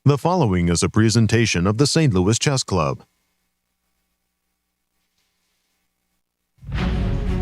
The following is a presentation of the St. Louis Chess Club.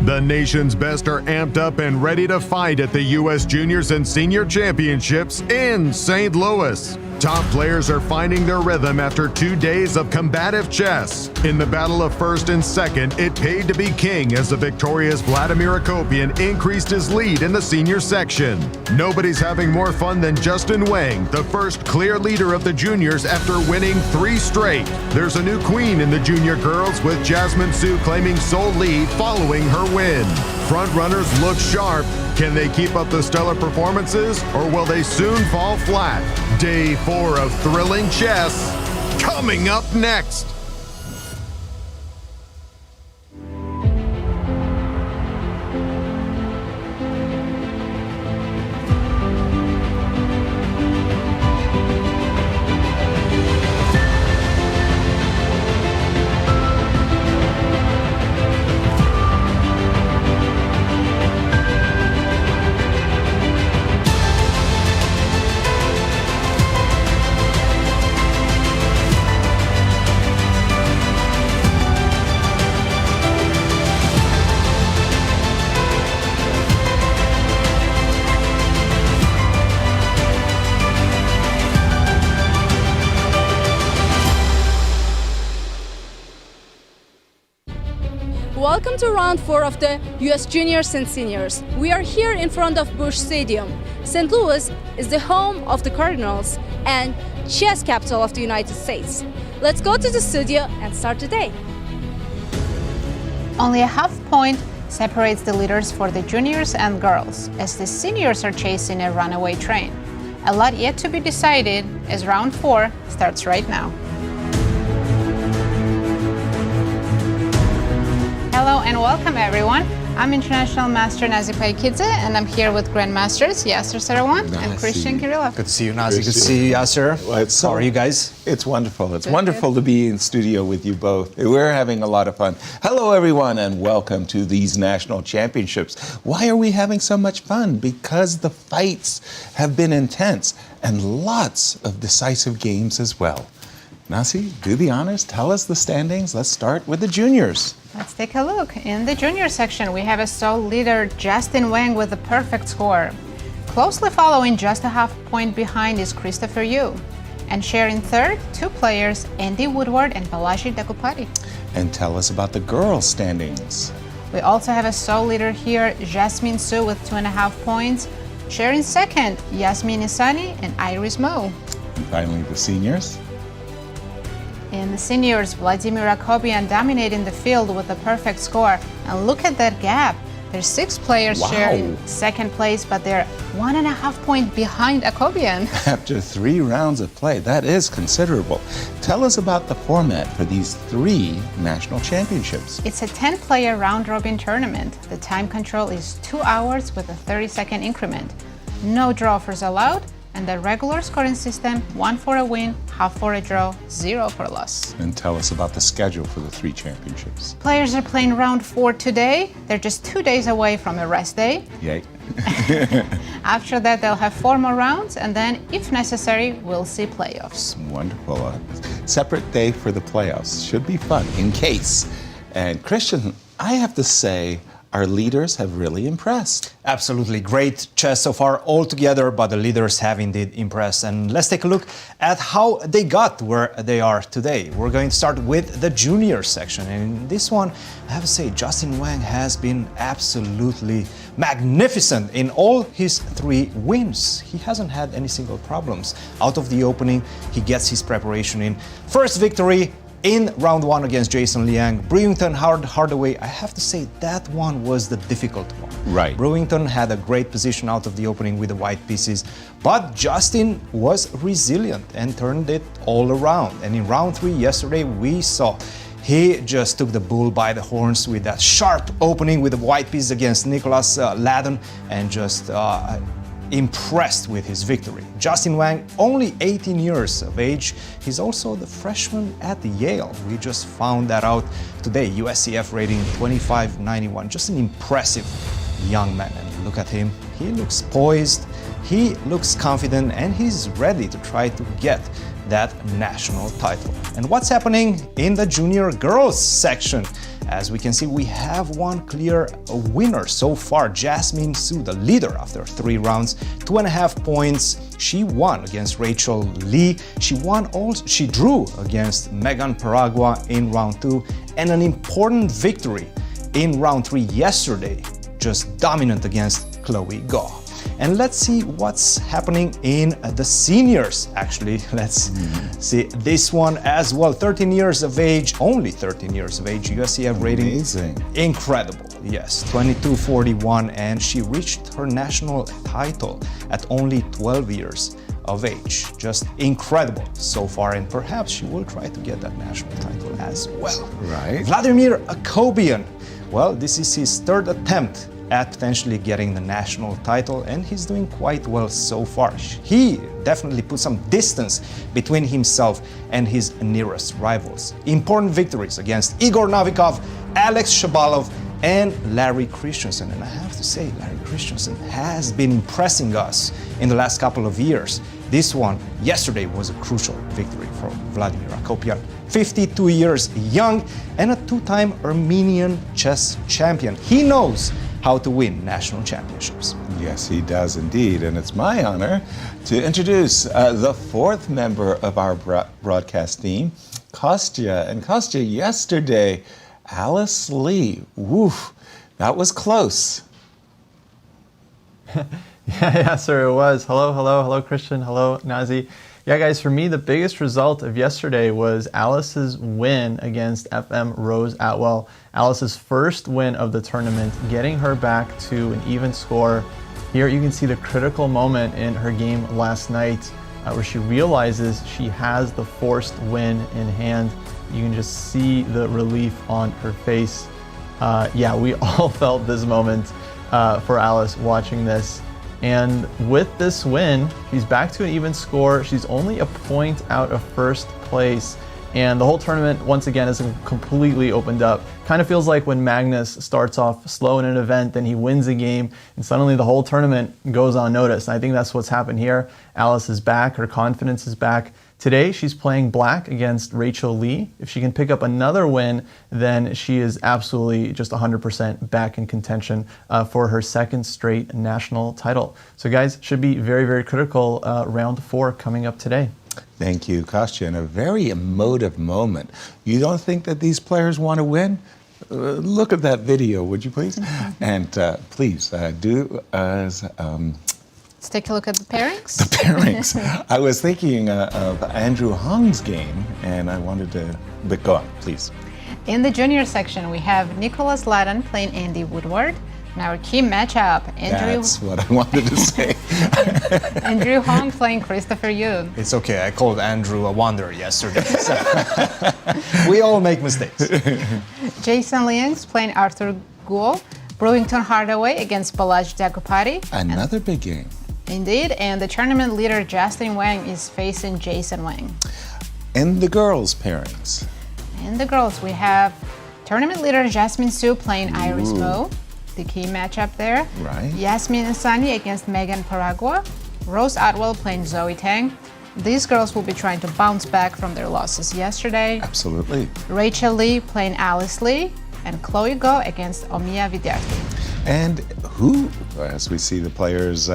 The nation's best are amped up and ready to fight at the U.S. Juniors and Senior Championships in St. Louis. Top players are finding their rhythm after 2 days of combative chess. In the battle of first and second, it paid to be king as the victorious Vladimir Akopian increased his lead in the senior section. Nobody's having more fun than Justin Wang, the first clear leader of the juniors after winning 3 straight. There's a new queen in the junior girls with Jasmine Su claiming sole lead following her win. Frontrunners look sharp. Can they keep up the stellar performances, or will they soon fall flat? Day 4 of thrilling chess, coming up next. Welcome to round 4 of the US Juniors and Seniors. We are here in front of Busch Stadium. St. Louis is the home of the Cardinals and chess capital of the United States. Let's go to the studio and start the day. Only a half point separates the leaders for the juniors and girls, as the seniors are chasing a runaway train. A lot yet to be decided as round 4 starts right now. Hello and welcome everyone. I'm International Master Nazi Paikidze, and I'm here with Grandmasters Yasser, Seirawan and Cristian, Chirila. Good to see you, Nazi. Good to see you, Yasser. Well, How are you guys? It's wonderful. It's wonderful to be in studio with you both. We're having a lot of fun. Hello, everyone, and welcome to these national championships. Why are we having so much fun? Because the fights have been intense and lots of decisive games as well. Nasi, do the honors. Tell us the standings. Let's start with the juniors. Let's take a look. In the junior section, we have a sole leader, Justin Wang, with a perfect score. Closely following, just a half point behind, is Christopher Yu. And sharing third, 2 players, Andy Woodward and Balaji Daggupati. And tell us about the girls' standings. We also have a sole leader here, Jasmine Su, with 2.5 points. Sharing second, Yasmin Isani and Iris Mo. And finally, the seniors. In the seniors, Vladimir Akobian dominating the field with a perfect score. And look at that gap. There's 6 players sharing second place, but they're 1.5 point behind Akobian. After 3 rounds of play, that is considerable. Tell us about the format for these 3 national championships. It's a 10-player round-robin tournament. The time control is 2 hours with a 30-second increment. No draw offers allowed. And the regular scoring system, 1 for a win, half for a draw, 0 for a loss. And tell us about the schedule for the 3 championships. Players are playing round 4 today. They're just 2 days away from a rest day. Yay. After that, they'll have 4 more rounds, and then, if necessary, we'll see playoffs. Wonderful. Separate day for the playoffs. Should be fun, in case. And Christian, I have to say, our leaders have really impressed. Absolutely great chess so far all together, but the leaders have indeed impressed. And let's take a look at how they got where they are today. We're going to start with the junior section. And in this one, I have to say, Justin Wang has been absolutely magnificent in all his 3 wins. He hasn't had any single problems. Out of the opening, he gets his preparation in. First victory in round 1 against Jason Liang. Brewington, Hardaway, I have to say that one was the difficult one. Right. Brewington had a great position out of the opening with the white pieces, but Justin was resilient and turned it all around. And in round 3 yesterday, we saw he just took the bull by the horns with that sharp opening with the white pieces against Nicholas Ladan, and just impressed with his victory. Justin Wang, only 18 years of age. He's also the freshman at Yale. We just found that out today. USCF rating 2591. Just an impressive young man. And look at him. He looks poised. he looks confident and he's ready to try to get that national title. And what's happening in the junior girls section? As we can see, we have one clear winner so far. Jasmine Su, the leader after 3 rounds, 2.5 points. She won against Rachel Lee. She drew against Megan Paragua in round 2, and an important victory in round 3 yesterday, just dominant against Chloe Goh. And let's see what's happening in the seniors. Actually, let's see this one as well. 13 years of age, only 13 years of age. USCF rating. Amazing. Incredible. Yes, 2241, and she reached her national title at only 12 years of age. Just incredible so far, and perhaps she will try to get that national title as well. Right. Vladimir Akobian. Well, this is his 3rd attempt at potentially getting the national title, and he's doing quite well so far. He definitely put some distance between himself and his nearest rivals. Important victories against Igor Novikov, Alex Shabalov, and Larry Christiansen. And I have to say, Larry Christiansen has been impressing us in the last couple of years. This one yesterday was a crucial victory for Vladimir Akopian, 52 years young and a 2-time Armenian chess champion. He knows how to win national championships. Yes, he does indeed. And it's my honor to introduce the 4th member of our broadcast team, Kostya. And Kostya, yesterday, Alice Lee. Woof, that was close. Yeah, sir, it was. Hello, Christian. Hello, Nazi. Yeah, guys, for me, the biggest result of yesterday was Alice's win against FM Rose Atwell. Alice's first win of the tournament, getting her back to an even score. Here you can see the critical moment in her game last night where she realizes she has the forced win in hand. You can just see the relief on her face. Yeah, we all felt this moment for Alice watching this. And with this win, she's back to an even score. She's only a point out of first place. And the whole tournament, once again, is completely opened up. Kind of feels like when Magnus starts off slow in an event, then he wins a game, and suddenly the whole tournament goes unnoticed. And I think that's what's happened here. Alice is back, her confidence is back. Today, she's playing black against Rachel Lee. If she can pick up another win, then she is absolutely just 100% back in contention for her 2nd straight national title. So guys, should be very, very critical round 4 coming up today. Thank you, Kostya. In a very emotive moment. You don't think that these players want to win? Look at that video, would you please? And please do as... Let's take a look at the pairings. The pairings. I was thinking of Andrew Hong's game, and I wanted to... But go on, please. In the junior section, we have Nicholas Ladan playing Andy Woodward. And our key matchup, That's what I wanted to say. Andrew Hong playing Christopher Yu. It's okay, I called Andrew a wanderer yesterday. So we all make mistakes. Jason Liang's playing Arthur Guo. Brewington Hardaway against Balaji Daggupati. Another big game. Indeed, and the tournament leader Justin Wang is facing Jason Wang. And the girls' pairings. In the girls, we have tournament leader Jasmine Su playing Iris Mo. The key matchup there. Right. Yasmin Asani against Megan Paragua. Rose Atwell playing Zoe Tang. These girls will be trying to bounce back from their losses yesterday. Absolutely. Rachel Lee playing Alice Lee. And Chloe Goh against Omiya Vidyarthi. And who, as we see the players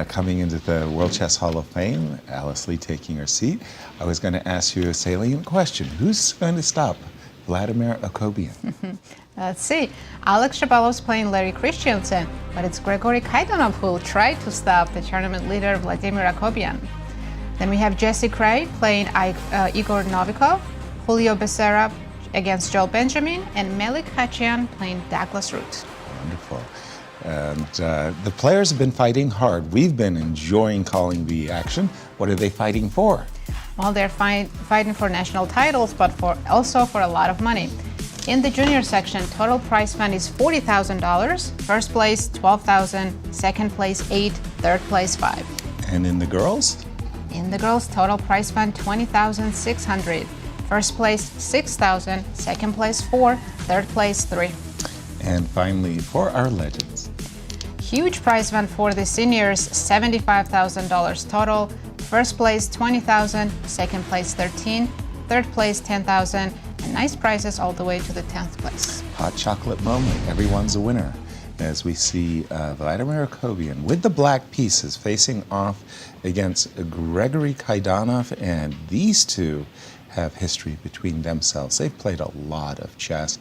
coming into the World Chess Hall of Fame, Alice Lee taking her seat, I was going to ask you a salient question. Who's going to stop Vladimir Akobian? Let's see. Alex Shabalov's playing Larry Christiansen, but it's Gregory Kaidanov who will try to stop the tournament leader Vladimir Akobian. Then we have Jesse Kraai playing Igor Novikov, Julio Becerra against Joel Benjamin, and Melik Khachiyan playing Douglas Root. Wonderful. And the players have been fighting hard. We've been enjoying calling the action. What are they fighting for? Well, they're fighting for national titles, but also for a lot of money. In the junior section, total prize fund is $40,000. First place, $12,000. Second place, $8,000. Third place, $5,000. And in the girls? In the girls, total prize fund $20,600. First place, $6,000. Second place, $4,000. Third place, $3,000. And finally, for our legends. Huge prize fund for the seniors, $75,000 total. First place $20,000, second place $13,000, third place $10,000, and nice prizes all the way to the 10th place. Hot chocolate moment. Everyone's a winner. As we see Vladimir Akobian with the black pieces facing off against Gregory Kaidanov, and these two have history between themselves. They've played a lot of chess,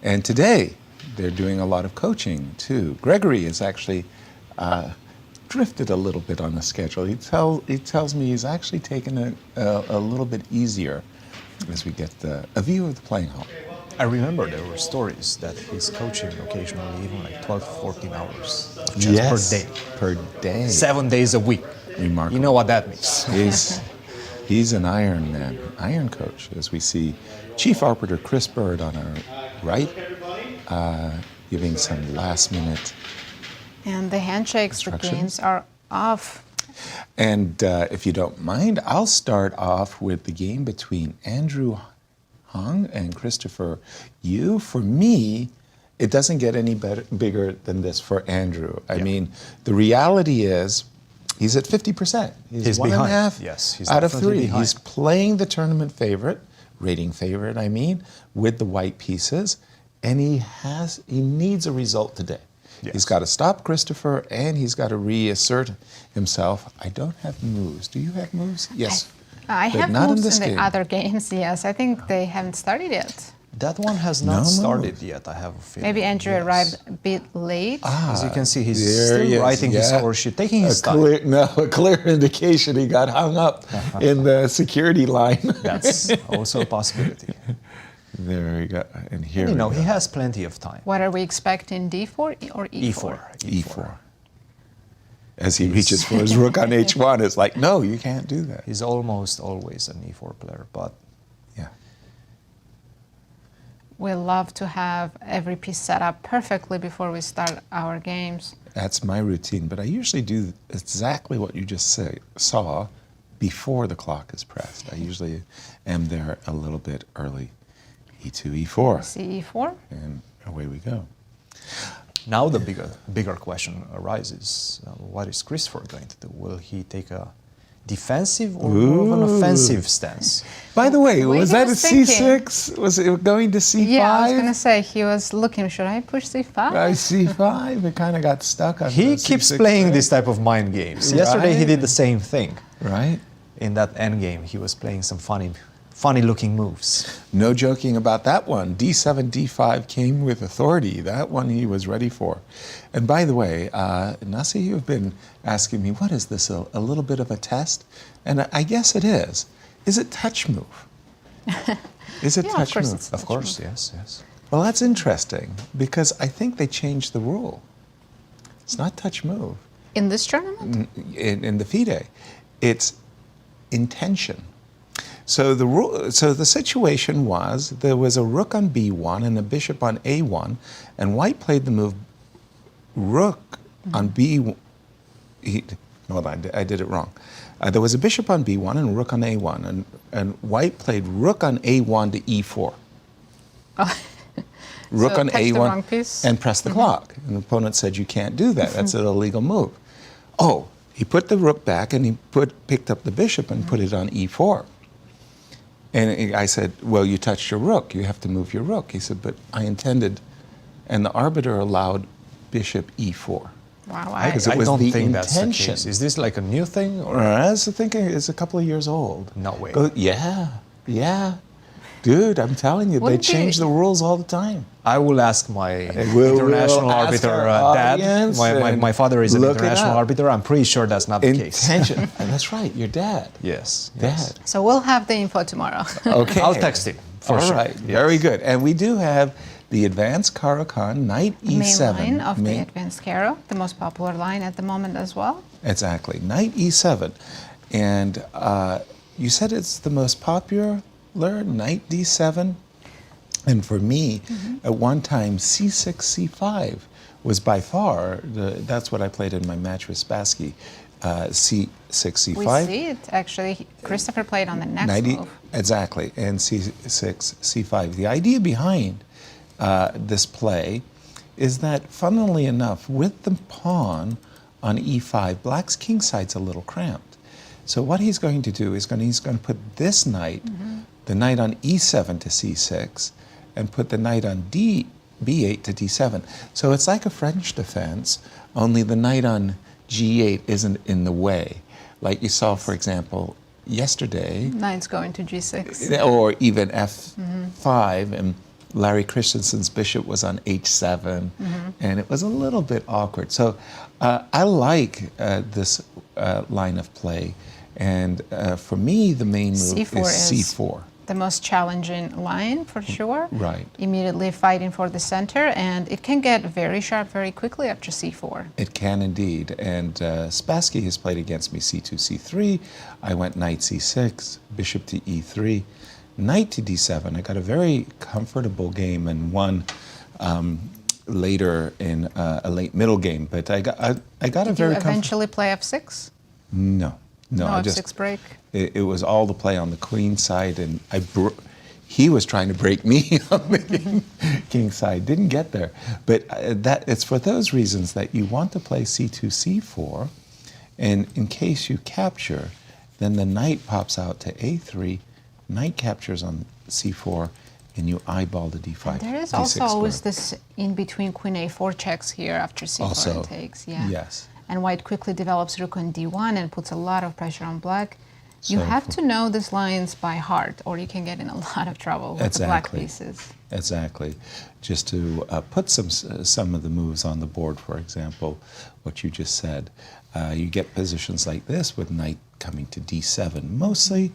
and today they're doing a lot of coaching too. Gregory is actually drifted a little bit on the schedule. He tells me he's actually taken it a little bit easier as we get a view of the playing hall. I remember there were stories that he's coaching occasionally even like 12 to 14 hours of chess per day. 7 days a week. Remarkable. You know what that means. He's an iron man, iron coach, as we see Chief Arbiter Chris Bird on our right, giving some last minute. And the handshakes, the games are off. And if you don't mind, I'll start off with the game between Andrew Hung and Christopher Yu. For me, it doesn't get any bigger than this for Andrew. I mean, the reality is he's at 50%. He's one behind. and a half Yes, out of definitely 3. behind. He's playing the tournament favorite, rating favorite, I mean, with the white pieces, and he needs a result today. Yes. He's got to stop Christopher, and he's got to reassert himself. I don't have moves. Do you have moves? Yes. I But have not in moves this in the game. other games, yes. I think they haven't started yet. That one has not No started move. yet, I have a feeling. Maybe Andrew arrived a bit late. As you can see, he's There he still is, writing his yeah. score sheet, taking his a time. clear indication he got hung up in the security line. That's also a possibility. There we go. And here You know, we he go. has plenty of time. What are we expecting, D4 or E4? E4. As he reaches for his rook on H1, it's like, no, you can't do that. He's almost always an E4 player, but Yeah. We love to have every piece set up perfectly before we start our games. That's my routine, but I usually do exactly what you just saw before the clock is pressed. I usually am there a little bit early. E2, E4, See E4? and away we go. now the bigger question arises. What is Christopher going to do? Will he take a defensive or more of an offensive stance? By the way, Wait, was he that a was thinking. C6? Was it going to C5? Yeah, I was going to say, he was looking, should I push C5? C5, it kind of got stuck on He the keeps C6 playing there. this type of mind games. Yesterday he Right. did the same thing. Right? In that endgame, he was playing some funny looking moves. No joking about that one. D7, D5 came with authority. That one he was ready for. And by the way, Nasi, you've been asking me, what is this, a little bit of a test? And I guess it is. Is it touch move? Is it Yeah, of touch course move? it's Of course, yes. Well, that's interesting because I think they changed the rule. It's not touch move. In this tournament? In the FIDE, it's intention. So the situation was there was a rook on B1 and a bishop on A1, and white played the move rook on B. Hold on, I did it wrong. There was a bishop on B1 and a rook on A1, and white played rook on A1 to E4. Rook So on touch the A1 wrong piece? and press the clock. And the opponent said, you can't do that. That's an illegal move. Oh, he put the rook back and he picked up the bishop and put it on E4. And I said, well, you touched your rook. You have to move your rook. He said, but I intended, and the arbiter allowed bishop E4. Wow, Because it was don't the think that's the intention. case. Is this like a new thing? Or? That's the thinking. It's a couple of years old. No way. Yeah. Dude, I'm telling you, they Wouldn't change be- the rules all the time. I will ask my We'll international ask arbiter our dad. audience and My father is an look it international up. arbiter. I'm pretty sure that's not the case. Intention. And that's right, your dad. Yes. Dad. So we'll have the info tomorrow. Okay. I'll text him for All sure. right, very good. And we do have the advanced Caro-Kann, knight Main E7. line of the Main- advanced Caro, the most popular line at the moment as well. Exactly, knight E7. And you said it's the most popular, knight D7? And for me, at one time, C6, C5 was by far, that's what I played in my match with Spassky, C6, C5. We see it, actually. Christopher played on the next move. Exactly, and C6, C5. The idea behind this play is that, funnily enough, with the pawn on e5, black's kingside a little cramped. So what he's going to do is he's going to put this knight, the knight on e7 to c6, and put the knight on b8 to d7. So it's like a French defense, only the knight on g8 isn't in the way. Like you saw, for example, yesterday. Knight's going to g6. Or even f5, and Larry Christiansen's bishop was on h7, and it was a little bit awkward. So I like this line of play, and for me, the main move is c4. The most challenging line, for sure. Right. Immediately fighting for the center, and it can get very sharp very quickly after c4. It can indeed, and Spassky has played against me c2, c3. I went knight c6, bishop to e3, knight to d7. I got a very comfortable game and won later in a late middle game, but I got a Did very you eventually play f6? No, I f6 break? It was all the play on the queen side, and he was trying to break me on the king side. Didn't get there. But it's for those reasons that you want to play c2, c4, and in case you capture, then the knight pops out to a3, knight captures on c4, and you eyeball the d5. And there is d6 also always square. this in between queen a4 checks here after c4 Also, takes. Yeah. yes. And white quickly develops rook on d1 and puts a lot of pressure on black. You So have to know these lines by heart, or you can get in a lot of trouble with the black pieces. Exactly. Just to put some of the moves on the board, for example, what you just said, you get positions like this with knight coming to d7 mostly,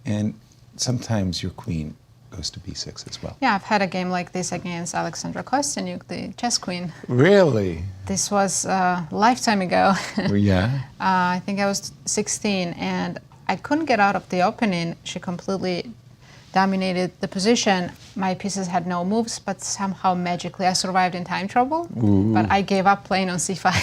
and sometimes your queen goes to b6 as well. Yeah, I've had a game like this against Alexandra Kostyanyuk, the chess queen. Really? This was a lifetime ago. Yeah. I think I was 16, and I couldn't get out of the opening. She completely dominated the position. My pieces had no moves, but somehow magically I survived in time trouble. Ooh. But I gave up playing on c5.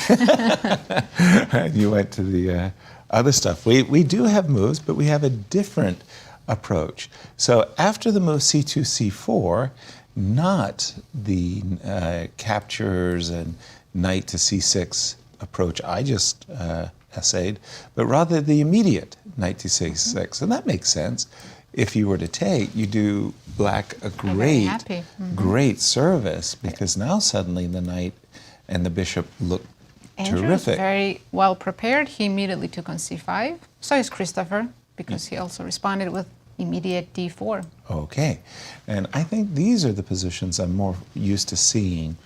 And you went to the other stuff. We do have moves, but we have a different approach. So after the move c2, c4, not the captures and knight to c6 approach I just essayed, but rather the immediate knight to c6. And that makes sense. If you were to take, you do black a great service, because now suddenly the knight and the bishop look Andrew terrific. is very well prepared. He immediately took on c5. So is Christopher, because he also responded with immediate d4. Okay. And I think these are the positions I'm more used to seeing,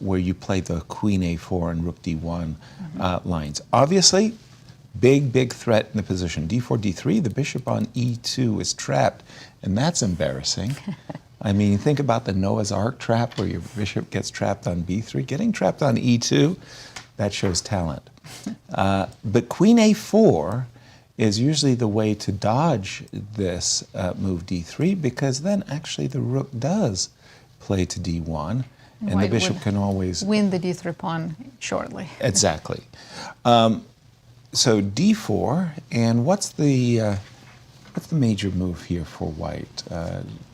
where you play the queen a4 and rook d1 lines. Obviously, big threat in the position. d4, d3, the bishop on e2 is trapped, and that's embarrassing. I mean, think about the Noah's Ark trap where your bishop gets trapped on b3. Getting trapped on e2, that shows talent. But queen a4 is usually the way to dodge this move d3, because then actually the rook does play to d1, and the bishop can always win the d3 pawn shortly. Exactly. So d4, and what's the major move here for white?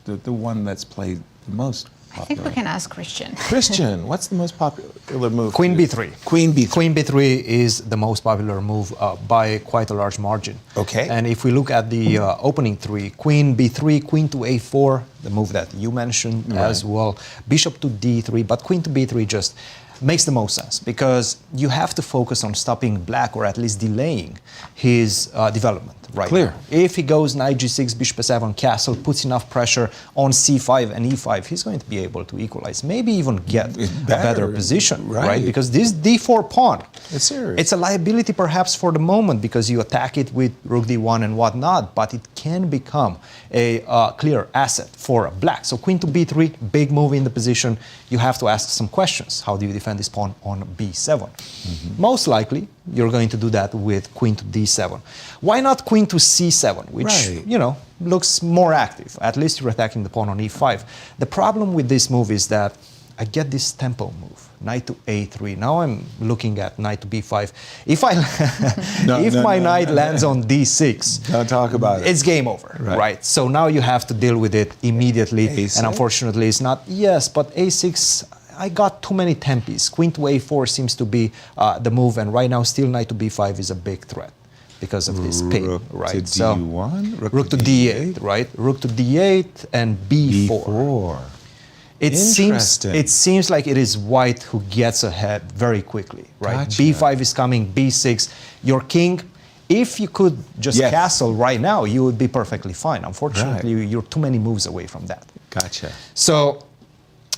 The one that's played the most popular. I think we can ask Christian. Christian, what's the most popular move? Queen b3. Queen b3. Queen b3 is the most popular move by quite a large margin. Okay. And if we look at the opening three, queen b3, queen to a4, the move that you mentioned as well, bishop to d3, but queen to b3 just makes the most sense, because you have to focus on stopping black, or at least delaying his development. Right. Clear. If he goes knight g6, bishop f7, castle, puts enough pressure on c5 and e5, he's going to be able to equalize, maybe even get a better position, right? Because this d4 pawn, it's a liability perhaps for the moment, because you attack it with rook d1 and whatnot, but it can become a clear asset for black. So queen to b3, big move in the position. You have to ask some questions. How do you defend this pawn on b7? Most likely, you're going to do that with queen to d7. Why not queen to c7, which, you know, looks more active. At least you're attacking the pawn on e5. The problem with this move is that I get this tempo move, knight to a3. Now I'm looking at knight to b5. If my knight lands on d6, don't talk about it. It's game over, right? So now you have to deal with it immediately. A6? And unfortunately, it's not, yes, but a6, I got too many tempes. Queen to a4 seems to be the move, and right now still knight to b5 is a big threat because of this pin, Rook right? to d1, rook to d8, right? Rook to d8 and b4. It seems like it is white who gets ahead very quickly, right? Gotcha. b5 is coming, b6. Your king, if you could just castle right now, you would be perfectly fine. Unfortunately, you're too many moves away from that. Gotcha. So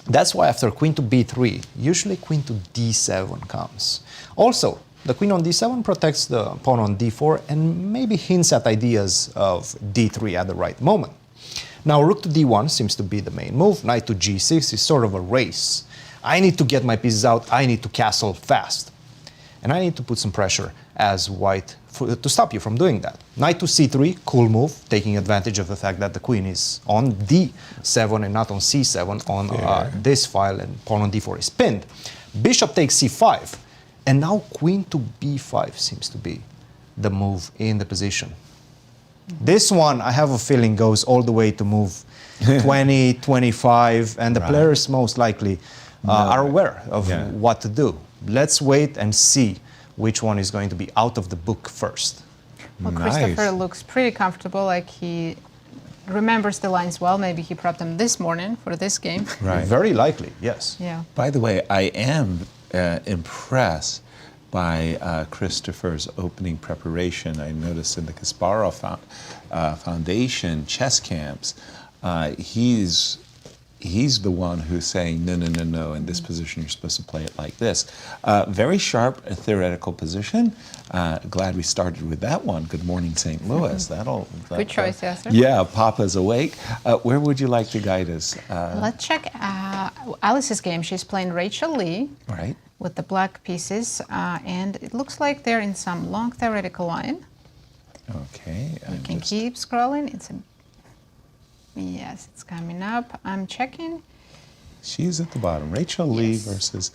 that's why after queen to b3, usually queen to d7 comes. Also, the queen on d7 protects the pawn on d4 and maybe hints at ideas of d3 at the right moment. Now, rook to d1 seems to be the main move. Knight to g6 is sort of a race. I need to get my pieces out. I need to castle fast. And I need to put some pressure as white to stop you from doing that. Knight to c3, cool move, taking advantage of the fact that the queen is on d7 and not on c7 on this file, and pawn on d4 is pinned. Bishop takes c5, and now queen to b5 seems to be the move in the position. This one, I have a feeling, goes all the way to move 20, 25, and the players most likely are aware of what to do. Let's wait and see which one is going to be out of the book first. Well, Christopher looks pretty comfortable, like he remembers the lines well. Maybe he prepped them this morning for this game. Right. Very likely, yes. Yeah. By the way, I am impressed by Christopher's opening preparation. I noticed in the Kasparov Foundation chess camps, he's the one who's saying, no, no, no, no, in this position you're supposed to play it like this. Very sharp theoretical position. Glad we started with that one. Good morning, St. Louis. Good choice, Yasser. Yeah, Papa's awake. Where would you like to guide us? Let's check Alice's game. She's playing Rachel Lee with the black pieces, and it looks like they're in some long theoretical line. Okay. You can keep scrolling. Yes, it's coming up. I'm checking. She's at the bottom. Rachel Lee versus...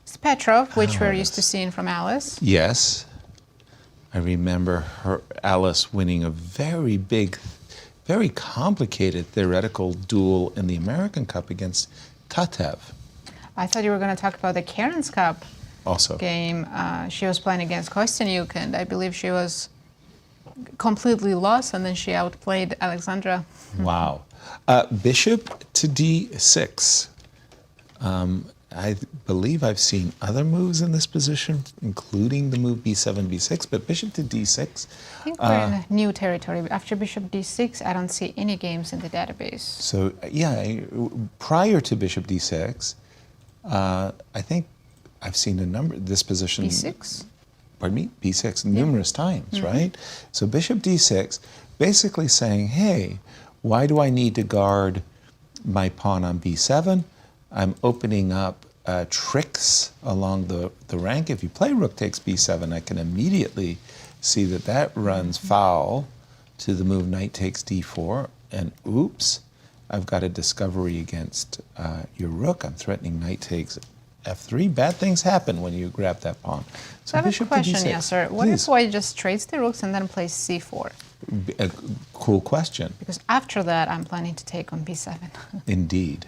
It's Petrov, which we're used to seeing from Alice. Yes. I remember Alice winning a very big, very complicated theoretical duel in the American Cup against Tatev. I thought you were going to talk about the Karen's Cup game. She was playing against Kostya, and I believe she was completely lost, and then she outplayed Alexandra. Wow. Bishop to d6. I believe I've seen other moves in this position, including the move b7, b6, but bishop to d6. I think we're in new territory. After bishop d6, I don't see any games in the database. So, yeah, prior to bishop d6, I think I've seen a number, this position. b6? Pardon me? b6, numerous times, right? So bishop d6, basically saying, hey, why do I need to guard my pawn on b7? I'm opening up tricks along the rank. If you play rook takes b7, I can immediately see that runs foul to the move knight takes d4, and oops, I've got a discovery against your rook. I'm threatening knight takes f3. Bad things happen when you grab that pawn. So I have a question, Yasser. What if white just trades the rooks and then plays c4? A cool question. Because after that, I'm planning to take on b7. Indeed.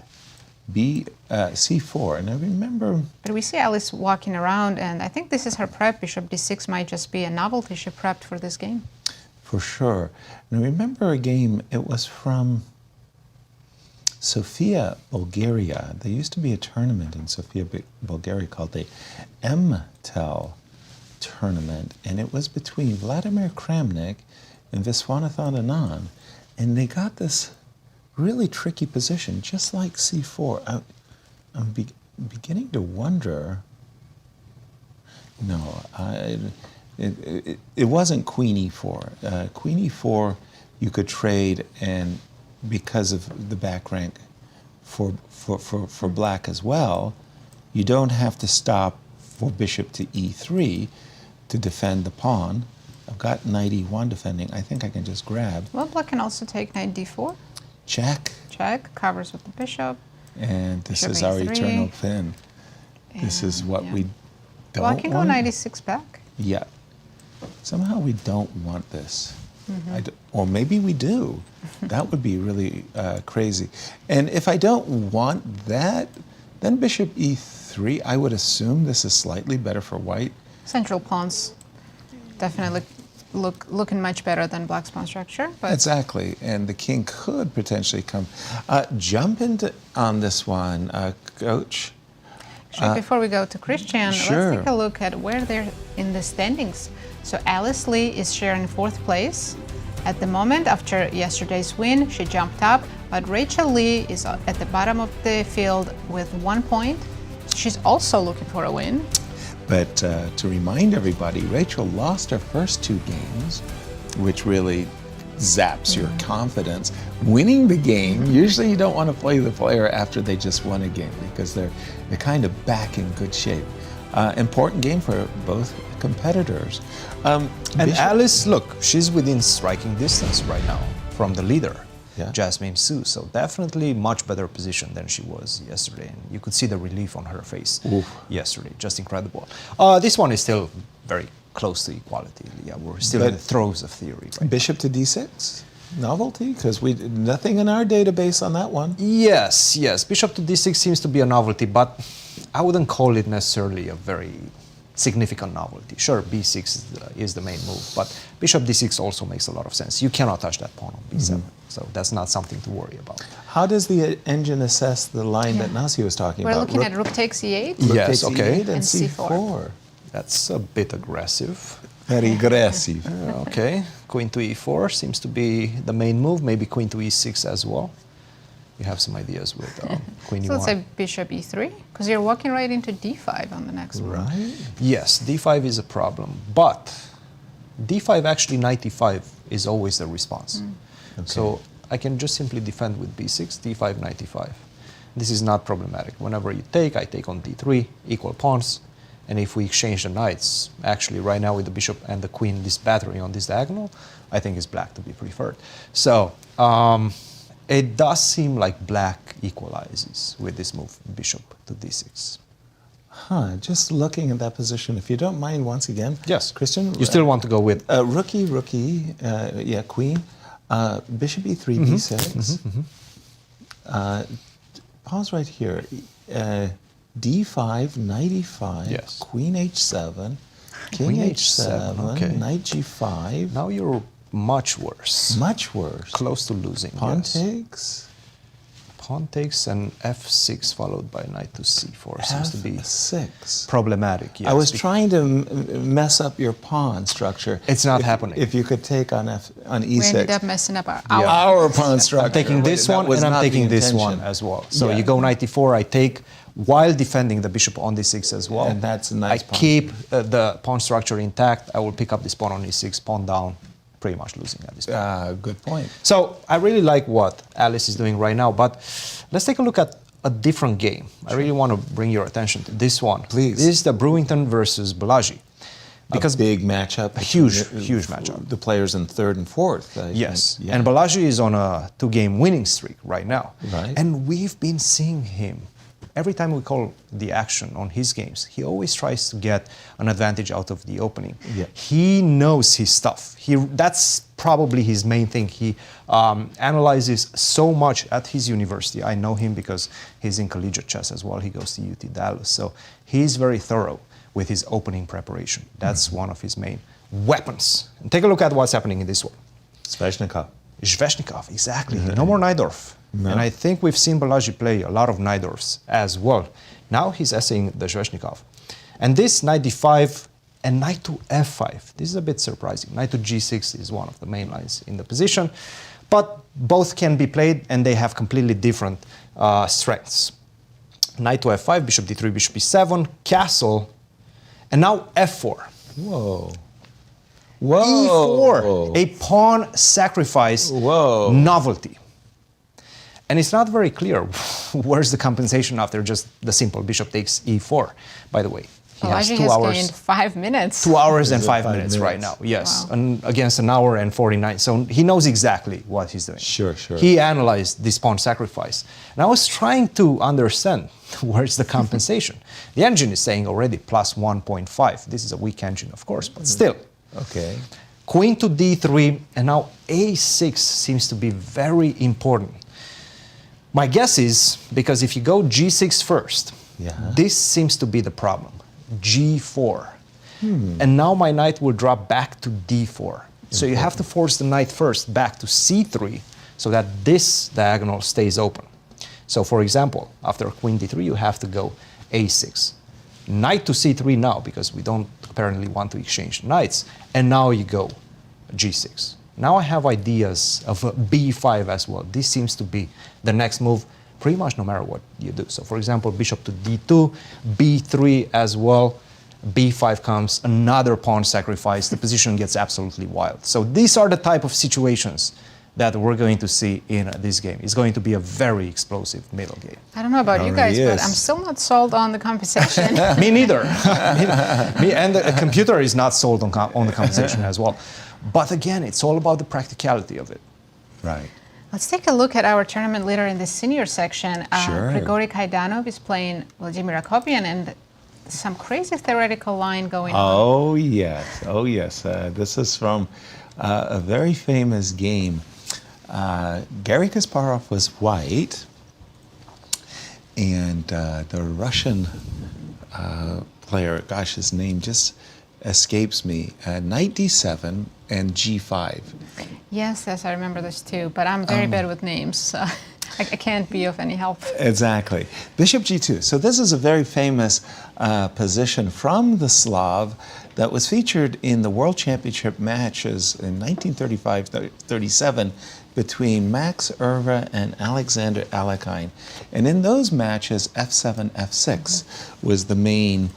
c4, and I remember... But we see Alice walking around, and I think this is her prep. Bishop d6 might just be a novelty she prepped for this game. For sure. And I remember a game, it was from Sofia, Bulgaria. There used to be a tournament in Sofia, Bulgaria called the MTEL tournament, and it was between Vladimir Kramnik and Viswanathan Anand, and they got this really tricky position, just like c4. I'm beginning to wonder. No, it wasn't queen e4. Queen e4, you could trade, and because of the back rank for black as well, you don't have to stop for bishop to e3 to defend the pawn. I've got knight e1 defending. I think I can just grab. Well, black can also take knight d4. Check. Check, covers with the bishop. And this Bishop is our e3. eternal pin. This is what we don't want. Well, I can go knight e6 back. Yeah. Somehow we don't want this. Or maybe we do. That would be really crazy. And if I don't want that, Then bishop e3. I would assume this is slightly better for white. Central pawns definitely looking much better than black's pawn structure. But Exactly, and the king could potentially come. Jump into on this one, Coach. actually, before we go to Christian, sure. let's take a look at where they're in the standings. So Alice Lee is sharing 4th place. At the moment, after yesterday's win, she jumped up, but Rachel Lee is at the bottom of the field with 1 point. She's also looking for a win. But to remind everybody, Rachel lost her first 2 games, which really zaps your confidence. Winning the game, usually you don't want to play the player after they just won a game because they're kind of back in good shape. Important game for both competitors. And Alice, look, she's within striking distance right now from the leader, Jasmine Su. So definitely much better position than she was yesterday. And you could see the relief on her face yesterday. Just incredible. This one is still very close to equality. Yeah, we're still in the throes of theory. Right? Bishop to d6? Novelty? Because we nothing in our database on that one. Yes, yes. Bishop to d6 seems to be a novelty, but I wouldn't call it necessarily a very significant novelty. Sure, b6 is the main move, but bishop d6 also makes a lot of sense. You cannot touch that pawn on b7, so that's not something to worry about. How does the engine assess the line that Nasi was talking We're about? looking at rook takes e8. Yes, takes okay. E8 and c4. That's a bit aggressive. Very aggressive. Okay, queen to e4 seems to be the main move, maybe queen to e6 as well. You have some ideas with queen So e1. let's say bishop e3, because you're walking right into d5 on the next one. Right? Yes, d5 is a problem, but d5 actually knight e5 is always the response. So I can just simply defend with b6, d5, knight e5. This is not problematic. Whenever you take, I take on d3, equal pawns, and if we exchange the knights, actually right now with the bishop and the queen, this battery on this diagonal, I think is black to be preferred. So it does seem like black equalizes with this move, bishop to d6. Just looking at that position, if you don't mind once again. Yes. Christian? You still want to go with? Rookie, queen. Bishop e3, b6. Pause right here. d5, knight e5, Yes. queen h7, king Queen h7, okay. knight g5. Now you're much worse. Much worse. Close to losing. Pawn yes. takes. Pawn takes and f6 followed by knight to c4 seems to be f6. problematic. Yes, I was trying to mess up your pawn structure. It's not happening. If you could take on e6. We ended up messing up our Our pawn structure. I'm taking this That one was and I'm not the taking this one intention. as well. So Yeah. you go knight e4, I take while defending the bishop on d6 as well. And that's a nice I pawn. keep the pawn structure intact. I will pick up this pawn on e6, pawn down, pretty much losing at this point. Good point. So I really like what Alice is doing right now, but let's take a look at a different game. I really want to bring your attention to this one. Please. This is the Brewington versus Balaji. Because a big matchup. Huge matchup. The players in 3rd and 4th. Yes, Yeah. and Balaji is on a 2-game winning streak right now. Right. And we've been seeing him. Every time we call the action on his games, he always tries to get an advantage out of the opening. Yeah. He knows his stuff. That's probably his main thing. He analyzes so much at his university. I know him because he's in collegiate chess as well. He goes to UT Dallas. So he's very thorough with his opening preparation. That's one of his main weapons. And take a look at what's happening in this one. Sveshnikov. Sveshnikov, exactly. No more Najdorf. No. And I think we've seen Balaji play a lot of Najdorfs as well. Now he's essaying the Sveshnikov. And this knight d5 and knight to f5. This is a bit surprising. Knight to g6 is one of the main lines in the position. But both can be played and they have completely different strengths. Knight to f5, bishop d3, bishop e7, castle, and now f4. Whoa. E4, a pawn sacrifice novelty. And it's not very clear where's the compensation after just the simple bishop takes e4, by the way. He has Balaji 2 has hours. gained 5 minutes. 2 hours and Is it 5 5 minutes right now, minutes? yes, Wow. and against an hour and 49. So he knows exactly what he's doing. Sure. He analyzed this pawn sacrifice. And I was trying to understand where's the compensation. The engine is saying already plus 1.5. This is a weak engine, of course, but still. Okay. Queen to d3, and now a6 seems to be very important. My guess is, because if you go g6 first, this seems to be the problem. g4. And now my knight will drop back to d4. So you have to force the knight first back to c3 so that this diagonal stays open. So for example, after queen d3, you have to go a6. Knight to c3 now, because we don't apparently want to exchange knights. And now you go g6. Now I have ideas of b5 as well. This seems to be the next move, pretty much no matter what you do. So for example, bishop to d2, b3 as well. b5 comes, another pawn sacrifice. The position gets absolutely wild. So these are the type of situations that we're going to see in this game. It's going to be a very explosive middle game. I don't know about you guys, but I'm still not sold on the compensation. Me neither. Me and the computer is not sold on the compensation as well. But again, it's all about the practicality of it. Right. Let's take a look at our tournament leader in the senior section. Sure. Gregory Kaidanov is playing Vladimir Akopian, and some crazy theoretical line going on. Oh, yes. Oh, yes. This is from a very famous game. Garry Kasparov was white, and the Russian player, gosh, his name just escapes me, knight d7 and g5. Yes, I remember this too, but I'm very bad with names, so I can't be of any help. Exactly. Bishop g2. So this is a very famous position from the Slav that was featured in the World Championship matches in 1935-37 between Max Erva and Alexander Alekhine. And in those matches, f7, f6 was the main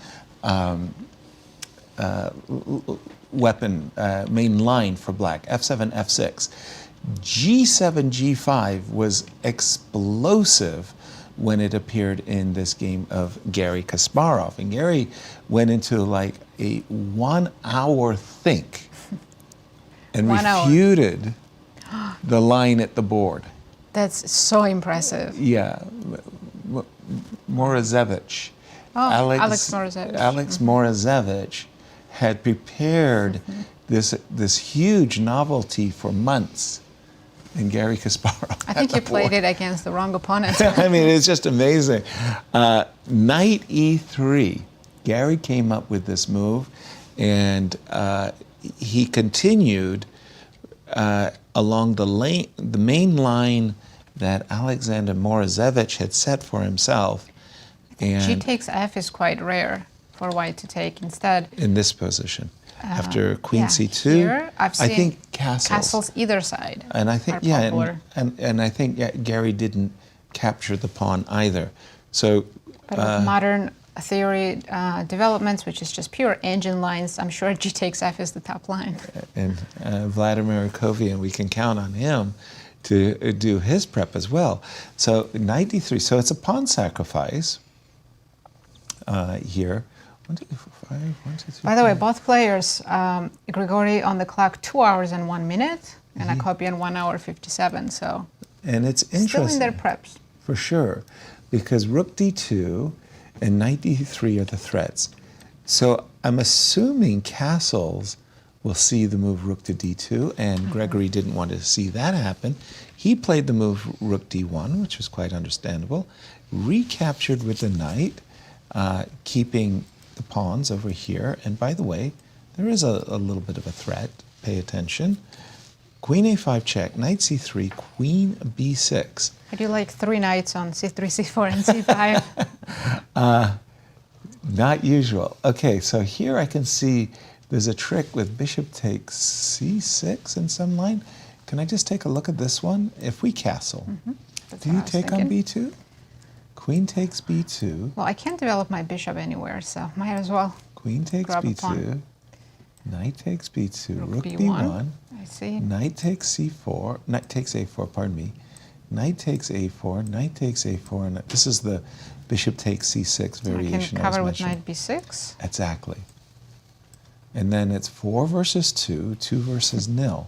weapon, main line for black, f7, f6. g7, g5 was explosive when it appeared in this game of Garry Kasparov. And Garry went into like a 1 hour think and refuted the line at the board. That's so impressive. Yeah. Morozevich. Alex Morozevich. Alex Morozevich had prepared this huge novelty for months. And Garry Kasparov. I think you played it against the wrong opponent. I mean, it's just amazing. Knight e3. Garry came up with this move, and he continued along the main line that Alexander Morozevich had set for himself. And G takes F is quite rare for white to take instead. In this position. After queen c2, here, I've seen I think castles either side. And I think, and I think Garry didn't capture the pawn either. So, but with modern theory developments, which is just pure engine lines, I'm sure G takes F is the top line. And Vladimir Akobian, we can count on him to do his prep as well. So knight d3. So it's a pawn sacrifice here. 1, 2, 4, 5, 1, 2, 3. By the way, both players, Gregory on the clock 2 hours and 1 minute, and Akopian 1 hour 57. So, and it's interesting. Still in their preps. For sure, because rook d2 and knight d3 are the threats. So I'm assuming castles will see the move rook to d2, and Gregory didn't want to see that happen. He played the move rook d1, which was quite understandable, recaptured with the knight, keeping the pawns over here. And by the way, there is a little bit of a threat. Pay attention. Queen a5 check, knight c3, queen b6. I do like 3 knights on c3, c4, and c5. Not usual. Okay, so here I can see there's a trick with bishop takes c6 in some line. Can I just take a look at this one? If we castle, do you take on b2? Queen takes b2. Well, I can't develop my bishop anywhere, so might as well. Queen takes b2. Knight takes b2. Rook b1. I see. Knight takes c4. Knight takes a4, pardon me. Knight takes a4. Knight takes a4. And this is the bishop takes c6 variation. I can cover with knight b6. Exactly. And then it's 4 versus 2, 2 versus nil.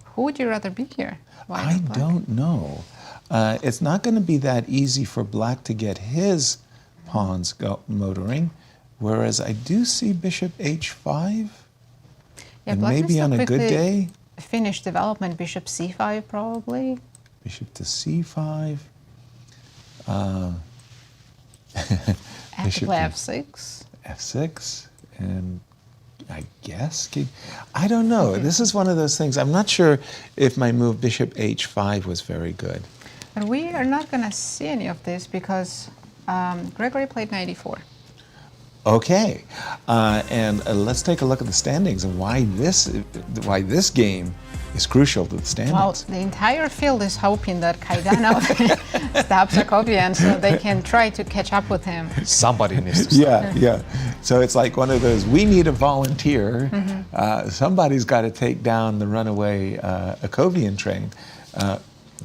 Who would you rather be here? I don't know. It's not going to be that easy for black to get his pawns motoring, whereas I do see bishop h5, and maybe on a good day, finish development, bishop c5 probably. Bishop to c5. Bishop f6. f6, and I guess I don't know. This is one of those things. I'm not sure if my move bishop h5 was very good. But we are not going to see any of this because Gregory played knight e4. Okay, and let's take a look at the standings and why this game is crucial to the standings. Well, the entire field is hoping that Kaidanov stops Akopian so they can try to catch up with him. Somebody needs to stop. Yeah. So it's like one of those, we need a volunteer. Somebody's got to take down the runaway Akobian train.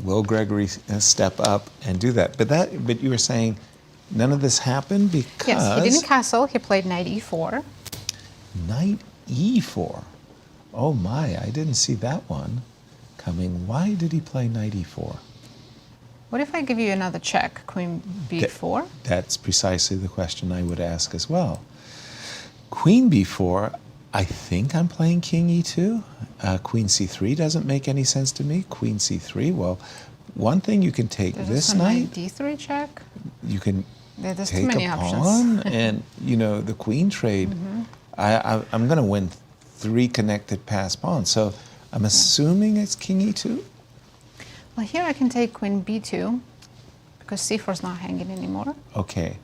Will Gregory step up and do that? But you were saying none of this happened because... Yes, he didn't castle. He played knight e4. Knight e4. Oh my, I didn't see that one coming. Why did he play knight e4? What if I give you another check, queen b4? That's precisely the question I would ask as well. Queen b4, I think I'm playing king e2. Queen c3 doesn't make any sense to me. Queen c3, well, one thing you can take this knight. d3 check. You can There's take too many a options. pawn, and the queen trade. I'm going to win 3 connected pass pawns. So I'm assuming it's king e2. Well, here I can take queen b2 because c4 is not hanging anymore. Okay,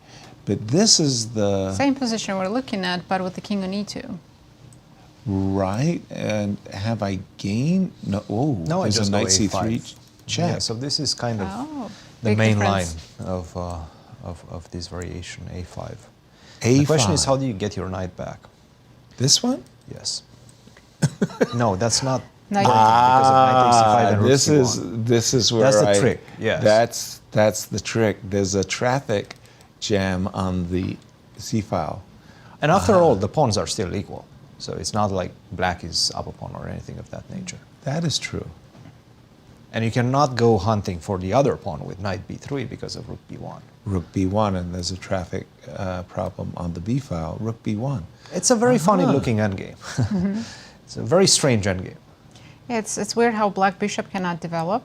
but this is the Same position we're looking at, but with the king on e2. right. And have I gained? No. Oh, No, I there's just a go knight a5. c3 check. Yeah, so this is kind of the big main difference. line of this variation, a5. A5. The question is, how do you get your knight back? This one? Yes. No, that's not Knight- because of knight takes c5 and rook this is where That's the trick, yes. That's the trick. There's a traffic jam on the c file. And after all, the pawns are still equal. So it's not like black is up a pawn or anything of that nature. That is true. And you cannot go hunting for the other pawn with knight b3 because of rook b1. Rook b1, and there's a traffic problem on the b file. Rook b1. It's a very funny looking endgame. It's a very strange endgame. Yeah, it's weird how black bishop cannot develop.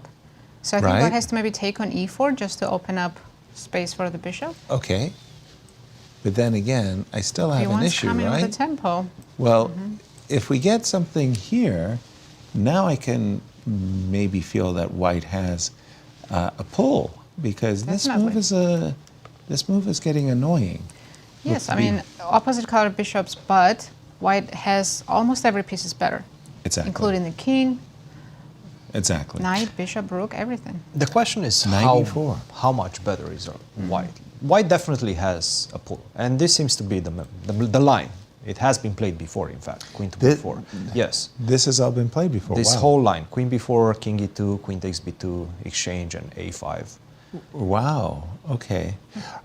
So I think Right. black has to maybe take on e4 just to open up space for the bishop. Okay. But then again, I still have an B1's issue, coming right? with the tempo. Well, if we get something here, now I can maybe feel that white has a pull, because Definitely. this move is getting annoying. Yes, Rook I mean, opposite color bishops, but white has almost every piece is better, Exactly. including the king, Exactly. knight, bishop, rook, everything. The question is Knight e4. how much better is white? White definitely has a pull, and this seems to be the line. It has been played before, in fact, queen to b4. Yes, This has all been played before. this Wow. whole line, queen b4, king e2, queen takes b2, exchange, and a5. Wow. Okay.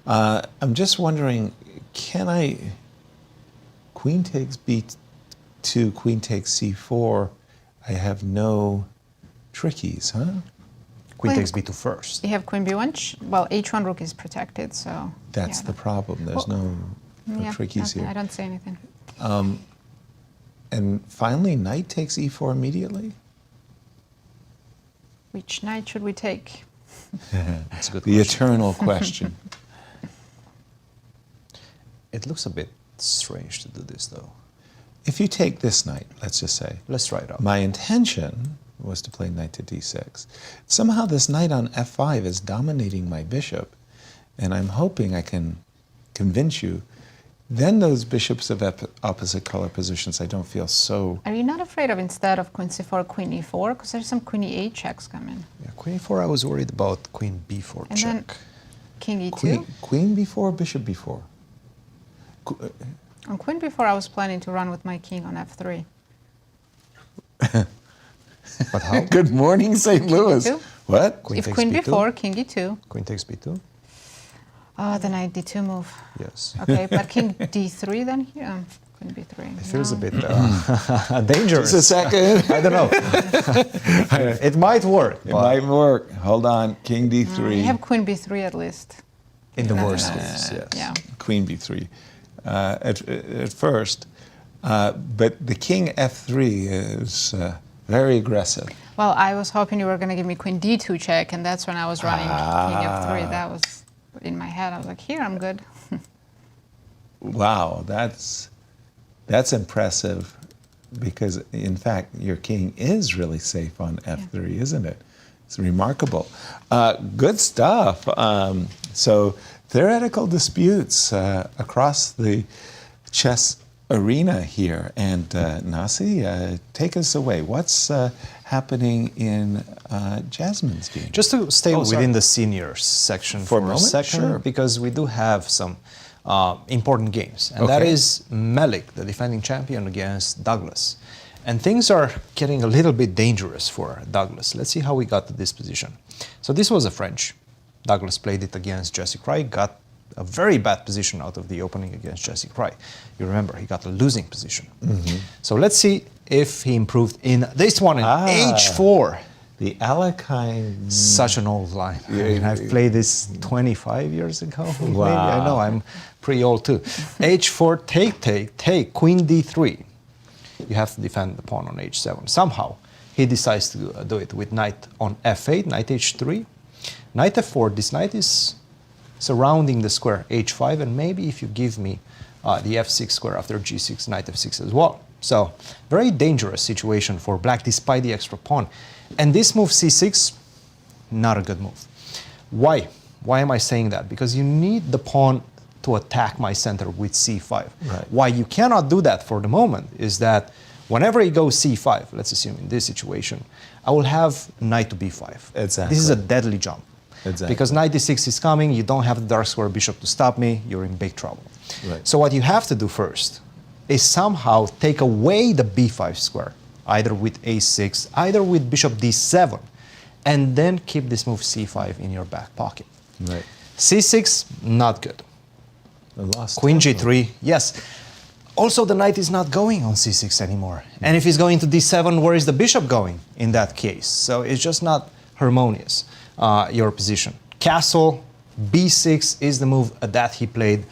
I'm just wondering, can I? Queen takes b2, queen takes c4. I have no trickies, huh? Queen Queen- takes b2 first. You have queen b1, well, h1 rook is protected, so... That's yeah, the problem. There's no yeah, trickies okay, here. I don't say anything. And finally, knight takes e4 immediately. Which knight should we take? That's a good The question. eternal question. It looks a bit strange to do this, though. If you take this knight, let's just say, Let's try it out. my intention was to play knight to d6. Somehow this knight on f5 is dominating my bishop, and I'm hoping I can convince you. Then those bishops of opposite color positions, I don't feel so... Are you not afraid of, instead of queen c4, queen e4? Because there's some queen e8 checks coming. Yeah, queen e4, I was worried about queen b4 And check. then king e2. Queen b4, bishop b4. On queen b4, I was planning to run with my king on f3. But how? Good morning, St. Louis. Two. What? Queen If takes queen b2. b4, king e2. Queen takes b2? Oh, then I d2 move. Yes. Okay, but king d3 then here? Queen b3. It feels a No. bit dangerous. Just a second. I don't know. It might work, It but might work. Hold on. King d3. You have queen b3 at least. in the worst case, yes. Yeah. Queen b3 at first. But the king f3 is very aggressive. Well, I was hoping you were going to give me queen d2 check, and that's when I was running king f3. That was in my head. I was like, here, I'm good. Wow, that's impressive, because in fact your king is really safe on f3, isn't it? It's remarkable. Good stuff. So theoretical disputes across the chess arena here. And Nasi, take us away. What's happening in Jasmine's game? Just to stay within the seniors section for a moment? second, Sure. because we do have some important games, and that is Melik, the defending champion, against Douglas. And things are getting a little bit dangerous for Douglas. Let's see how we got to this position. So this was a French. Douglas played it against Jesse Kraai, got a very bad position out of the opening against Jesse Kraai. You remember, he got a losing position. So let's see if he improved in this one in H4. The Alekhine. Such an old line. I mean, I've played this 25 years ago. Maybe. I know, I'm pretty old too. H4, take, queen d3. You have to defend the pawn on h7. Somehow, he decides to do it with knight on f8, knight h3. Knight f4, this knight is surrounding the square h5, and maybe if you give me the f6 square after g6, knight f6 as well. So, very dangerous situation for black despite the extra pawn. And this move c6, not a good move. Why? Why am I saying that? Because you need the pawn to attack my center with c5. Right. Why you cannot do that for the moment is that whenever he goes c5, let's assume in this situation, I will have knight to b5. Exactly. This is a deadly jump. Exactly. Because knight d6 is coming, you don't have the dark square bishop to stop me, you're in big trouble. Right. So what you have to do first is somehow take away the b5 square, either with a6, either with bishop d7, and then keep this move c5 in your back pocket. Right. c6, not good. I lost Queen tempo. g3, yes. Also, the knight is not going on c6 anymore. And if he's going to d7, where is the bishop going in that case? So it's just not harmonious, your position. Castle, b6 is the move that he played,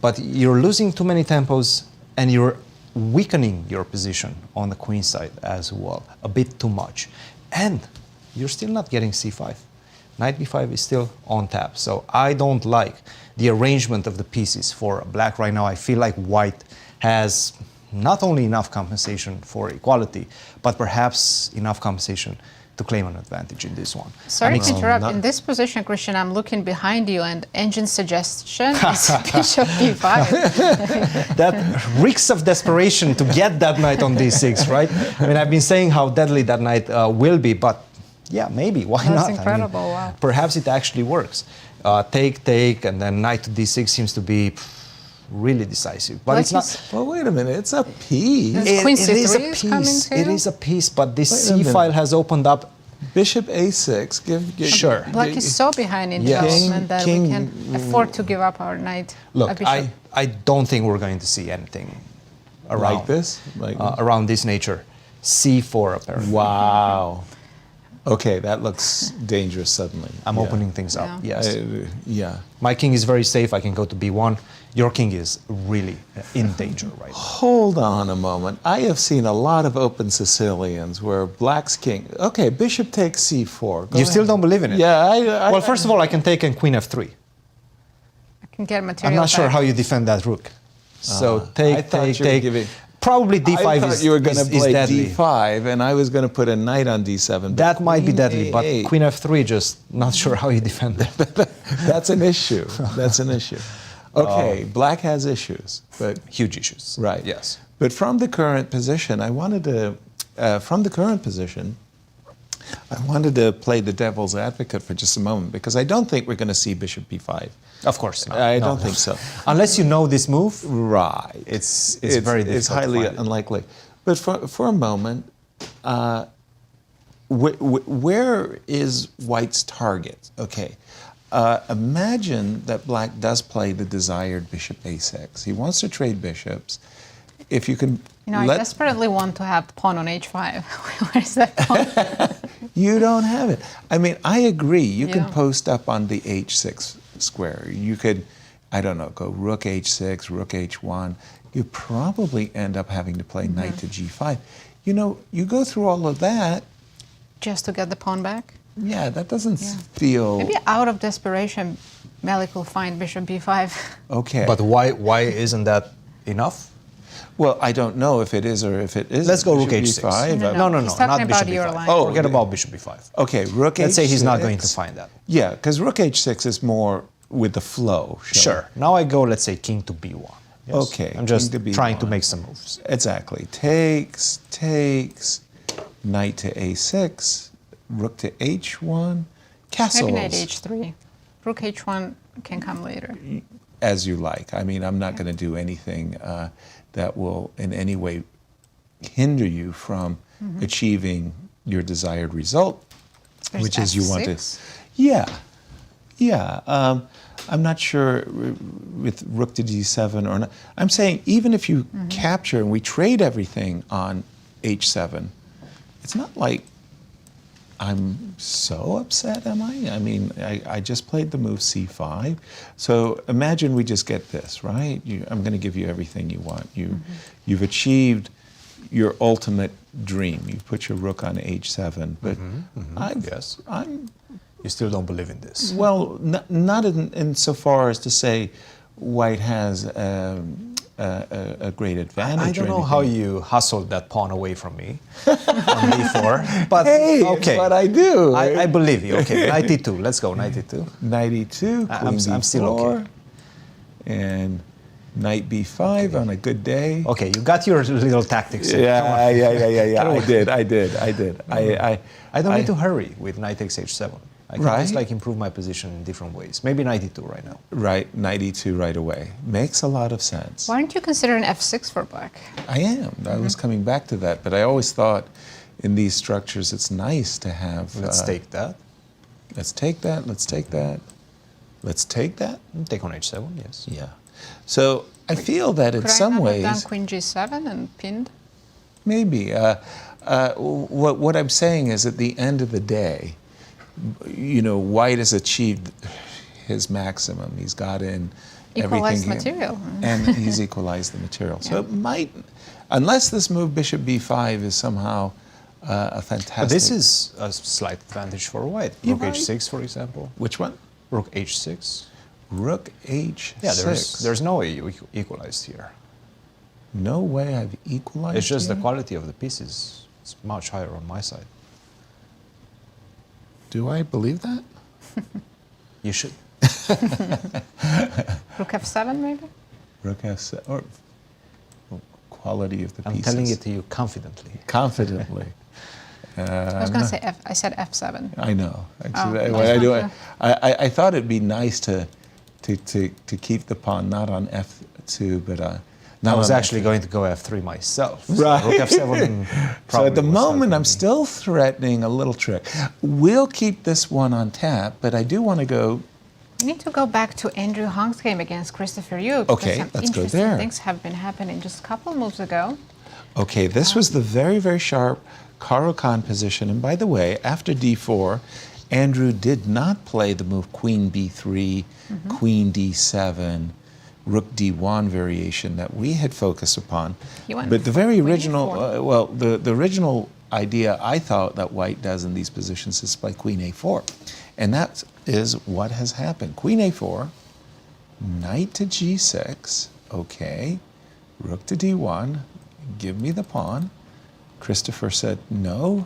but you're losing too many tempos and you're weakening your position on the queen side as well, a bit too much. And you're still not getting c5. Knight b5 is still on tap, so I don't like the arrangement of the pieces for black right now. I feel like white has not only enough compensation for equality, but perhaps enough compensation to claim an advantage in this one. Sorry And to interrupt. In this position, Christian, I'm looking behind you, and engine's suggestion is bishop b5. that reeks of desperation to get that knight on d6, right? I mean, I've been saying how deadly that knight will be, but yeah, maybe, why That's not? incredible, I mean, wow. Perhaps it actually works. Take, and then knight to d6 seems to be really decisive. But Like it's not... Well, wait a minute. It's a piece. Queen It is a c3 is coming piece. too? It is a piece, but this Wait a c minute. file has opened up. Bishop a6. Give Sure. Black is so behind in Yes. development that King- we can afford to give up our knight. a Look, bishop. I don't think we're going to see anything around Like this? around this nature. c4 apparently. Wow. Okay, that looks dangerous suddenly. I'm Yeah. opening things up. Yeah. Yes. Yeah. My king is very safe. I can go to b1. Your king is really in danger right now. Hold on a moment. I have seen a lot of open Sicilians where black's king. Okay, bishop takes c4. Go You still ahead. don't believe in it? Yeah, Well, first of all, I can take and queen f3. I can get material I'm not sure back. how you defend that rook. So take, I thought take, you were take. giving- Probably d5 I thought is, you were going to is play deadly. d5, and I was going to put a knight on d7. but That might be queen deadly, but a8, queen f3, just not sure how you defend that. that's an issue. That's an issue. Okay, black has issues, but Huge issues. right. Yes. But from the current position, I wanted to play the devil's advocate for just a moment, because I don't think we're going to see bishop b5. Of course not. I No. don't think so. Unless you know this move, Right. it's very difficult It's to highly find it. unlikely. But for a moment, where is white's target? Okay. Imagine that black does play the desired bishop a6. He wants to trade bishops. If you can You know, I desperately want to have pawn on h5. Where is that pawn? You don't have it. I mean, I agree. You Yeah. can post up on the h6 square. You could, I don't know, go rook h6, rook h1. You probably end up having to play knight to g5. You know, you go through all of that. Just to get the pawn back? Yeah, that doesn't feel Maybe out of desperation, Melik will find bishop b5. okay. But why isn't that enough? Well, I don't know if it is or if it isn't. Let's go rook Bishop h6. B5. No, No, he's talking not about bishop your b5. line. Oh, Forget about bishop b5. Okay, rook h6. Let's say he's not going to find that. Yeah, because rook h6 is more with the flow. Sure. Now I go, let's say, king to b1. Yes? Okay, I'm just king to trying to b1. make some moves. Exactly. Takes, knight to a6, rook to h1, castles. Maybe knight h3. Rook h1 can come later. As you like. I mean, I'm not going to do anything that will in any way hinder you from achieving your desired result, There's which is you want to. f6. Yeah. I'm not sure with rook to d7 or not. I'm saying even if you capture and we trade everything on h7, it's not like I'm so upset, am I? I mean, I just played the move c5. So imagine we just get this, right? I'm going to give you everything you want. You've achieved your ultimate dream. You've put your rook on h7. But You still don't believe in this. well, not in so far as to say white has a great advantage. I don't know or how anything. you hustled that pawn away from me on d4, but Hey, okay. it's what I do. I believe you. Okay, knight e2. Let's go, knight e2. Knight e2, queen I'm still b4, okay. and knight b5 on a good day. Okay, you got your little tactics. in. Come on. Yeah. I did. I don't need to hurry with knight takes h7. I can just Right. like improve my position in different ways. Maybe knight e2 right now. Right, knight e2 right away. Makes a lot of sense. Why aren't you considering f6 for black? I am. I was coming back to that, but I always thought in these structures it's nice to have. Let's take that. Let's take that. Let's take that. Let's take that. Take on h7, yes. Yeah. So I feel that in Could some I not ways. have done queen g7 and pinned? Maybe. What I'm saying is at the end of the day, white has achieved his maximum. He's got in Equalized everything. material. And he's equalized the material. So it might, unless this move bishop b5 is somehow a fantastic. But this is a slight advantage for white. You're Rook right. h6, for example. Which one? Rook h6. Rook h6. Yeah, there's no way you equalized here. No way I've equalized. It's just the here? quality of the pieces. It's much higher on my side. Do I believe that? You should. Rook f7 maybe? Rook f7 or quality of the I'm pieces. telling it to you confidently. Confidently. I was going to say I said f7. I know. Actually, Oh, what I that's do, not I thought it'd be nice to keep the pawn not on f2, but I was actually going to go f3 myself. So Right. Rook f7 So probably at the was moment, helping I'm me. still threatening a little trick. We'll keep this one on tap, but I do want to go. We need to go back to Andrew Hong's game against Christopher Yu. Because Okay, some let's go interesting there. things have been happening just a couple moves ago. Okay, this was the very, very sharp Caro-Kann position. And by the way, after d4, Andrew did not play the move queen b3, queen d7, rook d1 variation that we had focused upon. He went But the very queen original, e4. the original idea I thought that white does in these positions is play queen a4. And that is what has happened. Queen a4, knight to g6, okay, rook to d1, give me the pawn. Christopher said, no,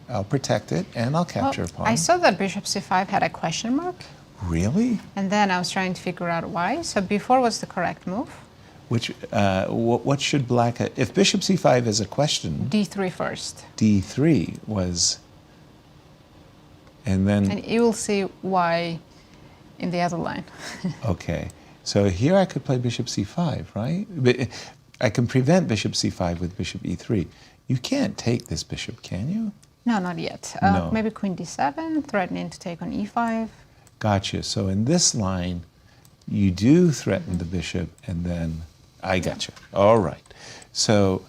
I'll protect it and I'll capture a pawn. I saw that bishop c5 had a question mark, Really? and then I was trying to figure out why. So b4 was the correct move. Which, what should black, if bishop c5 is a question, d3 first. d3 was, and then, And you will see why in the other line. okay. So here I could play bishop c5, right? But I can prevent bishop c5 with bishop e3. You can't take this bishop, can you? No, not yet. No. Maybe queen d7, threatening to take on e5. Gotcha. So in this line, you do threaten the bishop, and then I gotcha. All right. So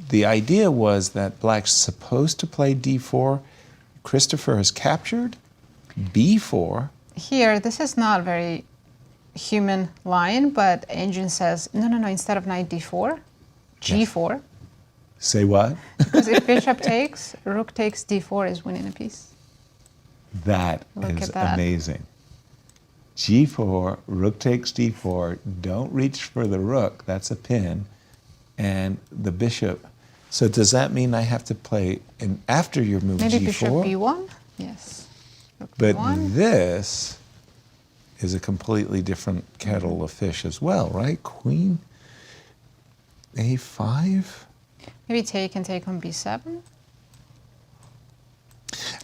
the idea was that black's supposed to play d4. Christopher has captured b4. Here, this is not very human line, but engine says, no, instead of knight d4, g4. Say what? Because if bishop takes, rook takes d4 is winning a piece. That Look is at that. amazing. G4, rook takes d4. Don't reach for the rook. That's a pin. And the bishop. So does that mean I have to play after your move Maybe g4? bishop b1? Yes. Rook But b1. this is a completely different kettle of fish as well, right? Queen a5. Maybe take and take on b7.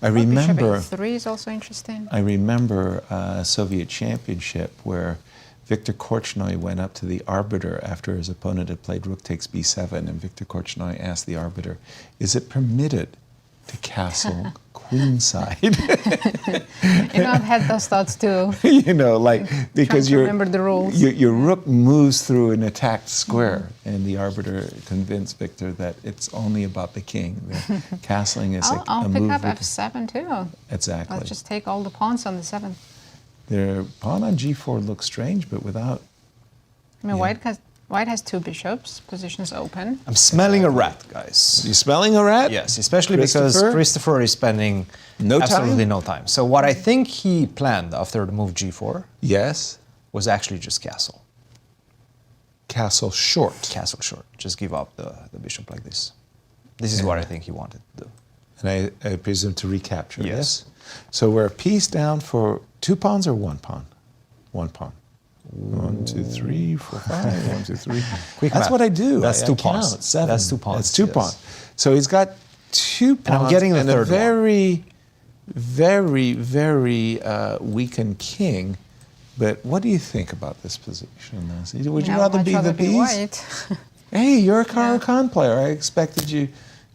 I Or remember. Bishop a3 is also interesting. I remember a Soviet championship where Viktor Korchnoi went up to the arbiter after his opponent had played rook takes b7, and Viktor Korchnoi asked the arbiter, "Is it permitted to castle queenside?" You know, I've had those thoughts too. You know, like because to remember the rules. your rook moves through an attacked square, and the arbiter convinced Victor that it's only about the king. The castling is I'll a pick move. up with- f7 too. Exactly. Let's just take all the pawns on the 7th. Their pawn on g4 looks strange, but without. I mean, Yeah. white has 2 bishops, positions open. I'm smelling a rat, guys. You smelling a rat? Yes, especially because Christopher is spending No time? absolutely no time. So what I think he planned after the move g4 Yes. was actually just castle. Castle short. Castle short. Just give up the bishop like this. This is what I think he wanted to do. And I presume to recapture Yes. this. So we're a piece down for 2 pawns or 1 pawn? 1 pawn. 1, 2, 3, 4, 5. 1, 2, 3. Quick That's math. what I do. That's I 2 count. pawns. 7. That's 2 pawns. That's 2 yes. pawns. So he's got 2 pawns And I'm getting the and third a one. very, very, very weakened king. But what do you think about this position, Nancy? Would you Yeah, rather I'd be rather the piece? white. Hey, you're a Caro-Kann player. I expected you.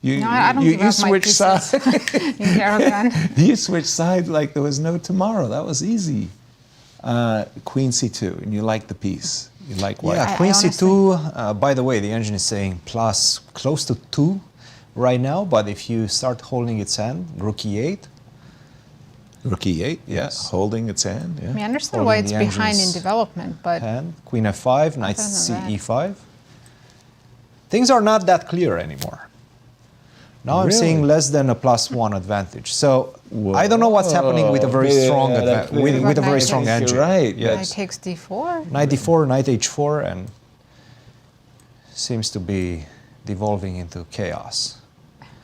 No, I don't give you up my switch pieces sides. in Caro-Kann. You switched sides like there was no tomorrow. That was easy. Queen c2, and you like the piece. You like white. Yeah, I Queen honestly- c2. By the way, the engine is saying plus close to 2 right now. But if you start holding its hand, rook e8. Rook e8, Yes. holding its hand. Yeah. I mean, I understand Holding why it's the behind in engines development, but Hand, Queen f5, knight Other than c that. e5. Things are not that clear anymore. Now I'm Really? seeing less than a +1 advantage. So I don't know what's happening with a very Whoa. strong Yeah, advantage, that- with a very Knight strong takes- engine. You're right. knight Yes. takes d4. Knight d4, knight h4, and seems to be devolving into chaos.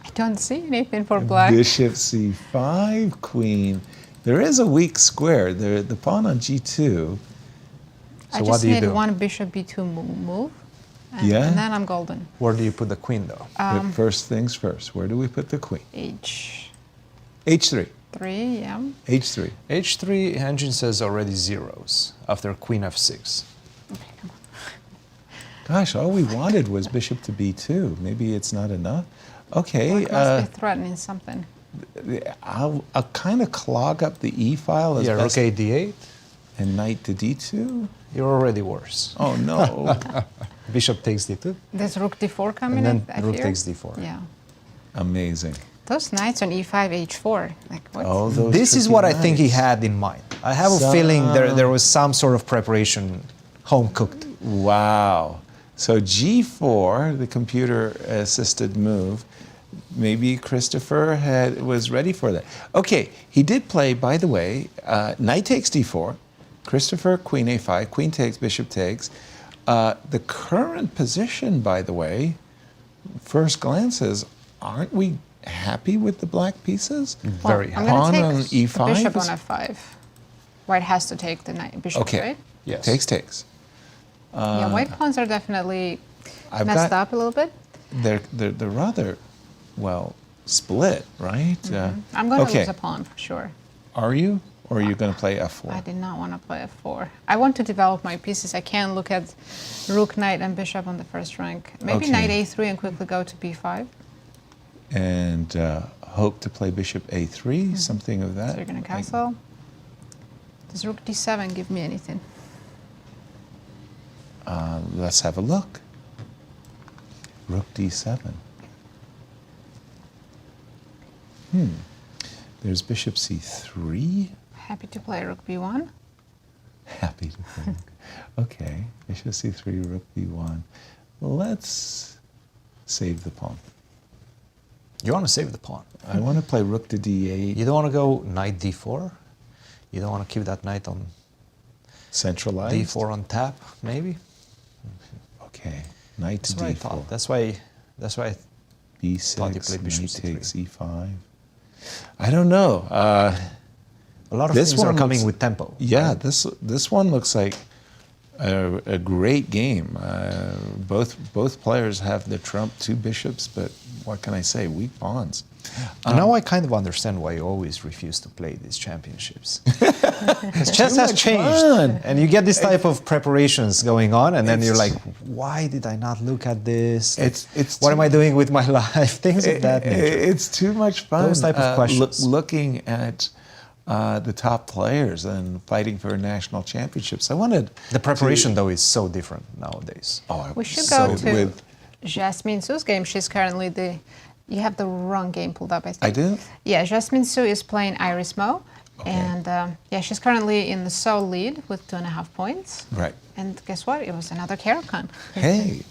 I don't see anything for black. Bishop c5, queen. There is a weak square. The pawn on g2. So I what just do you need do? one bishop b2 move, and, Yeah? and then I'm golden. Where do you put the queen, though? But first things first. Where do we put the queen? H3, h3. yeah. h3. h3 engine says already zeros after queen f6. Gosh, all we wanted was bishop to b2. Maybe it's not enough. Okay. Black must be threatening something. I'll kind of clog up the e file as Yeah, rook best, a d8. and knight to d2. You're already worse. Oh no! Bishop takes d2. There's rook d4 coming And then in, I rook fear. takes d4. Yeah. Amazing. Those knights on e5, h4. Like, what? Oh, those This is tricky what I think he knights. had in mind. I have a feeling there was some sort of preparation home cooked. Wow. So g4, the computer-assisted move. Maybe Christopher was ready for that. Okay, he did play, by the way, knight takes d4. Christopher, queen a5, queen takes, bishop takes. The current position, by the way, first glances, aren't we happy with the black pieces? Very I'm happy. Pawn going on to take e5 the bishop is- on f5. White has to take the knight, bishop, Okay. right? Yes. Takes. Yeah, white pawns are definitely I've messed got- up a little bit. They're rather, well, split, right? I'm going to okay. lose a pawn for sure. Are you? Or are you going to play f4? I did not want to play f4. I want to develop my pieces. I can't look at rook, knight, and bishop on the first rank. Maybe Okay. knight a3 and quickly go to b5. And hope to play bishop a3, something of that. So you're going to castle. Does rook d7 give me anything? Let's have a look. Rook d7. There's bishop c3. Happy to play rook b1. Happy to think. Okay, bishop c3, rook b1. Let's save the pawn. You want to save the pawn. I want to play rook to d8. You don't want to go knight d4. You don't want to keep that knight on Centralized. d4 on tap, maybe. Okay. Knight to That's what I d4. thought. That's why I b6. thought you played bishop Knight c3. takes e5. I don't know. A lot of This things are one coming looks- with tempo. Yeah, this one looks like a great game. Both players have the trump, 2 bishops, but what can I say? Weak pawns. And now I kind of understand why you always refuse to play these championships. Because chess has much changed. fun. And you get this type of preparations going on, and then you're It's- like, why did I not look at this? Like, It's what too- am I doing with my life? Things of that nature. It's too much fun. Those type of questions. Looking at the top players and fighting for national championships. I wanted The preparation, though, is so different nowadays. We should so go to with- Jasmine Su's game. She's currently you have the wrong game pulled up, I think. I do? Yeah, Jasmine Su is playing Iris Mo. Okay. And yeah, she's currently in the sole lead with 2.5 points. Right. And guess what? It was another Caro-Kann. Hey,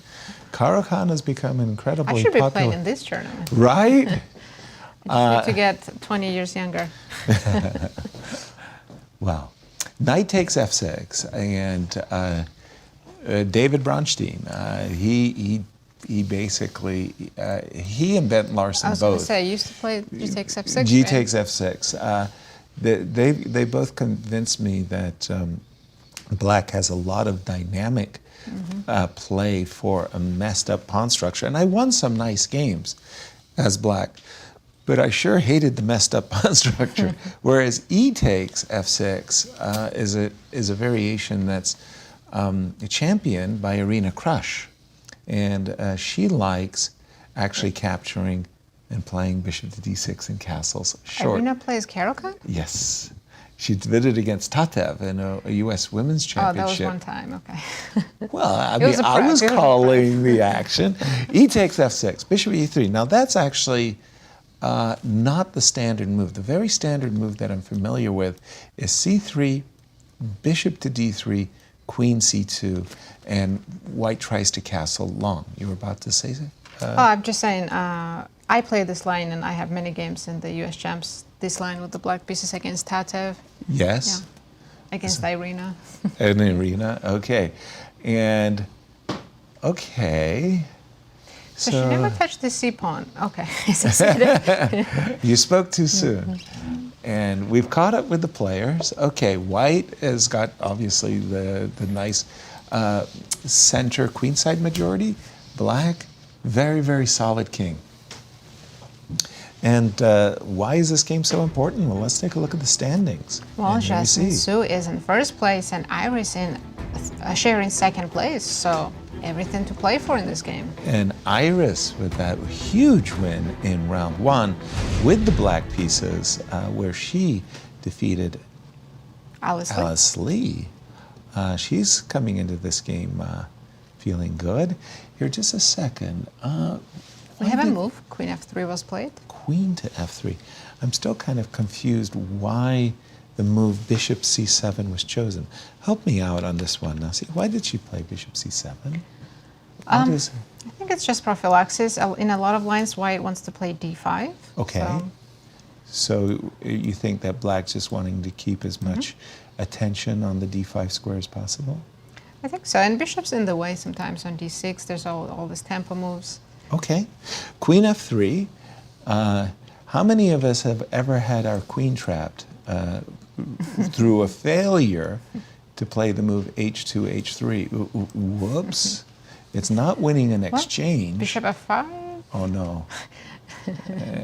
Caro-Kann has become incredibly I should be popular. playing in this tournament. Right? Just need to get 20 years younger. Wow. Knight takes f6, and David Bronstein, he basically, he and Bent Larson I was going both. to say, I used to play G takes F6. G right? takes f6. They both convinced me that Black has a lot of dynamic play for a messed up pawn structure. And I won some nice games as Black, but I sure hated the messed up pawn structure. Whereas E takes f6 is a variation that's championed by Irina Krush. And she likes actually capturing and playing bishop to d6 in castles short. Irina plays Caro-Kann? Yes. She did it against Tatev in a U.S. Women's Oh, that was Championship. one time, okay. Well, I It was mean, a I prep. was It was a calling the action. E takes f6, bishop e3. Now, that's actually not the standard move. The very standard move that I'm familiar with is c3, bishop to d3, queen c2, and white tries to castle long. You were about to say something? I'm just saying, I play this line, and I have many games in the U.S. Champs. This line with the black pieces against Tatev, Yes. against Irina. An Irina, okay. And, okay. So she never touched the C pawn. Okay. As I said. You spoke too soon. And we've caught up with the players. Okay, white has got obviously the nice center queenside majority. Black, very, very solid king. And why is this game so important? Well, let's take a look at the standings. Well, And here we Jasmine see. Su is in first place, and Iris in sharing second place. So everything to play for in this game. And Iris with that huge win in round one with the black pieces, where she defeated Alice Lee. Alice Lee. She's coming into this game feeling good. Here, just a second. We have a move. Queen F3 was played. Queen to F3. I'm still kind of confused why the move Bishop C7 was chosen. Help me out on this one. Now, see, why did she play Bishop C7? I think it's just prophylaxis. In a lot of lines, white wants to play D5. Okay. So you think that black's just wanting to keep as much attention on the D5 square as possible? I think so. And bishop's in the way sometimes on D6. There's all these tempo moves. Okay. Queen F3. How many of us have ever had our queen trapped through a failure to play the move H2, H3? Whoops. It's not winning an exchange. Bishop F5. Oh, no.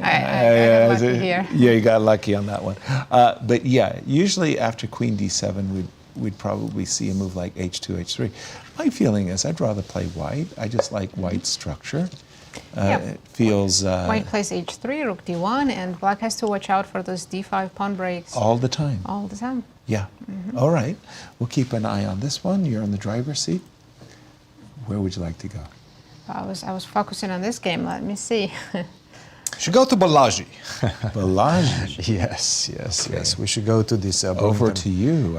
I got lucky here. Yeah, you got lucky on that one. But yeah, usually after Queen D7, we'd probably see a move like H2, H3. My feeling is I'd rather play white. I just like white structure. It feels... White plays H3, Rook D1, and black has to watch out for those D5 pawn breaks all the time. all the time. Yeah. All right. We'll keep an eye on this one. You're in the driver's seat. Where would you like to go? I was focusing on this game. Let me see. Should go to Balaji. Balaji. Yes. We should go to this Over Brewington to you.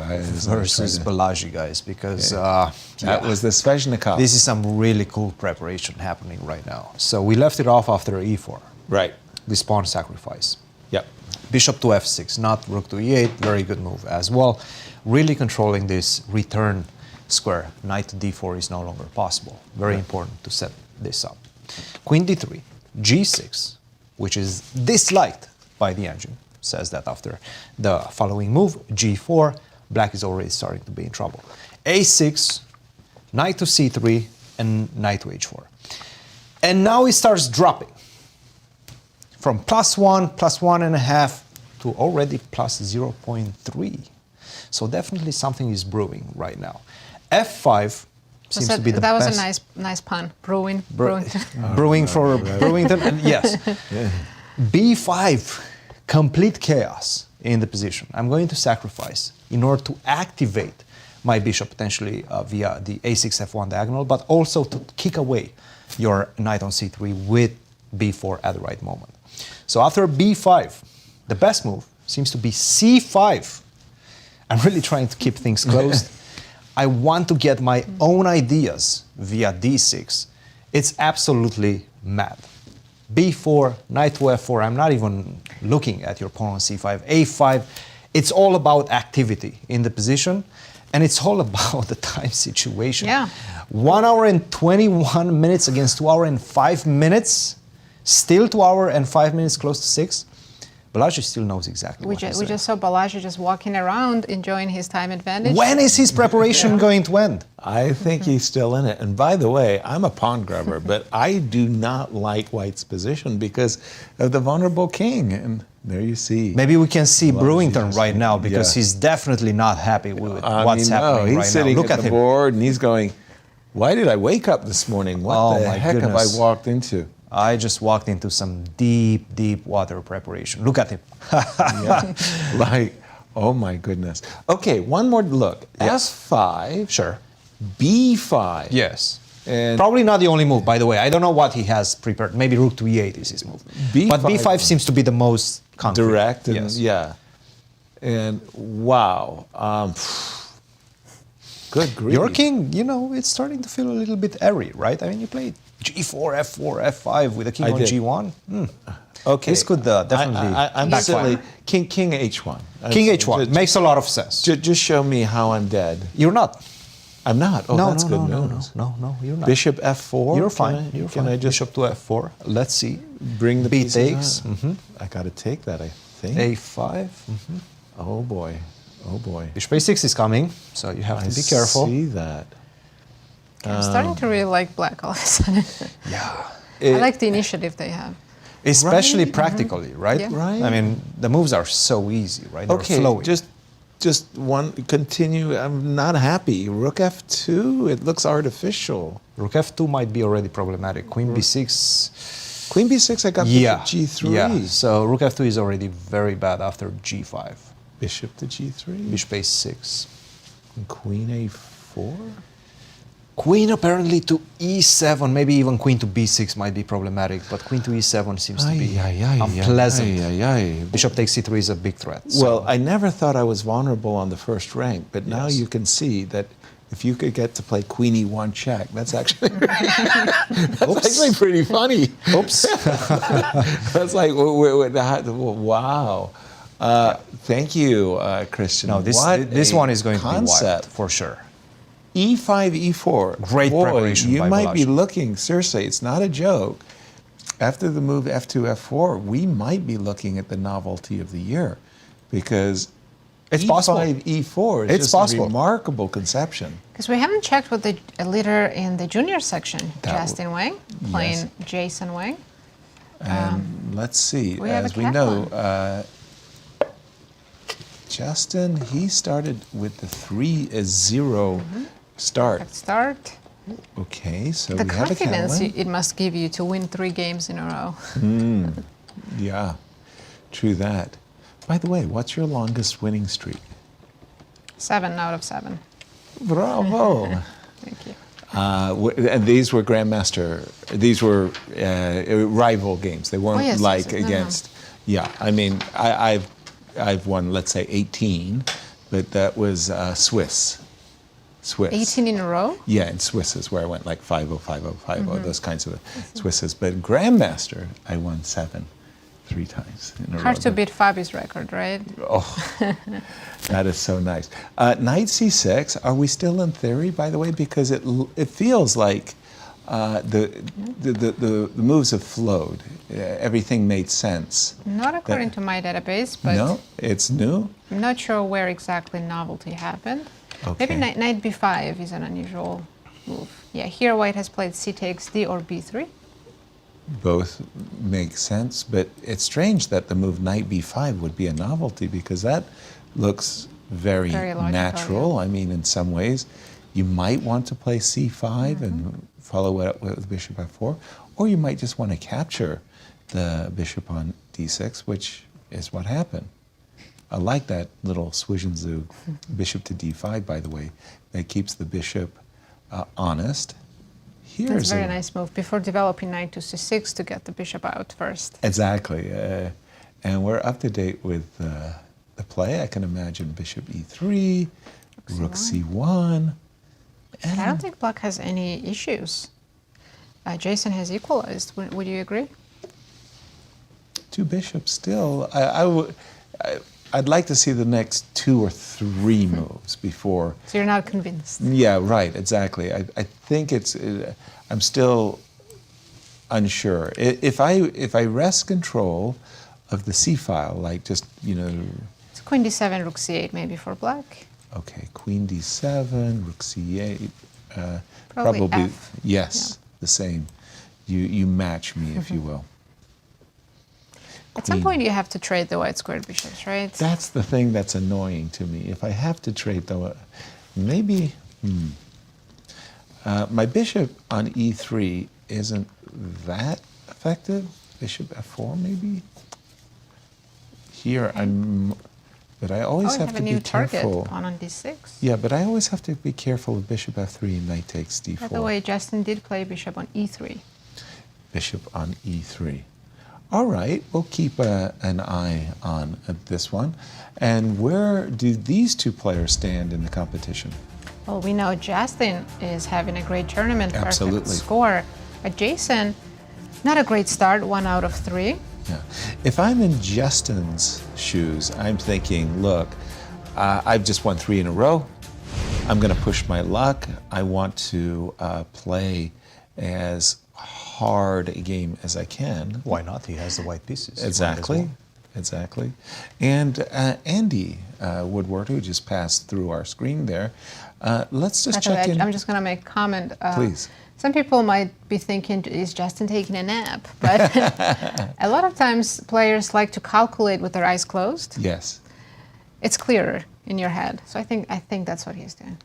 versus Balaji, guys, because That was the Sveshnikov. this is some really cool preparation happening right now. So we left it off after E4. Right. this pawn sacrifice. Yep. Bishop to f6, not rook to e8, very good move as well. Really controlling this return square. Knight to d4 is no longer possible. Very important to set this up. Queen d3, g6, which is disliked by the engine, says that after the following move, g4, black is already starting to be in trouble. a6, knight to c3, and knight to h4. And now it starts dropping from +1.5 to already +0.3. So definitely something is brewing right now. f5 seems to be the that was best. a nice pun. Brewington. Brewing for Brewington, and yes. b5, complete chaos in the position. I'm going to sacrifice in order to activate my bishop potentially via the a6 f1 diagonal, but also to kick away your knight on c3 with b4 at the right moment. So after b5, the best move seems to be c5. I'm really trying to keep things closed. I want to get my own ideas via d6. It's absolutely mad. b4, knight to f4, I'm not even looking at your pawn on c5. a5, it's all about activity in the position, and it's all about the time situation. Yeah. 1 hour and 21 minutes against 2 hours and 5 minutes, still 2 hours and 5 minutes close to 6. Balaji still knows exactly what We just saw Balaji just walking around, enjoying his time advantage. When is his preparation going to end? I think he's still in it. And by the way, I'm a pawn grubber, but I do not like White's position because of the vulnerable king. And there you see. Maybe we can see Balaji Brewington just- right now because yeah. he's definitely not happy with I what's mean, happening he's right sitting now. Look at at the him. board and he's going, why did I wake up this morning? What Oh, the my heck have I goodness. walked into? I just walked into some deep, deep water preparation. Look at him. Yeah. Like, oh my goodness. Okay, one more look. Yes. F5. Sure. B5. Yes. And Probably not the only move, by the way. I don't know what he has prepared. Maybe rook to e8 is his move. B5 But b5 seems to be the most concrete. direct. And, Yes. Yeah. And wow. Good grief. Your king, it's starting to feel a little bit airy, right? I mean, you played g4, f4, f5 with a king I on did. g1. Okay. This could definitely I'm backfire. silly. King H1. King h1 makes a lot of sense. Just show me how I'm dead. You're not. I'm not. Oh, no, that's no, good no, news. no, you're not. Bishop F4. You're Can fine. I- You're can fine. I just Bishop to f4. Let's see. bring the B pieces takes. out? I got to take that, I think. a5. Oh boy. Oh boy. Bishop a6 is coming, so you have to be I careful. see that. I'm starting to really like black all of a sudden. Yeah. I like the initiative they have. Especially Right. practically, right? Yeah. Right. I mean, the moves are so easy, right? They're Okay, flowing. just one, continue. I'm not happy. Rook F2, it looks artificial. Rook f2 might be already problematic. Queen b6. Queen B6, I got Yeah. Bishop G3. Yeah. So rook f2 is already very bad after g5. Bishop to G3. Bishop a6. And Queen A4. Queen apparently to e7, maybe even queen to b6 might be problematic, but queen to e7 seems to be unpleasant. Bishop takes c3 is a big threat. Well, I never thought I was vulnerable on the first rank, but now Yes. you can see that if you could get to play Queen E1 check, that's actually actually pretty funny. Oops. That's like wow. Thank you, Christian. No, this What one a is going to be wild, concept. for sure. E5, E4. Great Boy, preparation you by might be Balaji. looking, seriously, it's not a joke. After the move F2, F4, we might be looking at the novelty of the year because It's E5, possible. E4 is It's just possible. a remarkable conception. Because we haven't checked with the leader in the junior section, That Justin Wang, playing Jason Wang. And let's see, we have as a we cat know, Justin, he started with the 3-0 start. Let's start. Okay, so The we have a confidence Catalan. it must give you to win 3 games in a row. Yeah, true that. By the way, what's your longest winning streak? 7 out of 7. Bravo. Thank you. And these were Grandmaster, these were rival games. They weren't yes, like yes, no, no. against, yeah, I mean, I've won, let's say 18, but that was Swiss. 18 in a row? Yeah, in Swiss is where I went, like 5-0, 5-0, 5-0, those kinds of Swisses. But Grandmaster, I won 7. 3 times in a row. Hard to beat Fabi's record, right? Oh, that is so nice. Knight c6. Are we still in theory, by the way? Because it feels like the moves have flowed. Everything made sense. Not according to my database, but No, it's new. I'm not sure where exactly novelty happened. Okay. Maybe knight b5 is an unusual move. Yeah, here white has played c takes d or b3. Both make sense, but it's strange that the move knight b5 would be a novelty because that looks very logical, natural. yeah. I mean, in some ways, you might want to play c5 and follow it up with bishop f4, or you might just want to capture the bishop on d6, which is what happened. I like that little Swishenzu bishop to d5, by the way. That keeps the bishop honest. That's a very nice move before developing knight to c6 to get the bishop out first. Exactly. And we're up to date with the play. I can imagine bishop e3, rook c1. I don't think black has any issues. Jason has equalized. Would you agree? 2 bishops still. I'd like to see the next 2 or 3 moves before. So you're not convinced? Yeah, right, exactly. I think I'm still unsure. If I wrest control of the c file, like just, It's queen d7, rook c8 maybe for black. Okay, queen d7, rook c8. Probably F. Yes, the same. You match me, if you will. At some point you have to trade the white squared bishops, right? That's the thing that's annoying to me. If I have to trade maybe my bishop on e3 isn't that effective. Bishop f4 maybe. Here but I always have to be careful. Pawn on d6. Yeah, but I always have to be careful of bishop f3 and knight takes d4. By the way, Justin did play bishop on e3. Bishop on e3. All right, we'll keep an eye on this one. And where do these 2 players stand in the competition? Well, we know Justin is having a great tournament, perfect Absolutely. score. But Jason, not a great start, 1 out of 3. Yeah. If I'm in Justin's shoes, I'm thinking, look, I've just won 3 in a row. I'm going to push my luck. I want to play as hard a game as I can. Why not? He has the white pieces. Exactly. Exactly. And Andy Woodward, who just passed through our screen there, let's just check in. I'm just going to make a comment. Please. Some people might be thinking, is Justin taking a nap? But a lot of times players like to calculate with their eyes closed. Yes. It's clearer in your head. So I think that's what he's doing.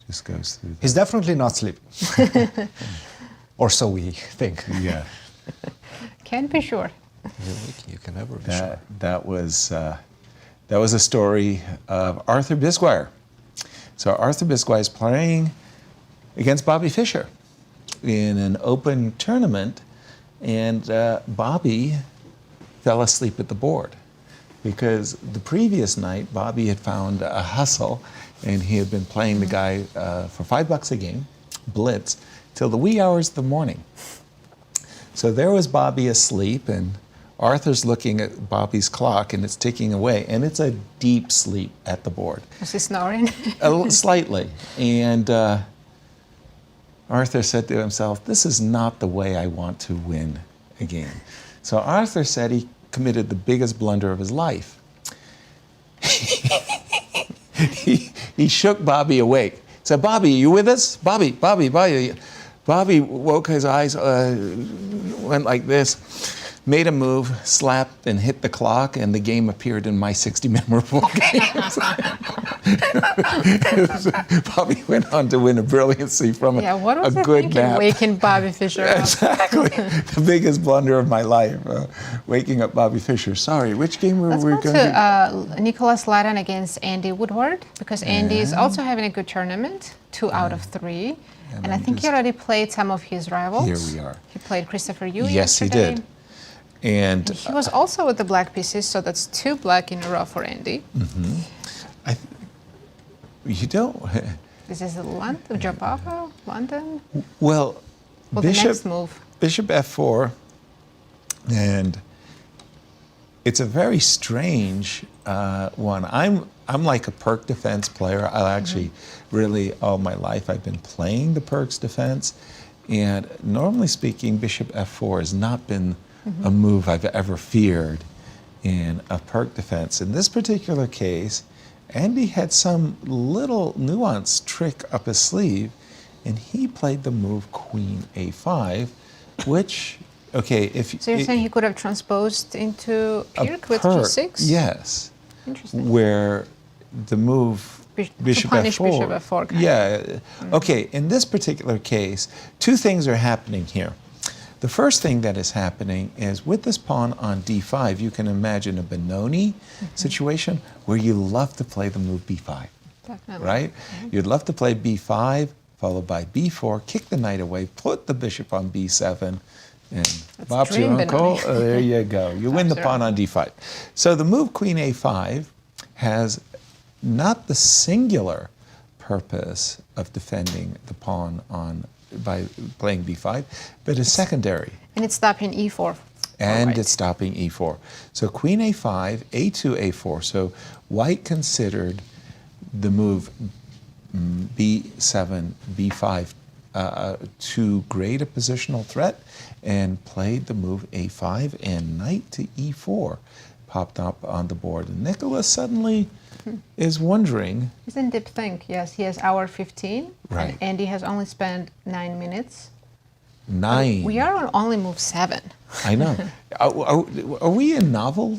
Just goes through that. He's definitely not sleeping. Or so we think. Yeah. Can't be sure. You can never be sure. That was a story of Arthur Bisguier. So Arthur Bisguier is playing against Bobby Fischer in an open tournament, and Bobby fell asleep at the board because the previous night Bobby had found a hustle, and he had been playing the guy for $5 a game, blitz, till the wee hours of the morning. So there was Bobby asleep, and Arthur's looking at Bobby's clock, and it's ticking away, and it's a deep sleep at the board. Was he snoring? Slightly. And Arthur said to himself, this is not the way I want to win a game. So Arthur said he committed the biggest blunder of his life. He shook Bobby awake. Said, Bobby, are you with us? Bobby. Bobby woke his eyes, went like this, made a move, slapped and hit the clock, and the game appeared in my 60 memorable games. Bobby went on to win a brilliancy from what was a he good thinking, nap. waking Bobby Fischer up? Exactly. The biggest blunder of my life, waking up Bobby Fischer. Sorry, which game were we going to? Let's go to Nicholas Ladan against Andy Woodward, because Andy is also having a good tournament, 2 out of 3. And I think he already played some of his rivals. Here we are. He played Christopher Yu Yes, yesterday. he did. And he was also with the black pieces, so that's 2 black in a row for Andy. You don't. This is Japava, London. Well, The next move. Bishop f4, and it's a very strange one. I'm like a Perk defense player. I actually really all my life I've been playing the Perks defense, and normally speaking, Bishop F4 has not been a move I've ever feared in a Perk defense. In this particular case, Andy had some little nuanced trick up his sleeve, and he played the move Queen A5, which, okay, if... So you're saying he could have transposed into Pirk with Perk, G6? yes. Interesting. Where the move Bishop to punish F4. Bishop F4. Yeah. Okay, in this particular case, two things are happening here. The first thing that is happening is with this pawn on D5, you can imagine a Benoni situation where you love to play the move B5. Definitely. Right? You'd love to play B5, followed by B4, kick the knight away, put the bishop on B7, and Bob's your dream uncle. Benoni. There you go. You win the pawn on D5. So the move Queen A5 has not the singular purpose of defending the pawn by playing B5, but a secondary. And it's stopping E4. And White. it's stopping E4. So Queen A5, A2, A4. So White considered the move B7, B5 too great a positional threat, and played the move A5, and knight to E4 popped up on the board. And Nicholas suddenly is wondering. He's in deep think. Yes, he has hour 15. Right. And Andy has only spent 9 minutes. 9. We are on only move 7. I know. Are we in novel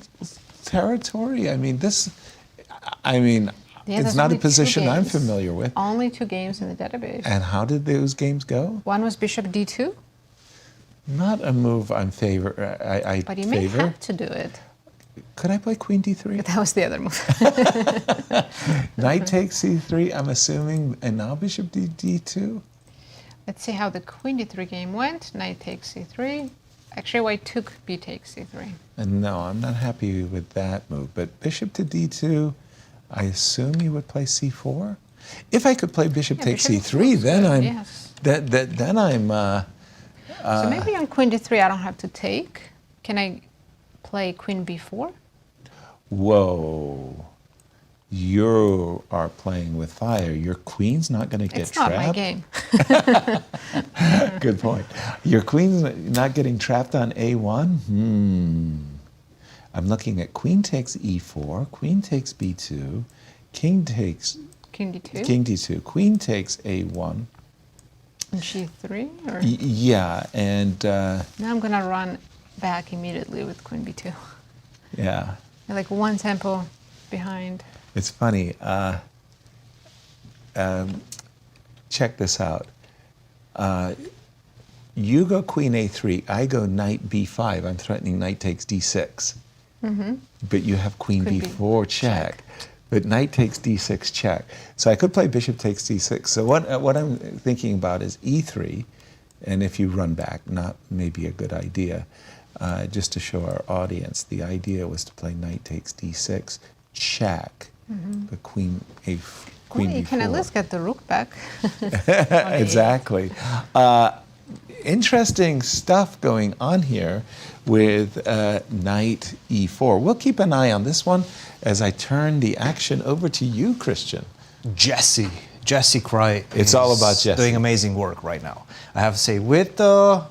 territory? I mean, Yeah, it's there's not a only 2 position I'm games. familiar with. Only 2 games in the database. And how did those games go? One was Bishop D2, Not a move I favor. but you may have to do it. Could I play Queen D3? That was the other move. Knight takes C3, I'm assuming, and now Bishop D2? Let's see how the Queen D3 game went. Knight takes C3. Actually, White took B takes C3. And no, I'm not happy with that move. But Bishop to D2, I assume you would play C4? If I could play Bishop takes Bishop C3, looks then good, I'm yes. then I'm So maybe on Queen D3 I don't have to take. Can I play Queen B4? Whoa. You are playing with fire. Your queen's not going to get It's not trapped. my game. Good point. Your queen's not getting trapped on A1? I'm looking at queen takes E4, queen takes B2, king takes King D2 king D2, queen takes A1. and G3? Or? Yeah, and Now I'm going to run back immediately with Queen B2. yeah. They're like one tempo behind. It's funny. Check this out. You go Queen A3. I go Knight B5. I'm threatening Knight takes D6. But you have Queen Could be B4 check. But Knight takes D6 check. So I could play Bishop takes D6. So what I'm thinking about is E3. And if you run back, not maybe a good idea. Just to show our audience, the idea was to play Knight takes D6, check, the Queen Well, you B4. can at least get the rook back. Exactly. Interesting stuff going on here with Knight E4. We'll keep an eye on this one as I turn the action over to you, Christian. Jesse Kraai It's all about Jesse. doing amazing work right now. I have to say, with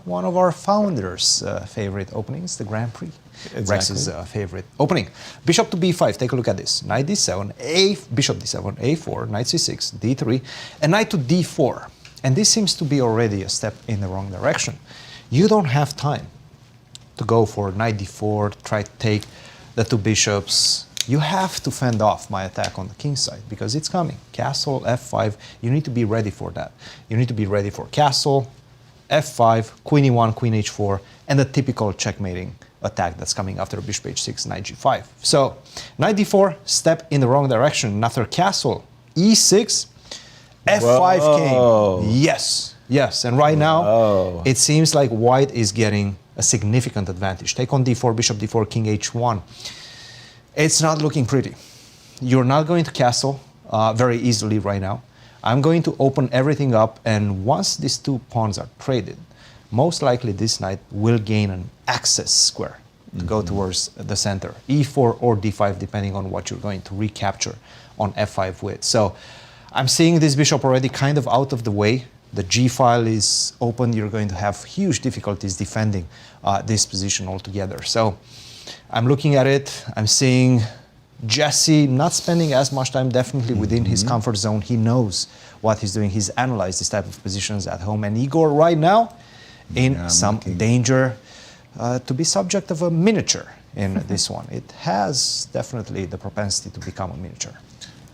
one of our founders' favorite openings, the Grand Prix. Exactly. Rex's favorite opening. Bishop to B5, take a look at this. Knight D7, Bishop D7, A4, Knight C6, D3, and Knight to D4. And this seems to be already a step in the wrong direction. You don't have time to go for Knight D4, try to take the 2 bishops. You have to fend off my attack on the king side because it's coming. Castle, F5, you need to be ready for that. You need to be ready for castle, F5, Queen E1, Queen H4, and the typical checkmating attack that's coming after Bishop H6, Knight G5. So, Knight D4, step in the wrong direction. After castle, E6, F5 Whoa. king. Yes. And right now, it seems like White is getting a significant advantage. Take on D4, Bishop D4, King H1. It's not looking pretty. You're not going to castle very easily right now. I'm going to open everything up, and once these 2 pawns are traded, most likely this knight will gain an access square to go towards the center, e4 or d5, depending on what you're going to recapture on f5 with. So I'm seeing this bishop already kind of out of the way. The g file is open. You're going to have huge difficulties defending this position altogether. So I'm looking at it. I'm seeing Jesse not spending as much time, definitely within his comfort zone. He knows what he's doing. He's analyzed this type of positions at home. And Igor right now in some danger to be subject of a miniature in this one. It has definitely the propensity to become a miniature.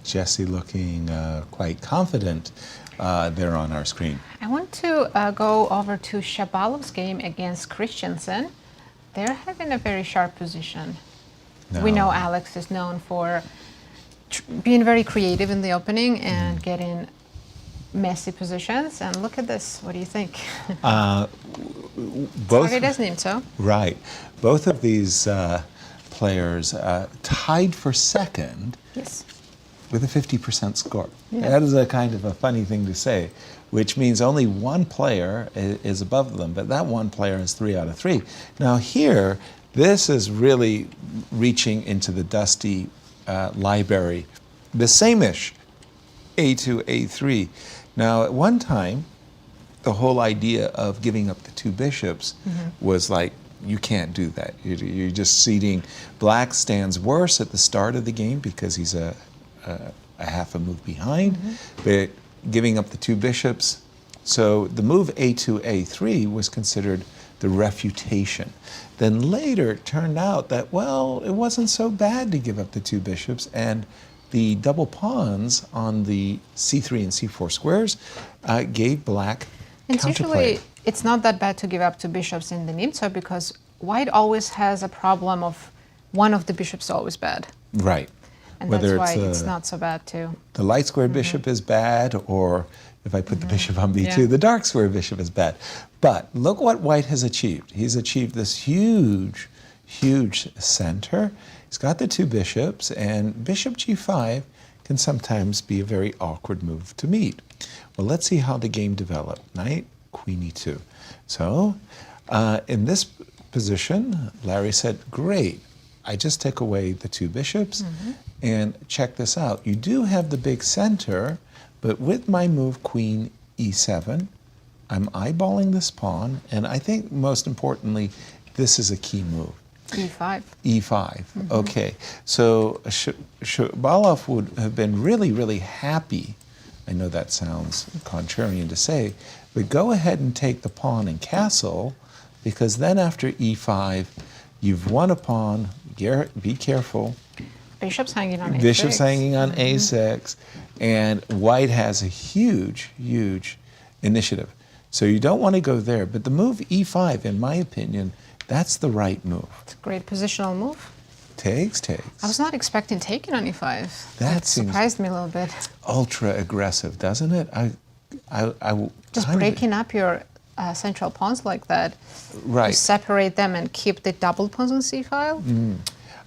Jesse looking quite confident there on our screen. I want to go over to Shabalov's game against Christiansen. They're having a very sharp position. We know Alex is known for being very creative in the opening and getting messy positions. And look at this. What do you think? Both does name so. Right. Both of these players tied for second. Yes. With a 50% score. Yeah. That is a kind of a funny thing to say, which means only one player is above them, but that one player is 3 out of 3. Now here, this is really reaching into the dusty library. The same-ish, A2, A3. Now at one time, the whole idea of giving up the 2 bishops was like, you can't do that. You're just seating. Black stands worse at the start of the game because he's a half a move behind, but giving up the 2 bishops. So the move A2, A3 was considered the refutation. Then later it turned out that, well, it wasn't so bad to give up the 2 bishops, and the double pawns on the C3 and C4 squares gave black And counterplay. usually it's not that bad to give up 2 bishops in the Nimzo because white always has a problem of one of the bishops always bad. Right. And Whether that's why it's not so bad too. The light square bishop is bad, or if I put the bishop on b2, the dark square bishop is bad. But look what white has achieved. He's achieved this huge, huge center. He's got the 2 bishops, and bishop g5 can sometimes be a very awkward move to meet. Well, let's see how the game developed. Knight, queen e2. So in this position, Larry said, great. I just took away the 2 bishops, and check this out. You do have the big center, but with my move queen e7, I'm eyeballing this pawn, and I think most importantly, this is a key move. E5. E5, okay. So Shabalov would have been really, really happy. I know that sounds contrarian to say, but go ahead and take the pawn and castle, because then after e5, you've won a pawn. Be careful. Bishop's hanging on A6. Bishop's hanging on A6, and white has a huge, huge initiative. So you don't want to go there, but the move e5, in my opinion, that's the right move. It's a great positional move. Takes. I was not expecting taking on E5. That seems surprised me a little bit. ultra aggressive, doesn't it? Just breaking up your central pawns like that. Right. You separate them and keep the double pawns on C file.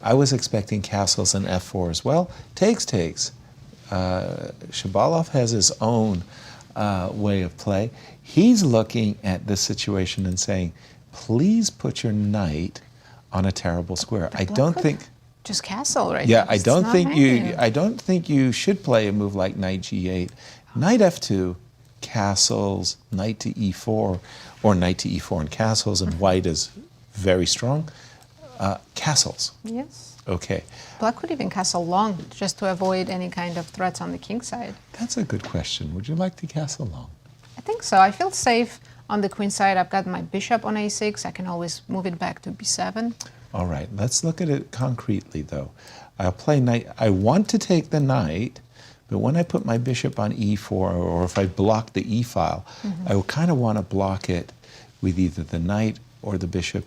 I was expecting castles and f4 as well. Takes. Shabalov has his own way of play. He's looking at this situation and saying, please put your knight on a terrible square. I don't think just castle, right? Yeah, I don't think you should play a move like knight g8. Knight f2, castles, knight to e4, or knight to e4 and castles, and white is very strong. Castles. Yes. Okay. Black could even castle long just to avoid any kind of threats on the king side. That's a good question. Would you like to castle long? I think so. I feel safe on the queen side. I've got my bishop on a6. I can always move it back to b7. All right, let's look at it concretely, though. I'll play knight. I want to take the knight, but when I put my bishop on e4, or if I block the e file, I kind of want to block it with either the knight or the bishop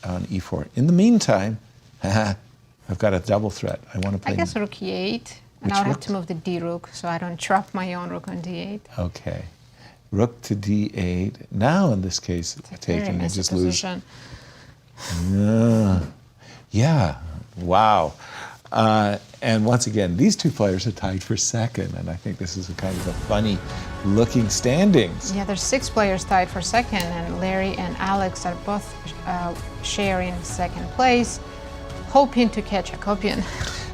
on e4. In the meantime, I've got a double threat. I want to play. I guess rook e8, and I would have to move the d rook so I don't trap my own rook on d8. Okay, rook to d8. Now, in this case, taking, I just lose. Position. Yeah, wow. And once again, these two players are tied for second, and I think this is a kind of a funny looking standings. Yeah, there's 6 players tied for second, and Larry and Alex are both sharing second place, hoping to catch Akopian.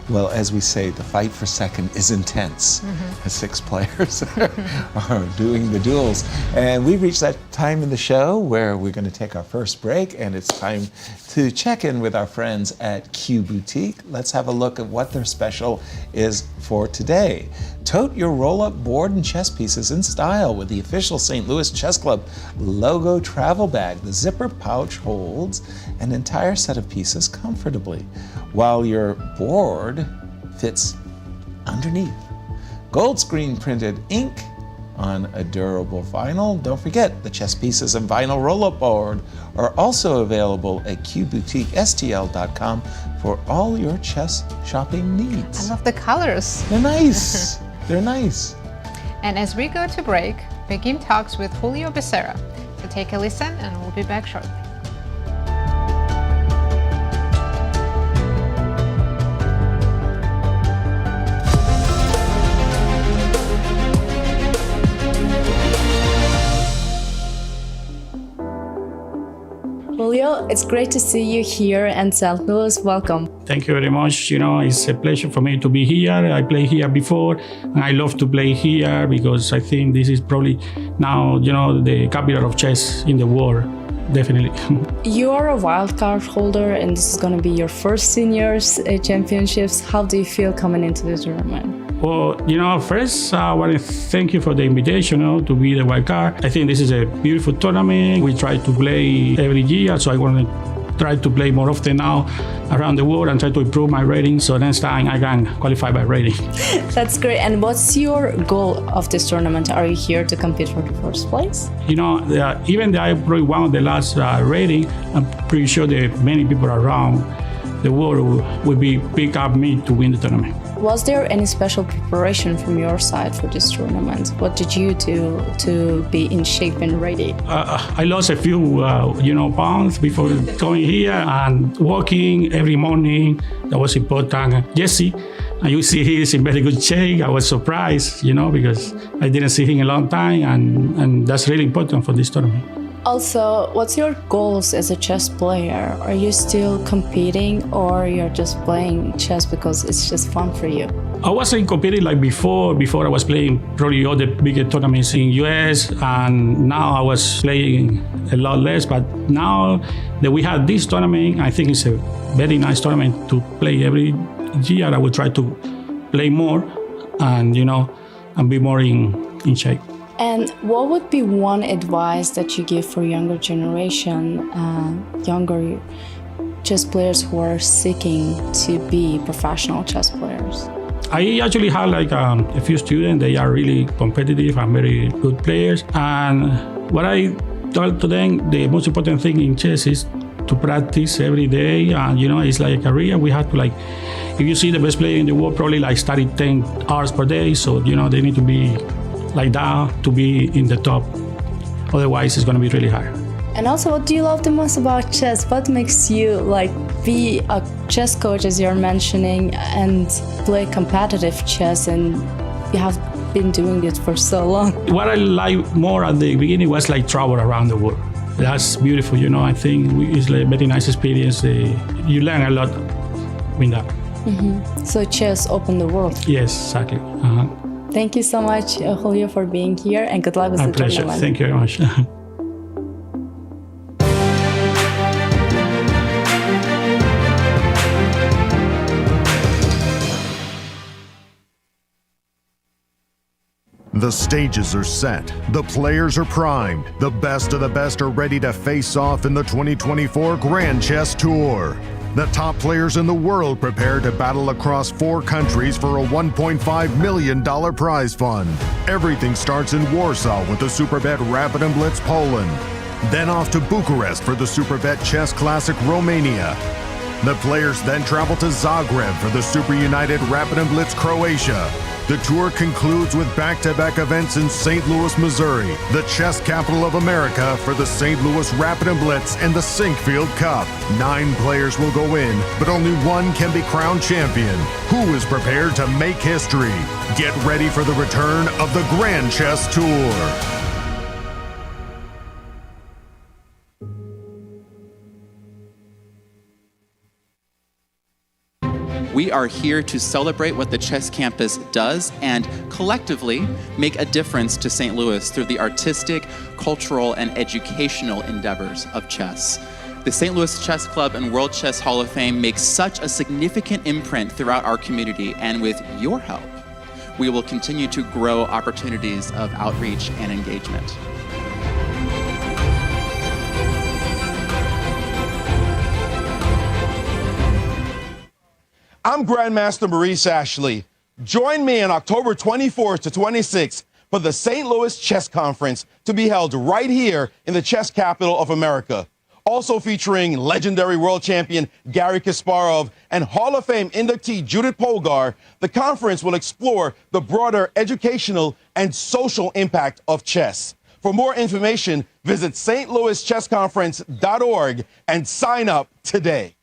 Well, as we say, the fight for second is intense. As 6 players are doing the duels. And we've reached that time in the show where we're going to take our first break, and it's time to check in with our friends at Q Boutique. Let's have a look at what their special is for today. Tote your roll-up board and chess pieces in style with the official St. Louis Chess Club logo travel bag. The zipper pouch holds an entire set of pieces comfortably, while your board fits underneath. Gold screen printed ink on a durable vinyl. Don't forget, the chess pieces and vinyl roll-up board are also available at qboutiquestl.com for all your chess shopping needs. I love the colors. They're nice. They're nice. And as we go to break, begin talks with Julio Becerra. So take a listen, and we'll be back shortly. Julio, it's great to see you here in St. Louis. Welcome. Thank you very much. It's a pleasure for me to be here. I played here before, and I love to play here because I think this is probably now, the capital of chess in the world. Definitely. You are a wild card holder, and this is going to be your first seniors championships. How do you feel coming into the tournament? Well, first I want to thank you for the invitation to be the wild card. I think this is a beautiful tournament. We try to play every year, so I want to try to play more often now around the world and try to improve my rating, so next time I can qualify by rating. That's great. And what's your goal of this tournament? Are you here to compete for the first place? Even though I probably won the last rating, I'm pretty sure that many people around the world will be pick up me to win the tournament. Was there any special preparation from your side for this tournament? What did you do to be in shape and ready? I lost a few, pounds before going here, and walking every morning. That was important. Jesse, and you see he's in very good shape. I was surprised, because I didn't see him in a long time, and that's really important for this tournament. Also, what's your goals as a chess player? Are you still competing, or you're just playing chess because it's just fun for you? I wasn't competing like before. Before I was playing probably all the bigger tournaments in US, and now I was playing a lot less. But now that we have this tournament, I think it's a very nice tournament to play every year. I will try to play more and, and be more in shape. And what would be one advice that you give for younger generation, younger chess players who are seeking to be professional chess players? I actually have a few students. They are really competitive and very good players. And what I told to them, the most important thing in chess is to practice every day. And it's like a career. We have to if you see the best player in the world, probably study 10 hours per day. So they need to be like that to be in the top. Otherwise, it's going to be really hard. And also, what do you love the most about chess? What makes you be a chess coach, as you're mentioning, and play competitive chess? And you have been doing it for so long. What I like more at the beginning was travel around the world. That's beautiful, I think it's a very nice experience. You learn a lot with that. Mm-hmm. So chess opened the world. Yes, exactly. Uh-huh. Thank you so much, Julio, for being here, and good luck with the tournament. My pleasure. Thank you very much. The stages are set. The players are primed. The best of the best are ready to face off in the 2024 Grand Chess Tour. The top players in the world prepare to battle across 4 countries for a $1.5 million prize fund. Everything starts in Warsaw with the Superbet Rapid and Blitz Poland. Then off to Bucharest for the Superbet Chess Classic Romania. The players then travel to Zagreb for the Super United Rapid and Blitz Croatia. The tour concludes with back-to-back events in St. Louis, Missouri, the chess capital of America, for the St. Louis Rapid and Blitz and the Sinkfield Cup. 9 players will go in, but only one can be crowned champion. Who is prepared to make history? Get ready for the return of the Grand Chess Tour. We are here to celebrate what the Chess Campus does and collectively make a difference to St. Louis through the artistic, cultural, and educational endeavors of chess. The St. Louis Chess Club and World Chess Hall of Fame makes such a significant imprint throughout our community, and with your help, we will continue to grow opportunities of outreach and engagement. I'm Grandmaster Maurice Ashley. Join me on October 24th to 26th for the St. Louis Chess Conference to be held right here in the chess capital of America. Also featuring legendary world champion Garry Kasparov and Hall of Fame inductee Judith Polgar, the conference will explore the broader educational and social impact of chess. For more information, visit stlouischessconference.org and sign up today.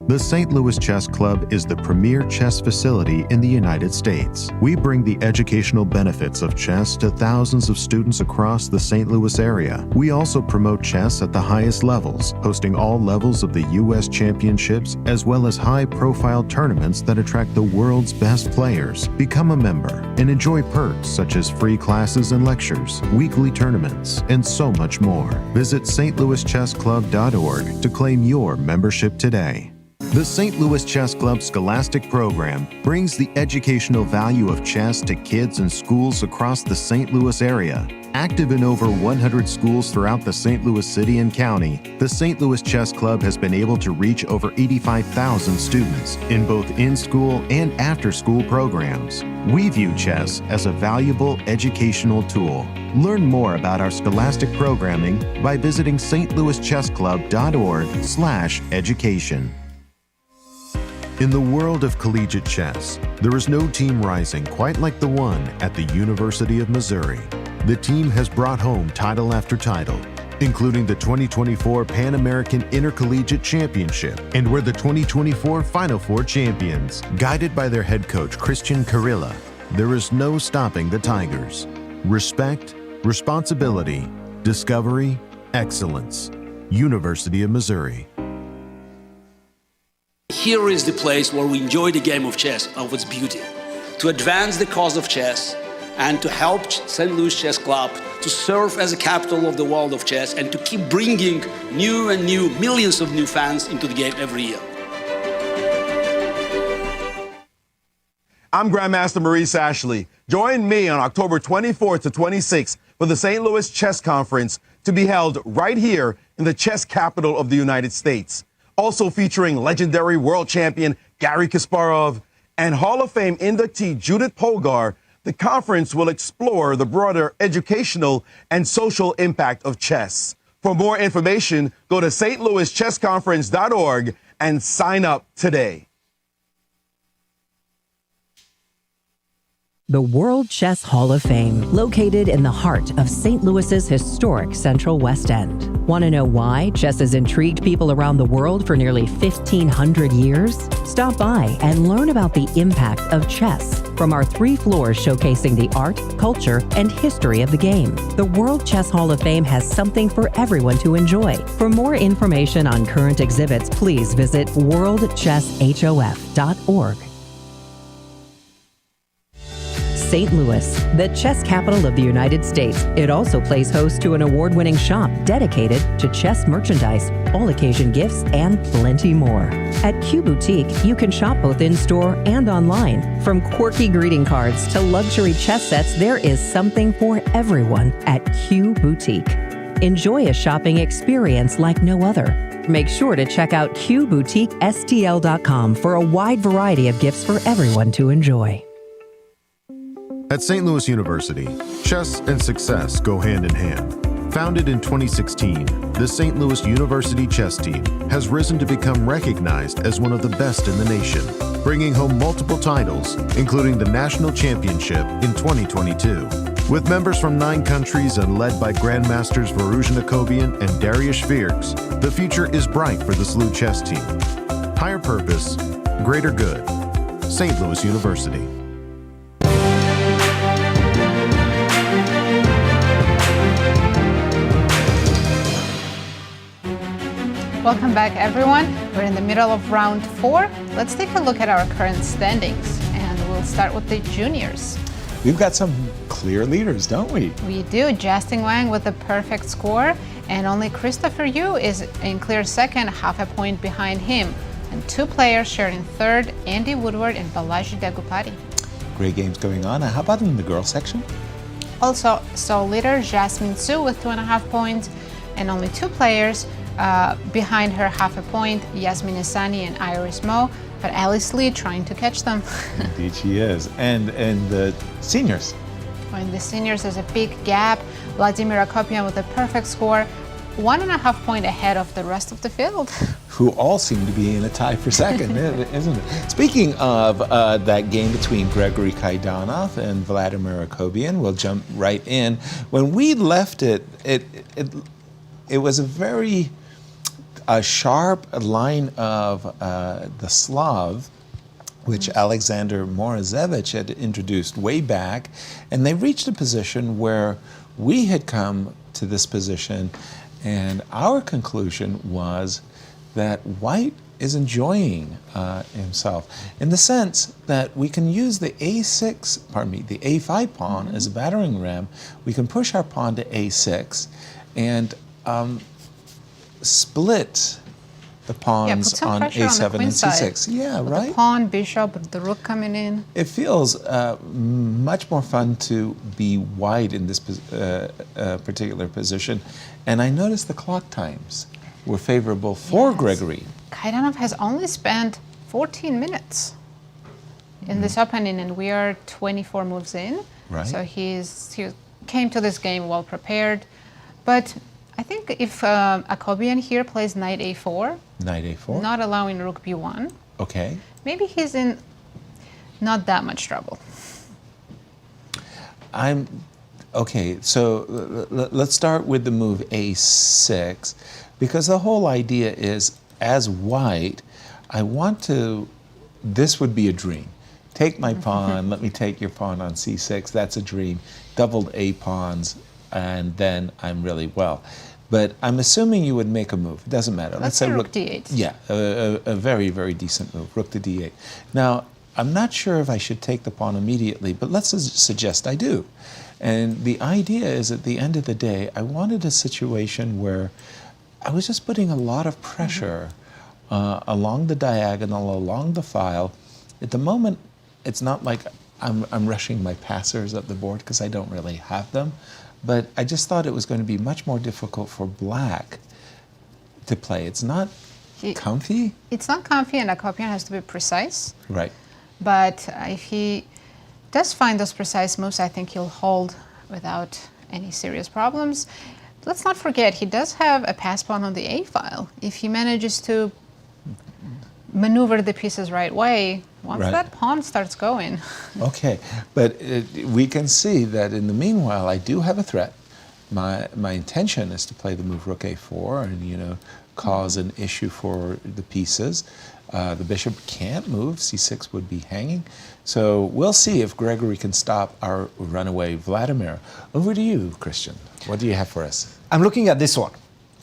The St. Louis Chess Club is the premier chess facility in the United States. We bring the educational benefits of chess to thousands of students across the St. Louis area. We also promote chess at the highest levels, hosting all levels of the U.S. championships, as well as high-profile tournaments that attract the world's best players. Become a member and enjoy perks such as free classes and lectures, weekly tournaments, and so much more. Visit stlouischessclub.org to claim your membership today. The St. Louis Chess Club Scholastic Program brings the educational value of chess to kids and schools across the St. Louis area. Active in over 100 schools throughout the St. Louis city and county, the St. Louis Chess Club has been able to reach over 85,000 students in both in-school and after-school programs. We view chess as a valuable educational tool. Learn more about our scholastic programming by visiting stlouischessclub.org/education. In the world of collegiate chess, there is no team rising quite like the one at the University of Missouri. The team has brought home title after title, including the 2024 Pan American Intercollegiate Championship, and were the 2024 Final Four champions. Guided by their head coach, Christian Chirila, there is no stopping the Tigers. Respect, responsibility, discovery, excellence. University of Missouri. Here is the place where we enjoy the game of chess, of its beauty, to advance the cause of chess and to help St. Louis Chess Club to serve as a capital of the world of chess and to keep bringing new and new millions of new fans into the game every year. I'm Grandmaster Maurice Ashley. Join me on October 24th to 26th for the St. Louis Chess Conference to be held right here in the chess capital of the United States. Also featuring legendary world champion Garry Kasparov and Hall of Fame inductee Judith Polgar, the conference will explore the broader educational and social impact of chess. For more information, go to stlouischessconference.org and sign up today. The World Chess Hall of Fame, located in the heart of St. Louis's historic Central West End. Want to know why chess has intrigued people around the world for nearly 1,500 years? Stop by and learn about the impact of chess from our 3 floors showcasing the art, culture, and history of the game. The World Chess Hall of Fame has something for everyone to enjoy. For more information on current exhibits, please visit worldchesshof.org. St. Louis, the chess capital of the United States. It also plays host to an award-winning shop dedicated to chess merchandise, all-occasion gifts, and plenty more. At Q Boutique, you can shop both in-store and online. From quirky greeting cards to luxury chess sets, there is something for everyone at Q Boutique. Enjoy a shopping experience like no other. Make sure to check out QBoutiqueSTL.com for a wide variety of gifts for everyone to enjoy. At St. Louis University, chess and success go hand in hand. Founded in 2016, the St. Louis University chess team has risen to become recognized as one of the best in the nation, bringing home multiple titles, including the national championship in 2022. With members from 9 countries and led by Grandmasters Varuzhin Akobian and Dariush Virks, the future is bright for the SLU chess team. Higher purpose, greater good. St. Louis University. Welcome back, everyone. We're in the middle of round 4. Let's take a look at our current standings, and we'll start with the juniors. We've got some clear leaders, don't we? We do. Justin Wang with the perfect score, and only Christopher Yu is in clear second, half a point behind him. And 2 players sharing third, Andy Woodward and Balaji Daggupati. Great games going on. How about in the girls section? Also, sole leader Jasmine Su with 2.5 points, and only 2 players behind her, half a point, Yasmin Asani and Iris Mo, but Alice Lee trying to catch them. Indeed she is. And the seniors. Well, in the seniors, there's a big gap. Vladimir Akopian with a perfect score, 1.5 point ahead of the rest of the field. Who all seem to be in a tie for second, isn't it? Speaking of that game between Gregory Kaidanov and Vladimir Akobian, we'll jump right in. When we left it was a very sharp line of the Slav, which Alexander Morozevich had introduced way back, and they reached a position where we had come to this position, and our conclusion was that White is enjoying himself in the sense that we can use the the A5 pawn as a battering ram. We can push our pawn to A6 and split the pawns on A7 and C6. Yeah, with right? The pawn, bishop, the rook coming in. It feels much more fun to be wide in this particular position. And I noticed the clock times were favorable for Gregory. Kaidanov has only spent 14 minutes in this opening, and we are 24 moves in. Right. So he came to this game well prepared. But I think if Akobian here plays knight a4, not allowing rook b1, okay, maybe he's in not that much trouble. Okay, so let's start with the move a6, because the whole idea is, as white, I want to, this would be a dream. Take my pawn, let me take your pawn on c6, that's a dream. Doubled a pawns, and then I'm really well. But I'm assuming you would make a move. It doesn't matter. Let's say rook d8. Yeah, a very, very decent move, rook to d8. Now, I'm not sure if I should take the pawn immediately, but let's suggest I do. And the idea is, at the end of the day, I wanted a situation where I was just putting a lot of pressure along the diagonal, along the file. At the moment, it's not like I'm rushing my passers up the board, because I don't really have them. But I just thought it was going to be much more difficult for black to play. It's not comfy. It's not comfy, and Akopian has to be precise. Right. But if he does find those precise moves, I think he'll hold without any serious problems. Let's not forget, he does have a pass pawn on the A file. If he manages to maneuver the pieces right way, once that pawn starts going. Okay, but we can see that in the meanwhile, I do have a threat. My intention is to play the move rook a4 and, cause an issue for the pieces. The bishop can't move, c6 would be hanging. So we'll see if Gregory can stop our runaway Vladimir. Over to you, Christian. What do you have for us? I'm looking at this one.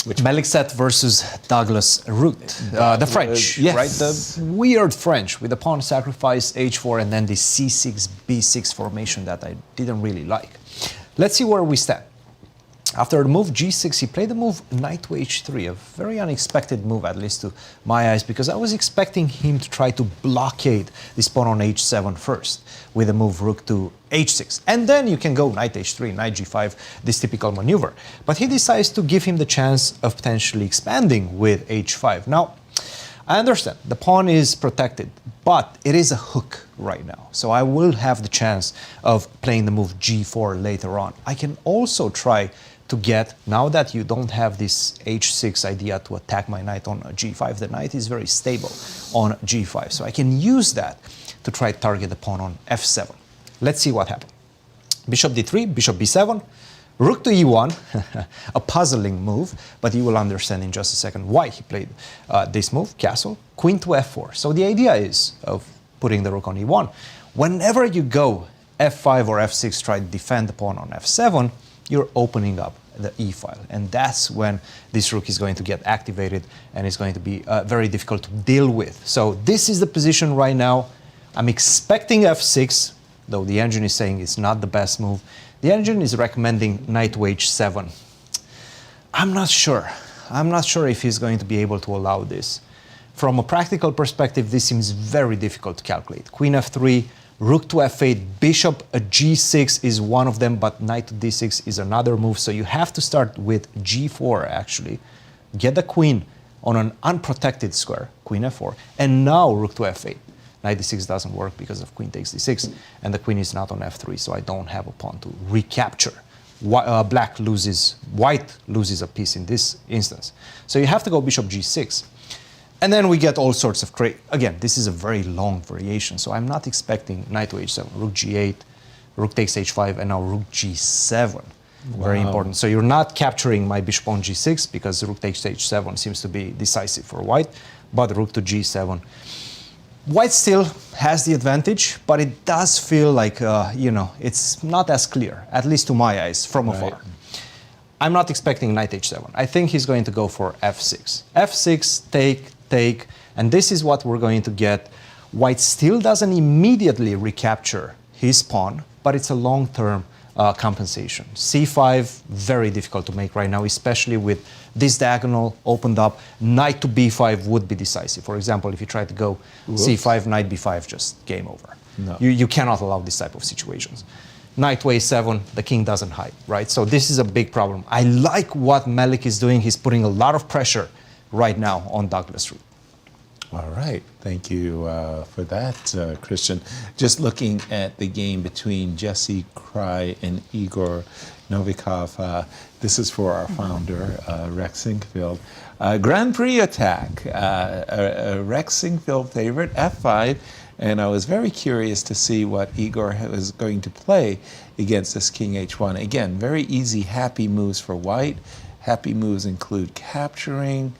Which Melik set versus Douglas Root, the French, yes. right? The weird French with the pawn sacrifice, h4, and then the c6, b6 formation that I didn't really like. Let's see where we stand. After the move g6, he played the move knight to h3, a very unexpected move, at least to my eyes, because I was expecting him to try to blockade this pawn on h7 first, with the move rook to h6. And then you can go knight h3, knight g5, this typical maneuver. But he decides to give him the chance of potentially expanding with h5. Now, I understand, the pawn is protected, but it is a hook right now. So I will have the chance of playing the move g4 later on. I can also try to get, now that you don't have this h6 idea to attack my knight on g5, the knight is very stable on g5. So I can use that to try to target the pawn on f7. Let's see what happens. Bishop d3, bishop b7, rook to e1, a puzzling move, but you will understand in just a second why he played this move, castle, queen to f4. So the idea is of putting the rook on e1. Whenever you go f5 or f6, try to defend the pawn on f7, you're opening up the e file. And that's when this rook is going to get activated and it's going to be very difficult to deal with. So this is the position right now. I'm expecting f6, though the engine is saying it's not the best move. The engine is recommending knight to h7. I'm not sure. I'm not sure if he's going to be able to allow this. From a practical perspective, this seems very difficult to calculate. Queen f3, rook to f8, bishop g6 is one of them, but knight to d6 is another move. So you have to start with g4, actually. Get the queen on an unprotected square, queen f4, and now rook to f8. Knight d6 doesn't work because of queen takes d6, and the queen is not on f3, so I don't have a pawn to recapture. White loses a piece in this instance. So you have to go bishop g6. And then we get all sorts of again, this is a very long variation, so I'm not expecting knight to h7, rook g8, rook takes h5, and now rook g7. Wow. Very important. So you're not capturing my bishop on g6 because rook takes h7 seems to be decisive for white, but rook to g7. White still has the advantage, but it does feel like, it's not as clear, at least to my eyes, from afar. I'm not expecting knight h7. I think he's going to go for f6. f6, take, and this is what we're going to get. White still doesn't immediately recapture his pawn, but it's a long-term compensation. c5, very difficult to make right now, especially with this diagonal opened up. Knight to b5 would be decisive. For example, if you try to go c5, knight b5, just game over. No. You cannot allow this type of situations. Knight to a7, the king doesn't hide, right? So this is a big problem. I like what Melik is doing. He's putting a lot of pressure right now on Douglas Root. All right, thank you for that, Cristian. Just looking at the game between Jesse Kraai and Igor Novikov, this is for our founder, Rex Sinkfield. Grand Prix attack, Rex Sinkfield favorite, f5, and I was very curious to see what Igor was going to play against this king h1. Again, very easy, happy moves for white. Happy moves include capturing,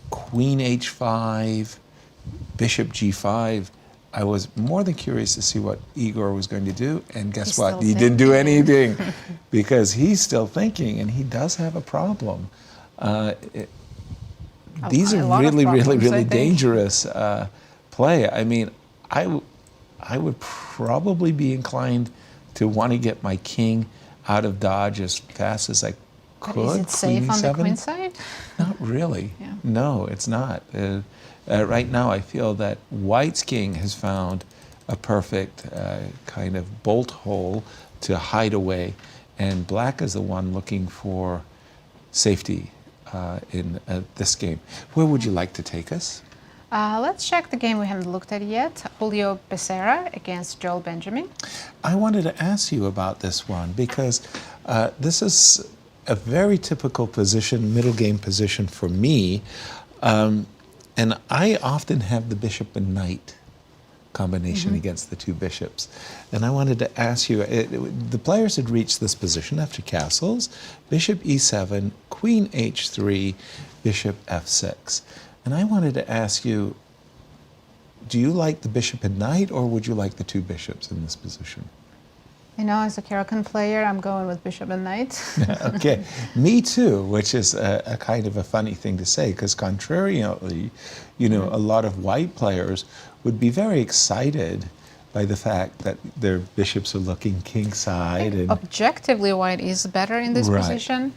queen h5, bishop g5. I was more than curious to see what Igor was going to do, and guess what? He didn't do anything because he's still thinking, and he does have a problem. These are really dangerous play. I mean, I would probably be inclined to want to get my king out of dodge as fast as I could. But is it safe on the queen side? Not really. Yeah. No, it's not. Right now, I feel that White's king has found a perfect kind of bolt hole to hide away, and Black is the one looking for safety in this game. Where would you like to take us? Let's check the game we haven't looked at yet. Julio Becerra against Joel Benjamin. I wanted to ask you about this one because this is a very typical position, middle game position for me. And I often have the bishop and knight combination against the two bishops. And I wanted to ask you, the players had reached this position after castles, bishop e7, queen h3, bishop f6. And I wanted to ask you, do you like the bishop and knight, or would you like the two bishops in this position? You know, as a Karakan player, I'm going with bishop and knight. Okay, me too, which is a kind of a funny thing to say, because contrarily, you know, a lot of white players would be very excited by the fact that their bishops are looking kingside. And objectively, white is better in this position.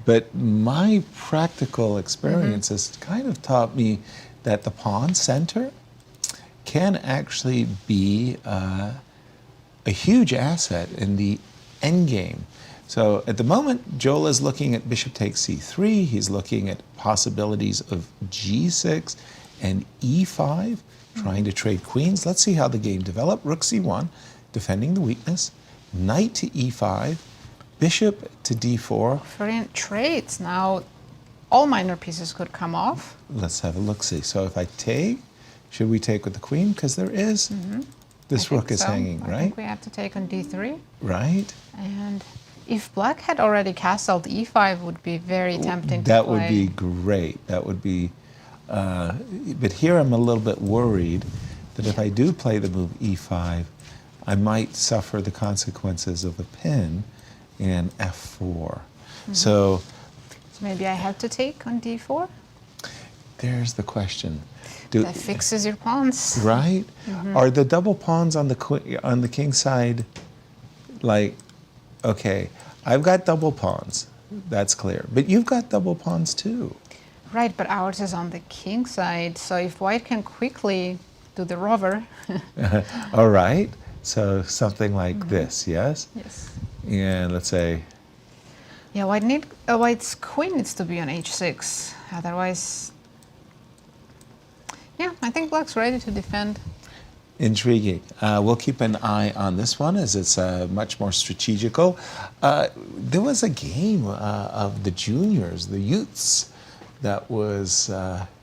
But my practical experience has kind of taught me that the pawn center can actually be a huge asset in the endgame. So at the moment, Joel is looking at bishop takes c3. He's looking at possibilities of g6 and e5, trying to trade queens. Let's see how the game develops. Rook c1, defending the weakness. Knight to e5, bishop to d4. Offering trades. Now, all minor pieces could come off. Let's have a look-see. So if I take, should we take with the queen? Because there is, this rook is hanging, I right? think we have to take on d3. Right. And if black had already castled, e5 would be very tempting to That play. would be great. That would be, but here I'm a little bit worried that if I do play the move e5, I might suffer the consequences of the pin in f4. So Maybe I have to take on d4. there's the question. That fixes your pawns. Right? Are the double pawns on the king side, like, okay, I've got double pawns, that's clear, but you've got double pawns too. Right, but ours is on the king side, so if white can quickly do the rover. All right, so something like this, yes? Yes. And let's say, Yeah, white's queen needs to be on h6, otherwise. Yeah, I think black's ready to defend. intriguing. We'll keep an eye on this one as it's much more strategical. There was a game of the juniors, the youths, that was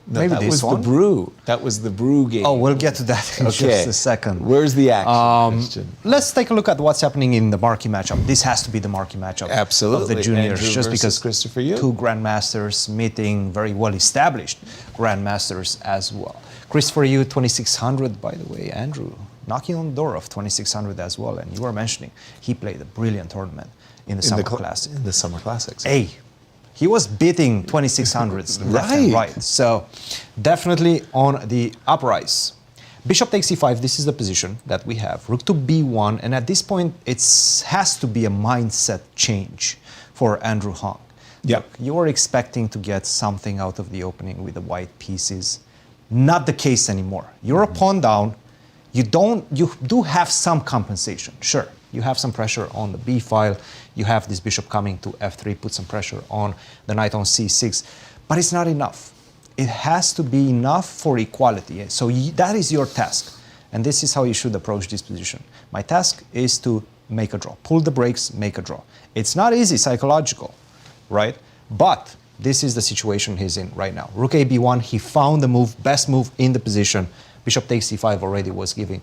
Maybe that this was one? the brew. That was the brew game. Oh, we'll get to that in just a second. Where's the action, Christian? Let's take a look at what's happening in the marquee matchup. This has to be the marquee matchup Absolutely. of the juniors, Andrew just versus because Christopher Yu. two grandmasters meeting very well-established grandmasters as well. Christopher Yu, 2600, by the way. Andrew, knocking on the door of 2600 as well. And you were mentioning he played a brilliant tournament in the Summer Classic. In the Summer Classics. Hey, he was beating 2600s left and right. So definitely on the uprise. Bishop takes e5, this is the position that we have. Rook to b1, and at this point it has to be a mindset change for Andrew Hong. Yeah. Look, you were expecting to get something out of the opening with the white pieces. Not the case anymore. You're a pawn down. You do have some compensation, sure. You have some pressure on the b file. You have this bishop coming to f3, put some pressure on the knight on c6, but it's not enough. It has to be enough for equality. So that is your task, and this is how you should approach this position. My task is to make a draw. Pull the brakes, make a draw. It's not easy, psychological, right? But this is the situation he's in right now. Rook a b1, he found the move, best move in the position. Bishop takes c5 already was giving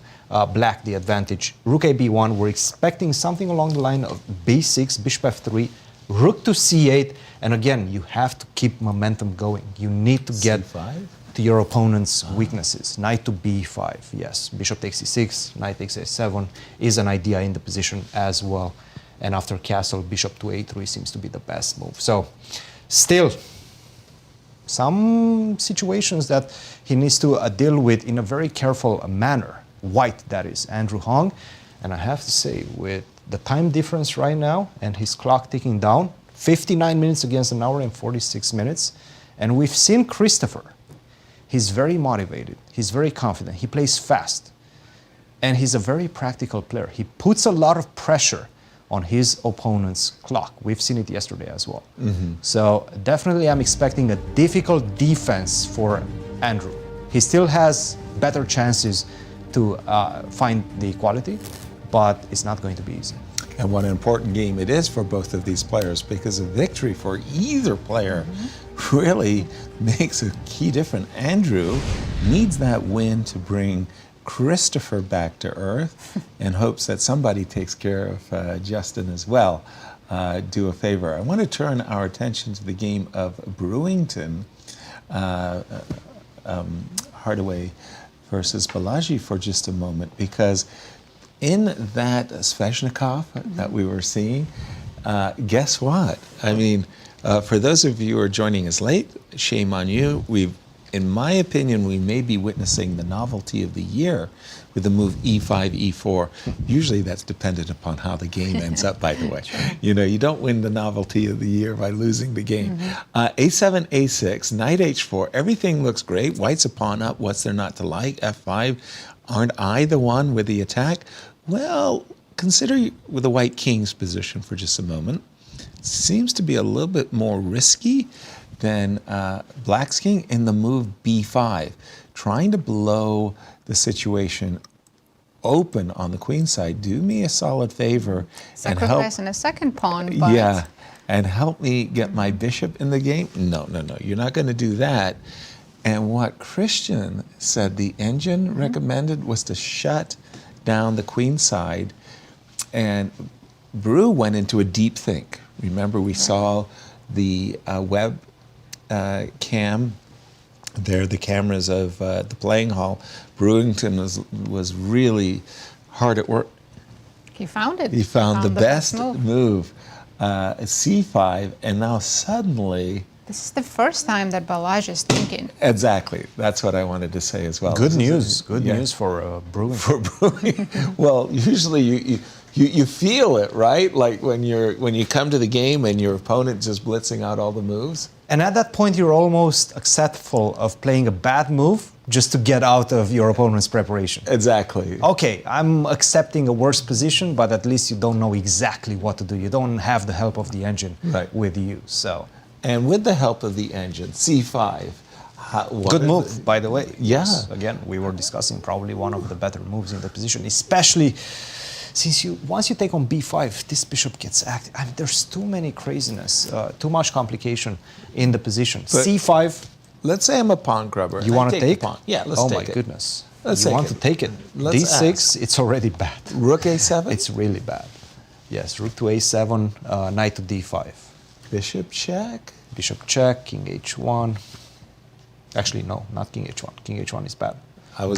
black the advantage. Rook a b1, we're expecting something along the line of b6, bishop f3, rook to c8, and again, you have to keep momentum going. You need to get C5? to your opponent's weaknesses. Knight to b5, yes. Bishop takes c6, knight takes a7 is an idea in the position as well. And after castle, bishop to a3 seems to be the best move. So, still, some situations that he needs to deal with in a very careful manner. White, that is, Andrew Hong. And I have to say, with the time difference right now and his clock ticking down, 59 minutes against an hour and 46 minutes. And we've seen Christopher. He's very motivated. He's very confident. He plays fast. And he's a very practical player. He puts a lot of pressure on his opponent's clock. We've seen it yesterday as well. So definitely I'm expecting a difficult defense for Andrew. He still has better chances to find the equality, but it's not going to be easy. And what an important game it is for both of these players, because a victory for either player really makes a key difference. Andrew needs that win to bring Christopher back to earth and hopes that somebody takes care of Justin as well. Do a favor. I want to turn our attention to the game of Brewington, Hardaway versus Balaji for just a moment, because in that Sveshnikov that we were seeing, guess what? I mean, for those of you who are joining us late, shame on you. In my opinion, we may be witnessing the novelty of the year with the move e5, e4. Usually that's dependent upon how the game ends up, by the way. You know, you don't win the novelty of the year by losing the game. A7, a6, knight h4, everything looks great. White's a pawn up, what's there not to like? F5, aren't I the one with the attack? Well, consider with the white king's position for just a moment. Seems to be a little bit more risky than black's king in the move b5, trying to blow the situation open on the queen side, do me a solid favor and help. Sacrificing a second pawn, but Yeah, and help me get my bishop in the game? No, you're not going to do that. And what Christian said the engine recommended was to shut down the queen side, and Brew went into a deep think. Remember, we saw the web cam there, the cameras of the playing hall. Brewington was really hard at work. he found it. He found the best move. move, C5, and now suddenly. This is the first time that Balaji is thinking. Exactly, that's what I wanted to say as well. Good This news. is Good news for Brewing. for brewing. Well, usually you feel it, right? Like when you come to the game and your opponent just blitzing out all the moves. And at that point, you're almost acceptful of playing a bad move just to get out of your opponent's preparation. Exactly. Okay, I'm accepting a worse position, but at least you don't know exactly what to do. You don't have the help of the engine with you. So, and with the help of the engine, C5. Good move, by the way. Yeah. Yes, again, we were discussing probably one of the better moves in the position, especially since once you take on b5, this bishop gets active. I mean, there's too many craziness, too much complication in the position. But c5. Let's say I'm a pawn grubber. You want to take? Pawn. Yeah, let's take it. take Oh it. my goodness. Let's you take want it. to take it. Let's d6, ask. it's already bad. Rook a7? It's really bad. Yes, rook to a7, knight to d5. Bishop check? Bishop check, king h1. Actually, no, not king h1. King h1 is bad.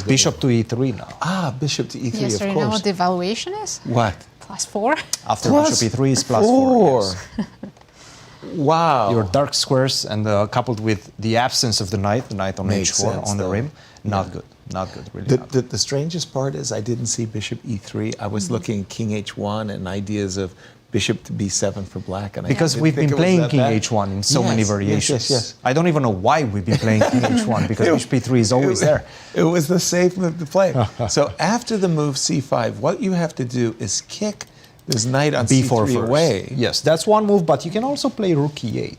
Bishop to e3 now. Ah, bishop to e3, Yes, of sir, you course. know what the valuation is? What? +4. After Plus bishop e3 is +4. Yes. Wow. Your dark squares and coupled with the absence of the knight on Makes h4 sense, on the though. rim, not good. Not good, really not good. The strangest part is I didn't see bishop e3. I was looking king h1 and ideas of bishop to b7 for black. And Because we've been playing king h1 in so many variations. Yes. I don't even know why we've been playing king h1 because bishop e3 is always there. It was the safe move to play. So after the move c5, what you have to do is kick this knight on b4 c3 first. away. Yes, that's one move, but you can also play rook e8.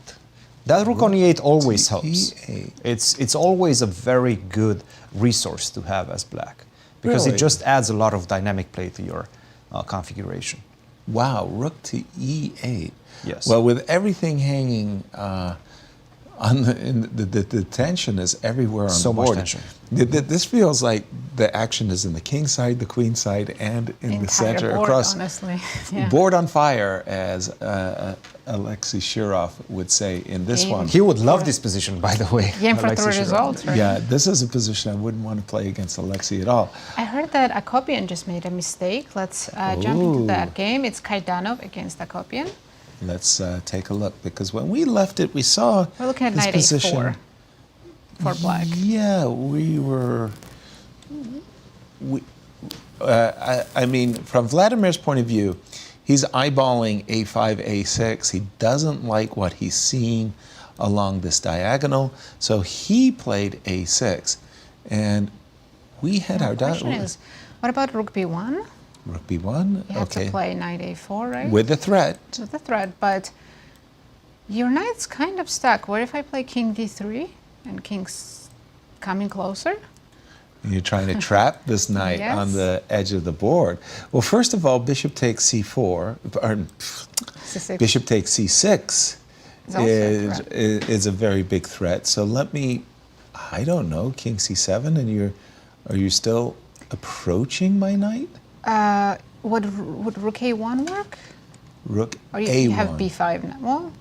That rook on e8 always helps. E8. It's always a very good resource to have as black because Really? it just adds a lot of dynamic play to your configuration. Wow, rook to e8. Yes. Well, with everything hanging on the tension is everywhere on So the much board. tension. This feels like the action is in the king side, the queen side, and in the Entire center board, across. honestly. Yeah. Board on fire, as Alexei Shirov would say in this one. He would love this position, by the way. Game for Alexei 3 Shirov. results, right? Yeah, this is a position I wouldn't want to play against Alexei at all. I heard that Akopian just made a mistake. Let's jump into that game. It's Kaidanov against Akopian. Let's take a look, because when we left it, we saw We're looking at this knight position. a4 for black. Yeah, we were. I mean, from Vladimir's point of view, he's eyeballing a5, a6. He doesn't like what he's seeing along this diagonal, so he played a6, and we had our Question is, what about rook b1? rook b1. You have Okay, to play knight a4, right? with the threat. With the threat, but your knight's kind of stuck. What if I play king d3 and king's coming closer? You're trying to trap this knight Yes. on the edge of the board. Well, first of all, bishop takes c4, or C6. bishop takes c6 Is also a threat. is a very big threat. So let me, I don't know, king c7, and are you still approaching my knight? Would rook a1 work? Rook Or a1. you have b5 now? Well,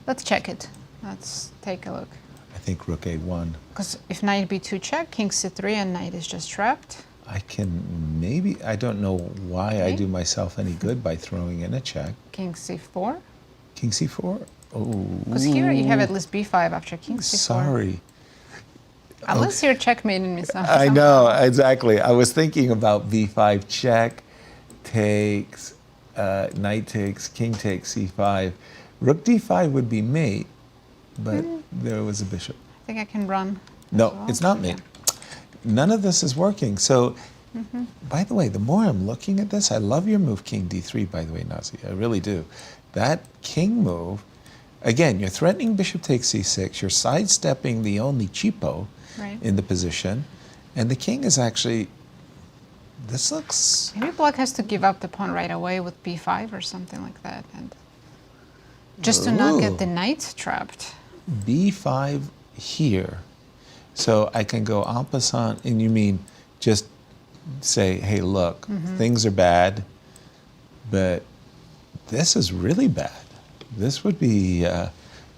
let's check it. Let's take a look. I think rook a1. Because if knight b2 check, king c3, and knight is just trapped. I can maybe, I don't know why I Okay. do myself any good by throwing in a check. King c4. King c4? Oh. Because here you have at least b5 after king c4. Sorry. Unless you're checkmating me somehow. I know, exactly. I was thinking about b5 check, takes, knight takes, king takes c5. Rook d5 would be mate, but there was a bishop. I think I can run. No, as well. it's not mate. None of this is working. So, by the way, the more I'm looking at this, I love your move king d3, by the way, Nazi. I really do. That king move, again, you're threatening bishop takes c6. You're sidestepping the only cheapo Right. in the position. And the king is actually this looks... Maybe black has to give up the pawn right away with b5 or something like that, and just to not get the knight trapped. b5 here. So I can go en passant, and you mean just say, hey, look, things are bad, but this is really bad. This would be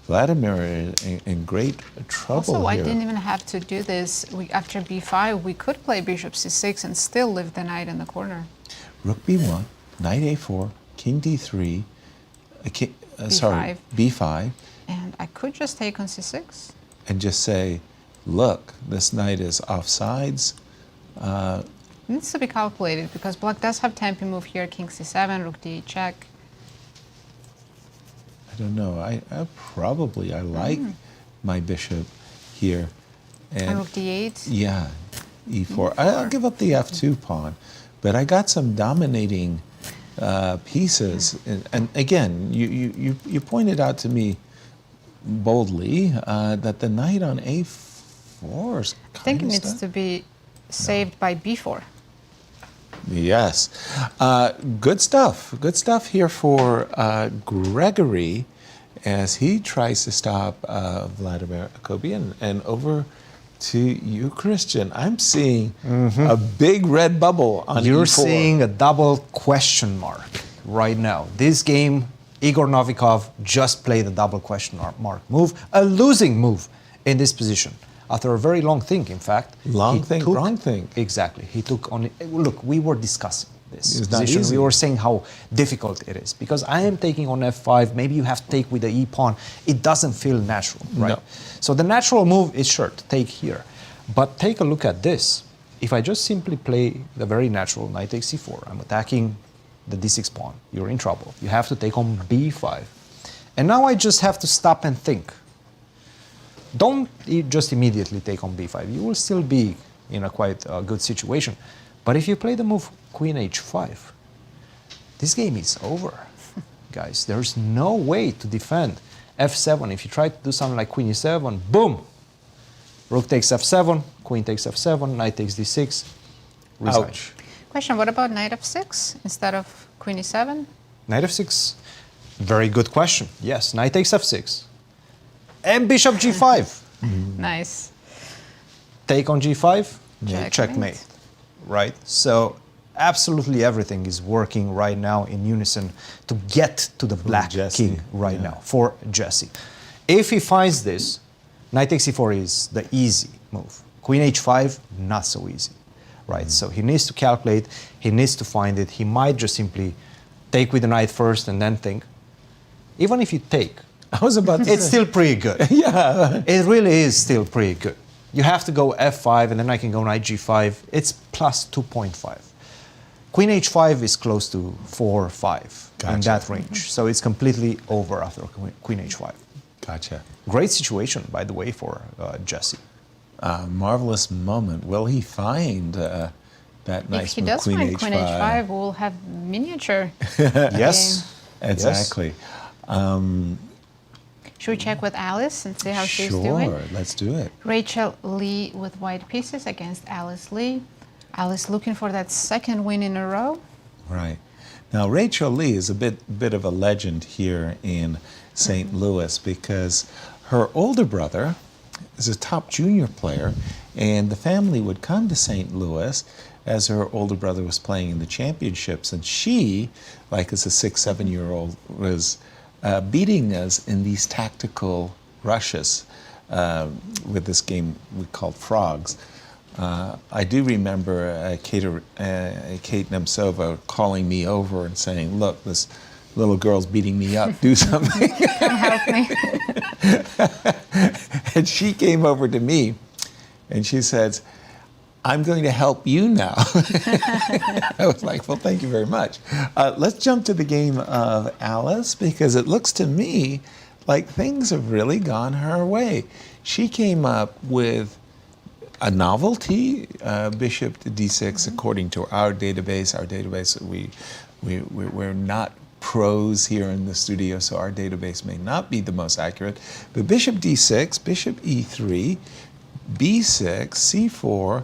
Vladimir in great trouble Also, I here. didn't even have to do this. After b5, we could play bishop c6 and still leave the knight in the corner. Rook b1, knight a4, king d3, sorry, b5. And I could just take on c6. And just say, look, this knight is offsides. It needs to be calculated because black does have tempo move here, king c7, rook d8 check. I don't know. I like my bishop here. And rook d8. Yeah, e4. I'll give up the f2 pawn, but I got some dominating pieces. And again, you pointed out to me boldly that the knight on a4 is I think it needs to be saved by b4. Yes. Good stuff. Good stuff here for Gregory as he tries to stop Vladimir Akobian. And over to you, Christian. I'm seeing a big red bubble on You're e4. seeing a double question mark right now. This game, Igor Novikov just played a double question mark move, a losing move in this position. After a very long think, in fact. Long think. Exactly. He took on it. Look, we were discussing this It's not position. easy. We were saying how difficult it is. Because I am taking on f5, maybe you have to take with the e-pawn. It doesn't feel natural, right? No. So the natural move is sure to take here. But take a look at this. If I just simply play the very natural knight takes c4, I'm attacking the d6 pawn. You're in trouble. You have to take on b5. And now I just have to stop and think. Don't just immediately take on b5. You will still be in a quite good situation. But if you play the move queen h5, this game is over, guys. There's no way to defend f7. If you try to do something like queen e7, boom! Rook takes f7, queen takes f7, knight takes d6. Resign. Ouch. Question, what about knight f6 instead of queen e7? Knight f6, very good question. Yes, knight takes f6. And bishop g5. Nice. Take on g5, Checkmate. checkmate. Right? So absolutely everything is working right now in unison to get to the black Jesse, king right now for Jesse. If he finds this, knight takes e4 is the easy move. Queen h5, not so easy. Right? So he needs to calculate, he needs to find it. He might just simply take with the knight first and then think. Even if you take, I was about to it's say. still pretty good. Yeah. It really is still pretty good. You have to go f5, and then I can go knight g5. It's plus 2.5. Queen h5 is close to 4 or 5 in Gotcha. that range. So it's completely over after queen h5. Gotcha. Great situation, by the way, for Jesse. Marvelous moment. Will he find that nice If he move, does queen find h5? queen h5, we'll have miniature. Yes. Exactly. Should we check with Alice and see how she's Sure, doing? let's do it. Rachel Lee with white pieces against Alice Lee. Alice looking for that second win in a row. Right. Now, Rachel Lee is a bit of a legend here in St. Louis because her older brother is a top junior player, and the family would come to St. Louis as her older brother was playing in the championships, and she, like as a 6, 7-year-old, was beating us in these tactical rushes with this game we called Frogs. I do remember Kate Nemtsova calling me over and saying, look, this little girl's beating me up, do something. Come help me. And she came over to me and she says, I'm going to help you now. I was like, well, thank you very much. Let's jump to the game of Alice because it looks to me like things have really gone her way. She came up with a novelty, bishop to d6, according to our database. Our database, we're not pros here in the studio, so our database may not be the most accurate. But bishop d6, bishop e3, b6, c4,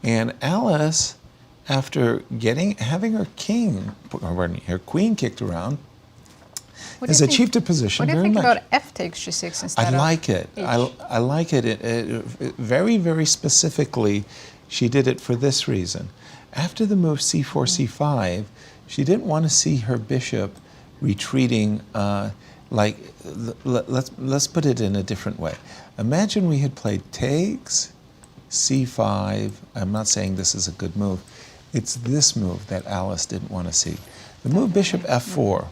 and Alice after having her her queen kicked around, has achieved a position very much. What do you think about f takes g6 instead of I like it. I like it. Very, very specifically, she did it for this reason. After the move c4, c5, she didn't want to see her bishop retreating. Let's put it in a different way. Imagine we had played takes, c5. I'm not saying this is a good move. It's this move that Alice didn't want to see. The move bishop f4.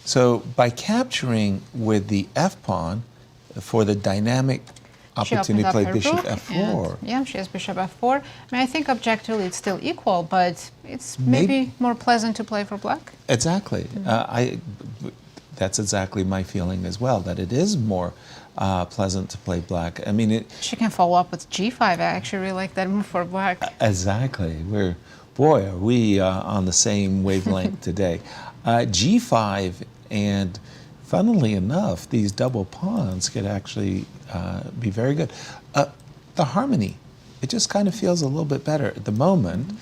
So by capturing with the f-pawn for the dynamic opportunity to play bishop f4. Yeah, she has bishop f4. I mean, I think objectively it's still equal, but it's maybe more pleasant to play for black. Exactly. That's exactly my feeling as well, that it is more pleasant to play black. I mean, she can follow up with g5. I actually really like that move for black. Exactly. Boy, are we on the same wavelength today. G5, and funnily enough, these double pawns could actually be very good. The harmony, it just kind of feels a little bit better at the moment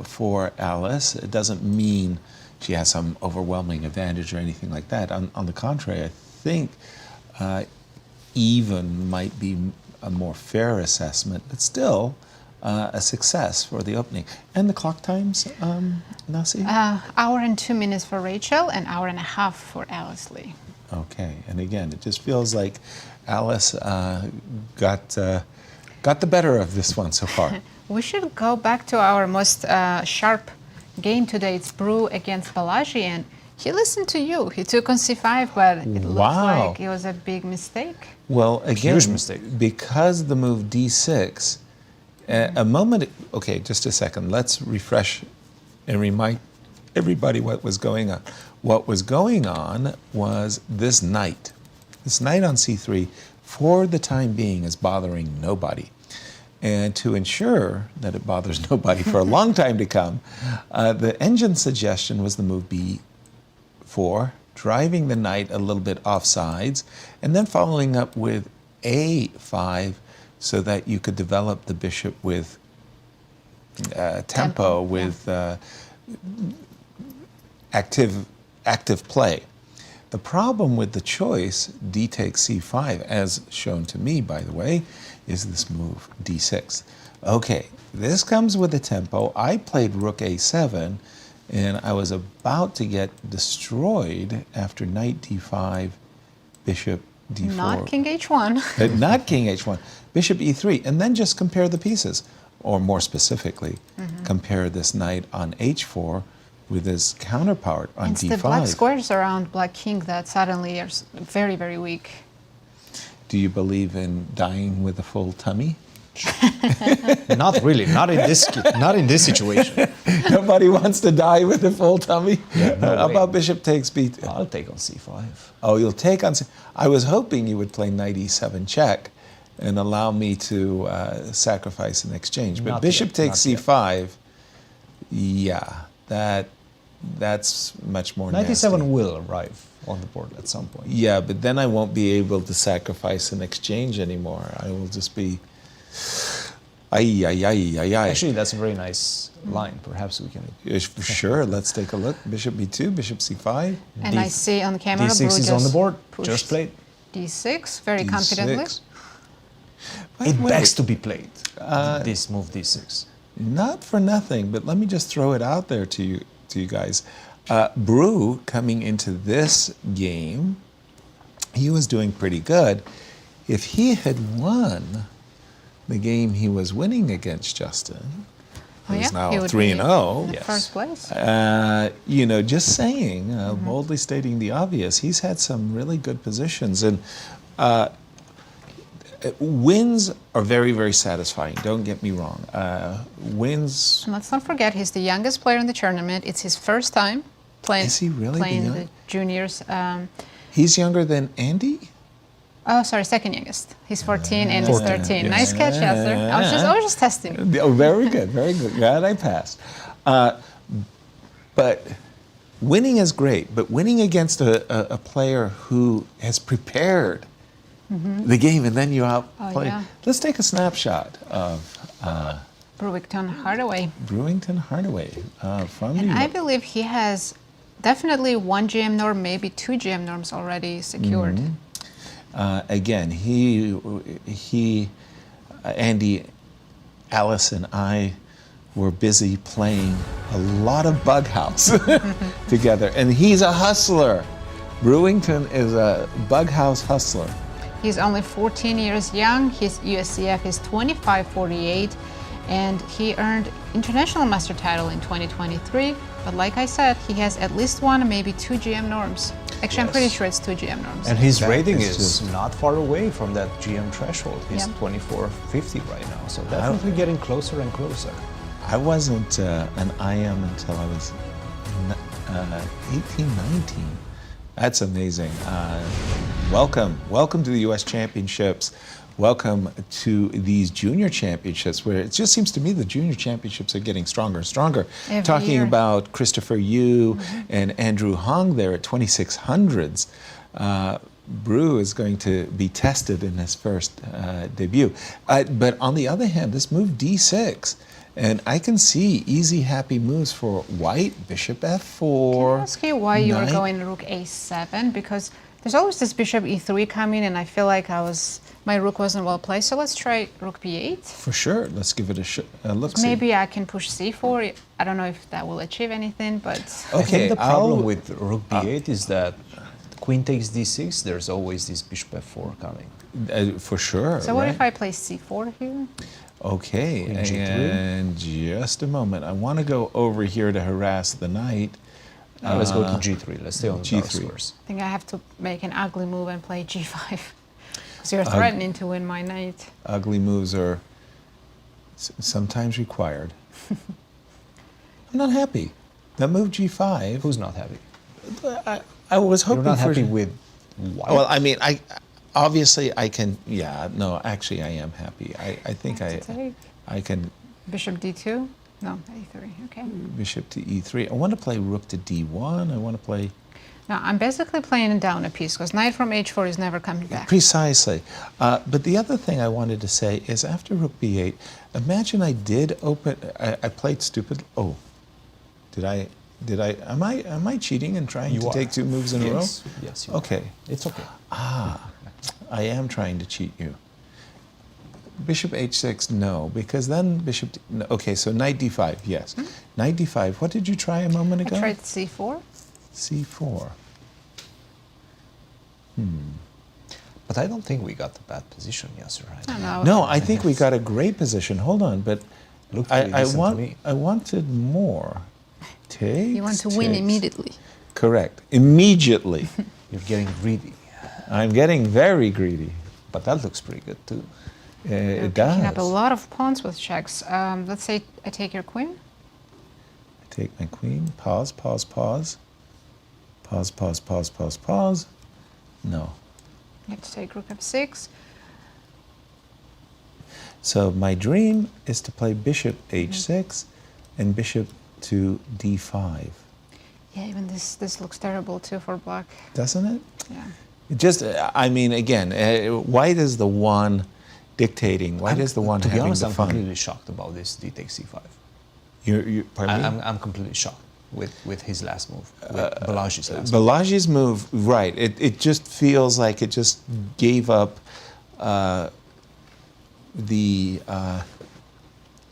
for Alice. It doesn't mean she has some overwhelming advantage or anything like that. On the contrary, I think even might be a more fair assessment, but still a success for the opening. And the clock times, Nasi? Hour and 2 minutes for Rachel and hour and a half for Alice Lee. Okay, and again, it just feels like Alice got the better of this one so far. We should go back to our most sharp game today. It's Brew against Balaji, and he listened to you. He took on c5, but it looks like it was a big mistake. Well, again, huge mistake. Because the move d6, a moment, okay, just a second. Let's refresh and remind everybody what was going on. What was going on was this knight. This knight on c3, for the time being, is bothering nobody. And to ensure that it bothers nobody for a long time to come, the engine suggestion was the move b4, driving the knight a little bit off sides, and then following up with a5, so that you could develop the bishop with tempo, with active play. The problem with the choice, d takes c5, as shown to me, by the way, is this move d6. Okay, this comes with the tempo. I played rook a7, and I was about to get destroyed after knight d5, bishop d4. Not king h1. Not king h1. Bishop e3, and then just compare the pieces. Or more specifically, compare this knight on h4 with his counterpart on it's d5. It's the black squares around black king that suddenly are very, very weak. Do you believe in dying with a full tummy? Not really. Not in this situation. Nobody wants to die with a full tummy. Yeah, no How way. about bishop takes b2? I'll take on c5. Oh, you'll take on. I was hoping you would play knight e7 check, and allow me to sacrifice in exchange. But Not bishop yet, takes not c5. Yeah, that's much more. 97 nasty. will arrive on the board at some point. Yeah, but then I won't be able to sacrifice in exchange anymore. I will just be. Ay, ay, ay, ay, ay. Actually, that's a very nice line. Perhaps we can. Sure, let's take a look. Bishop b2, bishop c5. And I see on camera, d6 is on the board. Just played. d6 very D6. confidently. But It wait, begs to be played. This move d6. Not for nothing, but let me just throw it out there to you guys. Brew coming into this game, he was doing pretty good. If he had won the game he was winning against Justin, who's now 3-0. Yes. First place. Just saying, boldly stating the obvious, he's had some really good positions. And wins are very, very satisfying. Don't get me wrong. Wins. And let's not forget, he's the youngest player in the tournament. It's his first time playing. Is he really playing the juniors? He's younger than Andy? Oh, sorry, second youngest. He's 14 and he's 13. Yeah. Nice catch, Yasser. I was just testing. Oh, very good, very good. Glad I passed. But winning is great. But winning against a player who has prepared the game and then you outplay. Yeah. Let's take a snapshot of Brewington Hardaway. Brewington Hardaway from New And York. I believe he has definitely 1 GM norm, maybe 2 GM norms already secured. Again, Andy, Alice, and I were busy playing a lot of Bug House together, and he's a hustler. Brewington is a Bug House hustler. He's only 14 years young. His USCF is 2548, and he earned international master title in 2023. But like I said, he has at least 1, maybe 2 GM norms. Actually, I'm pretty sure it's 2 GM norms. And his That rating is is just- not far away from that GM threshold. He's Yep. 2450 right now, so definitely getting closer and closer. I wasn't an IM until I was 18, 19. That's amazing. Welcome to the U.S. Championships. Welcome to these junior championships, where it just seems to me the junior championships are getting stronger and stronger. Every Talking year. about Christopher Yu and Andrew Hong there at 2600s. Brew is going to be tested in his first debut. But on the other hand, this move D6, and I can see easy, happy moves for white, bishop f4. Can I ask you why you were knight- going rook a7? Because there's always this bishop e3 coming, and I feel like my rook wasn't well placed. So let's try rook b8. For sure. Let's give it a look. Maybe I can push c4. I don't know if that will achieve anything, but I Okay, think the problem I'll- with rook b8 is that queen takes d6, there's always this bishop f4 coming. For sure. so what right? if I play c4 here? Okay, Queen G3. and just a moment. I want to go over here to harass the knight. Let's go to g3. Let's stay on the dark G3. squares. I think I have to make an ugly move and play g5. Because you're threatening to win my knight. Ugly moves are sometimes required. I'm not happy. That move g5. Who's not happy? I was hoping You're not for. happy with white? Well, I mean, I obviously I can. Yeah, no, actually, I am happy. I think Knight to take. I can. Bishop d2? No, a3. Okay. Bishop to e3. I want to play rook to d1. I want to play. Now, I'm basically playing down a piece because knight from h4 is never coming back. Precisely. But the other thing I wanted to say is after rook b8, imagine I did open. I played stupid. Oh, did I? Am I cheating and trying You to are. take 2 moves in a row? Yes, you are. Okay. It's okay. I am trying to cheat you. Bishop h6, no, because then bishop. No, okay, so knight d5, yes. Knight d5. What did you try a moment ago? I tried c4. c4. But I don't think we got the bad position, Yasser. Right? I don't know. No, I think we got a great position. Hold on, but Looked pretty I decent to me. wanted more. Take. You want to win immediately. Correct. Immediately. You're getting greedy. I'm getting very greedy. But that looks pretty good too. You're It picking up a does. lot of pawns with checks. Let's say I take your queen. Take my queen. Pause, pause, pause. Pause, pause, pause, pause, pause. No. You have to take rook f6. So my dream is to play bishop h6 and bishop to d5. Yeah, even this looks terrible too for black. Doesn't it? Yeah. It just, I mean, again, white is the one dictating. White is the one To be having honest, the I'm fun. completely shocked about this d takes c5. Pardon me? I'm completely shocked with his last move, with Balaji's last move. Balaji's move, right. It just feels like it just gave up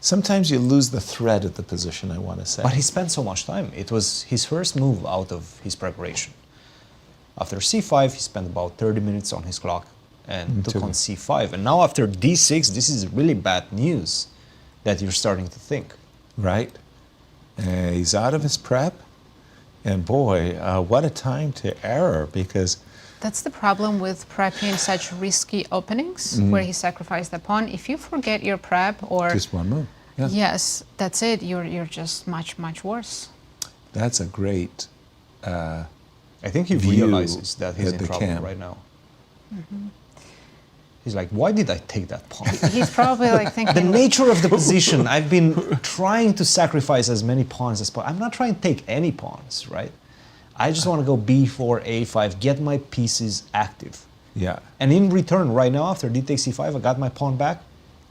sometimes you lose the thread of the position, I want to say. But he spent so much time. It was his first move out of his preparation. After c5, he spent about 30 minutes on his clock and took on c5. And now after d6, this is really bad news that you're starting to think. Right. He's out of his prep. And boy, what a time to error, because That's the problem with prepping such risky openings where he sacrificed the pawn. If you forget your prep or just one move. Yes. yes, that's it. You're just much worse. That's a great I think he view realizes that he's at in the trouble camp. right now. He's like, why did I take that pawn? He's probably like The thinking, nature of the position, I've been trying to sacrifice as many pawns as possible. I'm not trying to take any pawns, right? I just want to go b4, a5, get my pieces active. Yeah. And in return, right now, after d takes c5, I got my pawn back,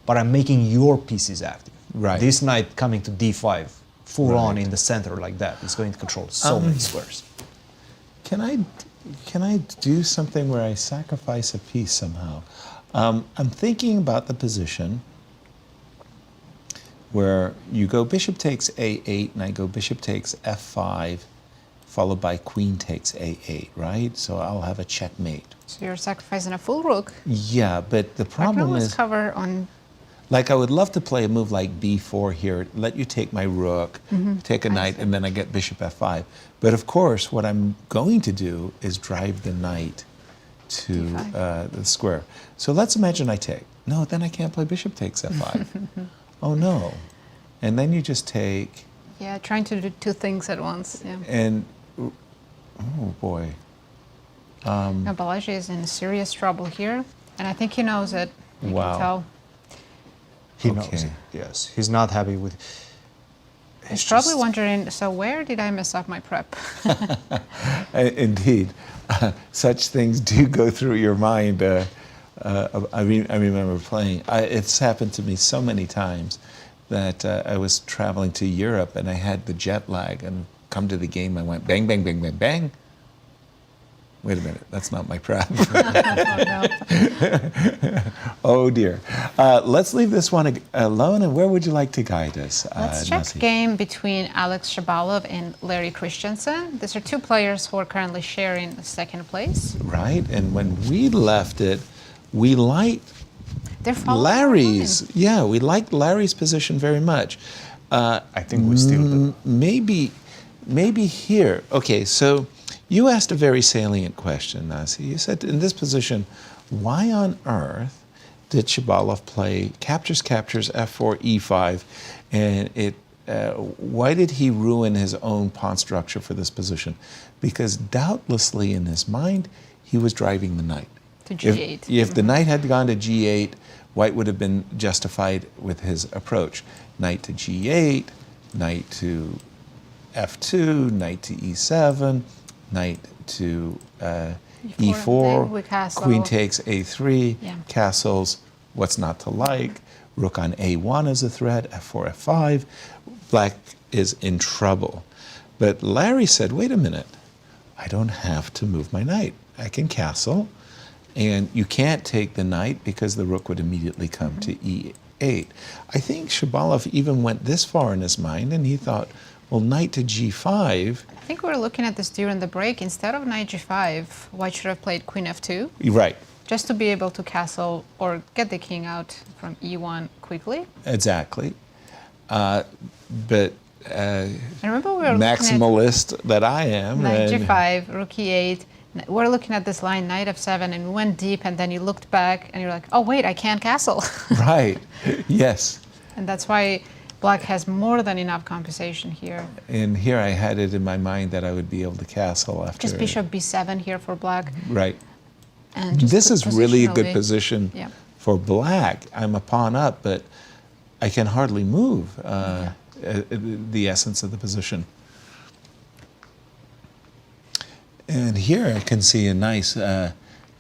but I'm making your pieces active. Right. This knight coming to d5, full on in the center like that, is going to control so many squares. Can I do something where I sacrifice a piece somehow? I'm thinking about the position where you go bishop takes a8, and I go bishop takes f5, followed by queen takes a8, right? So I'll have a checkmate. So you're sacrificing a full rook. Yeah, but the I can problem always is, cover on. like, I would love to play a move like b4 here, let you take my rook, take a knight, and then I get bishop f5. But of course, what I'm going to do is drive the knight to the square. So let's imagine I take. No, then I can't play bishop takes f5. Oh no. And then you just take. Yeah, trying to do two things at once. Yeah. And, oh boy. Now Balaji is in serious trouble here, and I think he knows it. You can tell. He knows it, yes. He's not happy with. He's probably wondering, so where did I mess up my prep? Indeed. Such things do go through your mind. I remember playing. It's happened to me so many times that I was traveling to Europe and I had the jet lag, and come to the game I went bang, bang, bang, bang, bang. Wait a minute, that's not my prep. Oh dear. Let's leave this one alone, and where would you like to guide us? Let's check game between Alex Shabalov and Larry Christiansen. These are two players who are currently sharing the second place. Right, and when we left it, we liked Larry's. Yeah, we liked Larry's position very much. I think we still do. Maybe here. Okay, so you asked a very salient question, Nasi. You said, in this position, why on earth did Shabalov play captures, f4, e5, and why did he ruin his own pawn structure for this position? Because doubtlessly in his mind, he was driving the knight. To g8. If the knight had gone to g8, white would have been justified with his approach. Knight to g8, knight to f2, knight to e7, knight to e4, queen takes a3, castles, what's not to like, rook on a1 is a threat, f4, f5, black is in trouble. But Larry said, wait a minute, I don't have to move my knight. I can castle, and you can't take the knight because the rook would immediately come to e8. I think Shabalov even went this far in his mind, and he thought, well, knight to g5. I think we were looking at this during the break. Instead of knight g5, white should have played queen f2. Right. Just to be able to castle or get the king out from e1 quickly. Exactly. But I remember we were maximalist that I am. Knight g5, rook e8. We're looking at this line, knight f7, and we went deep, and then you looked back, and you're like, oh, wait, I can't castle. Right. Yes. And that's why black has more than enough compensation here. And here I had it in my mind that I would be able to castle after. Just bishop b7 here for black. Right. And just this is really a good positionally. Position for black. I'm a pawn up, but I can hardly move the essence of the position. And here I can see a nice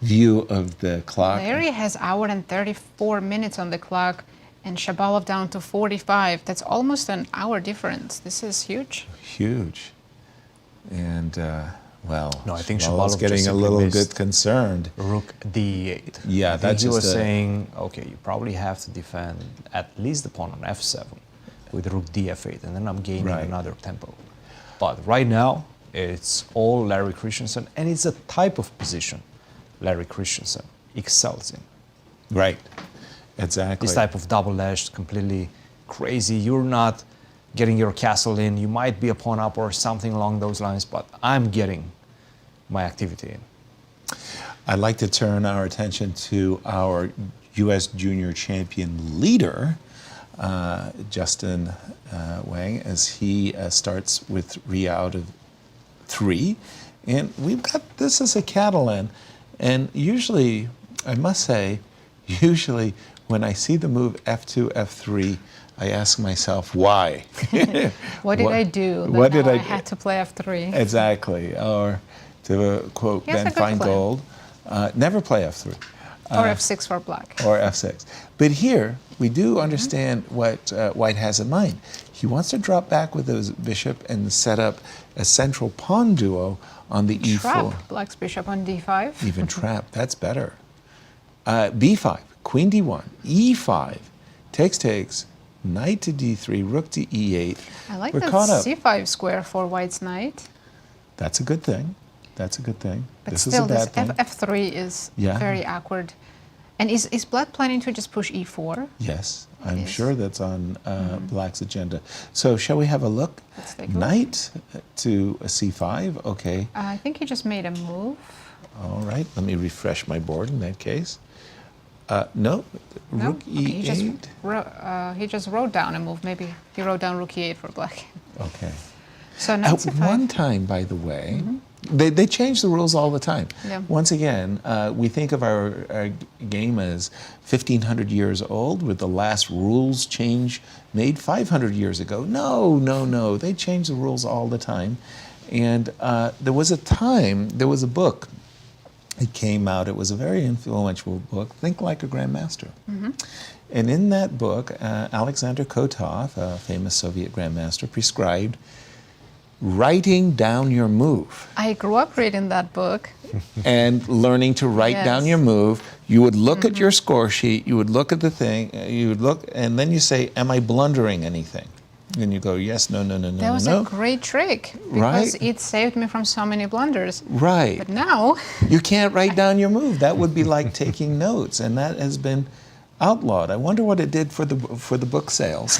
view of the clock. Larry has hour and 34 minutes on the clock, and Shabalov down to 45. That's almost an hour difference. This is huge. Huge. And, well, no, I think Shabalov's getting a little bit concerned. Rook d8. Yeah, that's he was saying, okay, you probably have to defend at least the pawn on f7 with rook df8, and then I'm gaining another tempo. But right now, it's all Larry Christiansen, and it's a type of position Larry Christiansen excels in. Right. Exactly. This type of double-edged, completely crazy. You're not getting your castle in. You might be a pawn up or something along those lines, but I'm getting my activity in. I'd like to turn our attention to our U.S. junior champion leader, Justin Wang, as he starts with 3 out of 3. And we've got this as a Catalan. And usually, I must say, when I see the move f2, f3, I ask myself, why? What did I do? What did I had to play f3. Exactly. Or to quote Ben Feingold, never play f3. Or f6 for black. Or f6. But here, we do understand what white has in mind. He wants to drop back with his bishop and set up a central pawn duo on the e4. Trap black's bishop on d5. Even trap, that's better. b5, queen d1, e5, takes, knight to d3, rook to e8. I like We're that caught up. c5 square for white's knight. That's a good thing. That's a good thing. But this still, is a bad thing. f3 is very awkward. And is black planning to just push e4? Yes, I'm sure that's on black's agenda. So shall we have a look? Let's take a Knight to a c5, okay. I think he just made a move. All right, let me refresh my board in that case. No, rook e8. He just wrote down a move. Maybe he wrote down rook e8 for black. Okay. So knight At c5. one time, by the way, they change the rules all the time. Yeah. Once again, we think of our game as 1,500 years old, with the last rules change made 500 years ago. No. They change the rules all the time. And there was a time, there was a book. It came out. It was a very influential book, Think Like a Grandmaster. And in that book, Alexander Kotov, a famous Soviet grandmaster, prescribed writing down your move. I grew up reading that book. And learning to write down your move. You would look at your score sheet, you would look at the thing, you would look, and then you say, am I blundering anything? And you go, yes, no. That was a great trick, because it saved me from so many blunders. Right. But now you can't write down your move. That would be like taking notes, and that has been outlawed. I wonder what it did for the book sales.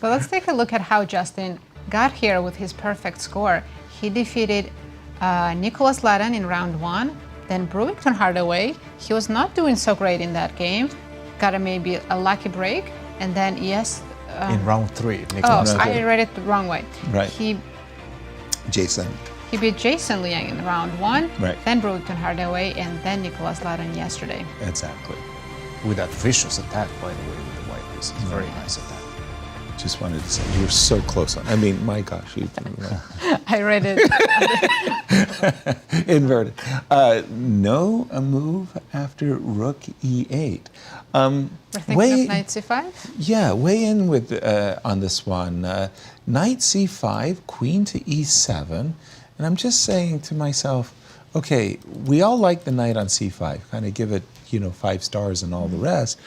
But let's take a look at how Justin got here with his perfect score. He defeated Nicholas Ladan in round 1, then Brewington Hardaway. He was not doing so great in that game. Got maybe a lucky break, and then in round 3, Nicholas. I read it the wrong way. Right. He beat Jason Liang in round 1, then Brewington Hardaway, and then Nicholas Ladan yesterday. Exactly. With that vicious attack, by the way, with the white piece. Very nice attack. Just wanted to say, you were so close. I mean, my gosh. I read it. Inverted. No, a move after rook e8. We're thinking of knight c5? Yeah, weigh in with on this one. Knight c5, queen to e7. And I'm just saying to myself, okay, we all like the knight on c5, kind of give it, 5 stars and all the rest.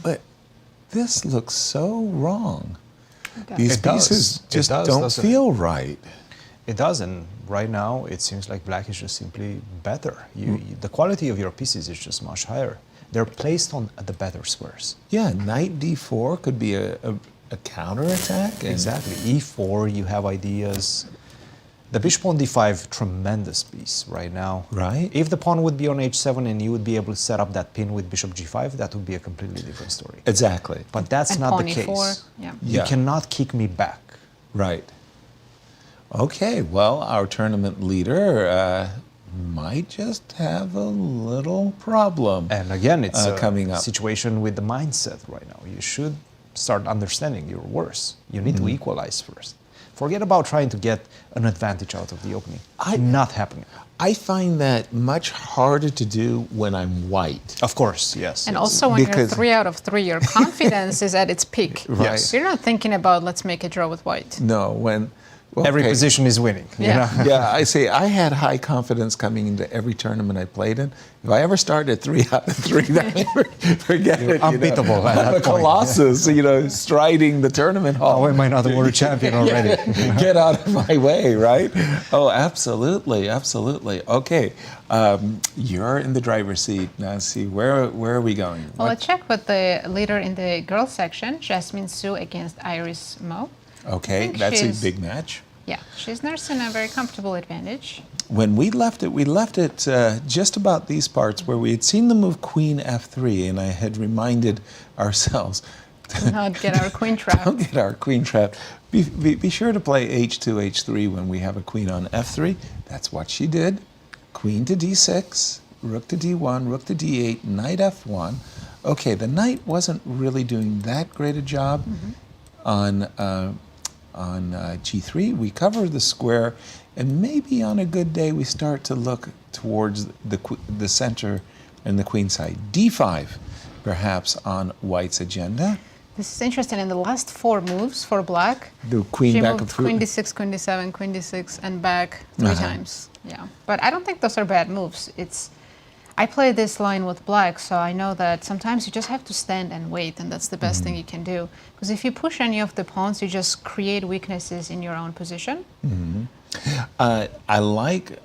But this looks so wrong. These pieces just don't feel right. It does, and right now it seems like black is just simply better. The quality of your pieces is just much higher. They're placed on the better squares. Yeah, knight d4 could be a counterattack. Exactly. e4, you have ideas. The bishop on d5, tremendous piece right now. Right. If the pawn would be on h7 and you would be able to set up that pin with bishop g5, that would be a completely different story. Exactly. But that's not the case. You cannot kick me back. Right. Okay, well, our tournament leader might just have a little problem. And again, it's coming up. A situation with the mindset right now. You should start understanding you're worse. You need to equalize first. Forget about trying to get an advantage out of the opening. Not happening. I find that much harder to do when I'm white. Of course, yes. And also when you're 3 out of 3, your confidence is at its peak. Yes. You're not thinking about, let's make a draw with white. No, when... Every position is winning. Yeah, I say I had high confidence coming into every tournament I played in. If I ever started at 3 out of 3, then forget it. Unbeatable at that I'm a colossus, striding the tournament hall. Oh, am I not the world champion already? Get out of my way, right? Oh, absolutely. Okay, you're in the driver's seat. Now, see, where are we going? Well, let's check with the leader in the girls section, Jasmine Su against Iris Mo. Okay, that's a big match. Yeah, she's nursing a very comfortable advantage. When we left it just about these parts where we had seen the move queen f3, and I had reminded ourselves to not get our queen trapped. Don't get our queen trapped. Be sure to play h2, h3 when we have a queen on f3. That's what she did. Queen to d6, rook to d1, rook to d8, knight f1. Okay, the knight wasn't really doing that great a job on g3. We cover the square And maybe on a good day, we start to look towards the center and the queen side. D5, perhaps, on white's agenda. This is interesting. In the last 4 moves for black, The queen she back moved and queen d6, queen d7, queen d6, and back 3 times. Yeah, but I don't think those are bad moves. I play this line with black, so I know that sometimes you just have to stand and wait, and that's the best thing you can do. Because if you push any of the pawns, you just create weaknesses in your own position. I like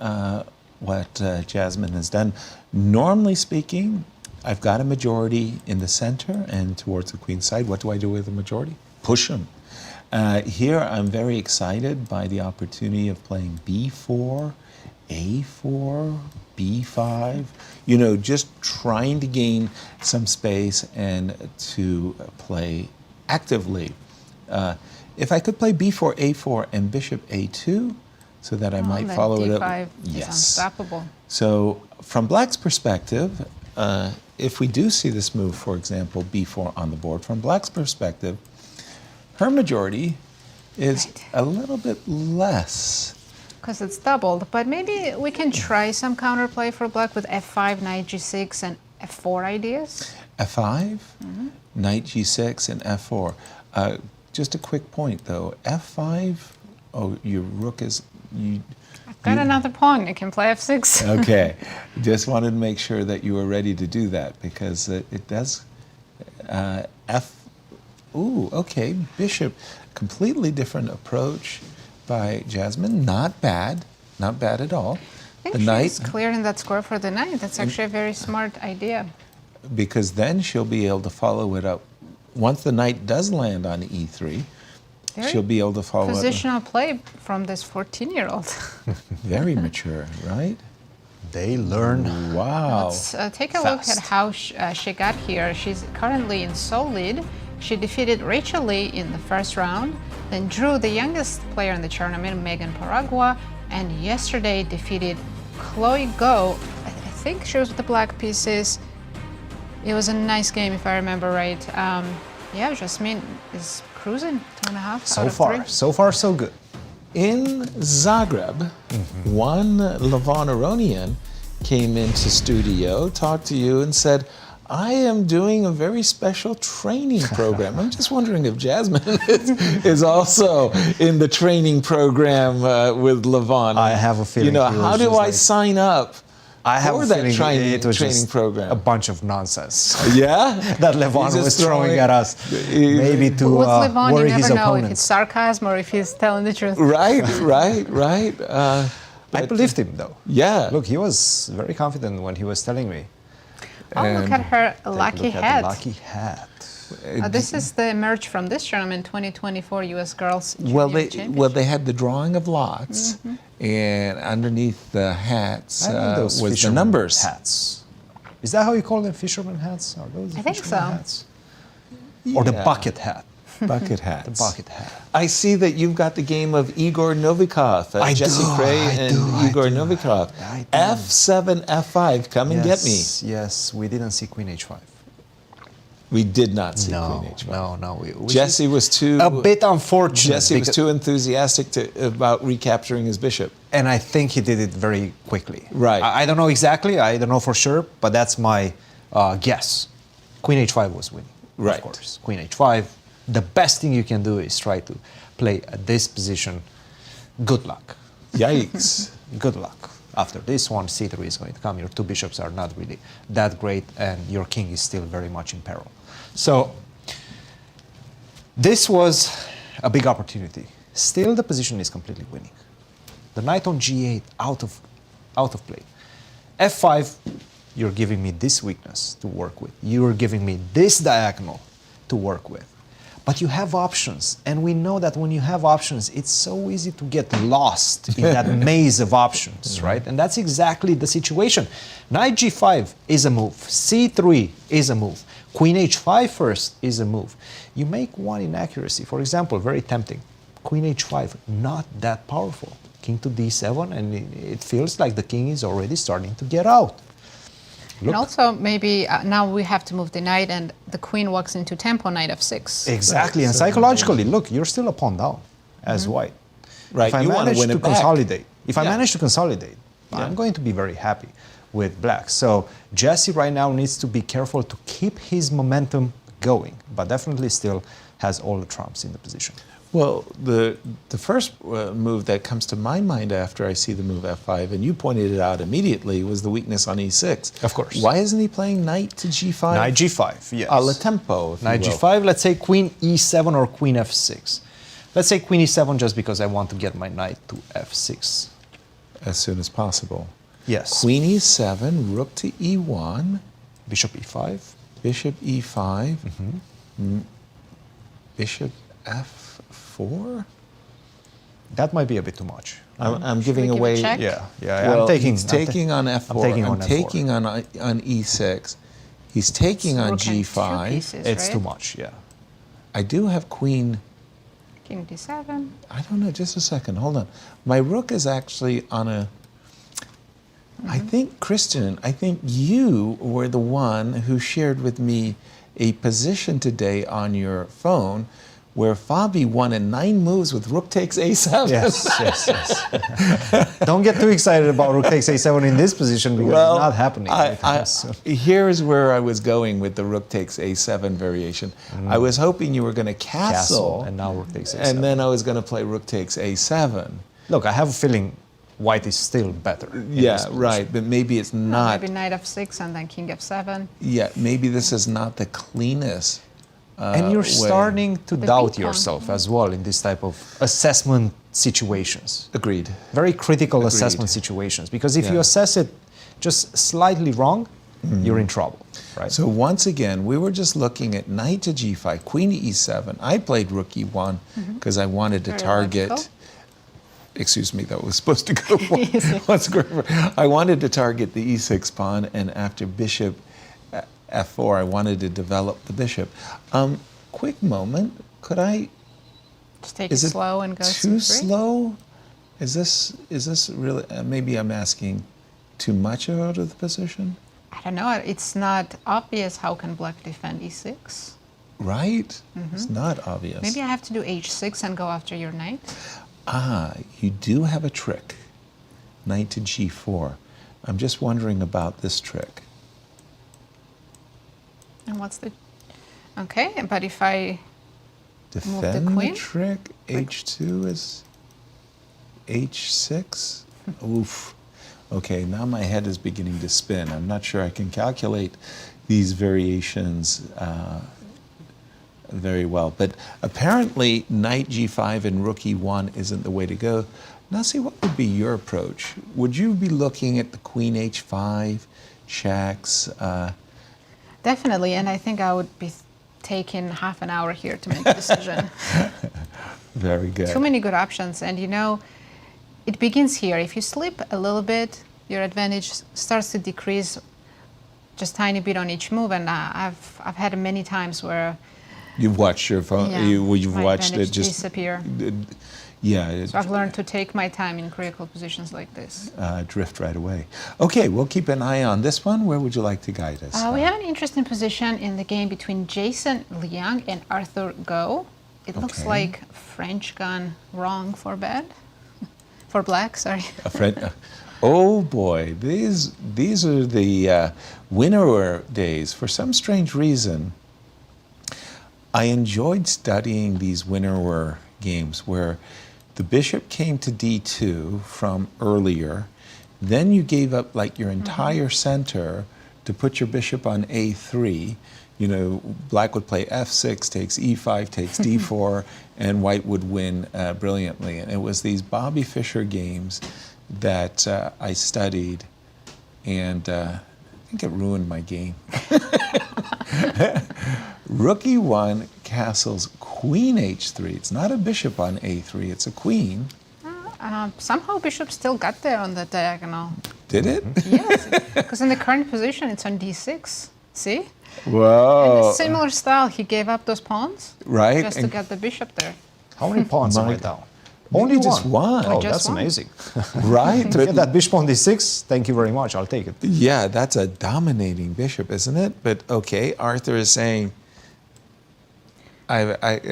what Jasmine has done. Normally speaking, I've got a majority in the center and towards the queen side. What do I do with the majority? Push them. Here, I'm very excited by the opportunity of playing b4, a4, b5. You know, just trying to gain some space and to play actively. If I could play b4, a4, and bishop a2, so that I might follow it up. D5 is unstoppable. So from black's perspective, if we do see this move, for example, b4 on the board, from black's perspective, her majority is a little bit less. Because it's doubled, but maybe we can try some counterplay for black with f5, knight g6, and f4 ideas. f5, knight g6, and f4. Just a quick point, though. f5, oh, your rook is... I've got another pawn. I can play f6. Okay. Just wanted to make sure that you were ready to do that, because it does... Ooh, okay, bishop. Completely different approach by Jasmine. Not bad. Not bad at all. I think she's clearing that square for the knight. That's actually a very smart idea. Because then she'll be able to follow it up. Once the knight does land on e3, she'll be able to follow it up. Positional play from this 14-year-old. Very mature, right? They learn. Wow. Let's take a look at how she got here. She's currently in sole lead. She defeated Rachel Lee in the first round, then drew the youngest player in the tournament, Megan Paragua, and yesterday defeated Chloe Go. I think she was with the black pieces. It was a nice game, if I remember right. Yeah, Jasmine is cruising 2.5 out of 3. So far, so good. In Zagreb, one Levon Aronian came into studio, talked to you, and said, I am doing a very special training program. I'm just wondering if Jasmine is also in the training program with Levon. I have a feeling. You know, how do I sign up for that training program? A bunch of nonsense. Yeah? That Levon was throwing at us. Maybe to With Levon, worry you his never know opponents. if it's sarcasm or if he's telling the truth. Right. I believed him, though. Yeah. Look, he was very confident when he was telling me. Oh, look at her lucky hat. Lucky hat. This is the merge from this tournament, 2024 U.S. Girls Junior Championship. Well, they had the drawing of lots, and underneath the hats was the numbers. Hats. Is that how you call them, fisherman hats? Are those I think fisherman so. Hats? Or the bucket hat? Bucket hats. The bucket hat. I see that you've got the game of Igor Novikov, Jesse Kraai and Igor Novikov. F7, F5, come and get me. Yes, we didn't see Queen H5. We did not see Queen H5. No. Jesse was too... A bit unfortunate. Jesse was too enthusiastic about recapturing his bishop. And I think he did it very quickly. Right. I don't know exactly, I don't know for sure, but that's my guess. Queen H5 was winning, right. Of course. Queen H5. The best thing you can do is try to play at this position. Good luck. Yikes. Good luck. After this one, C3 is going to come. Your 2 bishops are not really that great, and your king is still very much in peril. So this was a big opportunity. Still, the position is completely winning. The knight on G8 out of play. F5, you're giving me this weakness to work with. You're giving me this diagonal to work with. But you have options, and we know that when you have options, it's so easy to get lost in that maze of options, right? And that's exactly the situation. Knight G5 is a move. C3 is a move. Queen H5 first is a move. You make one inaccuracy, for example, very tempting. Queen H5, not that powerful. King to D7, and it feels like the king is already starting to get out. Look. And also, maybe now we have to move the knight, and the queen walks into tempo, knight f6. Exactly, and psychologically, look, you're still a pawn down as white. Right, If I you want to manage win to it back. consolidate, If I manage to consolidate, I'm going to be very happy with black. So Jesse right now needs to be careful to keep his momentum going, but definitely still has all the trumps in the position. Well, the first move that comes to my mind after I see the move f5, and you pointed it out immediately, was the weakness on e6. Of course. Why isn't he playing knight to g5? Knight g5, yes. A la tempo, if Knight you will. g5, let's say queen e7 or queen f6. Let's say queen e7 just because I want to get my knight to f6. As soon as possible. Yes. Queen e7, rook to e1. Bishop e5. Bishop e5. Bishop f4? That might be a bit too much. I'm giving we give away. a check? Yeah. Well, I'm taking. he's taking on f4. I'm taking on taking f4. on e6. He's taking on Rook and two g5. pieces, It's right? too much. Yeah. I do have queen. King d7. I don't know. Just a second. Hold on. My rook is actually on a. I think, Christian, I think you were the one who shared with me a position today on your phone where Fabi won in 9 moves with rook takes a7. Yes. Don't get too excited about rook takes a7 in this position because it's not happening. Here's where I was going with the rook takes a7 variation. I was hoping you were going to castle, and now rook takes a7. and then I was going to play rook takes a7. Look, I have a feeling white is still better. Yeah, right, but maybe it's not. Maybe knight f6 and then king f7. Yeah, maybe this is not the cleanest. And you're way. starting to The doubt ping pong. yourself as well in this type of assessment situations. Agreed. Very critical Agreed. assessment situations. Because if Yeah. you assess it just slightly wrong, you're in trouble, right? So once again, we were just looking at knight to g5, queen to e7. I played rook e1 because I wanted to Very target. logical. Excuse me, that was supposed to go. I wanted to target the e6 pawn, and after bishop f4, I wanted to develop the bishop. Quick moment, could I? Just take Is it it slow and go too c3. slow? Is this really? Maybe I'm asking too much out of the position, I don't know. It's not obvious how can black defend e6. right? It's not obvious. Maybe I have to do h6 and go after your knight. Ah, you do have a trick. Knight to g4. I'm just wondering about this trick. And what's the... Okay, but if I... Defend the queen? trick. h2 is h6. Oof. Okay, now my head is beginning to spin. I'm not sure I can calculate these variations very well. But apparently, knight g5 and rook e1 isn't the way to go. Now, see, what would be your approach? Would you be looking at the queen h5, checks? Definitely, and I think I would be taking half an hour here to make a decision. Very good. Too many good options, and you know, it begins here. If you slip a little bit, your advantage starts to decrease just tiny bit on each move, and I've had many times where You've watched your phone. yeah, You've my watched it advantage just disappear. Yeah. So I've learned to take my time in critical positions like this. Drift right away. Okay, we'll keep an eye on this one. Where would you like to guide us? We have an interesting position in the game between Jason Liang and Arthur Go. It looks Okay. like French gone wrong for bad. For black, sorry. A friend. Oh boy, these are the winner days. For some strange reason, I enjoyed studying these winner games where the bishop came to d2 from earlier, then you gave up like your entire center to put your bishop on a3. You know, black would play f6, takes e5, takes d4, and white would win brilliantly. And it was these Bobby Fischer games that I studied, and I think it ruined my game. Rook e1 castles queen h3. It's not a bishop on a3, it's a queen. Somehow bishop still got there on the diagonal. Did it? Yes, because in the current position it's on d6. See? Whoa. In a similar style, he gave up those pawns Right? just to And get the bishop there. How many pawns am I My- down? Only just one. Oh, just that's one. amazing. Right? To get that bishop on d6, thank you very much. I'll take it. Yeah, that's a dominating bishop, isn't it? But okay, Arthur is saying, I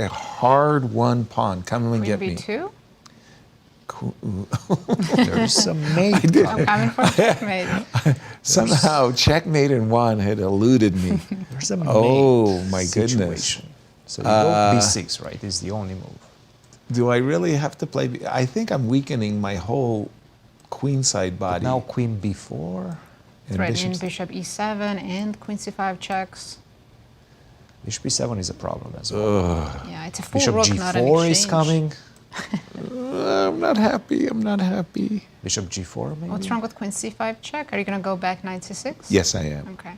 a hard one pawn. Come and Queen get me. b2. There's a mate. I'm coming for checkmate. Somehow, checkmate and one had eluded me. There's a mate Oh, my goodness. situation. So you go b6, right? Is the only move. Do I really have to play? I think I'm weakening my whole queenside body. Now queen b4. And Threatening bishop's- bishop e7 and queen c5 checks. Bishop b7 is a problem as well. Yeah, it's a full Bishop rook, not an g4 is exchange. coming. I'm not happy. I'm not happy. Bishop g4 maybe. What's wrong with queen c5 check? Are you going to go back knight c6? Yes, I am. Okay.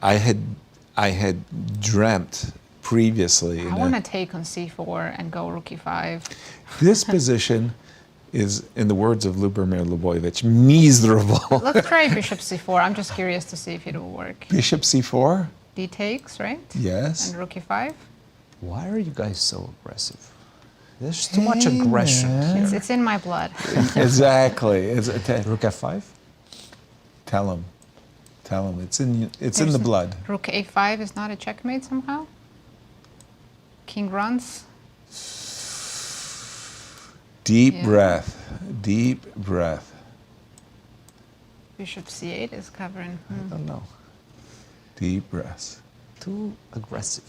I had dreamt previously. I want to take on c4 and go rook e5. This position is, in the words of Lubomir Lubojevich, miserable. Let's try bishop c4. I'm just curious to see if it will work. Bishop c4. D takes, right? Yes. And rook e5. Why are you guys so aggressive? There's too much aggression here. It's in my blood. Exactly. Rook f5. Tell him. Tell him. It's in the blood. Rook a5 is not a checkmate somehow. King runs. Deep Yeah. breath. Deep breath. Bishop c8 is covering. I don't know. Deep breaths. Too aggressive.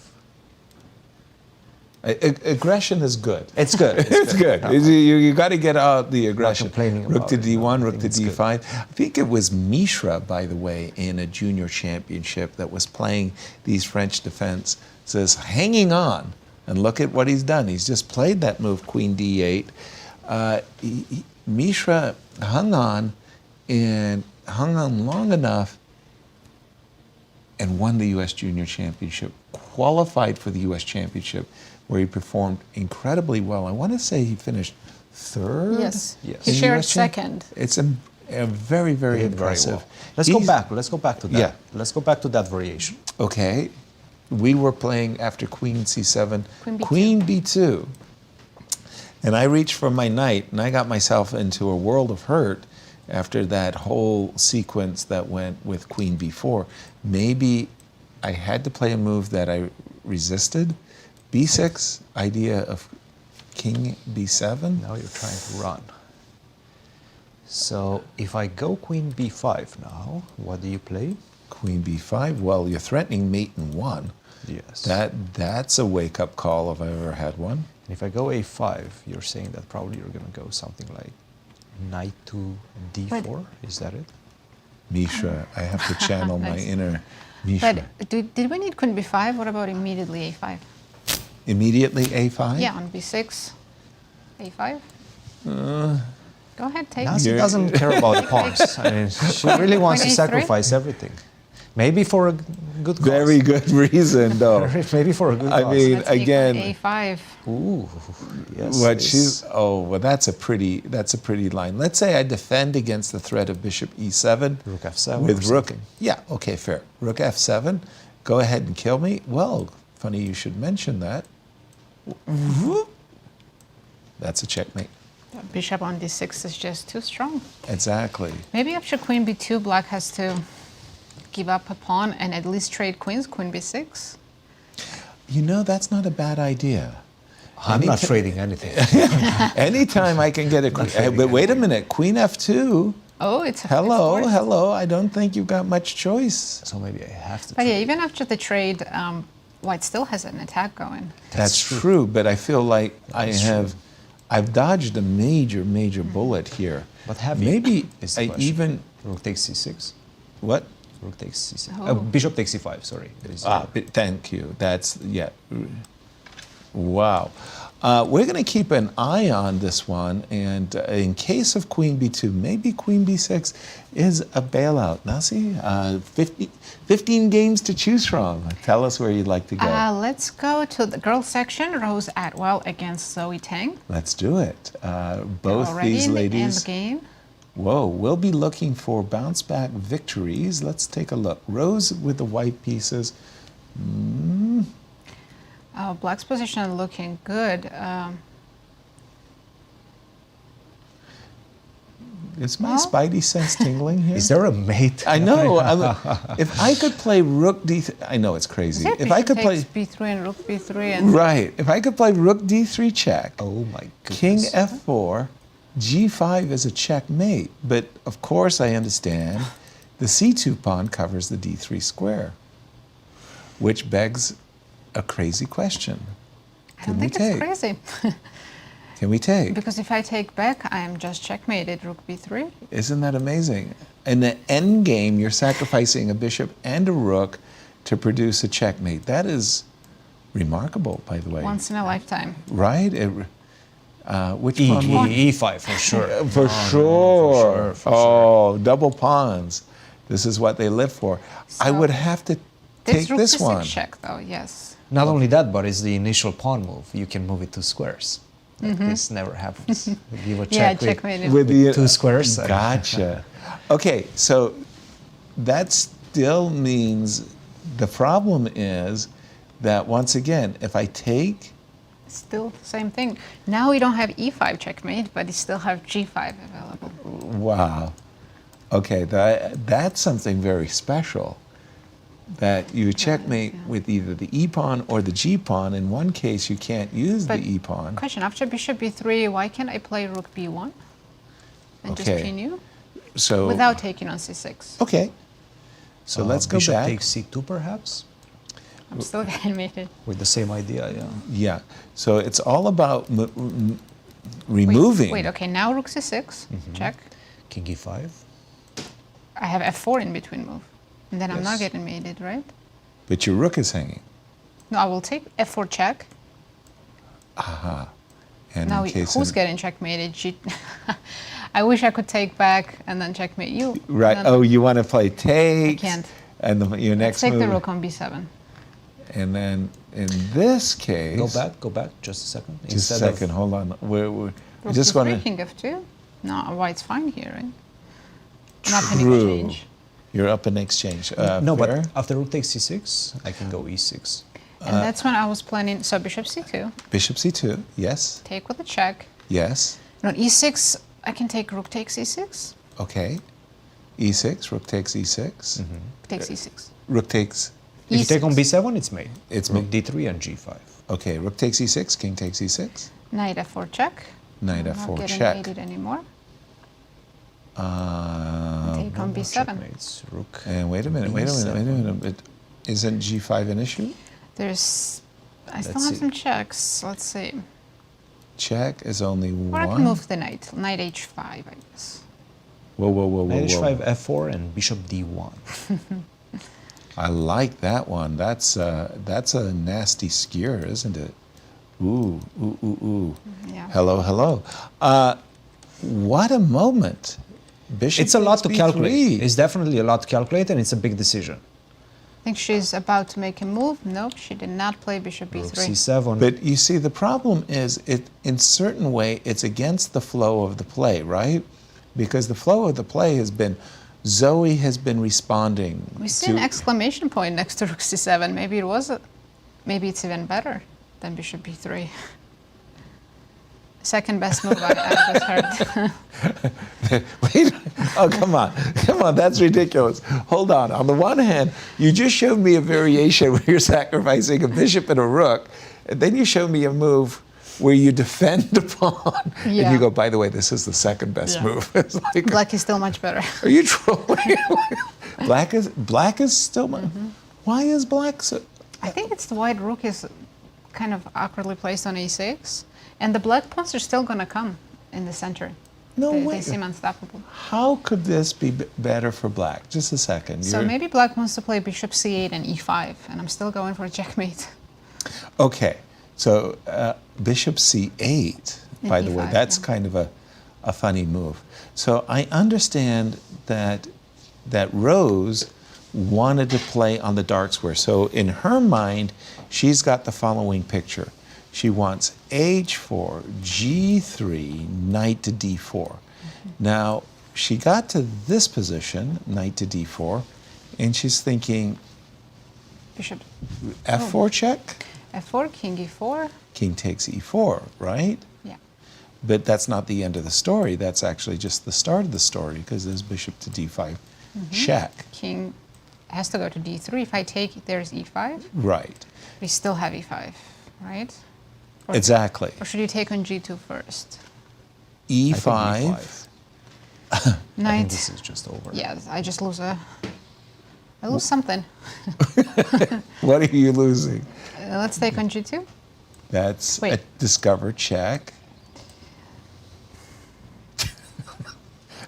Aggression is good. It's good. It's good. You got to get out the aggression. complaining Rook about to it, no, d1, I rook think to it's good. d5. I think it was Mishra, by the way, in a junior championship that was playing these French defense. Says, hanging on. And look at what he's done. He's just played that move, queen d8. Mishra hung on and hung on long enough and won the U.S. Junior Championship, qualified for the U.S. Championship, where he performed incredibly well. I want to say he finished third. Yes. Yes. He in shared US champ- second. It's a very, very Did very impressive. well. Let's go He's- back. Let's go back to that. Yeah. Let's go back to that variation. Okay. We were playing after queen c7, Queen b2. queen b2. And I reached for my knight, and I got myself into a world of hurt after that whole sequence that went with queen b4. Maybe I had to play a move that I resisted. b6, idea of king b7. Now you're trying to run. So if I go queen b5 now, what do you play? Queen b5. Well, you're threatening mate in one. Yes. That's a wake-up call if I ever had one. And if I go a5, you're saying that probably you're going to go something like knight to d4. Is that it? Mishra, I have to channel my Nice. inner Mishra. But did we need queen b5? What about immediately a5? Immediately a5? Yeah, on b6, a5. Go ahead, take. Nazi You're- doesn't care about the pawns. I mean, she really wants to Queen a3? sacrifice everything. Maybe for a good cause. Very good reason, though. Maybe for a good I cause. mean, Let's take again, a5. Ooh, yes. what it's- she's well, that's a pretty line. Let's say I defend against the threat of bishop e7 Rook f7 with or rook. something. Yeah, okay, fair. Rook f7. Go ahead and kill me. Well, funny you should mention that. That's a checkmate. Bishop on d6 is just too strong. Exactly. Maybe after queen b2, black has to give up a pawn and at least trade queens, queen b6. You know, that's not a bad idea. I'm not Anytime- trading anything. Anytime I can get a queen. But wait a minute, queen f2. Oh, it's Hello, it's forced. hello. I don't think you've got much choice. So maybe I have to But yeah, trade. even after the trade, white still has an attack going. That's true, but I feel like I've dodged a major bullet here. But have you? Maybe Is the I question. even Rook takes c6. what? Rook takes c6. Oh. Bishop takes c5, sorry. It is- Thank you. That's yeah. Wow. We're going to keep an eye on this one, and in case of queen b2, maybe queen b6 is a bailout. Nasi, 15 games to choose from. Tell us where you'd like to go. Let's go to the girls section. Rose Atwell against Zoe Tang. Let's do it. Both Already these in ladies. the end game. Whoa, we'll be looking for bounce back victories. Let's take a look. Rose with the white pieces. Black's position looking good. Is my spidey sense tingling here? Is there a mate? I know. If I could play rook d3, I know it's crazy. Yeah, If I could play b3 and rook b3 and right, if I could play rook d3 check, Oh my goodness. king f4, g5 is a checkmate. But of course, I understand the c2 pawn covers the d3 square, which begs a crazy question. I don't think it's crazy. Can we take? Because if I take back, I am just checkmated rook b3. Isn't that amazing? In the end game, you're sacrificing a bishop and a rook to produce a checkmate. That is remarkable, by the way. Once in a lifetime. Right? Which pawn? E5 for sure. For sure. Oh, double pawns. This is what they live for. I would have to take rook this c6 one. check, though, yes. Not only that, but it's the initial pawn move. You can move it 2 squares. This never happens. You give a check checkmate. With the 2 squares. Gotcha. Okay, so that still means the problem is that once again, if I take, Still the same thing. Now we don't have e5 checkmate, but you still have g5 available. wow, okay, that's something very special. That you checkmate with either the e pawn or the g pawn. In one case, you can't use the e pawn. Question: after bishop b3, why can't I play rook b1 and just pin you So without taking on c6? okay, so let's go Bishop back. takes c2 perhaps? I'm still getting mated. With the same idea, yeah. Yeah, so it's all about removing. Wait, okay, now rook c6, check. King e5. I have f4 in between move. And then I'm not Yes. getting mated, right? But your rook is hanging. No, I will take f4 check. And Now in case who's of- getting checkmated? I wish I could take back and then checkmate you. Right. And then Oh, you want to play take? can't. And your let's next take move. the rook on b7. And then in this case, Go back, just a second. Just a Instead second. of- Hold on. We're Rook just b3, going to. king f2. No, white's fine here, right? Not pending True. exchange. You're up in exchange. no, fair? but after rook takes c6, I can go e6. And that's when I was planning, so bishop c2, Bishop c2. Yes. take with a check. Yes. And on e6, I can take rook takes e6. Okay. e6. Rook takes e6. Takes e6. Rook takes. If you take on E6. b7, it's made. It's rook made. d3 and g5. Okay. Rook takes e6. King takes e6. Knight f4 check. Knight I'm f4 not getting check. mated anymore. Uh, Take on b7. Checkmates, rook. and wait a minute. Wait a minute. Wait a minute. Isn't g5 an issue? There's, I still Let's have see. some checks. Let's see. Check is only Or I one. can move the knight. Knight h5, I guess. Whoa, whoa, whoa, whoa, Knight whoa. h5, f4, and bishop d1. I like that one. That's a nasty skewer, isn't it? Ooh, ooh, ooh, ooh. Yeah. Hello, hello. What a moment. Bishop It's a lot to takes calculate. b3. It's definitely a lot to calculate, and it's a big decision. I think she's about to make a move. Nope, she did not play bishop Rook b3. c7. But you see, the problem is, in certain way, it's against the flow of the play, right? Because the flow of the play has been, Zoe has been responding. We see an exclamation point next to rook c7. Maybe it was maybe it's even better than bishop b3. Second best move I just heard. Wait, oh, come on, that's ridiculous. Hold on. On the one hand, you just showed me a variation where you're sacrificing a bishop and a rook, and then you showed me a move where you defend the pawn, and Yeah. you go, by the way, this is the second best Yeah. move. It's like, Black is still much better. are you trolling? Black is still. Why is black so? I think it's the white rook is kind of awkwardly placed on e6, and the black pawns are still going to come in the center. No they way. seem unstoppable. How could this be better for black? Just a second. So maybe black wants to play bishop c8 and e5, and I'm still going for a checkmate. Okay, so bishop c8, by the way, e5, that's yeah. kind of a funny move. So I understand that Rose wanted to play on the dark square. So in her mind, she's got the following picture. She wants h4, g3, knight to d4. Now, she got to this position, knight to d4, and she's thinking, Bishop f4 check? f4, king e4. King takes e4, right? Yeah. But that's not the end of the story. That's actually just the start of the story, because there's bishop to d5 check. King has to go to d3. If I take, there's e5. Right. We still have e5, right? Exactly. Or should you take on g2 first? E5. I think Knight. this is just over. Yeah, I just lose I lose something. What are you losing? Let's take on g2. That's Wait. a discover check.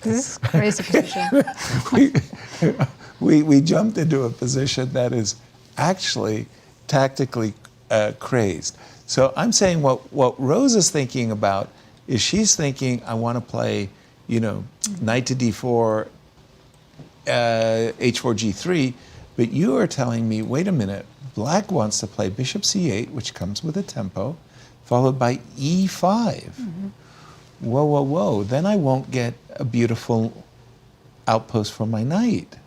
This is a crazy position. We jumped into a position that is actually tactically crazed. So I'm saying what Rose is thinking about is she's thinking, I want to play, knight to d4, h4, g3, but you are telling me, wait a minute, black wants to play bishop c8, which comes with a tempo, followed by e5. Whoa, whoa, whoa. Then I won't get a beautiful outpost for my knight.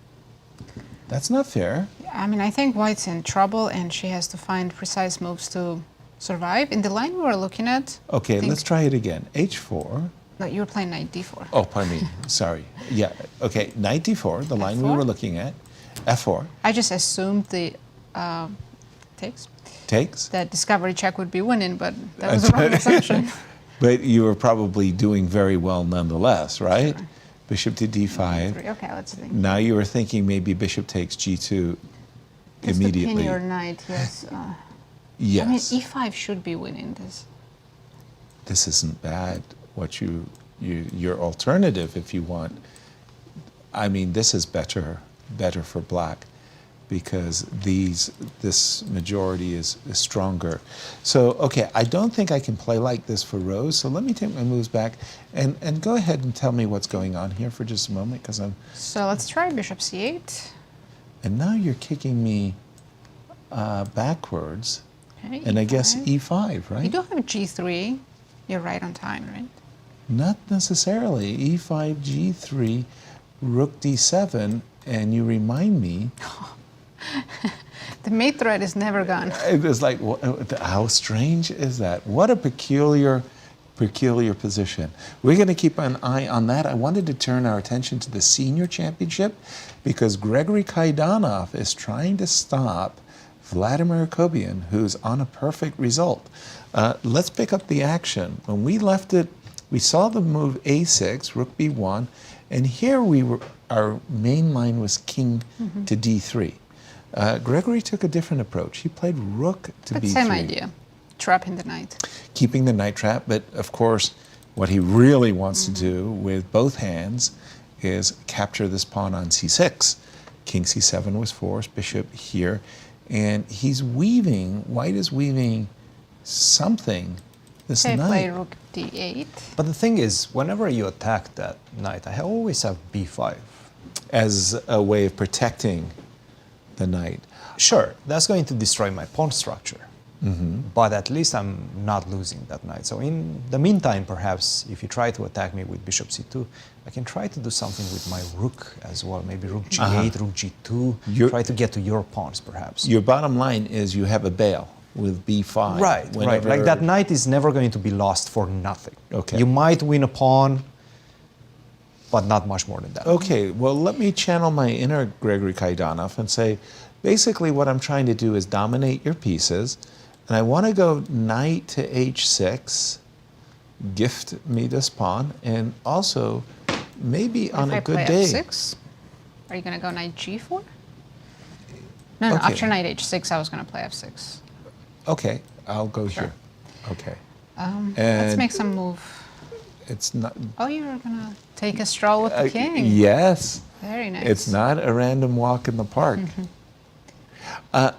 That's not fair. I mean, I think white's in trouble, and she has to find precise moves to survive. In the line we were looking at... Okay, let's try it again. h4. No, you were playing knight d4. Oh, pardon me. Sorry. Yeah. Okay, knight d4, the line we F4? were looking at. f4. I just assumed the takes. Takes. That discovery check would be winning, but that was a wrong assumption. But you were probably doing very well nonetheless, right? Sure. Bishop to d5. Okay, let's think. Now you were thinking maybe bishop takes g2 Just immediately. to pin your knight, yes. Yes. I mean, e5 should be winning this. This isn't bad. What your alternative, if you want. I mean, this is better for black, because this majority is stronger. So, okay, I don't think I can play like this for Rose, so let me take my moves back and go ahead and tell me what's going on here for just a moment, because I'm... So let's try bishop c8. And now you're kicking me backwards, Okay, and I guess E5. e5, right? You do have g3. You're right on time, right? Not necessarily. e5, g3, rook d7, and you remind me... The mate threat is never gone. It was like, how strange is that? What a peculiar position. We're going to keep an eye on that. I wanted to turn our attention to the senior championship, because Gregory Kaidanov is trying to stop Vladimir Akobian, who's on a perfect result. Let's pick up the action. When we left it, we saw the move a6, rook b1, and here our main line was king to d3. Gregory took a different approach. He played rook to b3. Same idea. Trapping the knight. Keeping the knight trap, but of course, what he really wants to do with both hands is capture this pawn on c6. King c7 was forced, bishop here, and he's weaving, white is weaving something, this Okay, knight. play rook d8. But the thing is, whenever you attack that knight, I always have b5. As a way of protecting the knight. Sure, that's going to destroy my pawn structure. But at least I'm not losing that knight. So in the meantime, perhaps, if you try to attack me with bishop c2, I can try to do something with my rook as well. Maybe rook g8, rook g2, try to get to your pawns, perhaps. Your bottom line is you have a bail with b5. Right, right. Like that knight is never going to be lost for nothing. Okay. You might win a pawn, but not much more than that. Okay, well, let me channel my inner Gregory Kaidanov and say, basically what I'm trying to do is dominate your pieces, and I want to go knight to h6, gift me this pawn, and also maybe on a good day. If I play f6, are you going to go knight g4? No, Okay. after knight h6, I was going to play f6. Okay, I'll go here. Okay. Let's And make some move. it's not... Oh, you're going to take a stroll with the king. Yes. Very nice. It's not a random walk in the park.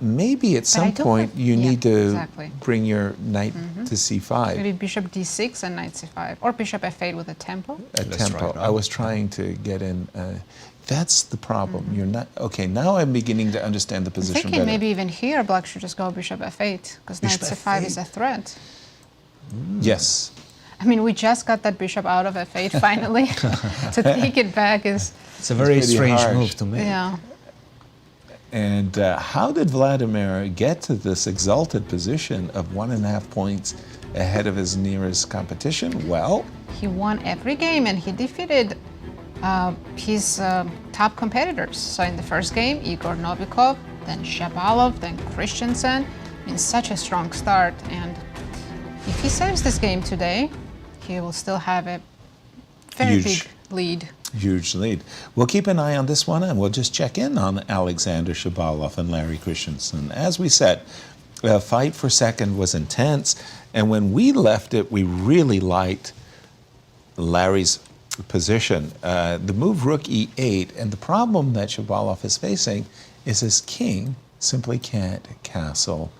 Maybe at I some don't point have- you yeah, need to exactly. bring your knight to c5. Maybe bishop d6 and knight c5. Or bishop f8 with a tempo. A Let's tempo. try it I out. was trying to get in. That's the problem. You're not okay. Now I'm beginning to understand the I'm position thinking better. maybe even here black should just go bishop f8 because knight Bishop c5 is f8. a threat. Yes. I mean, we just got that bishop out of f8 finally. To take it back is, It's a very pretty strange harsh. move to make. yeah. And how did Vladimir get to this exalted position of 1.5 points ahead of his nearest competition? Well, He won every game and he defeated his top competitors. So in the first game, Igor Novikov, then Shabalov, then Christiansen. In such a strong start, and if he saves this game today, he will still have a very big lead. Huge lead. We'll keep an eye on this one, and we'll just check in on Alexander Shabalov and Larry Christiansen. As we said, the fight for second was intense, and when we left it, we really liked Larry's position. The move rook e8, and the problem that Shabalov is facing is his king simply can't castle.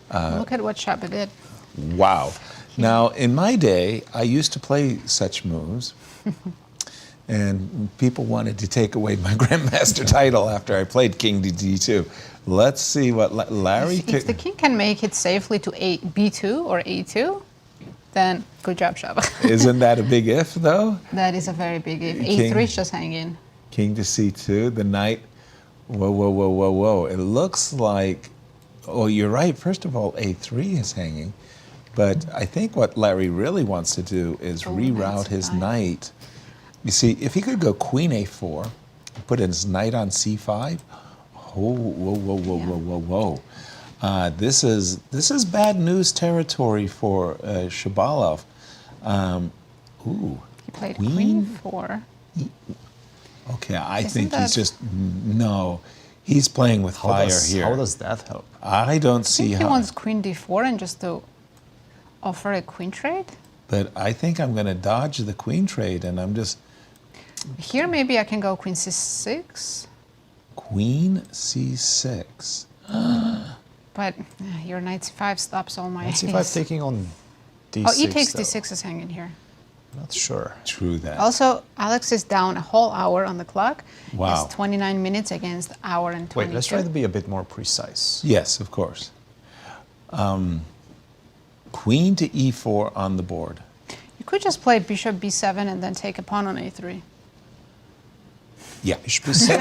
Look at what Shaba did. Wow. Now, in my day, I used to play such moves, and people wanted to take away my grandmaster title after I played king to d2. Let's see what Larry... If the king can make it safely to b2 or a2, then good job, Shaba. Isn't that a big if, though? That is a very big if. King, a3 is just hanging. King to c2, the knight. Whoa, whoa, whoa, whoa, whoa. It looks like... Oh, you're right. First of all, a3 is hanging. But I think what Larry really wants to do is reroute his knight. You see, if he could go queen a4, put his knight on c5. Oh, whoa, whoa, whoa, whoa, whoa, whoa. This is bad news territory for Shabalov. He played queen 4. Okay, I think he's just... No. He's playing with fire here. How does that help? I don't see how. He wants queen d4 and just to offer a queen trade. But I think I'm going to dodge the queen trade, and I'm just... Here maybe I can go queen c6. Queen c6. But your knight c5 stops all my... Knight c5 taking on d6. Oh, e takes though. d6 is hanging here. Not sure. True that. Also, Alex is down a whole hour on the clock. Wow. It's 29 minutes against hour and 22. Wait, let's try to be a bit more precise. Yes, of course. Queen to e4 on the board. You could just play bishop b7 and then take a pawn on a3. Yeah. Bishop b7.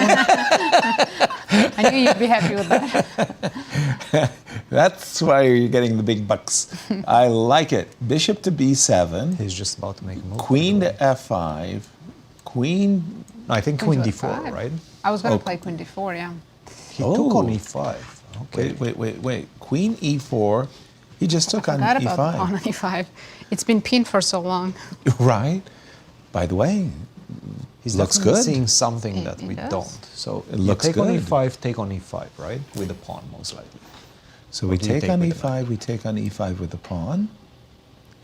I knew you'd be happy with that. That's why you're getting the big bucks. I like it. Bishop to b7. He's just about to make a move. Queen to f5. Queen... No, I think queen d4, right? I was going to play queen d4, yeah. He took on e5. Okay. Wait. Queen e4. He just took on Forgot e5. about the pawn on e5. It's been pinned for so long. Right. By the way, He's looks definitely good. seeing something that He we does. don't. So It you looks take on good. e5, take on e5, right? With the pawn, most likely. So Or we do you take take on with the e5, we take on e5 with the pawn.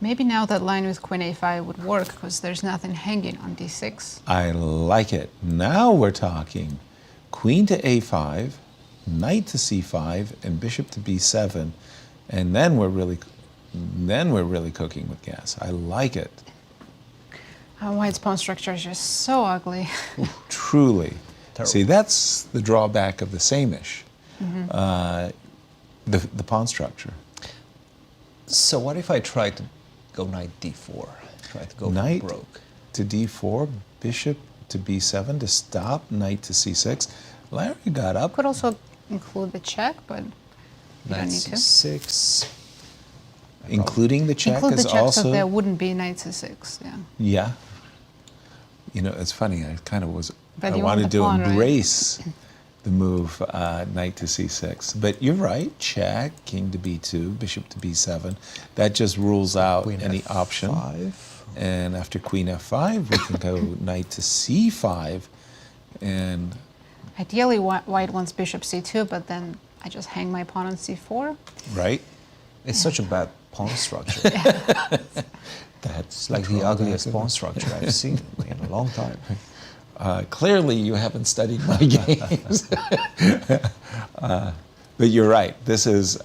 Maybe now that line with queen a5 would work because there's nothing hanging on d6. I like it. Now we're talking. Queen to a5, knight to c5, and bishop to b7, and then we're really cooking with gas. I like it. White's pawn structure is just so ugly. Truly. Terrible. See, that's the drawback of the same-ish. The pawn structure. So what if I try to go knight d4? Try to go Knight broke. to d4, bishop to b7 to stop, knight to c6. Larry got up. Could also include the check, but you Knight don't need to. c6. Including the check Include is the check also... so there wouldn't be knight c6, yeah. Yeah. You know, it's funny, I kind of was... But I you want wanted the to pawn, right? embrace the move knight to c6. But you're right, check, king to b2, bishop to b7. That just rules out Queen any f5. option. And after queen f5, we can go knight to c5. And Ideally, white wants bishop c2, but then I just hang my pawn on c4. right? It's such a bad pawn structure. It's like the ugliest pawn structure I've seen in a long time. Clearly, you haven't studied my games. But you're right. This is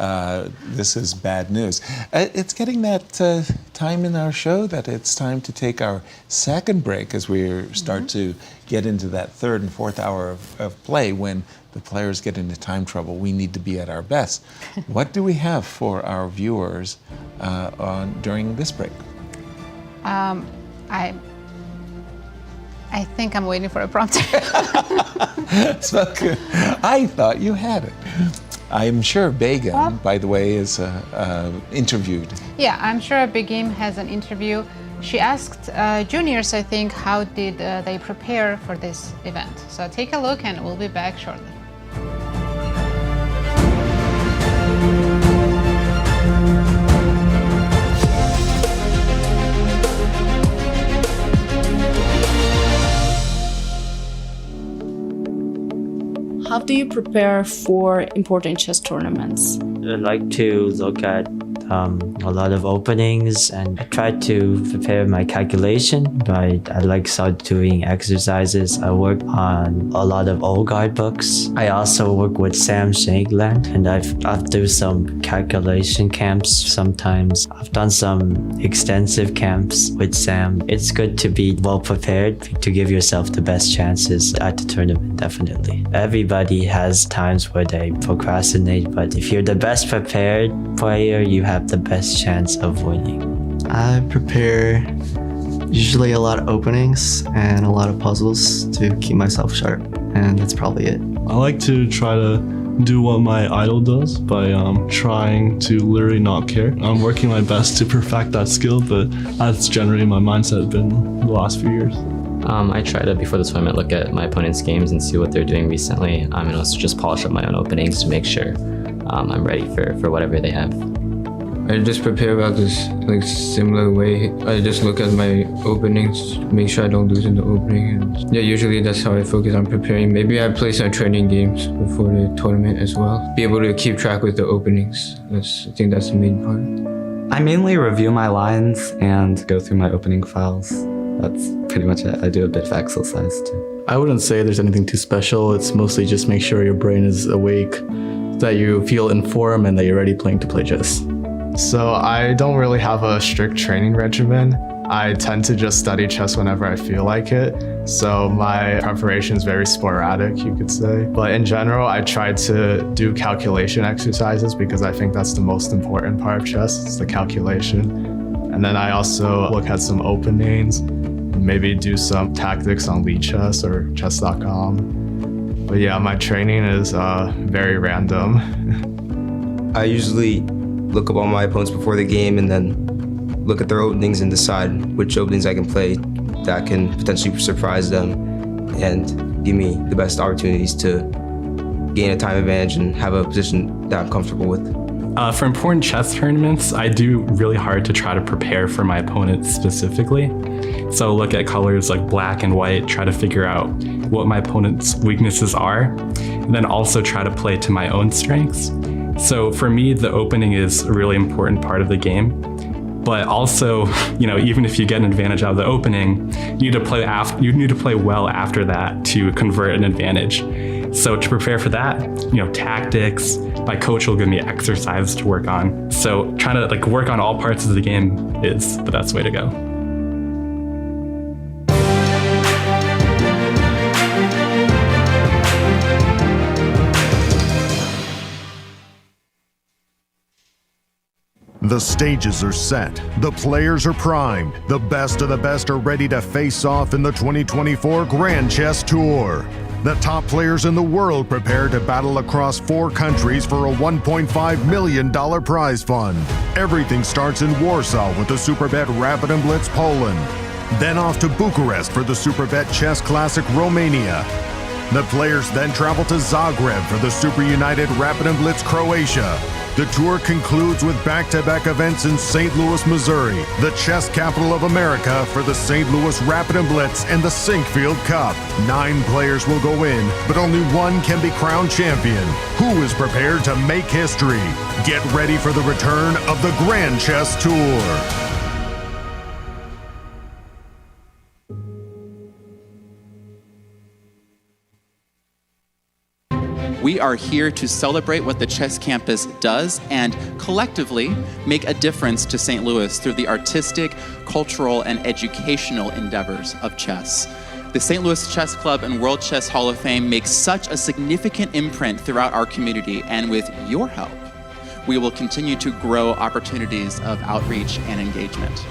bad news. It's getting that time in our show that it's time to take our second break as we start to get into that third and fourth hour of play when the players get into time trouble. We need to be at our best. What do we have for our viewers during this break? I think I'm waiting for a prompter. So, I thought you had it. I'm sure Begum, by the way, is interviewed. Yeah, I'm sure Begum has an interview. She asked juniors, I think, how did they prepare for this event. So take a look and we'll be back shortly. How do you prepare for important chess tournaments? I like to look at a lot of openings and I try to prepare my calculation. But I like start doing exercises. I work on a lot of old guard books. I also work with Sam Shankland and I've do some calculation camps sometimes. I've done some extensive camps with Sam. It's good to be well prepared to give yourself the best chances at the tournament, definitely. Everybody has times where they procrastinate, but if you're the best prepared player, you have the best chance of winning. I prepare usually a lot of openings and a lot of puzzles to keep myself sharp, and that's probably it. I like to try to do what my idol does by trying to literally not care. I'm working my best to perfect that skill, but that's generally my mindset been the last few years. I try to, before the tournament, look at my opponent's games and see what they're doing recently. And also just polish up my own openings to make sure I'm ready for whatever they have. I just prepare about this similar way. I just look at my openings, make sure I don't lose in the opening. And yeah, usually that's how I focus on preparing. Maybe I play some training games before the tournament as well. Be able to keep track with the openings. I think that's the main part. I mainly review my lines and go through my opening files. That's pretty much it. I do a bit of exercise too. I wouldn't say there's anything too special. It's mostly just make sure your brain is awake, that you feel informed, and that you're ready to play chess. So I don't really have a strict training regimen. I tend to just study chess whenever I feel like it. So my preparation is very sporadic, you could say. But in general, I try to do calculation exercises because I think that's the most important part of chess, is the calculation. And then I also look at some openings, maybe do some tactics on Lichess or chess.com. But yeah, my training is very random. I usually look up all my opponents before the game and then look at their openings and decide which openings I can play that can potentially surprise them and give me the best opportunities to gain a time advantage and have a position that I'm comfortable with. For important chess tournaments, I do really hard to try to prepare for my opponents specifically. So look at colors like black and white, try to figure out what my opponent's weaknesses are, and then also try to play to my own strengths. So for me, the opening is a really important part of the game. But also, even if you get an advantage out of the opening, you need to play well after that to convert an advantage. So to prepare for that, tactics, my coach will give me exercise to work on. So trying to work on all parts of the game is the best way to go. The stages are set, the players are primed, the best of the best are ready to face off in the 2024 Grand Chess Tour. The top players in the world prepare to battle across 4 countries for a $1.5 million prize fund. Everything starts in Warsaw with the Superbet Rapid and Blitz Poland. Then off to Bucharest for the Superbet Chess Classic Romania. The players then travel to Zagreb for the Super United Rapid and Blitz Croatia. The tour concludes with back-to-back events in St. Louis, Missouri, the chess capital of America, for the St. Louis Rapid and Blitz and the Sinkfield Cup. 9 players will go in, but only one can be crowned champion. Who is prepared to make history? Get ready for the return of the Grand Chess Tour. We are here to celebrate what the chess campus does and collectively make a difference to St. Louis through the artistic, cultural, and educational endeavors of chess. The St. Louis Chess Club and World Chess Hall of Fame makes such a significant imprint throughout our community, and with your help, we will continue to grow opportunities of outreach and engagement.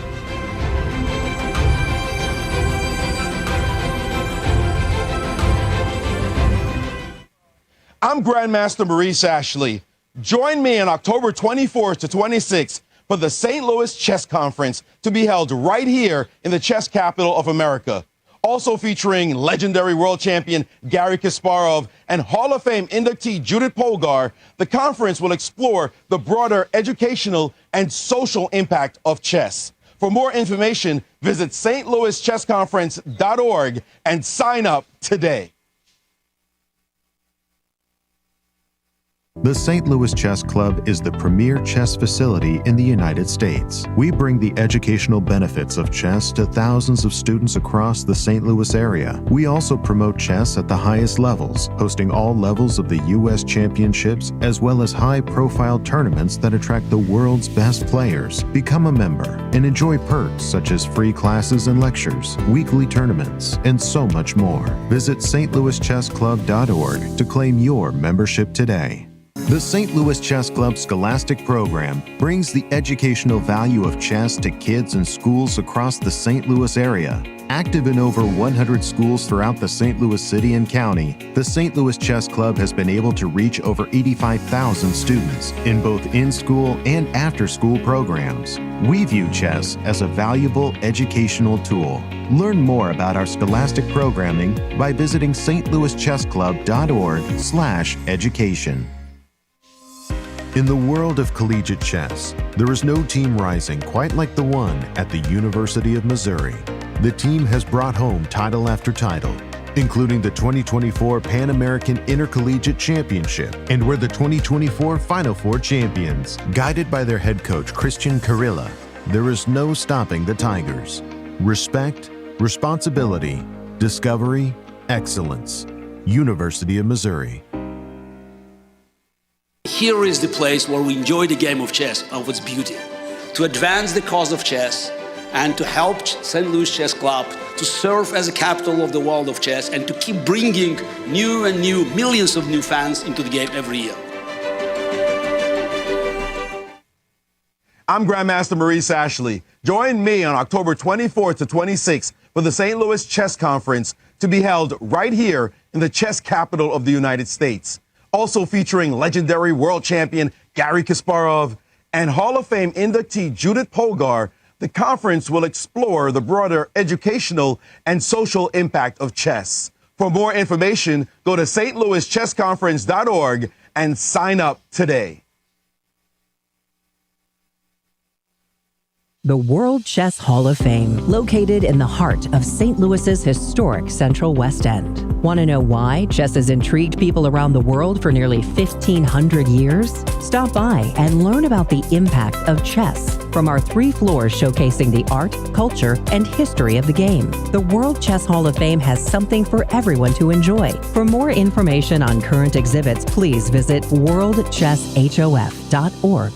I'm Grandmaster Maurice Ashley. Join me on October 24th to 26th for the St. Louis Chess Conference to be held right here in the chess capital of America. Also featuring legendary world champion Garry Kasparov and Hall of Fame inductee Judith Polgar, the conference will explore the broader educational and social impact of chess. For more information, visit stlouischessconference.org and sign up today. The St. Louis Chess Club is the premier chess facility in the United States. We bring the educational benefits of chess to thousands of students across the St. Louis area. We also promote chess at the highest levels, hosting all levels of the U.S. championships as well as high-profile tournaments that attract the world's best players. Become a member and enjoy perks such as free classes and lectures, weekly tournaments, and so much more. Visit stlouischessclub.org to claim your membership today. The St. Louis Chess Club Scholastic Program brings the educational value of chess to kids and schools across the St. Louis area. Active in over 100 schools throughout the St. Louis City and County, the St. Louis Chess Club has been able to reach over 85,000 students in both in-school and after-school programs. We view chess as a valuable educational tool. Learn more about our scholastic programming by visiting stlouischessclub.org/education. In the world of collegiate chess, there is no team rising quite like the one at the University of Missouri. The team has brought home title after title, including the 2024 Pan American Intercollegiate Championship, and were the 2024 Final Four champions. Guided by their head coach, Cristian Chirila, there is no stopping the Tigers. Respect, responsibility, discovery, excellence. University of Missouri. Here is the place where we enjoy the game of chess of its beauty, to advance the cause of chess and to help St. Louis Chess Club to serve as a capital of the world of chess and to keep bringing millions of new fans into the game every year. I'm Grandmaster Maurice Ashley. Join me on October 24th to 26th for the St. Louis Chess Conference to be held right here in the chess capital of the United States. Also featuring legendary world champion Garry Kasparov and Hall of Fame inductee Judith Polgar, the conference will explore the broader educational and social impact of chess. For more information, go to stlouischessconference.org and sign up today. The World Chess Hall of Fame, located in the heart of St. Louis's historic Central West End. Want to know why chess has intrigued people around the world for nearly 1,500 years? Stop by and learn about the impact of chess from our 3 floors showcasing the art, culture, and history of the game. The World Chess Hall of Fame has something for everyone to enjoy. For more information on current exhibits, please visit worldchesshof.org.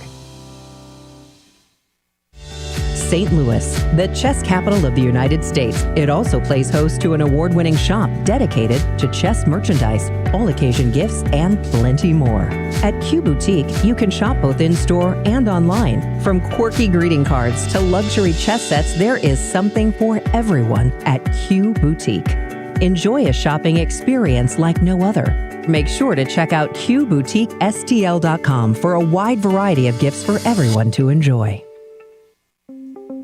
St. Louis, the chess capital of the United States. It also plays host to an award-winning shop dedicated to chess merchandise, all-occasion gifts, and plenty more. At Q Boutique, you can shop both in-store and online. From quirky greeting cards to luxury chess sets, there is something for everyone at Q Boutique. Enjoy a shopping experience like no other. Make sure to check out QBoutiqueSTL.com for a wide variety of gifts for everyone to enjoy.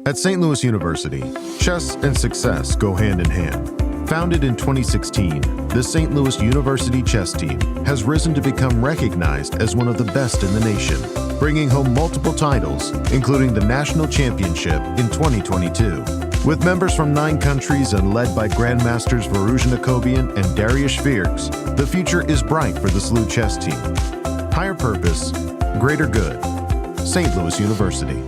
At St. Louis University, chess and success go hand in hand. Founded in 2016, the St. Louis University chess team has risen to become recognized as one of the best in the nation, bringing home multiple titles, including the National Championship in 2022. With members from 9 countries and led by Grandmasters Varuzhan Akobian and Darius Fierks, the future is bright for the SLU chess team. Higher purpose, greater good. St. Louis University.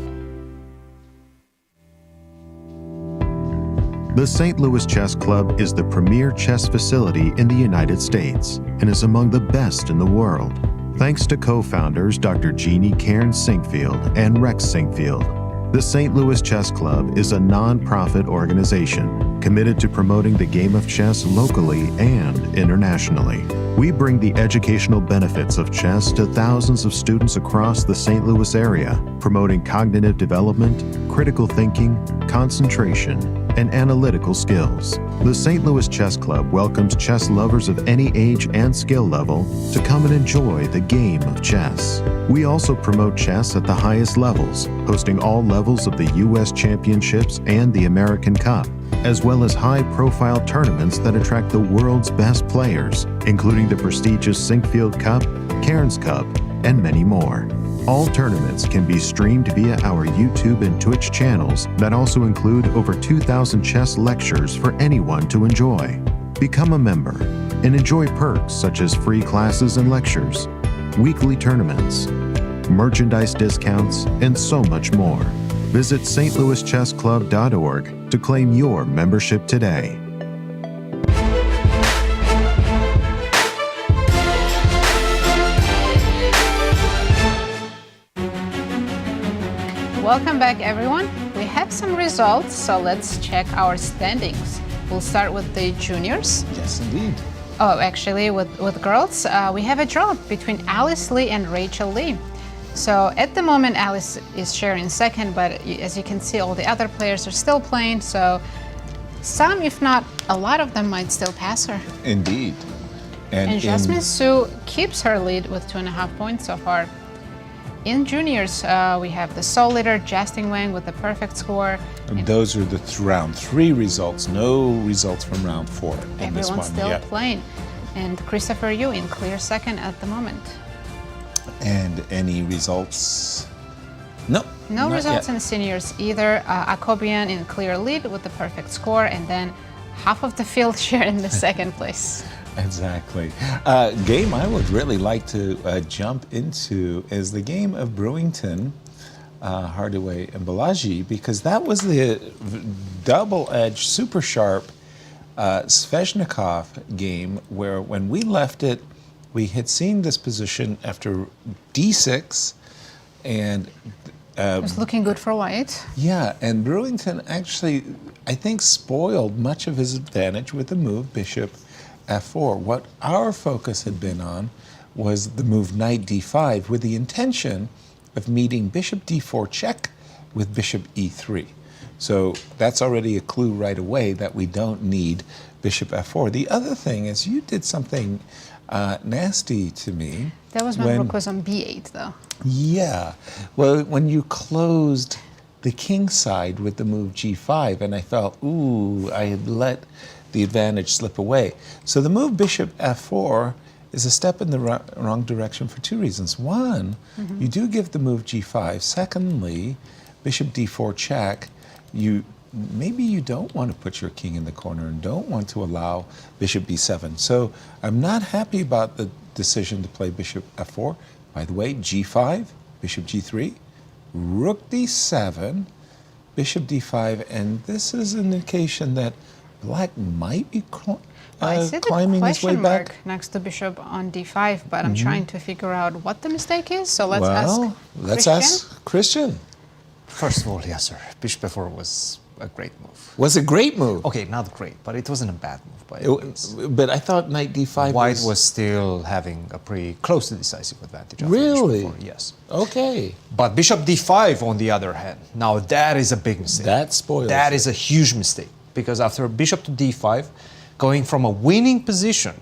The St. Louis Chess Club is the premier chess facility in the United States and is among the best in the world. Thanks to co-founders Dr. Jeannie Cairns Sinkfield and Rex Sinkfield, the St. Louis Chess Club is a non-profit organization committed to promoting the game of chess locally and internationally. We bring the educational benefits of chess to thousands of students across the St. Louis area, promoting cognitive development, critical thinking, concentration, and analytical skills. The St. Louis Chess Club welcomes chess lovers of any age and skill level to come and enjoy the game of chess. We also promote chess at the highest levels, hosting all levels of the U.S. Championships and the American Cup, as well as high-profile tournaments that attract the world's best players, including the prestigious Sinkfield Cup, Cairns Cup, and many more. All tournaments can be streamed via our YouTube and Twitch channels that also include over 2,000 chess lectures for anyone to enjoy. Become a member and enjoy perks such as free classes and lectures, weekly tournaments, merchandise discounts, and so much more. Visit stlouischessclub.org to claim your membership today. Welcome back, everyone. We have some results, so let's check our standings. We'll start with the juniors. Yes, indeed. Oh, actually, with girls, we have a draw between Alice Lee and Rachel Lee. So at the moment, Alice is sharing second, but as you can see, all the other players are still playing. So some, if not a lot of them, might still pass her. Indeed. And Jasmine Su keeps her lead with 2.5 points so far. In juniors, we have the sole leader, Justin Wang, with a perfect score. And those are the round 3 results, no results from round 4 in this Everyone's one. still playing. And Christopher Yu in clear second at the moment. And any results? No. No not results yet. in seniors either. Akobian in clear lead with the perfect score, and then half of the field share in the second place. Exactly. Game I would really like to jump into is the game of Brewington, Hardaway, and Balaji, because that was the double-edged, super sharp Sveshnikov game where when we left it, we had seen this position after d6, and it was looking good for white. Yeah, and Brewington actually, I think, spoiled much of his advantage with the move bishop f4. What our focus had been on was the move knight d5 with the intention of meeting bishop d4 check with bishop e3. So that's already a clue right away that we don't need bishop f4. The other thing is you did something nasty to me. That was when rook was on b8, though. Yeah. Well, when you closed the king side with the move g5, and I felt, ooh, I had let the advantage slip away. So the move bishop f4 is a step in the wrong direction for 2 reasons. One, you do give the move g5. Secondly, bishop d4 check, maybe you don't want to put your king in the corner and don't want to allow bishop b7. So I'm not happy about the decision to play bishop f4. By the way, g5, bishop g3, rook d7, bishop d5, and this is an indication that Black might be climbing his way back. Next to bishop on d5, but I'm trying to figure out what the mistake is. So let's ask let's ask Christian. First of all, Yasser, bishop f4 was a great move. Was a great move. Okay, not great, but it wasn't a bad move. But I thought knight d5 White was still having a pretty close to decisive advantage. Really? Bishop f4, yes. Okay. But bishop d5, on the other hand, now that is a big mistake. That spoils That is a huge mistake. Because after bishop to d5, going from a winning position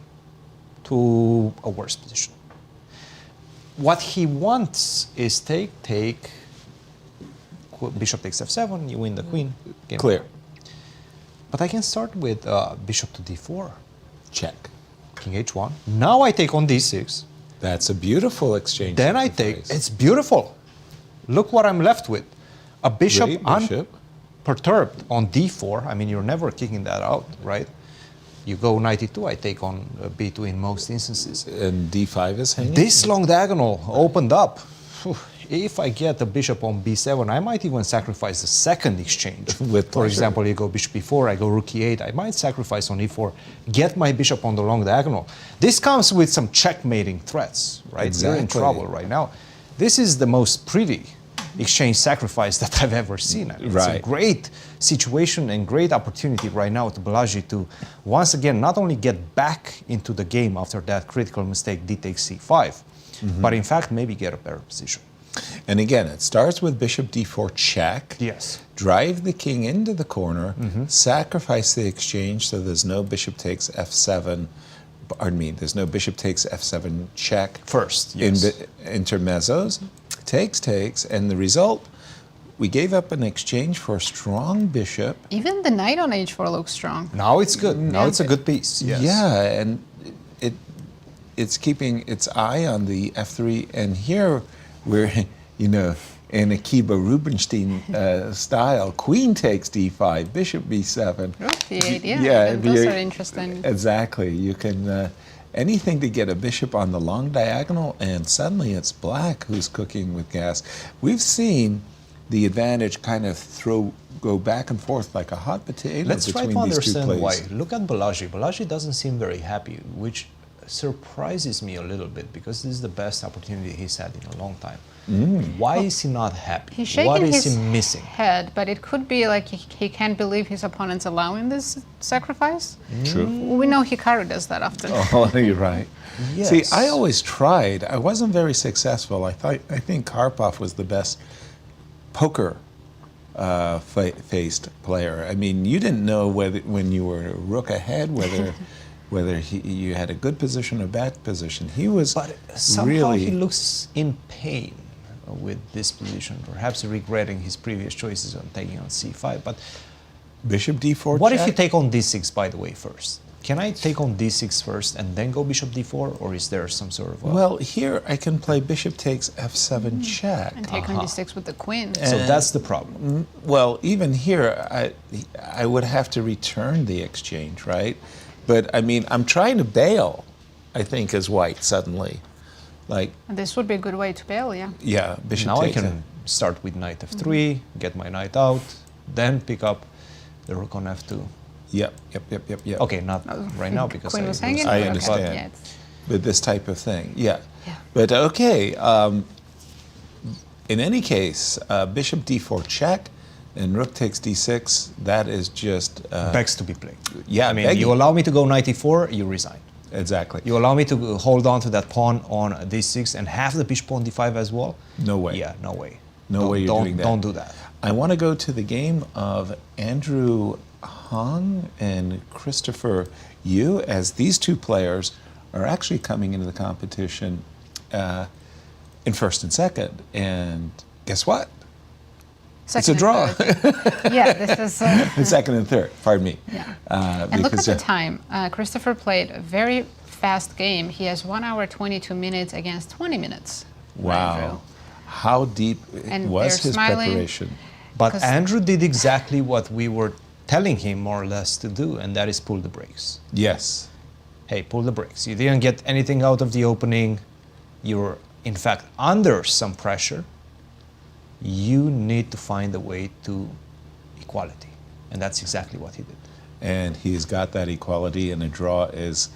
to a worse position. What he wants is take, bishop takes f7, you win the queen. Game Clear. over. But I can start with bishop to d4. Check. King h1. Now I take on d6. That's a beautiful exchange. Then I take, it's beautiful. Look what I'm left with. A bishop, perturbed on d4. I mean, you're never kicking that out, right? You go knight e2, I take on b2 in most instances. And d5 is hanging? This long diagonal opened up. If I get the bishop on b7, I might even sacrifice the second exchange. For example, you go bishop e4, I go rook e8, I might sacrifice on e4, get my bishop on the long diagonal. This comes with some checkmating threats, right? Exactly. You're in trouble right now. This is the most pretty exchange sacrifice that I've ever seen. I mean, it's a great situation and great opportunity right now to Balaji to once again not only get back into the game after that critical mistake d takes c5, but in fact maybe get a better position. And again, it starts with bishop d4 check. Yes. Drive the king into the corner, sacrifice the exchange so there's no bishop takes f7. Pardon me, there's no bishop takes f7 check. First, yes. Intermezzos, takes, and the result, we gave up an exchange for a strong bishop. Even the knight on h4 looks strong. Now it's good. Now it's a good piece. Yes. Yeah, and it's keeping its eye on the f3, and here we're, in a Kiba Rubinstein style. Queen takes d5, bishop b7. b8, yeah. Those are interesting. Exactly. You can anything to get a bishop on the long diagonal, and suddenly it's black who's cooking with gas. We've seen the advantage kind of go back and forth like a hot potato Let's try between to these two understand plays. why. Look at Balaji. Balaji doesn't seem very happy, which surprises me a little bit because this is the best opportunity he's had in a long time. Why is he not happy? He's shaking What is his he missing? head, but it could be like he can't believe his opponent's allowing this sacrifice. True. We know Hikaru does that often. Oh, you're right. Yes. See, I always tried. I wasn't very successful. I think Karpov was the best poker faced player. I mean, you didn't know when you were rook ahead whether you had a good position or bad position. He was Somehow really. he looks in pain with this position, perhaps regretting his previous choices on taking on c5. But bishop d4. What check? if you take on d6, by the way, first? Can I take on d6 first and then go bishop d4, or is there some sort of Well, here I can play bishop takes f7 check. And take on d6 with the queen. So that's the problem. Well, even here, I would have to return the exchange, right? But I mean, I'm trying to bail, I think, as white suddenly. Like, And this would be a good way to bail, yeah. yeah, bishop Now I takes can start with knight f3, get my knight out, then pick up the rook on f2. Yep. Okay, not right now because Queen was hanging. I Okay, understand. yeah, But this type of thing, yeah. But okay, in any case, bishop d4 check and rook takes d6, that is just... begs to be played. Yeah, I mean, you allow me to go knight e4, you resign. Exactly. You allow me to hold on to that pawn on d6 and have the bishop on d5 as well? No way. Yeah, no way. No way you're doing that. Don't do that. I want to go to the game of Andrew Hong and Christopher Yu, as these two players are actually coming into the competition in first and second. And guess what? It's a draw. Yeah, this is... In second and third, pardon me. Yeah. And look at the time. Christopher played a very fast game. He has 1 hour, 22 minutes against 20 minutes. Wow. How deep And was they're his smiling. preparation? But Andrew did exactly what we were telling him more or less to do, and that is pull the brakes. Yes. Hey, pull the brakes. You didn't get anything out of the opening. You're, in fact, under some pressure. You need to find a way to equality. And that's exactly what he did. And he's got that equality, and a draw is...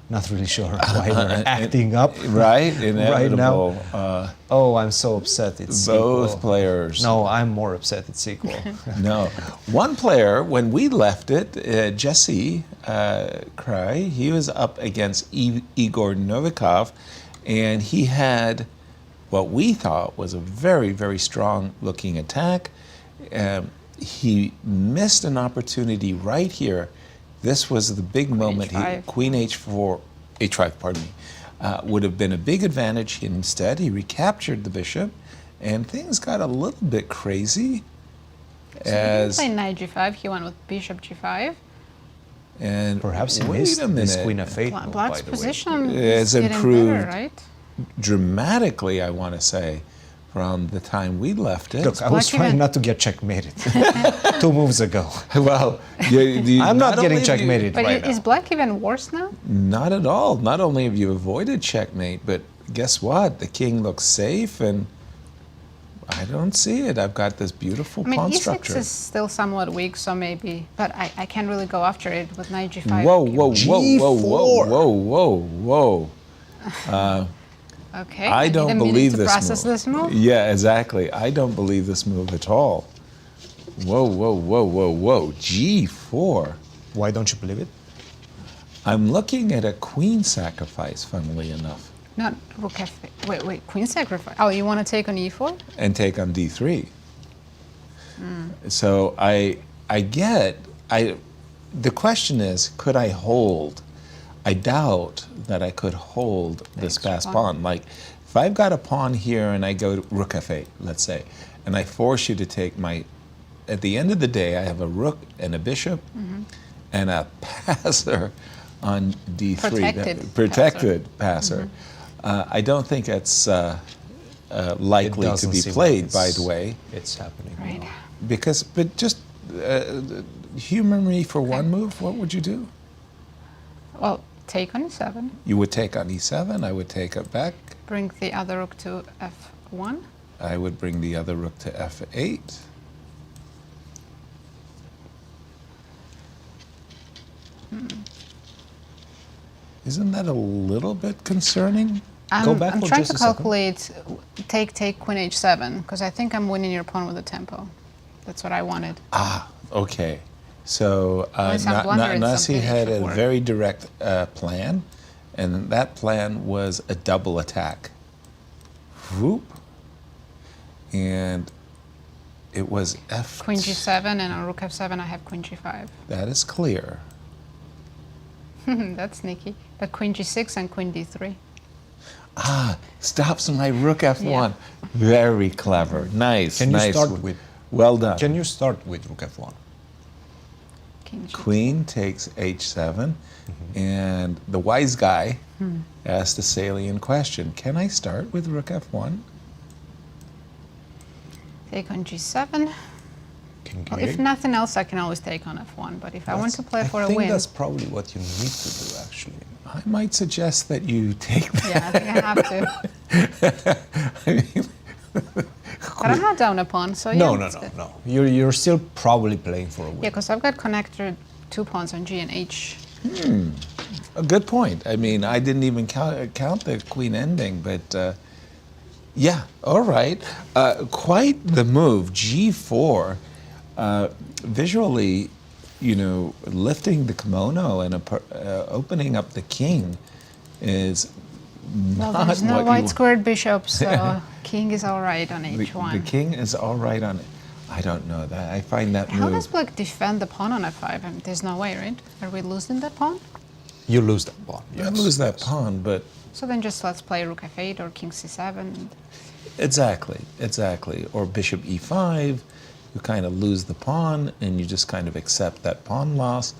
Not really sure why they're acting up. Right? Inevitable. Right now. Oh, I'm so upset it's Both equal. players. No, I'm more upset it's equal. No. One player, when we left it, Jesse Kraai, he was up against Igor Novikov, and he had what we thought was a very, very strong looking attack. He missed an opportunity right here. This was the big moment. Queen h4, h5, pardon me, would have been a big advantage. Instead, he recaptured the bishop, and things got a little bit crazy. So he didn't play knight g5, he went with bishop g5. And perhaps he wait missed a this minute. queen of fate. Black's position has is getting improved better, right? dramatically, I want to say, from the time we left it. Look, I was trying not to get checkmated 2 moves ago. Well, I'm not getting checkmated But right is now. black even worse now? Not at all. Not only have you avoided checkmate, but guess what? The king looks safe, and I don't see it. I've got this beautiful pawn E6 structure. is still somewhat weak, so maybe, but I can't really go after it with knight g5. Whoa, whoa, whoa, whoa, whoa, whoa, whoa, whoa. Okay, I don't need a minute believe to this process move. this move. Yeah, exactly. I don't believe this move at all. Whoa, whoa, whoa, whoa, whoa. G4. Why don't you believe it? I'm looking at a queen sacrifice, funnily enough. Not rook f8. Wait, queen sacrifice. Oh, you want to take on e4? And take on d3. So the question is, could I hold? I doubt that I could hold this passed pawn. Like, if I've got a pawn here and I go to rook f8, let's say, and I force you to take my, at the end of the day, I have a rook and a bishop and a passer on d3. Protected passer. I don't think it's likely to be played, by the way. It's happening. Right. Because, but just humor me for one move, what would you do? Well, take on e7. You would take on e7, I would take it back. Bring the other rook to f1. I would bring the other rook to f8. Isn't that a little bit concerning? I'm trying to calculate take queen h7 because I think I'm winning your pawn with a tempo. That's what I wanted. Ah, okay. So Nasi Nasi had a very direct plan, and that plan was a double attack. Whoop. And it was f. Queen g7 and on rook f7 I have queen g5. That is clear. That's sneaky. But queen g6 and queen d3. Ah, stops my rook f1. Yeah. Very clever. Nice. Can nice. You start with? Well done. Can you start with rook f1? Queen takes h7, and the wise guy asked the salient question: can I start with rook f1? Take on g7. Well, if nothing else, I can always take on f1. But if I want to play for a win, I think that's probably what you need to do, actually. I might suggest that you take that. Yeah, I think I have to. I mean, but I'm not down a pawn, so no, yeah. No. You're still probably playing for a win. Yeah, because I've got connected 2 pawns on g and h. A good point. I mean, I didn't even count the queen ending, but yeah, all right. Quite the move. G4, visually, you know, lifting the kimono and opening up the king is not well, there's no what white squared bishop, so king is all right on h1. The king is all right on it. I don't know that. I find that How move. does black defend the pawn on f5? I mean, there's no way, right? Are we losing that pawn? You lose that pawn. Yes. You lose that pawn, but... So then just let's play rook f8 or king c7. Exactly. Or bishop e5. You kind of lose the pawn, and you just kind of accept that pawn loss,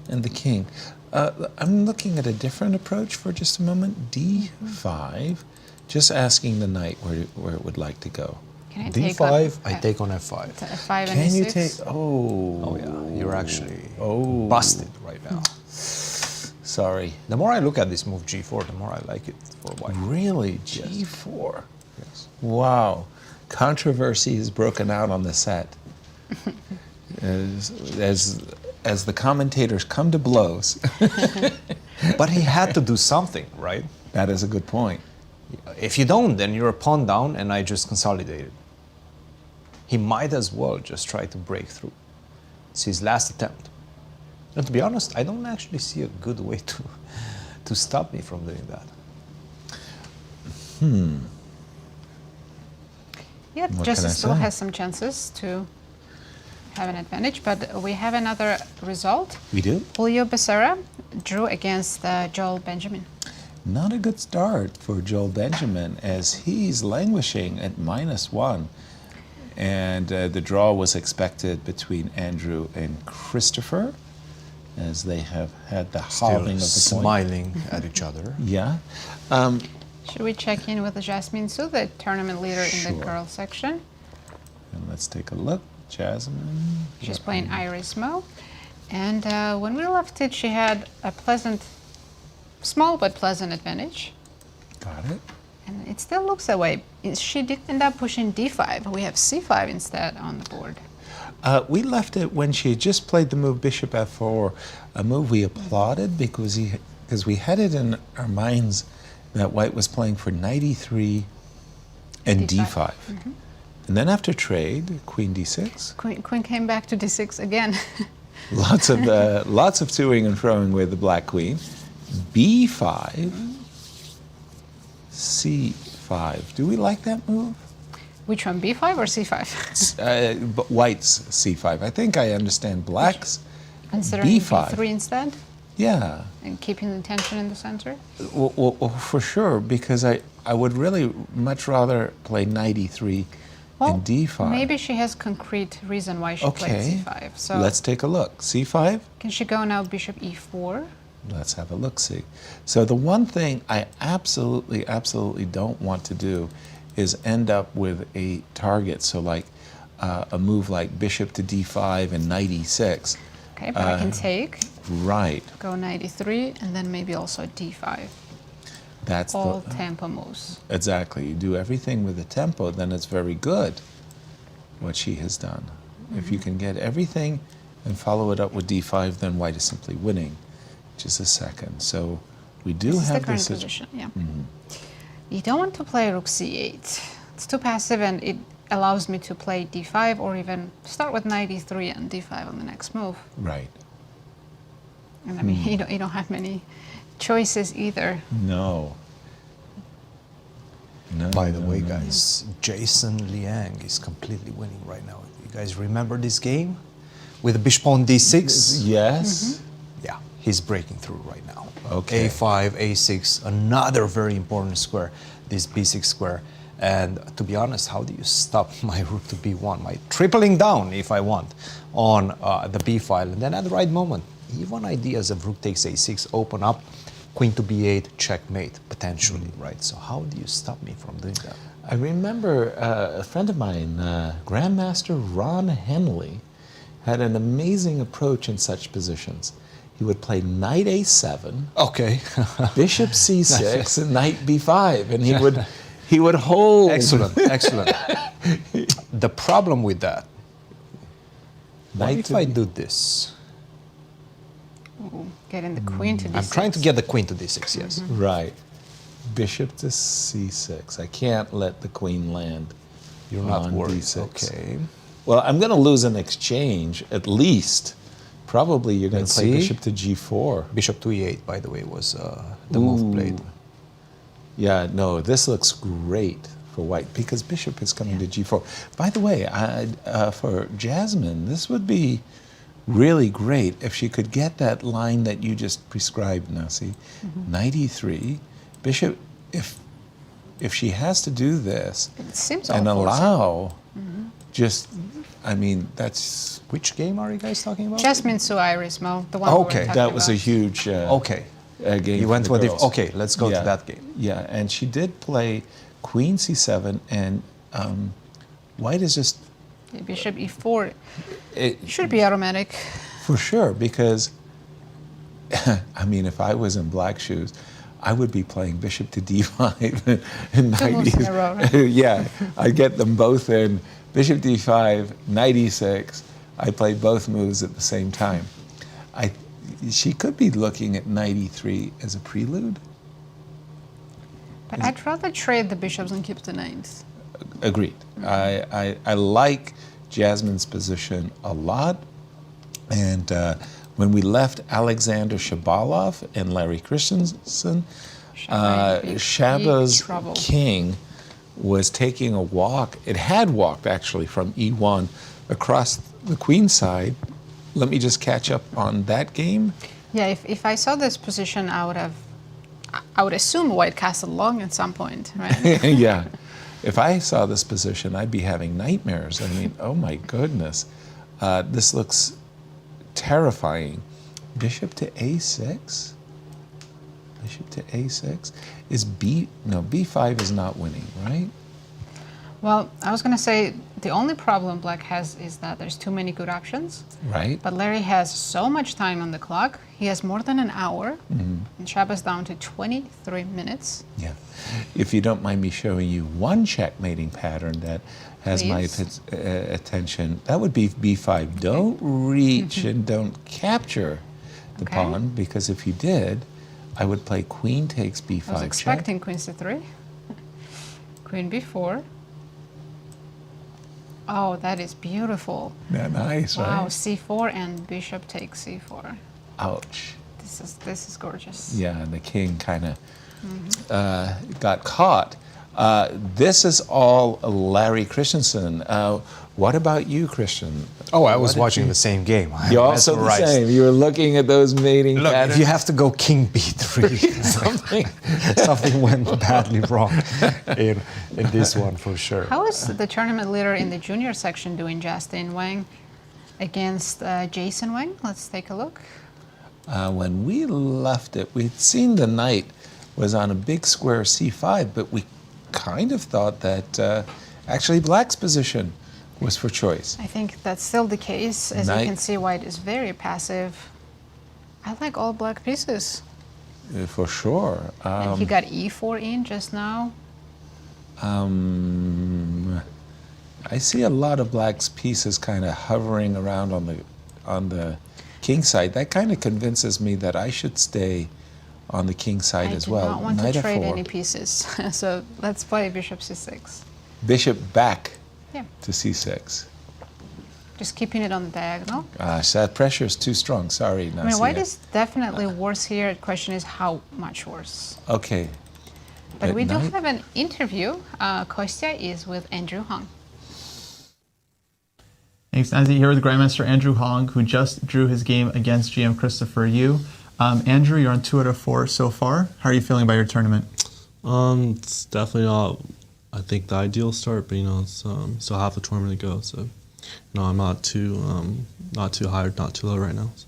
and the king. I'm looking at a different approach for just a moment. D5, just asking the knight where it would like to go. Can I D5, I take on f5. F5 and Can E6? you take? Oh yeah, you're actually busted right now. Sorry. The more I look at this move G4, the more I like it for white. Really, G4. Yes. Wow, controversy has broken out on the set. As the commentators come to blows. But he had to do something, right? That is a good point. If you don't, then you're a pawn down and I just consolidated. He might as well just try to break through. It's his last attempt. And to be honest, I don't actually see a good way to stop me from doing that. Yeah, Jesse still has some chances to have an advantage, but we have another result. We do? Julio Becerra drew against Joel Benjamin. Not a good start for Joel Benjamin, as he's languishing at -1. And the draw was expected between Andrew and Christopher, as they have had the halving of the point. Smiling at each other. Yeah. Should we check in with Jasmine Su, the tournament leader in the girls section? And let's take a look. Jasmine. She's playing Irismo. And when we left it, she had a small but pleasant advantage. Got it. And it still looks that way. She did end up pushing d5. We have c5 instead on the board. We left it when she had just played the move bishop f4, a move we applauded because we had it in our minds that white was playing for knight e3 and d5. And then after trade, queen d6. Queen came back to d6 again. lots of toing and froing with the black queen. b5. c5. Do we like that move? Which one, b5 or c5? But white's c5. I think I understand black's Considering b5. b3 instead? Yeah. And keeping the tension in the center? Well, for sure, because I would really much rather play knight e3 and d5. Maybe she has concrete reason why she played c5. So let's take a look. c5? Can she go now bishop e4? Let's have a look-see. So the one thing I absolutely don't want to do is end up with a target. So like a move like bishop to d5 and knight e6. Okay, but I can take. Right. Go knight e3 and then maybe also d5. That's all tempo moves. Exactly. You do everything with the tempo, then it's very good what she has done. If you can get everything and follow it up with d5, then white is simply winning. Just a second. So we do This have is the current this position, yeah. You don't want to play rook c8. It's too passive and it allows me to play d5 or even start with knight e3 and d5 on the next move. Right. And I mean, you don't have many choices either. No. By the way, guys, Jason Liang is completely winning right now. You guys remember this game with the bishop on d6? Yes. Yeah, he's breaking through right now. Okay. a5, a6, another very important square, this b6 square. And to be honest, how do you stop my rook to b1? My tripling down, if I want, on the b file. And then at the right moment, even ideas of rook takes a6 open up, queen to b8, checkmate, potentially, right? So how do you stop me from doing that? I remember a friend of mine, Grandmaster Ron Henley, had an amazing approach in such positions. He would play knight a7, okay, bishop c6, and knight b5, and he would hold. Excellent, excellent. The problem with that, what if I do this? Ooh, getting the queen to d6. I'm trying to get the queen to d6, yes. Right. Bishop to c6. I can't let the queen land. You're not worried. d6. Okay. Well, I'm going to lose an exchange, at least. Probably you're going to play see. bishop to g4. Bishop to e8, by the way, was the move played. Yeah, no, this looks great for white because bishop is coming to g4. By the way, for Jasmine, this would be really great if she could get that line that you just prescribed, Nasi. Knight e3, bishop, if she has to do this It seems and all forcing. allow just, I mean, that's... Which game are you guys talking about? Jasmine Sue Irismo, the one we were Okay, talking That was a about. huge game. You went for to the a girls. okay, let's go to that game. Yeah, and she did play queen c7, and white is just... Yeah, bishop e4. It Should be automatic. For sure, because, I mean, if I was in black shoes, I would be playing bishop to d5 and Two knight moves in a row, right? Yeah, I'd get them both in. Bishop d5, knight e6. I play both moves at the same time. She could be looking at knight e3 as a prelude. But I'd rather trade the bishops and keep the knights. Agreed. I like Jasmine's position a lot. And when we left Alexander Shabalov and Larry Christiansen, Shaba's king was taking a walk. It had walked actually from e1 across the queen side. Let me just catch up on that game. Yeah, if I saw this position, I would assume white castled long at some point, right? Yeah. If I saw this position, I'd be having nightmares. I mean, oh my goodness. This looks terrifying. Bishop to a6? Bishop to a6? b5 is not winning, right? Well, I was going to say the only problem black has is that there's too many good options. Right. But Larry has so much time on the clock. He has more than an hour. And Shaba's down to 23 minutes. Yeah. If you don't mind me showing you one checkmating pattern that has my attention, that would be b5. Don't reach and don't capture the pawn, because if you did, I would play queen takes b5 I was check. expecting queen c3. Queen b4. Oh, that is beautiful. Yeah, nice, wow, right? c4 and bishop takes c4. Ouch. This is gorgeous. Yeah, and the king kind of got caught. This is all Larry Christiansen. What about you, Christian? Oh, I was watching the same game. You're also the same. You were looking at those mating Look, patterns. if you have to go king b3, something went badly wrong in this one for sure. How is the tournament leader in the junior section doing, Justin? Wang against Jason Wang? Let's take a look. When we left it, we'd seen the knight was on a big square c5, but we kind of thought that actually black's position was for choice. I think that's still the case. As you can see, white is very passive. I like all black pieces. For sure. And he got e4 in just now. I see a lot of black's pieces kind of hovering around on the king side. That kind of convinces me that I should stay on the king side as well. I do not want Knight to trade f4. any pieces. So let's play bishop c6. Bishop back Yeah. to c6. Just keeping it on the diagonal. Gosh, that pressure is too strong. Sorry, Nasia. I mean, white is definitely worse here. The question is how much worse. Okay. But we do have an interview. Kostya is with Andrew Hong. Thanks, Nazi. Here with Grandmaster Andrew Hong, who just drew his game against GM Christopher Yu. Andrew, you're on 2 out of 4 so far. How are you feeling about your tournament? It's definitely not, I think, the ideal start, but it's still half a tournament to go. So, I'm not too high or not too low right now. So.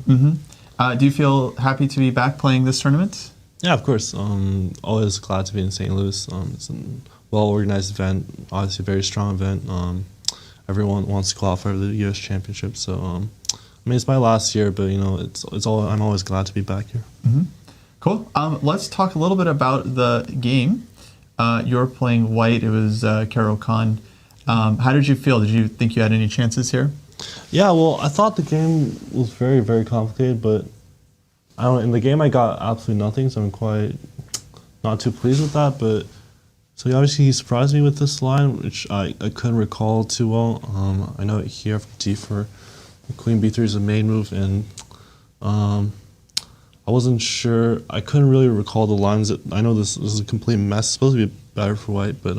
Do you feel happy to be back playing this tournament? Yeah, of course. Always glad to be in St. Louis. It's a well-organized event, obviously a very strong event. Everyone wants to qualify for the U.S. Championship, so it's my last year, but I'm always glad to be back here. Cool. Let's talk a little bit about the game. You're playing white. It was Carol Khan. How did you feel? Did you think you had any chances here? Yeah, well, I thought the game was very, very complicated, but in the game I got absolutely nothing, so I'm quite not too pleased with that. But so obviously he surprised me with this line, which I couldn't recall too well. I know here from d4, Queen b3 is a main move, and I wasn't sure. I couldn't really recall the lines. I know this is a complete mess. It's supposed to be better for white, but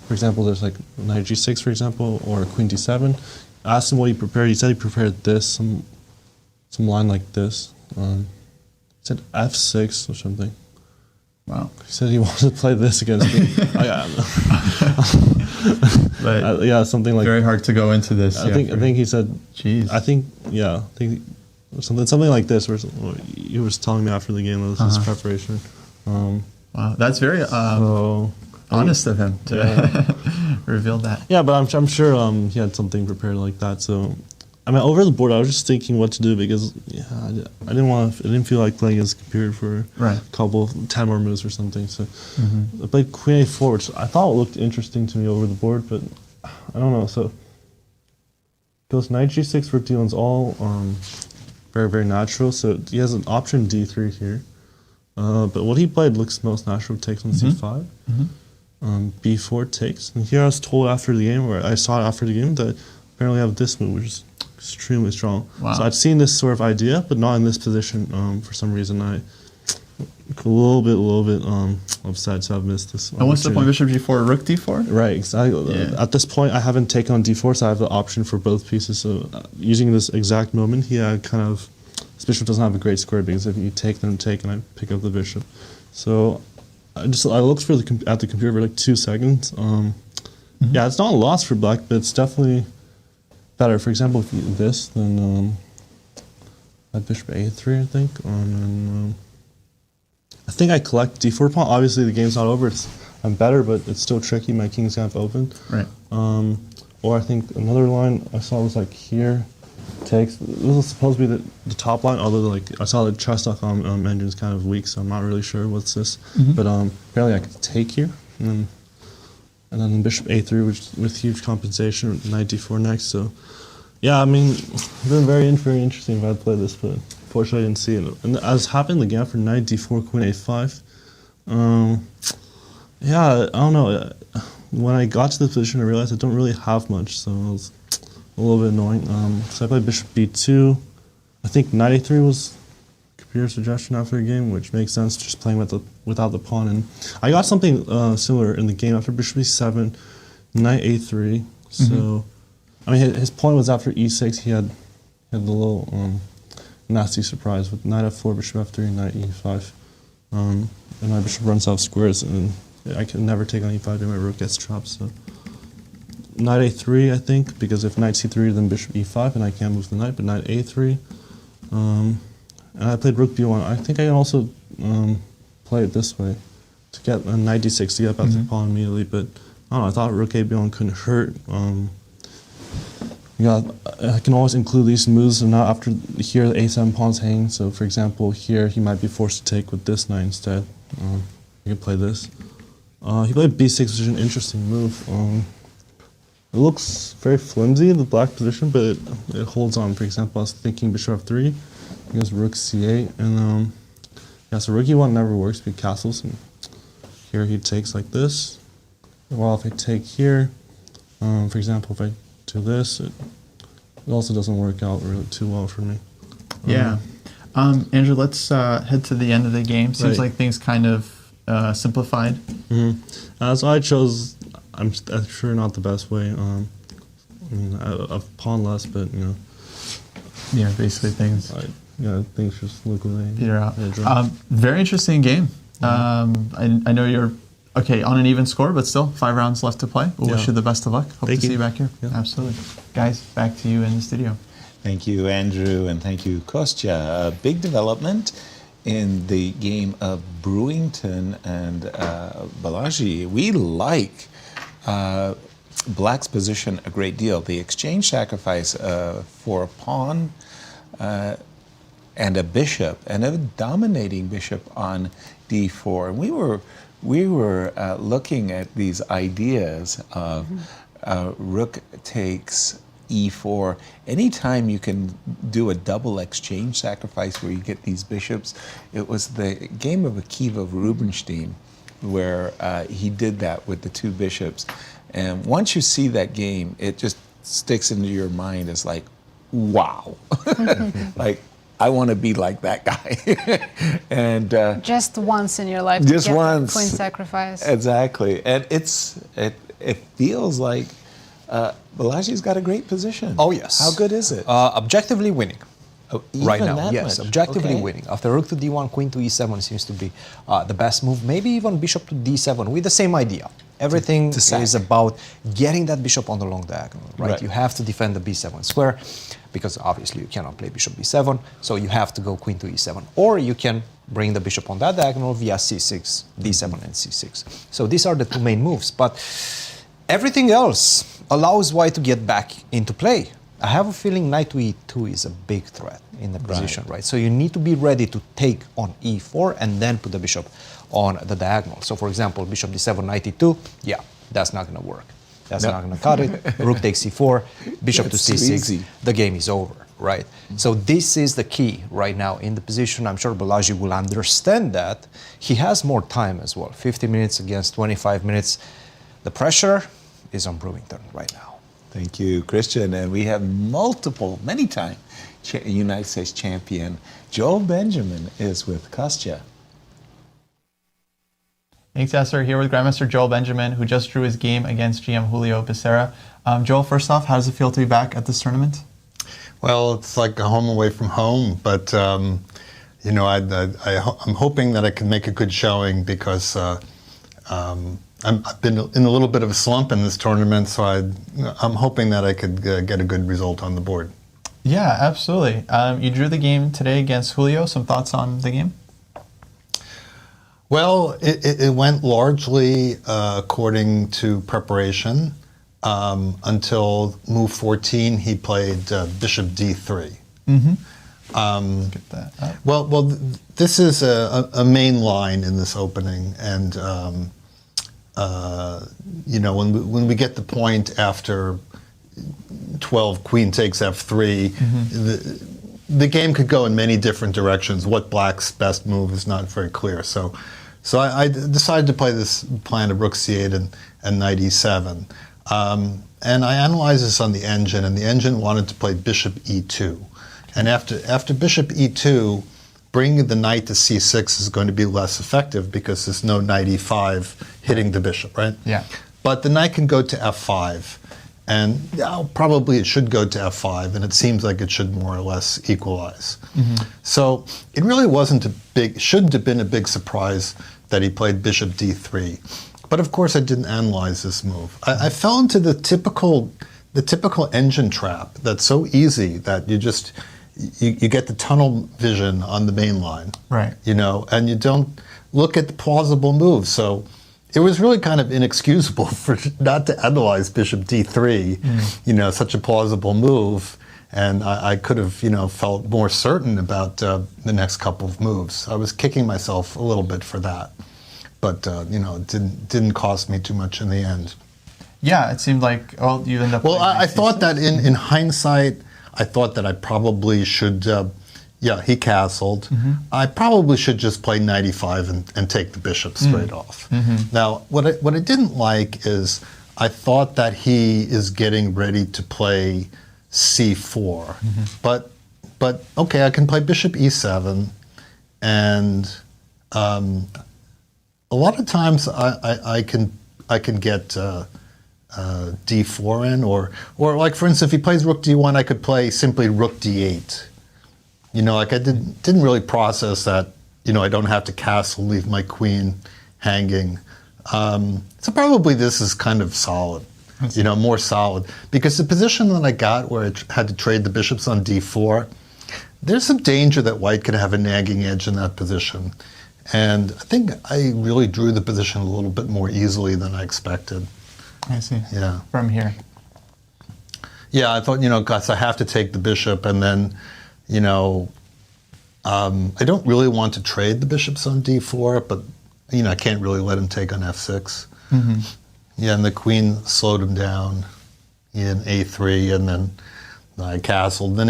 for example, there's like knight g6, for example, or queen d7. I asked him what he prepared. He said he prepared this, some line like this. He said f6 or something. Wow. He said he wanted to play this against me. Yeah, something like. Very hard to go into this. I think he said. Jeez. I think something like this. Where he was telling me after the game that this was preparation. Wow, that's very honest of him to reveal that. Yeah, but I'm sure he had something prepared like that. So, over the board, I was just thinking what to do because I didn't feel like playing as a computer for a couple 10 more moves or something. So I played Queen A4, which I thought looked interesting to me over the board, but I don't know. So goes Knight G6 for D1's all very, very natural. So he has an option D3 here. But what he played looks most natural. Takes on C5. B4 takes. And here I was told after the game, or I saw it after the game, that apparently I have this move, which is extremely strong. Wow. So I'd seen this sort of idea, but not in this position. For some reason, I a little bit upset to have missed this. And what's the point? Bishop G4, Rook D4? Right, exactly. Yeah. At this point, I haven't taken on D4, so I have the option for both pieces. So using this exact moment, this bishop doesn't have a great square because if you take, then take, and I pick up the bishop. So I looked at the computer for like 2 seconds. Yeah, it's not a loss for black, but it's definitely better. For example, if you do this, then at bishop A3, I think. And I think I collect D4 pawn. Obviously, the game's not over. I'm better, but it's still tricky. My king's kind of open. Right. Or I think another line I saw was like here, takes. This was supposed to be the top line, although like I saw the chess.com engine's kind of weak, so I'm not really sure what's this. But apparently I could take here, and then bishop A3, which with huge compensation, knight D4 next. So yeah, it's been very interesting if I'd played this, but unfortunately I didn't see it. And as happened in the game for knight D4, queen A5. Yeah, I don't know. When I got to this position, I realized I don't really have much, so it was a little bit annoying. So I played bishop B2. I think knight A3 was your suggestion after the game, which makes sense, just playing without the pawn. And I got something similar in the game after bishop e7, knight a3. So, I mean, his point was after e6, he had the little nasty surprise with knight f4, bishop f3, knight e5. And my bishop runs out squares, and I can never take on e5, then my rook gets trapped. So, knight a3, I think, because if knight c3, then bishop e5, and I can't move the knight, but knight a3. And I played rook b1. I think I can also play it this way to get a knight d6 to get back to the pawn immediately, but I don't know, I thought rook a1 couldn't hurt. I can always include these moves, and now after here the a7 pawn's hanging, so for example here he might be forced to take with this knight instead. You can play this. He played b6, which is an interesting move. It looks very flimsy, the black position, but it holds on. For example, I was thinking bishop f3, he goes rook c8, and yeah, so rook e1 never works, because castles, and here he takes like this. While if I take here, for example, if I do this, it also doesn't work out really too well for me. Yeah. Andrew, let's head to the end of the game. Seems like things kind of simplified. So I chose, I'm sure not the best way. I mean, I've pawned less, but you know. Yeah, basically things. Things just look like peter out. Very interesting game. I know you're on an even score, but still 5 rounds left to play. We'll wish you the best of luck. Hope to see you back here. Yeah. Absolutely. Guys, back to you in the studio. Thank you, Andrew, and thank you, Kostya. A big development in the game of Brewington and Balaji. We like Black's position a great deal. The exchange sacrifice for a pawn and a bishop, and a dominating bishop on d4. And we were looking at these ideas of rook takes e4. Anytime you can do a double exchange sacrifice where you get these bishops, it was the game of Akiva Rubinstein where he did that with the 2 bishops. And once you see that game, it just sticks into your mind as like, wow. Like, I want to be like that guy. And just once in your life. Just to get once. Queen sacrifice. Exactly, and it feels like Balaji's got a great position. Oh yes. How good is it? Objectively winning. Right now, that yes, much? objectively Okay. winning. After rook to d1, queen to e7 seems to be the best move. Maybe even bishop to d7 with the same idea. Everything is about getting that bishop on the long diagonal, right? You have to defend the b7 square, because obviously you cannot play bishop b7, so you have to go queen to e7. Or you can bring the bishop on that diagonal via c6, d7 and c6. So these are the 2 main moves, but everything else allows white to get back into play. I have a feeling knight to e2 is a big threat in the position, right? So you need to be ready to take on e4 and then put the bishop on the diagonal. So for example, bishop d7, knight e2, yeah, that's not going to work. That's not going to cut it. Rook takes c4, bishop to c6, the game is over, right? So this is the key right now in the position. I'm sure Balaji will understand that. He has more time as well, 50 minutes against 25 minutes. The pressure is on Brewington right now. Thank you, Christian. And we have many-time United States champion Joel Benjamin is with Kostya. Thanks, Yasser. Here with Grandmaster Joel Benjamin, who just drew his game against GM Julio Becerra. Joel, first off, how does it feel to be back at this tournament? Well, it's like a home away from home, but you know, I'm hoping that I can make a good showing because I've been in a little bit of a slump in this tournament, so I'm hoping that I could get a good result on the board. Yeah, absolutely. You drew the game today against Julio. Some thoughts on the game? Well, it went largely according to preparation until move 14. He played bishop d3. Get that. Well, this is a main line in this opening, and you know, when we get the point after 12, queen takes f3, the game could go in many different directions. What Black's best move is not very clear. So I decided to play this plan of rook c8 and knight e7. And I analyzed this on the engine, and the engine wanted to play bishop e2. And after bishop e2, bringing the knight to c6 is going to be less effective because there's no knight e5 hitting the bishop, right? Yeah. But the knight can go to f5, and probably it should go to f5, and it seems like it should more or less equalize. So it really shouldn't have been a big surprise that he played bishop d3. But of course I didn't analyze this move. I fell into the typical engine trap that's so easy that you get the tunnel vision on the main line. Right. And you don't look at the plausible moves. So it was really kind of inexcusable for not to analyze bishop d3, such a plausible move. And I could have, felt more certain about the next couple of moves. I was kicking myself a little bit for that. But, it didn't cost me too much in the end. Yeah, it seemed like, you end up... Well, I thought that in hindsight, I thought that I probably should, he castled. I probably should just play knight e5 and take the bishop straight off. Now, what I didn't like is I thought that he is getting ready to play c4. But okay, I can play bishop e7, and a lot of times I can get d4 in, or like for instance, if he plays rook d1, I could play simply rook d8. I didn't really process that. I don't have to castle, leave my queen hanging. So probably this is kind of solid, more solid, because the position that I got where I had to trade the bishops on d4, there's some danger that white could have a nagging edge in that position. And I think I really drew the position a little bit more easily than I expected. I see. Yeah. From here. Yeah, I thought, because I have to take the bishop, and then, I don't really want to trade the bishops on d4, but, I can't really let him take on f6. Yeah, and the queen slowed him down in a3, and then I castled. Then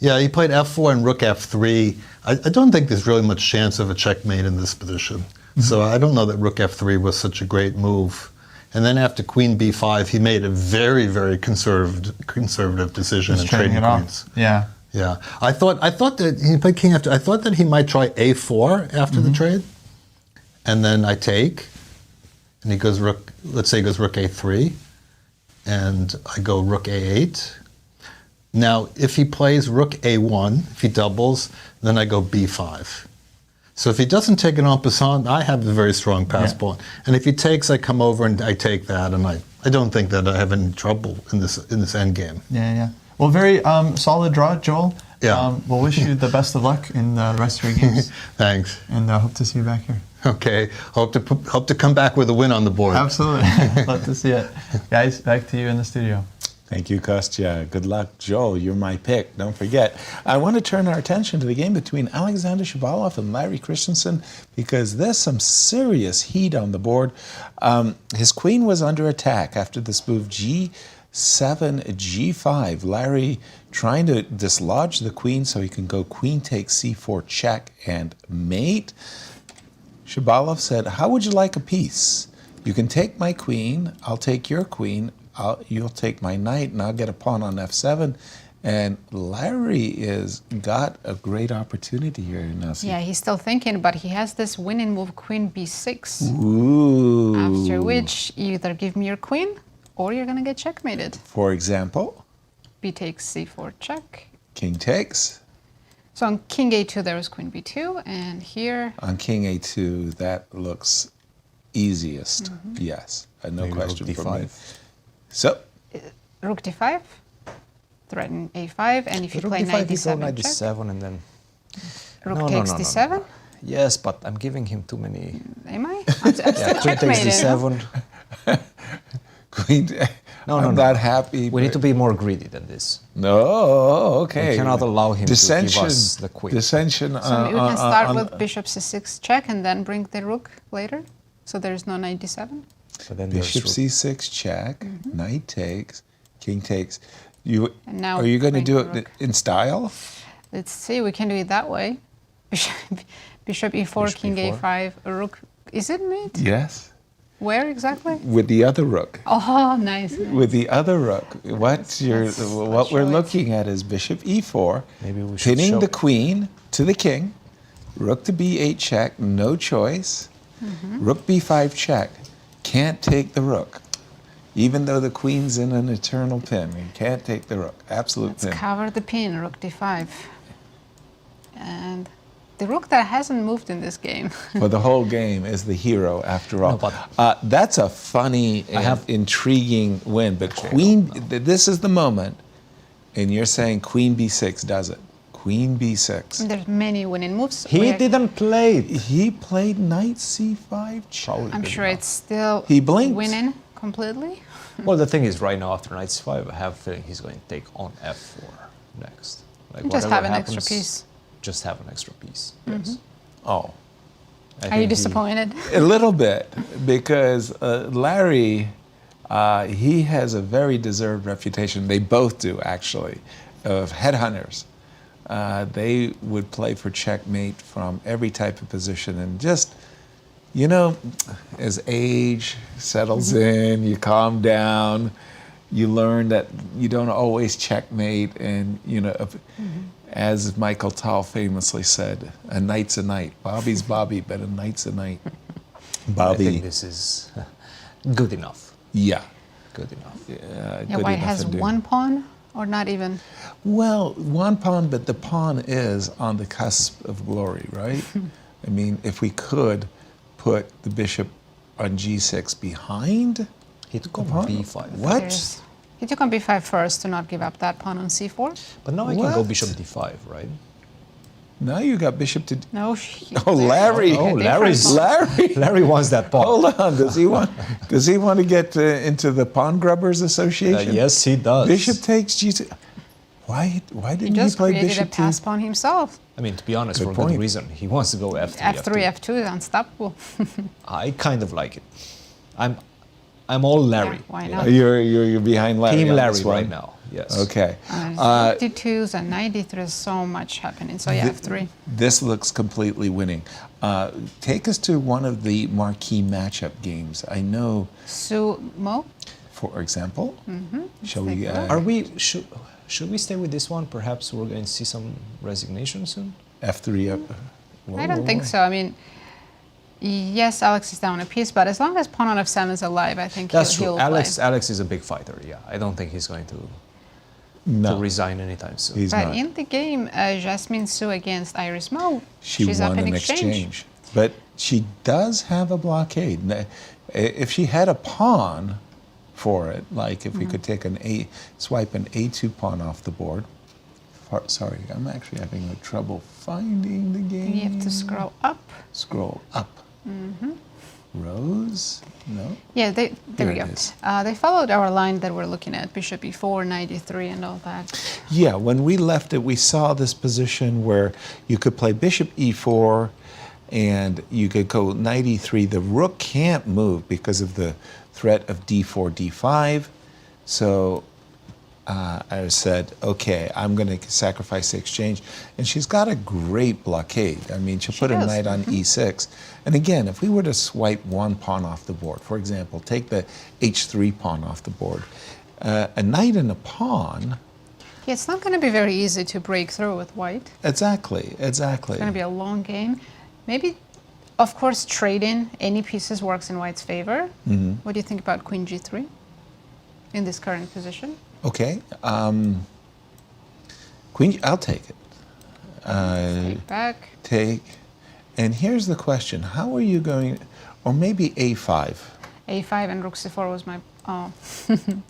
he played f4 and rook f3. I don't think there's really much chance of a checkmate in this position. So I don't know that rook f3 was such a great move. And then after queen b5, he made a very, very conservative decision in trading queens. Yeah. Yeah. I thought that he played king f2. I thought that he might try a4 after the trade. And then I take, and he goes let's say he goes rook a3, and I go rook a8. Now, if he plays rook a1, if he doubles, then I go b5. So if he doesn't take an en passant, I have a very strong pass pawn. And if he takes, I come over and I take that, and I don't think that I have any trouble in this endgame. Yeah. Well, very solid draw, Joel. Yeah. We'll wish you the best of luck in the rest of your games. Thanks. And hope to see you back here. Okay. Hope to come back with a win on the board. Absolutely. Love to see it. Guys, back to you in the studio. Thank you, Kostya. Good luck, Joel. You're my pick. Don't forget. I want to turn our attention to the game between Alexander Shabalov and Larry Christiansen, because there's some serious heat on the board. His queen was under attack after this move g7, g5. Larry trying to dislodge the queen so he can go queen takes c4 check and mate. Shabalov said, how would you like a piece? You can take my queen, I'll take your queen, you'll take my knight, and I'll get a pawn on f7. And Larry is got a great opportunity here, Nasi. Yeah, he's still thinking, but he has this winning move, queen b6. Ooh. After which, you either give me your queen, or you're going to get checkmated. For example? B takes c4 check. King takes. So on king a2, there was queen b2, and here... On king a2, that looks easiest. Yes, no maybe question rook for me. d5. So... rook d5, threaten a5, and if you play knight d7 knight check... d7 and then... Rook takes d7? Yes, but I'm giving him too many... Am I? I'm still checkmating. d7. Queen... I'm not happy. We need to be more greedy than this. No, okay. We cannot allow him to give us the queen. Dissension. So we can start with bishop c6 check and then bring the rook later. So there's no knight d7. So then bishop c6 check, knight takes, king takes. Now are you going to do it in style? Let's see, we can do it that way. Bishop e4, king a5, rook. Is it mate? Yes. Where exactly? With the other rook. Oh, nice. With the other rook. What we're looking at is bishop e4, maybe we should pinning the queen to the king, Rook to b8 check, no choice. Rook b5 check, can't take the rook. Even though the queen's in an eternal pin, you can't take the rook. Absolute Let's pin. cover the pin, rook d5. And the rook that hasn't moved in this game. For the whole game is the hero after all. No, but that's a funny and intriguing win. But queen, this is the moment, and you're saying queen b6 does it. Queen b6. There's many winning moves. He didn't play. He played knight c5 check. I'm sure it's still He blinked. winning completely. Well, the thing is, right now after knight c5, I have a feeling he's going to take on f4 next. Like Just whatever have an happens, extra piece. Just have an extra piece. Mhm. Yes. Oh. Are you disappointed? A little bit, because Larry, he has a very deserved reputation. They both do, actually, of headhunters. They would play for checkmate from every type of position, and just, you know, as age settles in, you calm down, you learn that you don't always checkmate, and, you know, as Michael Tal famously said, a night's a night. Bobby's Bobby, but a night's a night. Bobby. I think this is good enough. Yeah. Good enough. Yeah, white has one pawn, or not even? Well, one pawn, but the pawn is on the cusp of glory, right? I mean, if we could put the bishop on g6 behind, he took on pawn. b5. What? He took on b5 first to not give up that pawn on c4. But now I can go bishop d5, right? Now you got bishop to. No. Oh, Larry! Oh, Larry wants that pawn. Hold on. Does he want? Does he want to get into the Pawn Grubbers Association? Yes, he does. Bishop takes g2. Why didn't he play created bishop a pass pawn himself. I mean, to be honest, Good for point. good reason. He wants to go f3, f3, f2 is unstoppable. I kind of like it. I'm all Larry. Why you not? know? You're behind Larry. Team on Larry this one. right now. Yes. Okay. 92s and 93s, so much happening. So yeah, f3. This looks completely winning. Take us to one of the marquee matchup games. I know. Sumo. For example. Shall we? Are we? Should we stay with this one? Perhaps we're going to see some resignation soon. F3. I don't think so. I mean, yes, Alex is down a piece, but as long as pawn on f7 is alive, I think That's he'll true. Alex is a big fighter. Yeah, I don't think he's going to resign anytime soon. But in the game, Jasmine Su against Iris Mo, She's up won in an exchange. But she does have a blockade. If she had a pawn for it, like if we could take swipe an a2 pawn off the board. Sorry, I'm actually having trouble finding the game. You have to scroll up. Scroll up. Rose? No? Yeah, there we go. it is. They followed our line that we're looking at, bishop e4, knight e3, and all that. Yeah, when we left it, we saw this position where you could play bishop e4 and you could go knight e3. The rook can't move because of the threat of d4, d5. So I said, okay, I'm going to sacrifice the exchange. And she's got a great blockade. I mean, she'll put a knight on e6. And again, if we were to swipe one pawn off the board, for example, take the h3 pawn off the board, a knight and a pawn. Yeah, it's not going to be very easy to break through with white. Exactly. It's going to be a long game. Maybe, of course, trading any pieces works in white's favor. What do you think about queen g3 in this current position? Okay. Queen, I'll take it. Take back. Take. And here's the question. How are you going, or maybe a5? a5 and rook c4 was my, oh,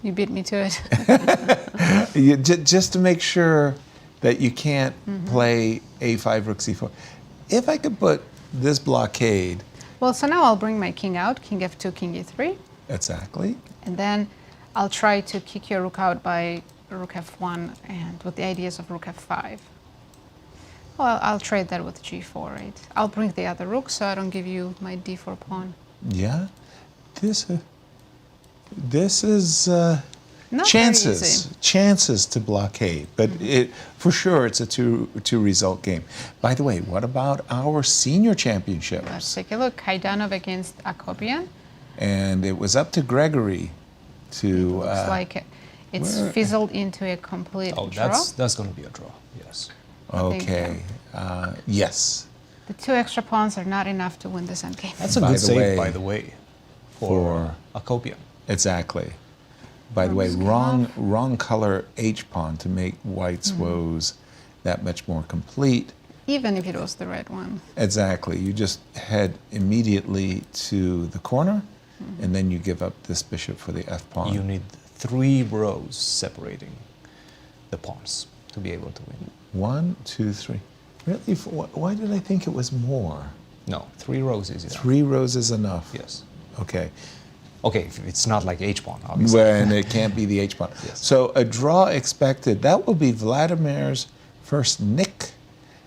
you beat me to it. Just to make sure that you can't play a5, rook c4. If I could put this blockade. Well, so now I'll bring my king out, king f2, king e3. Exactly. And then I'll try to kick your rook out by rook f1 and with the ideas of rook f5. Well, I'll trade that with g4, right? I'll bring the other rook so I don't give you my d4 pawn. Yeah. This is Not chances to blockade, but for sure it's a two result game. By the way, what about our senior championships? Let's take a look. Kaidanov against Akopian. And it was up to Gregory to. Looks like it's fizzled into a complete draw. That's going to be a draw. Yes. Okay. Yes. The 2 extra pawns are not enough to win this endgame. That's a good save, by the way, for Akopian. Exactly. By the way, wrong color H pawn to make white's woes that much more complete. Even if it was the red one. Exactly. You just head immediately to the corner, and then you give up this bishop for the F pawn. You need 3 rows separating the pawns to be able to win. 1, 2, 3. Really? Why did I think it was more? No, 3 rows is enough. 3 rows is enough? Yes. Okay. Okay, if it's not like H-pawn, obviously. Well, and it can't be the H-pawn. Yes. So a draw expected. That will be Vladimir's first nick.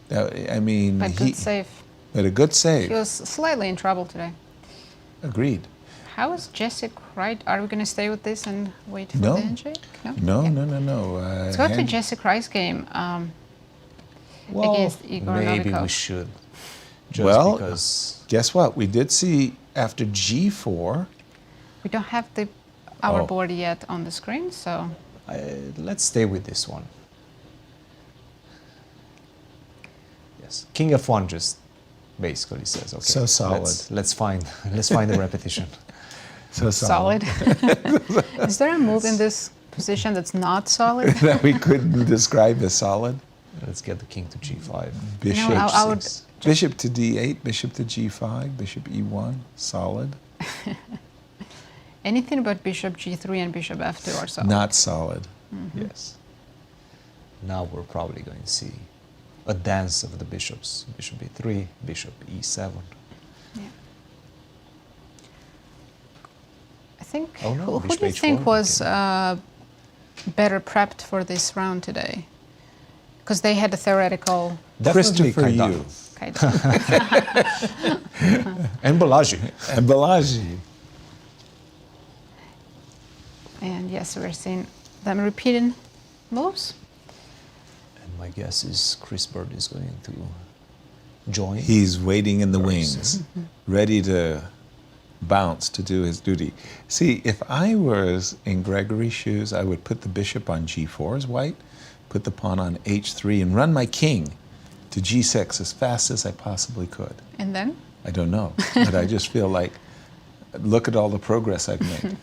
I mean, But good save. But a good save. He was slightly in trouble today. Agreed. How is Jessic right? Are we going to stay with this and wait for No. the handshake? No. Let's go to Jessic Krai's game against Igor maybe Novikov. we should. Just because... guess what? We did see after G4. We don't have our board yet on the screen, so... let's stay with this one. Yes, King F1 just basically says, okay, so solid. Let's find the repetition. So solid. Is there a move in this position that's not solid? That we couldn't describe as solid? Let's get the king to G5. Bishop, I would bishop to D8, bishop to G5, bishop E1, solid. Anything but bishop G3 and bishop F2 are solid. Not solid. Yes. Now we're probably going to see a dance of the bishops. Bishop E3, bishop E7. Yeah. I think, Oh, no, who bishop do you H4 think was better prepped for this round today? Because they had a theoretical... Definitely Christopher Kaidanov. And Balaji. And Balaji. And yes, we're seeing them repeating moves. And my guess is Chris Bird is going to join. He's waiting in the wings, ready to bounce to do his duty. See, if I was in Gregory's shoes, I would put the bishop on G4 as white, put the pawn on H3, and run my king to G6 as fast as I possibly could. And then? I don't know, but I just feel like, look at all the progress I've made.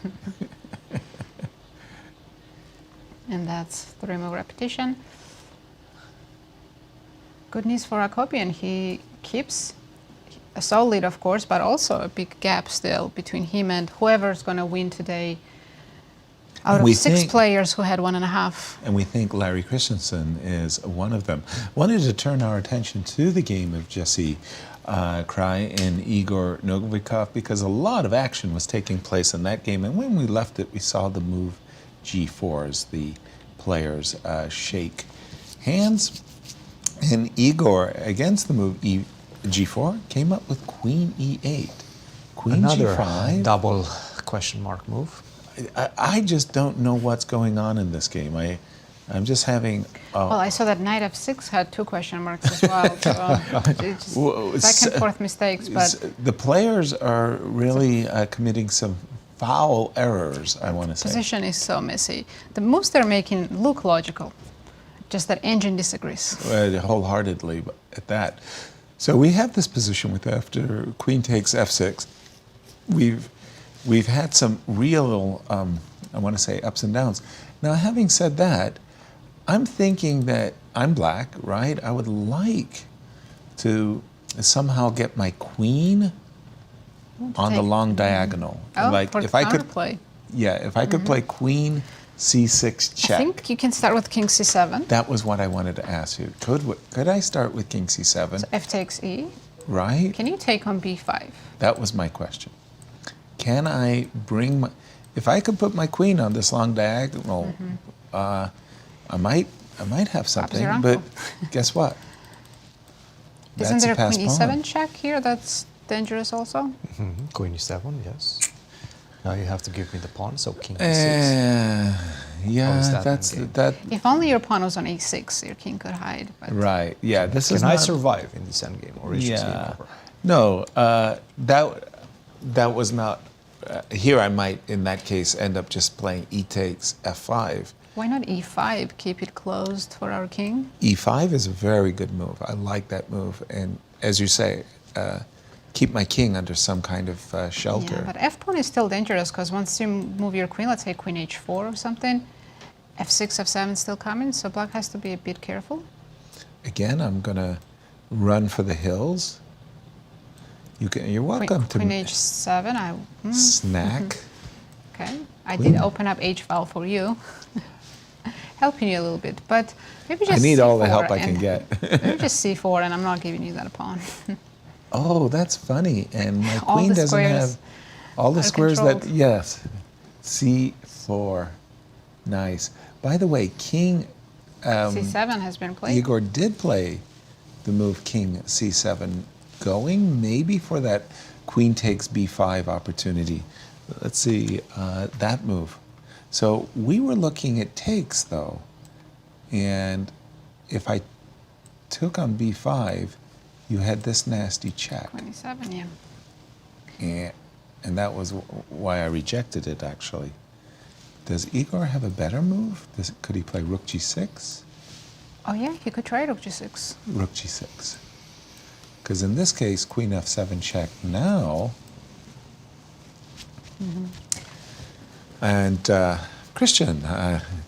And that's the remove repetition. Good news for Akopian. He keeps a solid, of course, but also a big gap still between him and whoever's going to win today. Out of 6 players who had 1.5. And we think Larry Christiansen is one of them. Wanted to turn our attention to the game of Jesse Kraai and Igor Novikov because a lot of action was taking place in that game. And when we left it, we saw the move G4 as the players shake hands. And Igor, against the move G4, came up with Queen E8. Queen Another G5. double question mark move. I just don't know what's going on in this game. I'm just having... Well, I saw that knight f6 had 2 question marks as well. So, it's just back and forth mistakes. But the players are really committing some foul errors, I want to say. Position is so messy. The moves they're making look logical, just that engine disagrees. Wholeheartedly at that. So we have this position with after queen takes f6. We've had some real, I want to say, ups and downs. Now, having said that, I'm thinking that I'm black, right? I would like to somehow get my queen on the long diagonal. Oh, like for if I could play. Yeah, if I could play queen c6 check. I think you can start with king c7. That was what I wanted to ask you. Could I start with king c7? So f takes e. Right. Can you take on b5? That was my question. Can I bring my... If I could put my queen on this long diagonal, I might have something, but guess what? Isn't there a queen e7 check here that's dangerous also? Queen e7, yes. Now you have to give me the pawn, so king e6. Yeah, that's that. If only your pawn was on e6, your king could hide. But Right. Yeah. This is. Can I not, survive in this endgame, or is it just game over? No. That was not. Here I might, in that case, end up just playing e takes f5, Why not e5? Keep it closed for our king. E5 is a very good move. I like that move. And as you say, keep my king under some kind of shelter. Yeah, but f pawn is still dangerous because once you move your queen, let's say queen h4 or something, f6, f7 is still coming, so black has to be a bit careful. Again, I'm going to run for the hills. You're welcome to queen h7. snack. Okay, I did open up h file for you, helping you a little bit, but maybe just I need all the help I c4 can get. maybe just c4, and I'm not giving you that pawn. Oh, that's funny. And my All queen the doesn't squares have all the are squares that, controlled. yes. C4. Nice. By the way, king c7 has been played. Igor did play the move king c7, going maybe for that queen takes b5 opportunity. Let's see that move. So we were looking at takes though, and if I took on b5, you had this nasty check. 27, yeah. And that was why I rejected it actually. Does Igor have a better move? Could he play rook g6? Oh yeah, he could try rook g6. Rook g6. Because in this case, queen f7 check now. And Christian,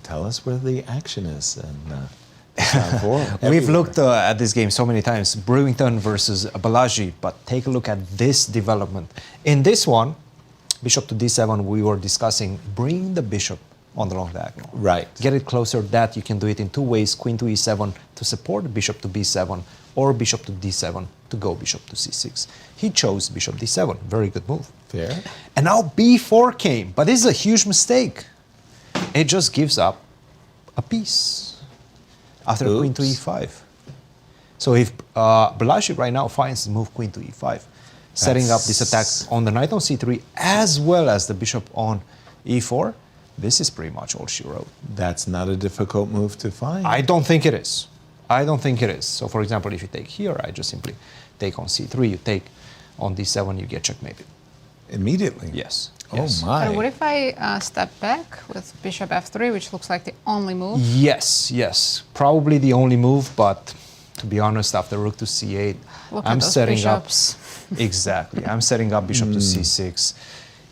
tell us where the action is. And we've looked at this game so many times, Brewington versus Balaji, but take a look at this development. In this one, bishop to d7, we were discussing bring the bishop on the long diagonal. Right. Get it closer. That you can do it in two ways, queen to e7 to support bishop to b7, or bishop to d7 to go bishop to c6. He chose bishop d7. Very good move. Fair. And now b4 came, but this is a huge mistake. It just gives up a piece after queen to e5. So if Balaji right now finds the move queen to e5, setting up this attack on the knight on c3 as well as the bishop on e4, this is pretty much all she wrote. That's not a difficult move to find. I don't think it is. I don't think it is. So for example, if you take here, I just simply take on c3, you take on d7, you get checkmated. Immediately? Yes. Oh yes. my. But what if I step back with bishop f3, which looks like the only move? Yes, yes. Probably the only move, but to be honest, after rook to c8, I'm setting bishops. up... Exactly. I'm setting up bishop to c6.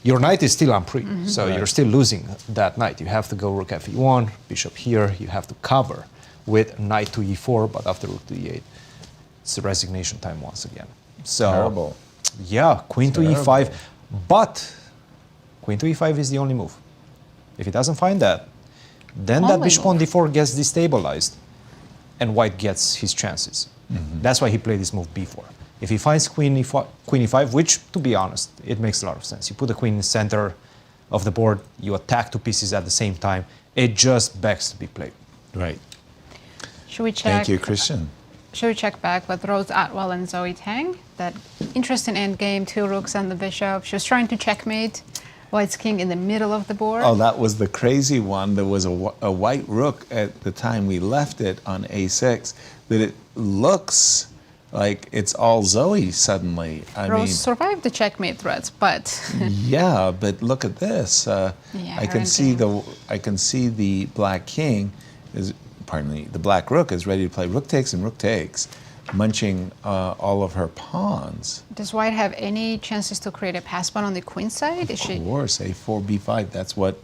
Your knight is still on pre, so you're still losing that knight. You have to go rook fe1, bishop here. You have to cover with knight to e4, but after rook to e8, it's the resignation time once again. So, terrible. Yeah, queen to e5, but queen to e5 is the only move. If he doesn't find that, then that bishop on d4 gets destabilized, and white gets his chances. That's why he played this move b4. If he finds queen e5, which, to be honest, it makes a lot of sense. You put the queen in the center of the board, you attack two pieces at the same time, it just begs to be played. Right. Should we check? Thank you, Christian. Should we check back with Rose Atwell and Zoe Tang? That interesting endgame, two rooks and the bishop. She was trying to checkmate white's king in the middle of the board. Oh, that was the crazy one. There was a white rook at the time we left it on a6, that it looks like it's all Zoe suddenly. Rose survived the checkmate threats, but yeah, but look at this. I can see the black king is, pardon me, the black rook is ready to play rook takes and rook takes, munching all of her pawns. Does white have any chances to create a pass pawn on the queen side? Of course, a4, b5. That's what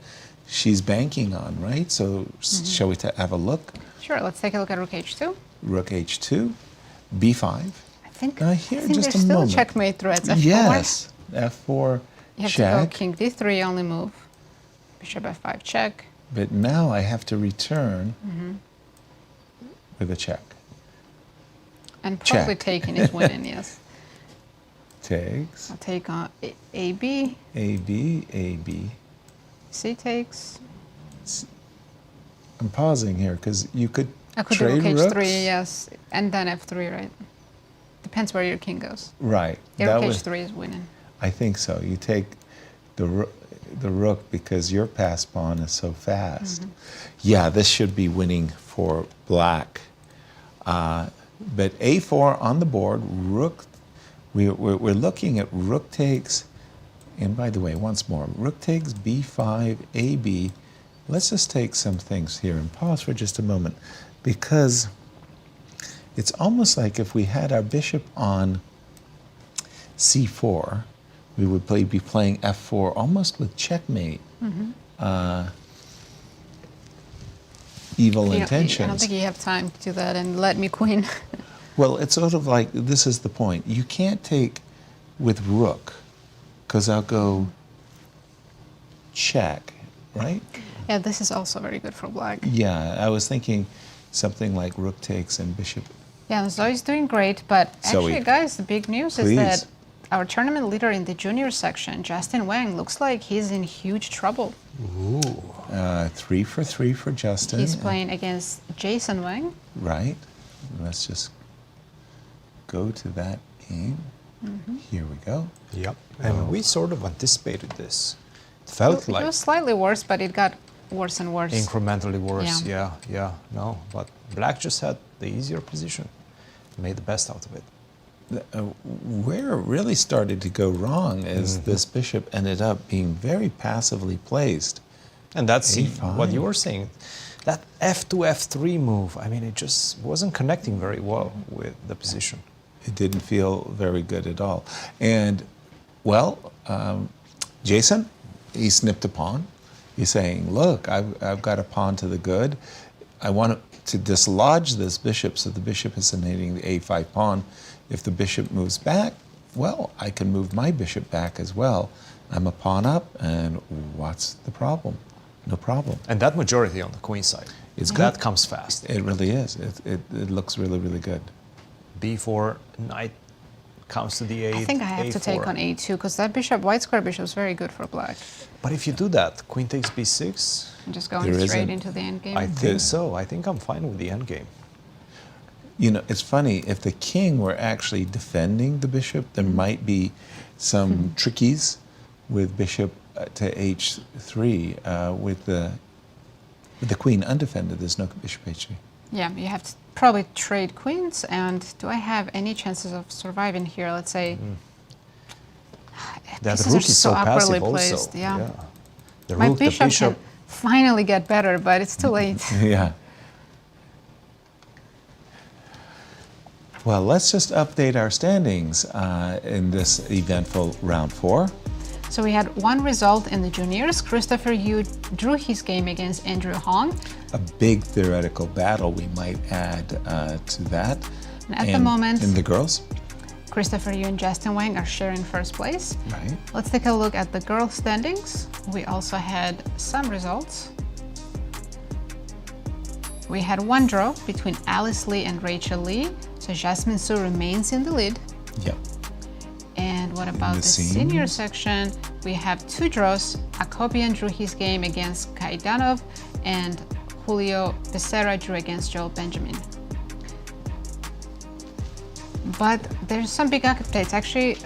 she's banking on, right? So shall we have a look? Sure. Let's take a look at rook h2. Rook h2. b5. I think here, there's just a still moment. checkmate threats. F4. Yes, f4 You have check. to go king d3, only move. Bishop f5 check. But now I have to return with a check. And probably Check. taking is winning, yes. Takes. I'll take on AB. AB, AB. C takes. I'm pausing here because you could I could do trade rook rooks. h3, yes, and then f3, right? Depends where your king goes. Right. Yeah, rook That was- h3 is winning. I think so. You take the rook because your pass pawn is so fast. Yeah, this should be winning for black. But a4 on the board, rook. We're looking at rook takes, and by the way, once more, rook takes b5, ab. let's just take some things here and pause for just a moment, because it's almost like if we had our bishop on c4, we would be playing f4 almost with checkmate. Evil intentions. I don't think you have time to do that and let me queen. Well, it's sort of like, this is the point. You can't take with rook, because I'll go check, right? Yeah, this is also very good for black. Yeah, I was thinking something like rook takes and bishop. Yeah, Zoe's doing great, but actually, guys, the big news is that our tournament leader in the junior section, Justin Wang, looks like he's in huge trouble. Ooh. 3 for 3 for Justin. He's playing against Jason Wang. Right. Let's just go to that game. Here we go. Yep. And we sort of anticipated this. It felt like it was slightly worse, but it got worse and worse. Incrementally worse. Yeah. No, but black just had the easier position. Made the best out of it. Where it really started to go wrong is this bishop ended up being very passively placed. And that's what you were saying. That f2, f3 move, I mean, it just wasn't connecting very well with the position. It didn't feel very good at all. And, well, Jason, he snipped a pawn. He's saying, look, I've got a pawn to the good. I want to dislodge this bishop, so the bishop is invading the a5 pawn. If the bishop moves back, well, I can move my bishop back as well. I'm a pawn up, and what's the problem? No problem. And that majority on the queen side, that comes fast. It really is. It looks really, really good. b4, knight comes to the 8. I think I have to take on a2, because that bishop, white square bishop, is very good for black. But if you do that, queen takes b6. I'm just going straight into the endgame. I think so. I think I'm fine with the endgame. You know, it's funny, if the king were actually defending the bishop, there might be some trickies with bishop to h3. With the queen undefended, there's no bishop h3. Yeah, you have to probably trade queens, and do I have any chances of surviving here? Let's say that pieces rook are is so awkwardly passive placed. also. Yeah. The My rook, bishop, the bishop can finally get better, but it's too late. Yeah. Well, let's just update our standings in this eventful round 4. So we had one result in the juniors. Christopher Yu drew his game against Andrew Hong. A big theoretical battle, we might add to that. And at the moment, in the girls, Christopher Yu and Justin Wang are sharing first place. Right. Let's take a look at the girls' standings. We also had some results. We had one draw between Alice Lee and Rachel Lee. So Jasmine Su remains in the lead. Yep. And what about the senior section? We have 2 draws. Akopian drew his game against Kaidanov, and Julio Becerra drew against Joel Benjamin. But there's some big updates. Actually,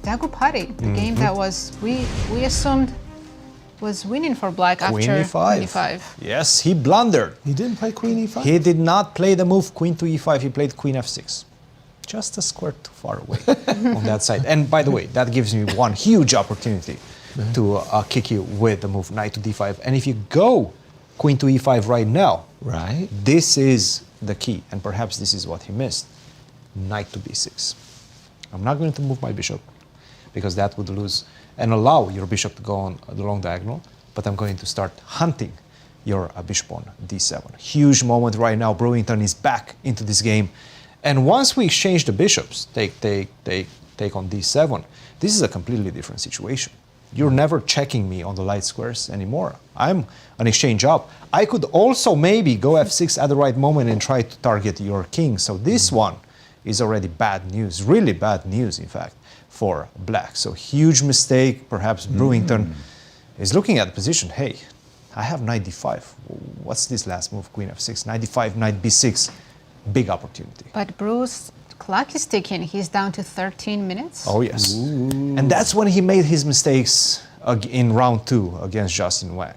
Daggupati, the game that was we assumed was winning for black after queen e5. Yes, he blundered. He didn't play queen e5? He did not play the move queen to e5. He played queen f6. Just a square too far away on that side. And by the way, that gives me one huge opportunity to kick you with the move knight to d5. And if you go queen to e5 right now, this is the key. And perhaps this is what he missed. Knight to b6. I'm not going to move my bishop, because that would lose and allow your bishop to go on the long diagonal, but I'm going to start hunting your bishop on d7. Huge moment right now. Brewington is back into this game. And once we exchange the bishops, take on d7, this is a completely different situation. You're never checking me on the light squares anymore. I'm an exchange up. I could also maybe go f6 at the right moment and try to target your king. So this one is already bad news, really bad news, in fact, for black. So huge mistake. Perhaps Brewington is looking at the position. Hey, I have knight d5. What's this last move? Queen f6, knight d5, knight b6. Big opportunity. But Bruce clock is ticking. He's down to 13 minutes. Oh, yes. Ooh. And that's when he made his mistakes in round 2 against Justin Wang.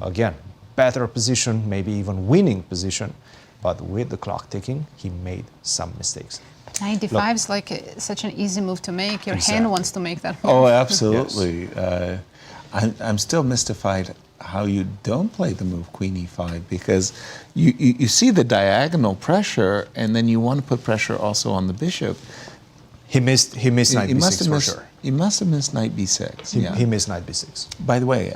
Again, better position, maybe even winning position. But with the clock ticking, he made some mistakes. Knight d5 is like such an easy move to make. Your hand wants to make that move. Oh, absolutely. I'm still mystified how you don't play the move Queen E5, because you see the diagonal pressure, and then you want to put pressure also on the bishop. He missed knight b6 for sure. He must have missed knight b6. He missed knight b6. By the way,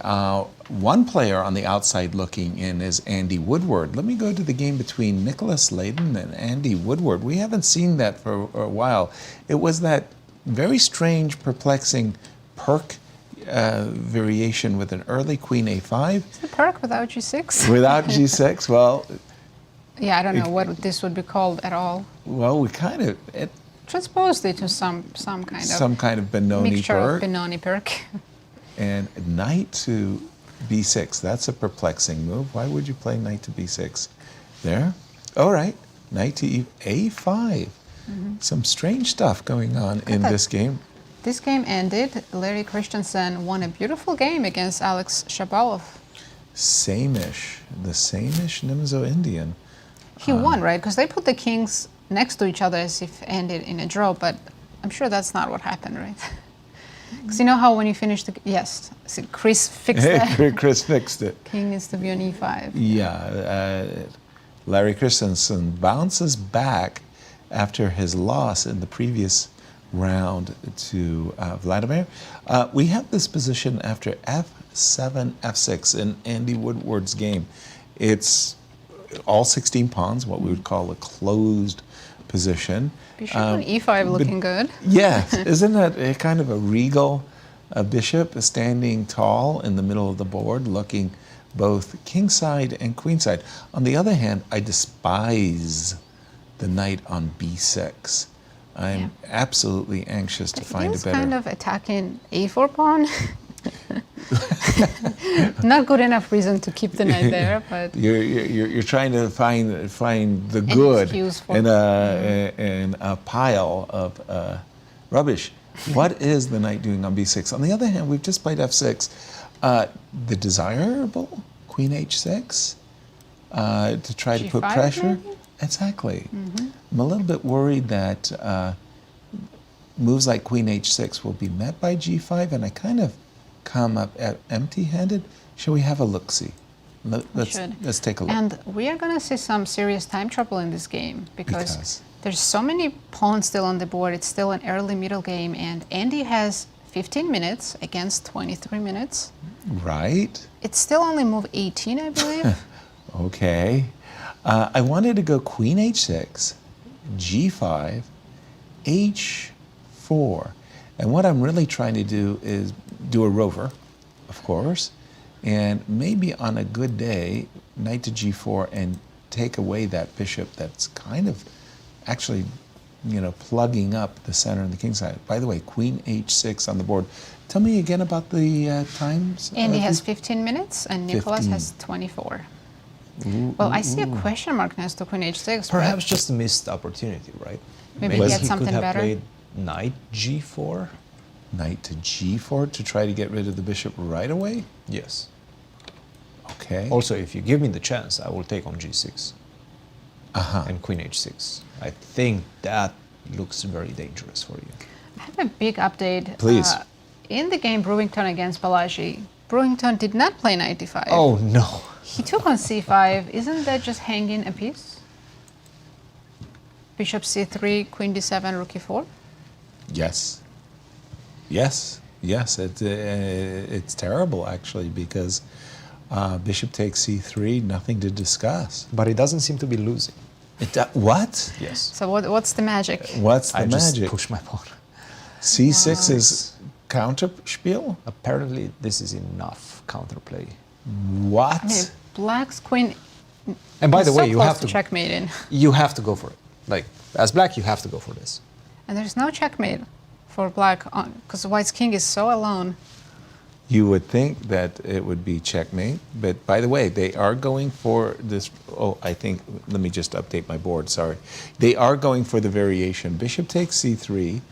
one player on the outside looking in is Andy Woodward. Let me go to the game between Nicholas Ladan and Andy Woodward. We haven't seen that for a while. It was that very strange, perplexing perk variation with an early queen a5. Is it perk without g6? Without g6, well... Yeah, I don't know what this would be called at all. Well, we kind of... Transposed it to some kind of Benoni mixture perk. of Benoni perk. And knight to b6, that's a perplexing move. Why would you play knight to b6 there? All right, knight to a5. Some strange stuff going on in this game. This game ended. Larry Christiansen won a beautiful game against Alex Shabalov. Same-ish, the same-ish Nimzo Indian. He won, right? Because they put the kings next to each other as if ended in a draw, but I'm sure that's not what happened, right? Because you know how when you finish the... Yes, so Chris fixed that. Chris fixed it. King needs to be on e5. Yeah, Larry Christiansen bounces back after his loss in the previous round to Vladimir. We have this position after f7, f6 in Andy Woodward's game. It's all 16 pawns, what we would call a closed position. Bishop on e5 looking good. Yes, isn't that a kind of a regal bishop standing tall in the middle of the board, looking both kingside and queenside? On the other hand, I despise the knight on b6. I'm absolutely anxious to find a better... kind of attacking a4 pawn. Not good enough reason to keep the knight there, but you're trying to find the good in a pile of rubbish. What is the knight doing on b6? On the other hand, we've just played f6. The desirable queen h6 to try to put pressure. Maybe? Exactly. I'm a little bit worried that moves like queen h6 will be met by g5, and I kind of come up empty-handed. Shall we have a look-see? Let's take a look. And we are going to see some serious time trouble in this game because there's so many pawns still on the board. It's still an early middle game, and Andy has 15 minutes against 23 minutes. Right. It's still only move 18, I believe. Okay. I wanted to go queen h6, g5, h4. And what I'm really trying to do is do a rover, of course, and maybe on a good day, knight to g4 and take away that bishop that's kind of actually, plugging up the center and the king side. By the way, queen h6 on the board. Tell me again about the times. Andy has 15 minutes and Nicholas has 24. Well, I see a question mark next to queen h6. Perhaps just a missed opportunity, right? Maybe he had something could have better. Played knight g4. Knight to g4 to try to get rid of the bishop right away? Yes. Okay. Also, if you give me the chance, I will take on g6 and queen h6. I think that looks very dangerous for you. I have a big update. Please. In the game Brewington against Balaji, Brewington did not play knight d5. Oh, no. He took on c5. Isn't that just hanging a piece? Bishop c3, queen d7, rook e4? Yes. Yes. Yes. It's terrible, actually, because bishop takes c3, nothing to discuss. But it doesn't seem to be losing. What? Yes. So what's the magic? What's the I magic? just push my pawn. c6 is counterspiel? Apparently, this is enough counterplay. What? I mean, black's queen. And by the is way, so you close have to checkmate in. You have to go for it. Like, as black, you have to go for this. And there's no checkmate for black because white's king is so alone. You would think that it would be checkmate, but by the way, they are going for this. Oh, I think, let me just update my board, sorry. They are going for the variation. Bishop takes c3,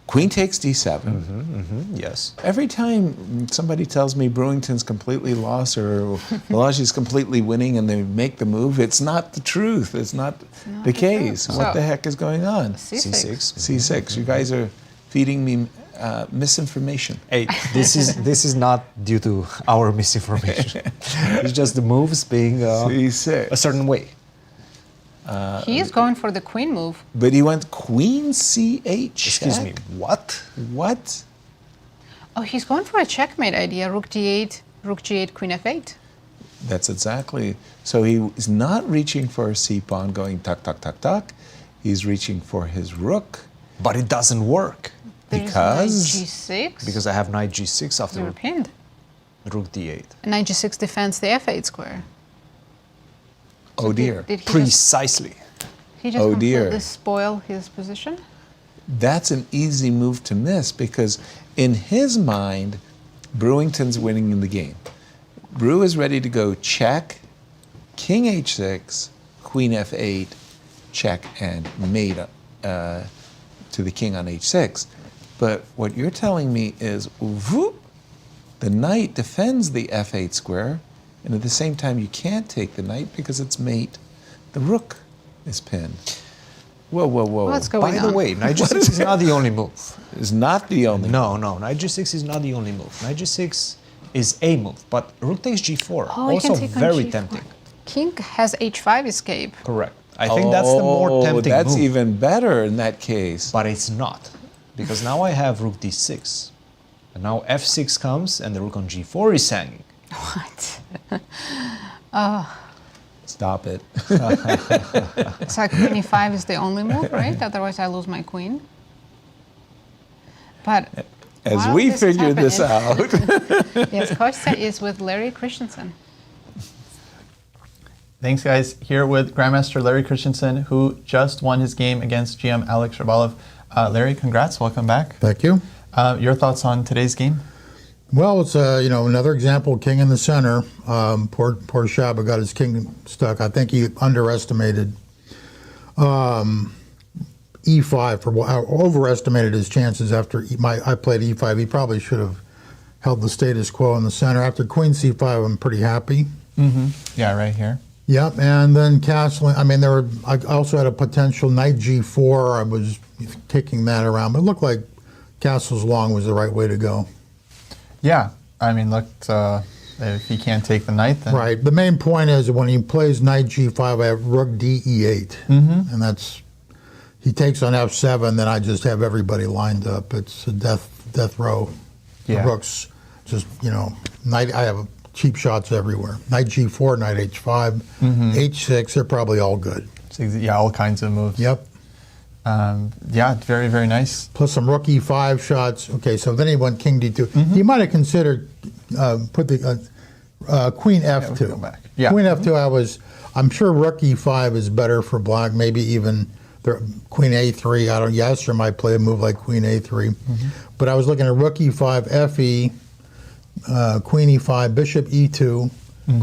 queen takes d7. Yes. Every time somebody tells me Brewington's completely lost or Balaji's completely winning and they make the move, it's not the truth. It's not the case. What the heck is going on? c6. c6. You guys are feeding me misinformation. Hey, this is not due to our misinformation. It's just the moves being C6. a certain way. He is going for the queen move. But he went queen c8. Excuse me, what? What? Oh, he's going for a checkmate idea. Rook d8, rook g8, queen f8. That's exactly. So he is not reaching for a c-pawn going tuck, tuck, tuck, tuck. He's reaching for his rook. But it doesn't work. There's Because? knight g6. Because I have knight g6 after You're pinned. rook d8. And knight g6 defends the f8 square. Oh dear. Did he Precisely. He just Oh, dear. completely spoil his position? That's an easy move to miss because in his mind, Brewington's winning in the game. Brew is ready to go check, king h6, queen f8, check, and mate to the king on h6. But what you're telling me is, whoop, the knight defends the f8 square, and at the same time you can't take the knight because it's mate. The rook is pinned. Whoa, whoa, whoa. What's going By on? the way, knight g6 is not the only move. Is not the only No, knight g6 is not the only move. Knight g6 is a move, but rook takes g4, Oh, you can also take on very g4. tempting. King has h5 escape. Correct. I think that's the more tempting that's move. even better in that case. But it's not, because now I have rook d6. And now f6 comes, and the rook on g4 is hanging. What? Oh, Stop it. it's like queen e5 is the only move, right? Otherwise I lose my queen. But As while we this figure is this out. happening- Yes, Kostya is with Larry Christiansen. Thanks, guys. Here with Grandmaster Larry Christiansen, who just won his game against GM Alex Shabalov. Larry, congrats. Welcome back. Thank you. Your thoughts on today's game? Well, it's another example, king in the center. Poor Shaba got his king stuck. I think he underestimated e5 overestimated his chances after I played e5. He probably should have held the status quo in the center. After queen c5, I'm pretty happy. Mm-hmm. Yeah, right here. Yep, and then castling. I also had a potential knight g4. I was kicking that around, but it looked like castles long was the right way to go. Yeah, if he can't take the knight, then Right. The main point is that when he plays knight g5, I have rook d e8, and that's he takes on f7. Then I just have everybody lined up. It's a death row. Yeah. The rooks just knight. I have cheap shots everywhere. Knight g4, knight h5, h6. They're probably all good. So, yeah, all kinds of moves. Yep. Yeah, very, very nice. Plus some rook e5 shots. Okay, so then he went king d2. He might have considered put the queen f2. go back. Yeah. Queen f2. I'm sure rook e5 is better for black. Maybe even queen a3. Yasser might play a move like queen a3. But I was looking at rook e5, fe, queen e5, bishop e2,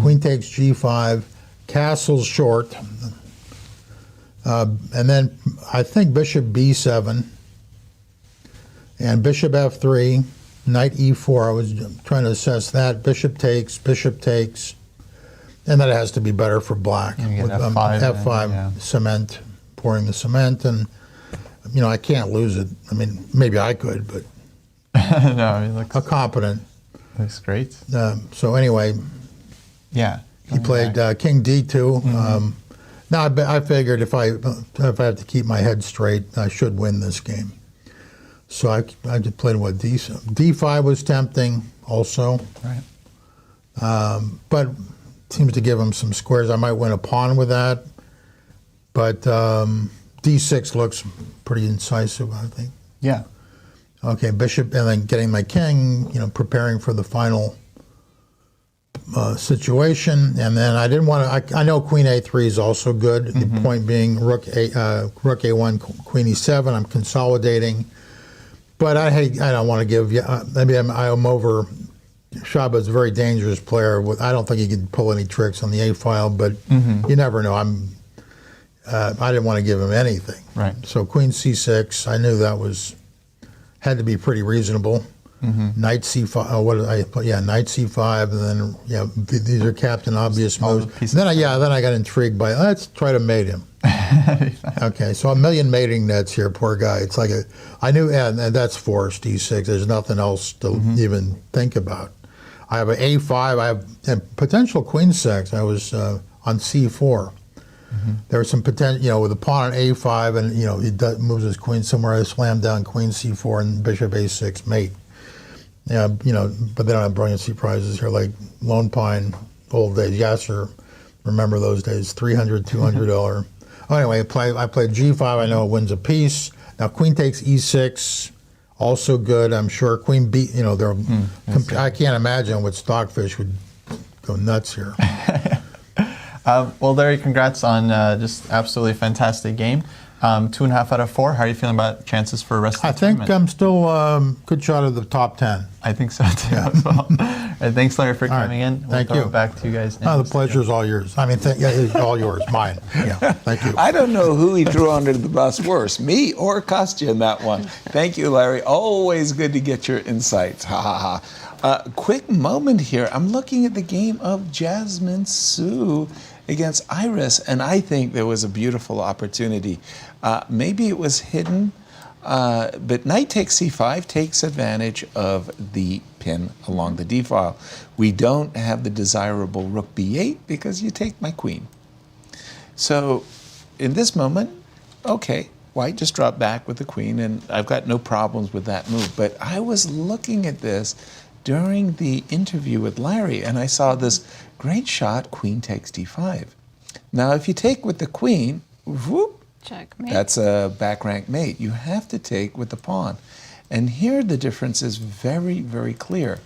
queen takes g5, castle's short. And then I think bishop b7 and bishop f3, knight e4. I was trying to assess that. Bishop takes, and then it has to be better for black. You get With, f5, f5 yeah. cement, pouring the cement, and I can't lose it. Maybe I could, but No, he looks competent. great. So anyway, Yeah. he played king d2. Now I figured if I have to keep my head straight, I should win this game. So I just played d5 was tempting also. Right. But seems to give him some squares. I might win a pawn with that. But d6 looks pretty incisive, I think. Yeah. Okay, bishop, and then getting my king, preparing for the final situation. And then I didn't want to, I know queen a3 is also good. The point being rook a1, queen e7, I'm consolidating. But I don't want to give, maybe I'm over, Shaba's a very dangerous player. I don't think he can pull any tricks on the a file, but you never know. I didn't want to give him anything. Right. So queen c6, I knew that had to be pretty reasonable. Knight c5. What did I put? Yeah, knight c5, and then these are captain obvious moves. Then I got intrigued by let's try to mate him. Okay, so a million mating nets here, poor guy. It's like I knew, and that's forced D6. There's nothing else to even think about. I have an A5. I have a potential queen 6. I was on C4. There was some potential, with a pawn on A5, and he moves his queen somewhere. I slam down queen C4 and bishop A6 mate. Yeah, but they don't have brilliancy prizes here like Lone Pine, old days. Yasser, remember those days? $300, $200. Oh, anyway, I played G5. I know it wins a piece. Now queen takes E6, also good. I'm sure queen B. I can't imagine what Stockfish would go nuts here. Well, Larry, congrats on just absolutely fantastic game. 2.5 out of 4. How are you feeling about chances for the rest of the tournament? I think I'm still good shot of the top 10. I think so too as well. All right, thanks, Larry, for coming in. Thank you. Back to you guys. The pleasure is all yours. I mean, it's all yours, mine. Yeah, thank you. I don't know who he threw under the bus worse, me or Kostya in that one. Thank you, Larry. Always good to get your insights. Ha ha ha. Quick moment here. I'm looking at the game of Jasmine Su against Iris, and I think there was a beautiful opportunity. Maybe it was hidden, but knight takes c5 takes advantage of the pin along the d file. We don't have the desirable rook b8 because you take my queen. So in this moment, okay, white just dropped back with the queen, and I've got no problems with that move. But I was looking at this during the interview with Larry, and I saw this great shot, queen takes d5. Now, if you take with the queen, whoop, checkmate. That's a back rank mate. You have to take with the pawn. And here the difference is very, very clear.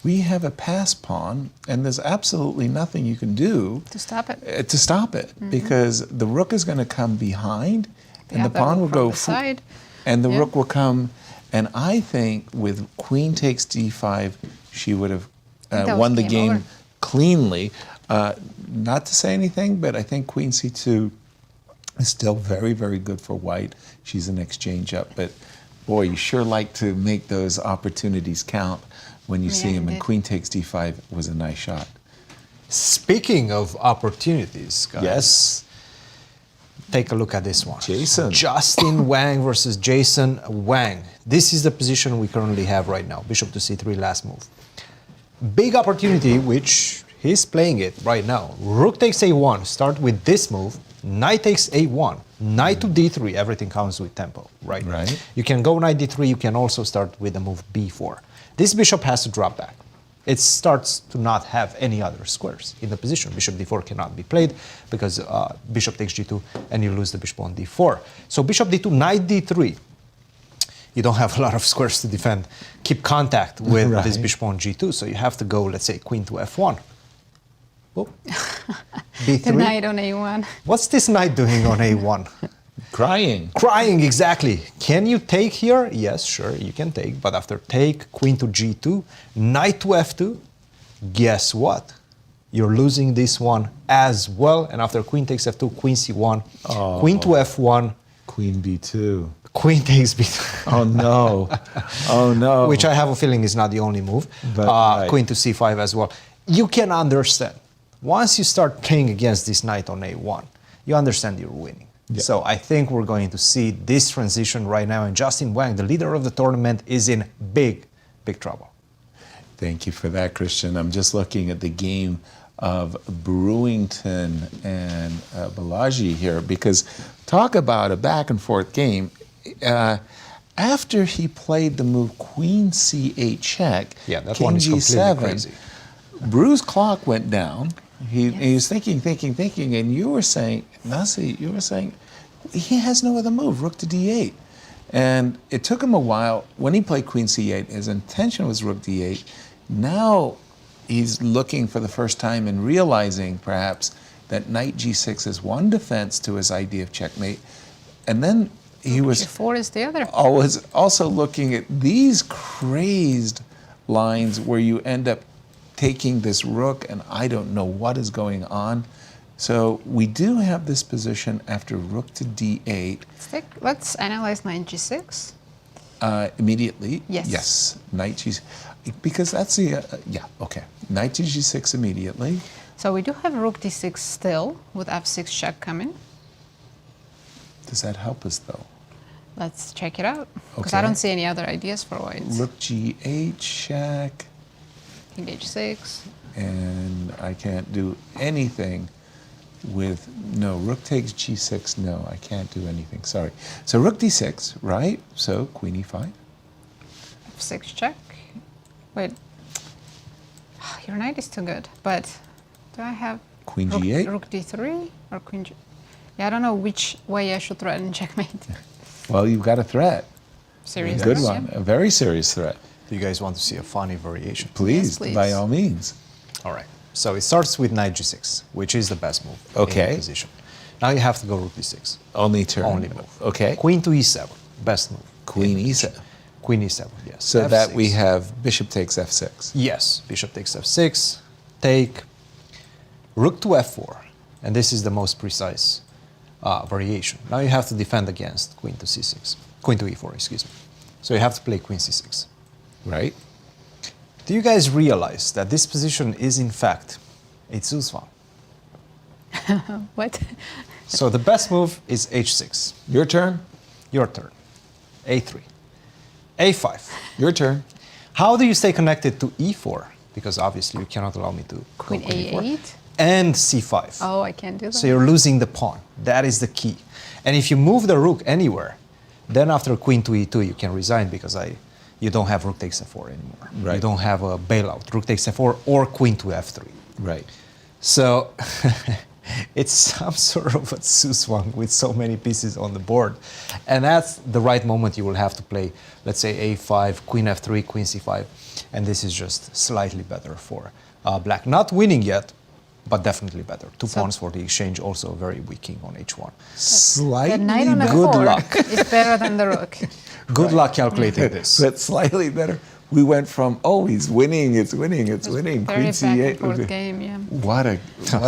We have a pass pawn, and there's absolutely nothing you can do to stop it. Because the rook is going to come behind, and the pawn will go side. And the rook will come. And I think with queen takes d5, she would have won the game cleanly. Not to say anything, but I think queen c2 is still very, very good for white. She's an exchange up, but boy, you sure like to make those opportunities count when you see them, and queen takes d5 was a nice shot. Speaking of opportunities, guys. Yes. Take a look at this one. Jason. Justin Wang versus Jason Wang. This is the position we currently have right now. Bishop to c3, last move. Big opportunity, which he's playing it right now. Rook takes a1, start with this move. Knight takes a1, knight to d3, everything comes with tempo, right? You can go knight d3, you can also start with the move b4. This bishop has to drop back. It starts to not have any other squares in the position. Bishop d4 cannot be played because bishop takes g2 and you lose the bishop on d4. So bishop d2, knight d3. You don't have a lot of squares to defend. Keep contact with this bishop on g2, so you have to go, let's say, queen to f1. B3. The knight on a1. What's this knight doing on a1? Crying. Crying, exactly. Can you take here? Yes, sure, you can take. But after take, queen to g2, knight to f2, guess what? You're losing this one as well. And after queen takes f2, queen c1, queen to f1. Queen b2. Queen takes b2. Oh, no. Oh, no. Which I have a feeling is not the only move. But, queen to c5 as well. You can understand. Once you start playing against this knight on a1, you understand you're winning. Yeah. So I think we're going to see this transition right now, and Justin Wang, the leader of the tournament, is in big, big trouble. Thank you for that, Christian. I'm just looking at the game of Brewington and Balaji here, because talk about a back and forth game. After he played the move queen c8 check, that king one is g7, crazy. Brew's clock went down. He was thinking, and you were saying, Nasi, he has no other move, rook to d8. And it took him a while. When he played queen c8, his intention was rook d8. Now he's looking for the first time and realizing, perhaps, that knight g6 is one defense to his idea of checkmate. And then he was g4 is the other. Was also looking at these crazed lines where you end up taking this rook, and I don't know what is going on. So we do have this position after rook to d8. Let's analyze knight g6. Immediately. Yes. Yes. Knight g6. Because that's the, okay. Knight to g6 immediately. So we do have rook d6 still, with f6 check coming. Does that help us, though? Let's check it out, because Okay. I don't see any other ideas for whites. Rook G8, check. King H6. And I can't do anything with, no, rook takes G6, no, I can't do anything, sorry. So rook D6, right? So queen E5. F6 check. Wait. Your knight is too good, but do I have Queen rook, G8? rook D3 or queen G? Yeah, I don't know which way I should threaten checkmate. Well, you've got a threat. Serious Good threat, one, yeah. a very serious threat. Do you guys want to see a funny variation? Please, Yes, please. by all means. All right. So it starts with knight G6, which is the best move Okay. in the position. Now you have to go rook D6. Only turn. Only move. Okay. Queen to E7, best move. Queen E7. Queen E7, yes. So that F6. we have bishop takes F6. Yes, bishop takes F6, take, rook to F4, and this is the most precise variation. Now you have to defend against queen to C6, queen to E4, excuse me. So you have to play queen C6. Right. Do you guys realize that this position is in fact a Zuzwang? What? So the best move is H6. Your turn. Your turn. A3. A5. Your turn. How do you stay connected to E4? Because obviously you cannot allow me to go Queen E4. A8? And C5. Oh, I can't do that. So you're losing the pawn. That is the key. And if you move the rook anywhere, then after queen to E2 you can resign because you don't have rook takes F4 anymore. Right. You don't have a bailout, rook takes F4 or queen to F3. Right. So it's some sort of a Zuzwang with so many pieces on the board. And that's the right moment you will have to play, let's say A5, queen F3, queen C5. And this is just slightly better for black. Not winning yet, but definitely better. Two pawns for the exchange, also very weak king on H1. Slightly The knight on better. Good F4 luck. is better than the rook. Good luck calculating this. But slightly better. We went from, oh, he's winning, it's winning, it's winning. Very Queen back and C8. forth game, yeah. What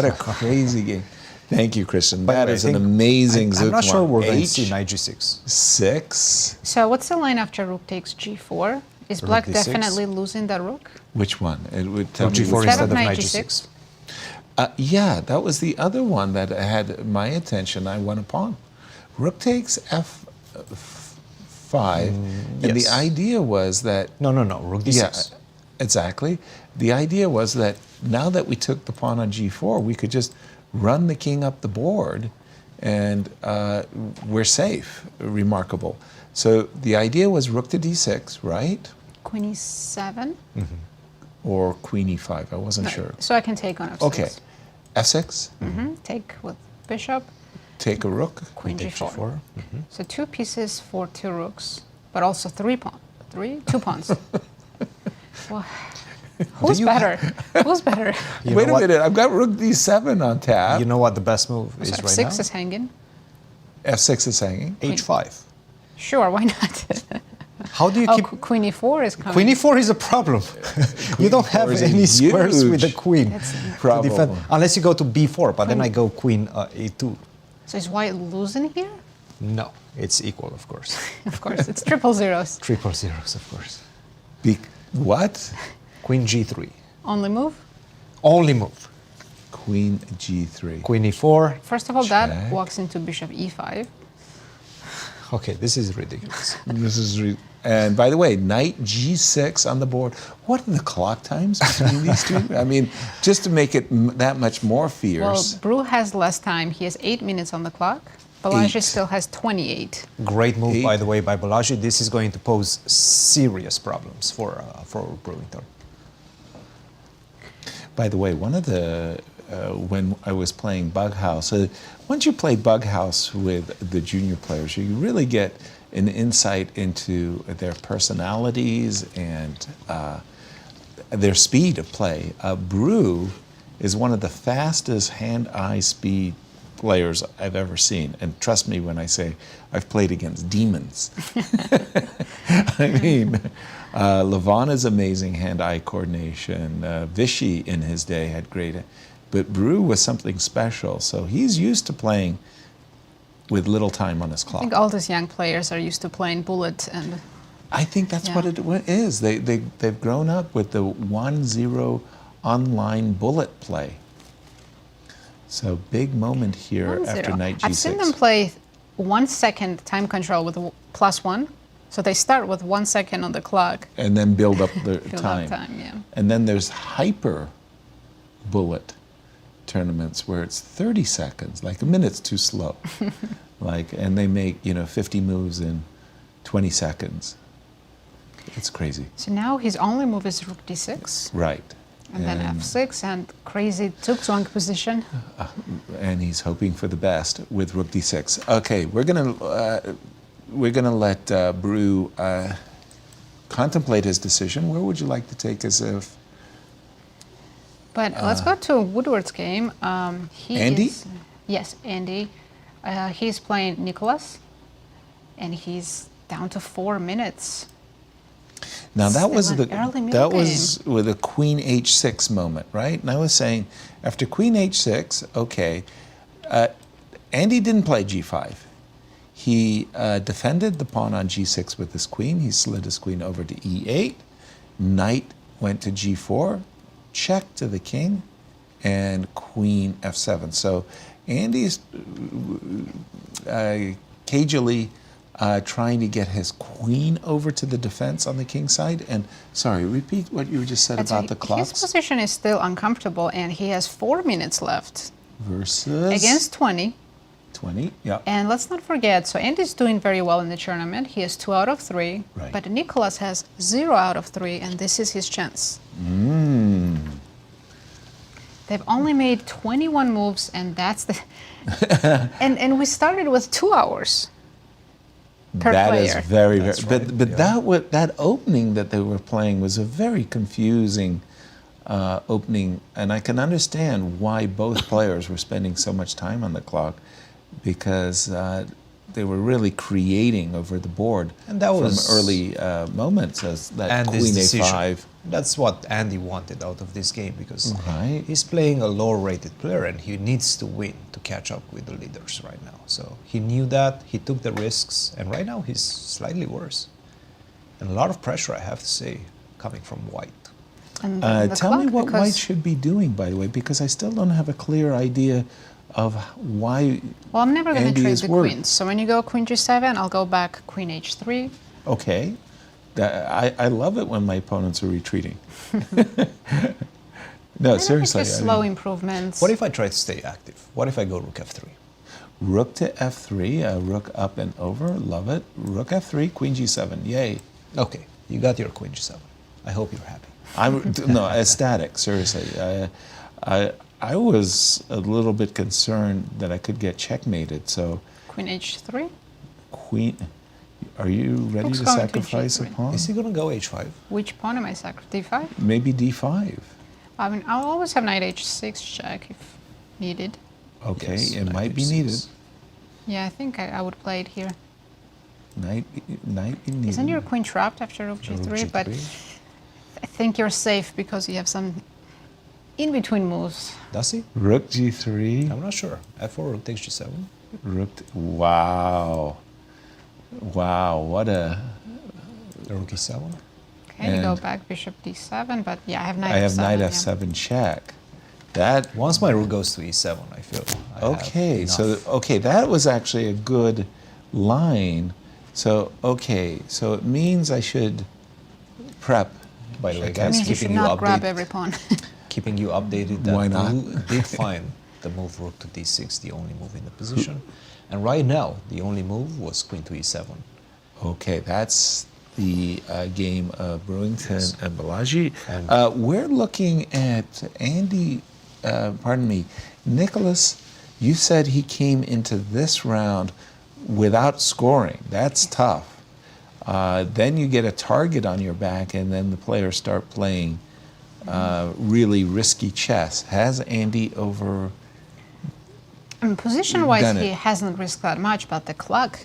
a crazy game. Thank you, Christian. By the That way, is I an think- amazing I'm not sure we're going to H, see knight G6. 6. So what's the line after rook takes G4? Is Rook black D6? definitely losing the rook? Which one? It would tell Rook me G4 which Instead instead of of knight knight G6? G6. Yeah, that was the other one that had my attention. I won a pawn. Rook takes F5. And the yes. idea was that... No, rook D6. Yeah, exactly. The idea was that now that we took the pawn on G4, we could just run the king up the board and we're safe. Remarkable. So the idea was rook to D6, right? Queen E7? Or queen E5, I wasn't sure. So I can take on F6. Okay. F6, Take with bishop, take a rook. queen Take G4. G4. So 2 pieces for 2 rooks, but also 2 pawns. Well, who's better? Who's better? You Wait know a what? minute, I've got rook D7 on tap. You know what the best move is So right F6 now? is hanging. F6 is hanging. H5. Sure, why not? How do you Oh, keep... queen E4 is coming. Queen E4 is a problem. You don't have E4 is a any squares with the huge queen to problem. defend. Unless you go to B4, but then I go queen A2. So is white losing here? No, it's equal, of course. Of course, it's triple zeros. Triple zeros, of course. What? Queen G3. Only move? Only move. Queen G3. Queen E4. First of all, that Check. walks into bishop E5. Okay, this is ridiculous. This is and by the way, knight G6 on the board. What are the clock times between these two? I mean, just to make it that much more Well, fierce. Brew has less time. He has 8 minutes on the clock. Balaji 8. still has 28. Great move, 8. by the way, by Balaji. This is going to pose serious problems for Brewington. By the way, one of the when I was playing Bug House, once you play Bug House with the junior players, you really get an insight into their personalities and their speed of play. Brew is one of the fastest hand-eye speed players I've ever seen. And trust me when I say I've played against demons. I mean, Lavana's amazing hand-eye coordination. Vichy in his day had great, but Brew was something special. So he's used to playing with little time on his I clock. think all these young players are used to playing bullet and... I think that's Yeah. what it is. They've grown up with the 1-0 online bullet play. So big moment here 1-0. after knight G6. I've seen them play 1 second time control with +1. So they start with 1 second on the clock. And then build up the Build up time. time, yeah. And then there's hyper bullet tournaments where it's 30 seconds, like a minute's too slow. And they make, 50 moves in 20 seconds. It's crazy. So now his only move is rook d6. Right. And then f6 and crazy Zugzwang position. And he's hoping for the best with rook d6. Okay, we're gonna let Brew contemplate his decision. Where would you like to take us? But let's go to Woodward's game. Andy? Yes, Andy. He's playing Nicholas, and he's down to 4 minutes. Now that was Still with a queen h6 moment, right? And I was saying, after queen h6, okay, Andy didn't play g5. He defended the pawn on g6 with his queen. He slid his queen over to e8. Knight went to g4, check to the king, and queen f7. So Andy's cagily trying to get his queen over to the defense on the king side. And sorry, repeat what you just said about the clocks. His position is still uncomfortable, and he has 4 minutes left. Versus? Against 20. 20, yeah. And let's not forget, so Andy's doing very well in the tournament. He has 2 out of 3. Right. But Nicholas has 0 out of 3, and this is his chance. They've only made 21 moves, and that's the... and we started with 2 hours. Per That player. is very, but that opening that they were playing was a very confusing opening, and I can understand why both players were spending so much time on the clock, because they were really creating over the board And that was from early moments as that Andy's queen decision. a5. That's what Andy wanted out of this game, because Right. he's playing a low-rated player and he needs to win to catch up with the leaders right now. So he knew that, he took the risks, and right now he's slightly worse. And a lot of pressure, I have to say, coming from White. And Tell me clock, what because- White should be doing, by the way, because I still don't have a clear idea of why Well, I'm never going to Andy trade is the worried. queens. So when you go queen g7, I'll go back queen h3. Okay. I love it when my opponents are retreating. No, seriously. Just I slow mean, improvements. What if I try to stay active? What if I go rook f3? rook to f3, rook up and over, love it. Rook f3, queen g7, yay. Okay, you got your queen g7. I hope you're happy. No, ecstatic, seriously. I was a little bit concerned that I could get checkmated, so Queen h3? queen, are you ready Rook's to going to sacrifice a g3. pawn? Is he going to go h5? Which pawn am I sacrificing? d5? Maybe d5. I mean, I'll always have knight h6 check if needed. Okay, Yes, it knight might be h6. needed. Yeah, I think I would play it here. Knight be needed. Isn't your queen trapped after rook g3? Rook But g3. I think you're safe because you have some in-between moves. Does he? Rook g3. I'm not sure. f4, rook takes g7. Wow. Wow, what a... Rook e7. Okay, you go And- back bishop d7, but yeah, I have knight I have f7. knight yeah. f7 check. That... Once my rook goes to e7, I feel I have Okay, so, enough. okay, that was actually a good line. So, okay, so it means I should prep. By the way, That guys, means you should keeping you not grab updated. every pawn. Keeping you updated that Why not? Blue did find the move rook to d6, the only move in the position. And right now, the only move was queen to e7. Okay, that's the game of Brewington and Balaji. We're looking at Andy, pardon me, Nicholas, you said he came into this round without scoring. That's tough. Then you get a target on your back, and then the players start playing really risky chess. Has Andy over... And position-wise, Done he it. hasn't risked that much, but the clock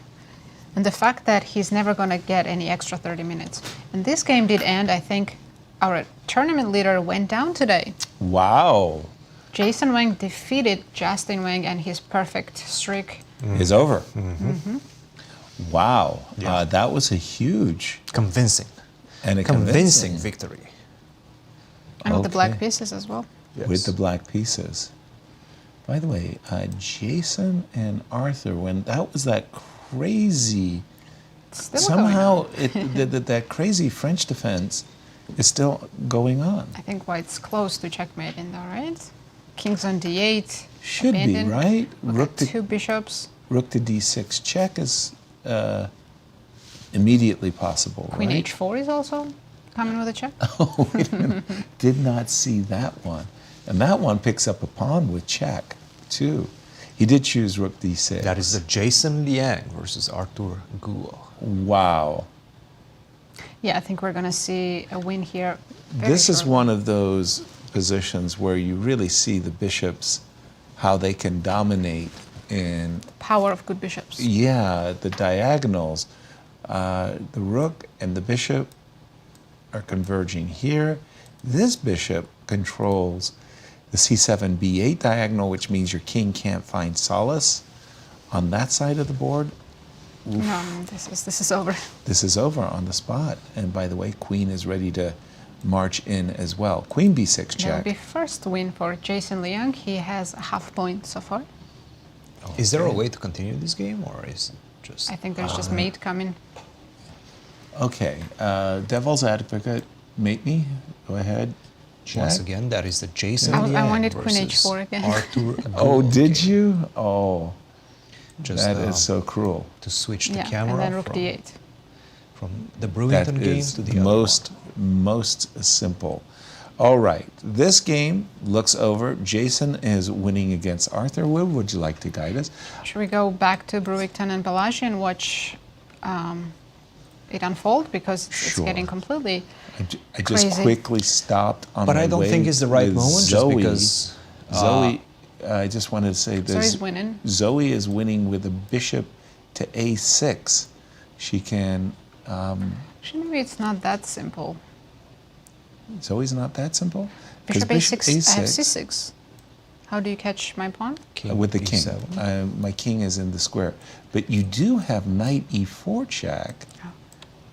and the fact that he's never going to get any extra 30 minutes. And this game did end, I think our tournament leader went down today. Wow. Jason Wang defeated Justin Wang, and his perfect streak. Is over. Mhm. Wow. That was a huge... Convincing. And a Convincing victory. And with the black Okay. pieces as well. With the black pieces. By the way, Jason and Arthur, when that was that crazy, Still somehow that crazy French defense is still going on. I think White's close to checkmating though, right? King's on d8. Should be, abandoned. right? Rook to 2 bishops. Rook to d6 check is immediately possible, Queen right? h4 is also coming with a check. Oh, wait a minute. Did not see that one. And that one picks up a pawn with check, too. He did choose rook d6. That is the Jason Liang versus Arthur Guo. Wow. Yeah, I think we're going to see a win here. very This is shortly. one of those positions where you really see the bishops, how they can dominate in, Power of good bishops. yeah, the diagonals. The rook and the bishop are converging here. This bishop controls the c7, b8 diagonal, which means your king can't find solace on that side of the board. Oof. No, this is over. This is over on the spot. And by the way, queen is ready to march in as well. Queen b6 That will check. be first win for Jason Liang. He has a half point so far. Is there a way to continue this game, or is it just... I think there's just mate coming. Okay, devil's advocate, mate me. Go ahead. Check. Once again, that is the Jason I Liang wanted Queen versus h4 again. Arthur Oh, Guo. did you? Oh, Just, that is so cruel. To switch the Yeah, camera and then rook from, d8. from the That Brewington game is to the other most simple. All right, this game looks over. Jason is winning against Arthur. Where would you like to guide us? Should we go back to Brewington and Balaji and watch it unfold? Because it's Sure. getting completely I just crazy. quickly stopped on But my I don't way think it's the right with moment, just Zoe. because, Zoe, I just wanted to say this. Zoe's winning. Zoe is winning with a bishop to a6. She can. Actually, maybe it's not that simple. Zoe's not that simple. 'Cause Bishop a6, I have c6. How do you catch my pawn? With the king. My king is in the square. But you do have knight e4 check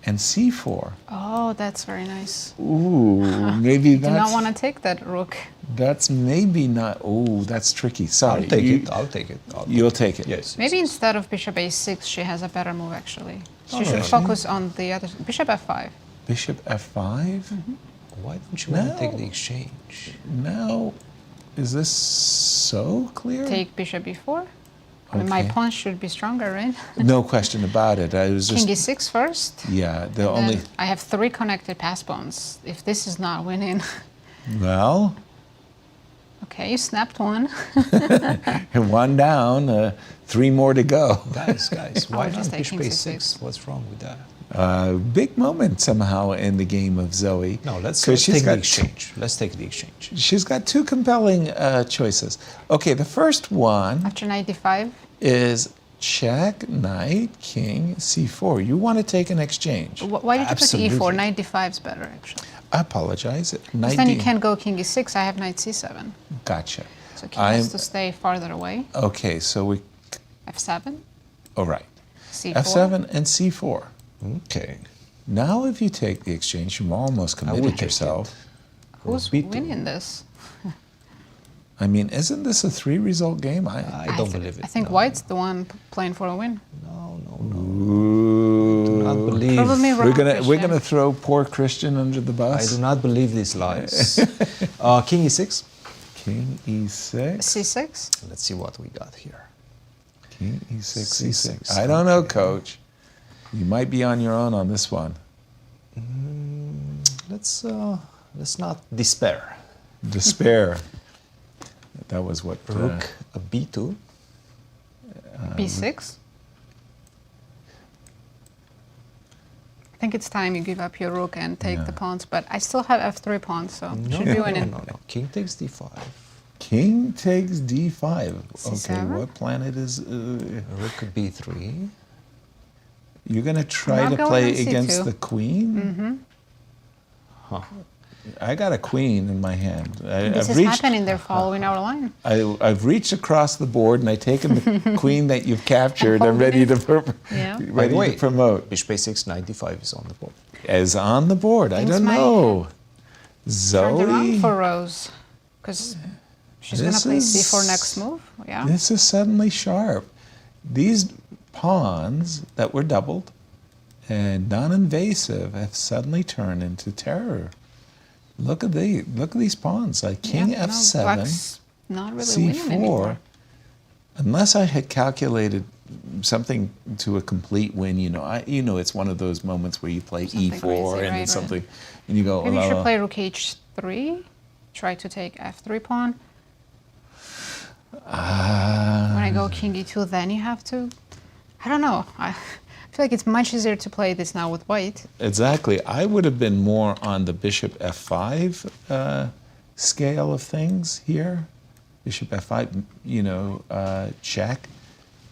and c4. Oh, that's very nice. Ooh, maybe Do not that's, want to take that rook. that's maybe not. Oh, that's tricky. Sorry. I'll take you- it. I'll take it. You'll take it. Yes. Maybe instead of bishop a6, she has a better move actually. She Oh, should really? focus on the other. Bishop f5. Bishop f5. Why don't you want to take the exchange? Now, is this so clear? Take bishop b4. I mean, my Okay. pawn should be stronger, right? No question about it. I was just. King e6 first. Yeah, the And only. then I have 3 connected pass pawns. If this is not winning, Well, okay, you snapped one. one down, 3 more to go. Guys, why just not take bishop king a6? What's wrong with that? Big moment somehow in the game of Zoe. No, let's 'Cause she's take the got- exchange. Let's take the exchange. She's got 2 compelling choices. Okay, the first one After knight d5. is check, knight, king, c4. You want to take an exchange. Why did you put e4? Absolutely. Knight d5 is better, actually. I apologize. Because Knight then you D- can't go king e6. I have knight c7. Gotcha. So king has to stay farther away. Okay, so we. f7. All right. c4. F7 and c4. Okay. Now, if you take the exchange, you've almost would committed take yourself. Who's winning this? I mean, isn't this a 3-result game? I don't believe it. I think White's the one playing for a win. Ooh. I believe. Prove me wrong, We're Christian. gonna throw poor Christian under the I bus. do not believe these lies. King e6. King e6. c6. Let's see what we got here. King e6, C6, c6. I don't know, Coach. You might be on your own on this one. Let's not despair. Despair. That was what. Rook b2. b6. I think it's time you give up your rook and take the pawns, but I still have f3 pawns, so should be winning. No. King takes d5. King takes d5. Okay, C7. what planet is? Rook b3. You're gonna try I'm to not play going on against C2. the queen? Mm-hmm. I got a queen in my hand. This is happening. They're following our line. I've reached across the board and I've taken the queen that you've captured and ready to Yeah. By the way, to promote. Bishop a6, knight d5 is on the board. Is on the board. I Things don't might know. Turned around Zoe. for Rose, because She's going to play c4 next move. Yeah. This is suddenly sharp. These pawns that were doubled and non-invasive have suddenly turned into terror. Look at these pawns. Like king f7, Black's not really winning c4. anymore. Unless I had calculated something to a complete win, it's one of those moments where you play e4 crazy, and right, something, and you go. Maybe you should play rook h3. Try to take f3 pawn. When I go king e2, then you have to. I don't know. I feel like it's much easier to play this now with white. Exactly. I would have been more on the bishop f5 scale of things here. Bishop f5, check.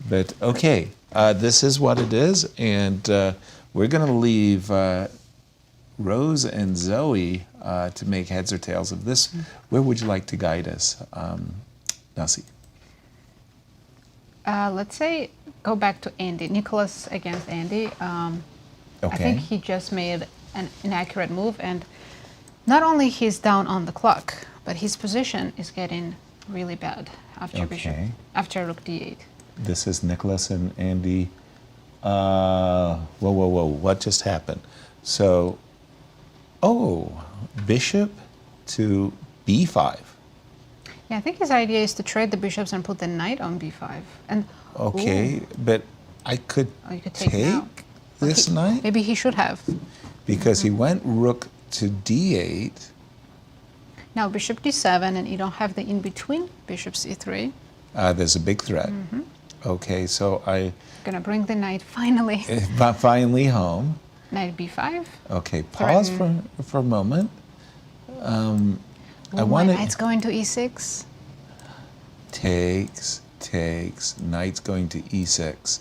But okay, this is what it is, and we're going to leave Rose and Zoe to make heads or tails of this. Where would you like to guide us, Nasi? Let's say go back to Andy. Nicholas against Andy. I think he just made an inaccurate move, and not only he's down on the clock, but his position is getting really bad after after rook d8. This is Nicholas and Andy. Whoa, what just happened? So, bishop to b5. Yeah, I think his idea is to trade the bishops and put the knight on b5. And but I could, you could take this knight? Maybe he should have. Because he went rook to d8. Now bishop d7, and you don't have the in-between, bishop c3. There's a big threat. Okay, so Gonna bring the knight finally. Finally home. Knight b5. Okay, pause for a moment. My knight's going to e6. Takes, knight's going to e6.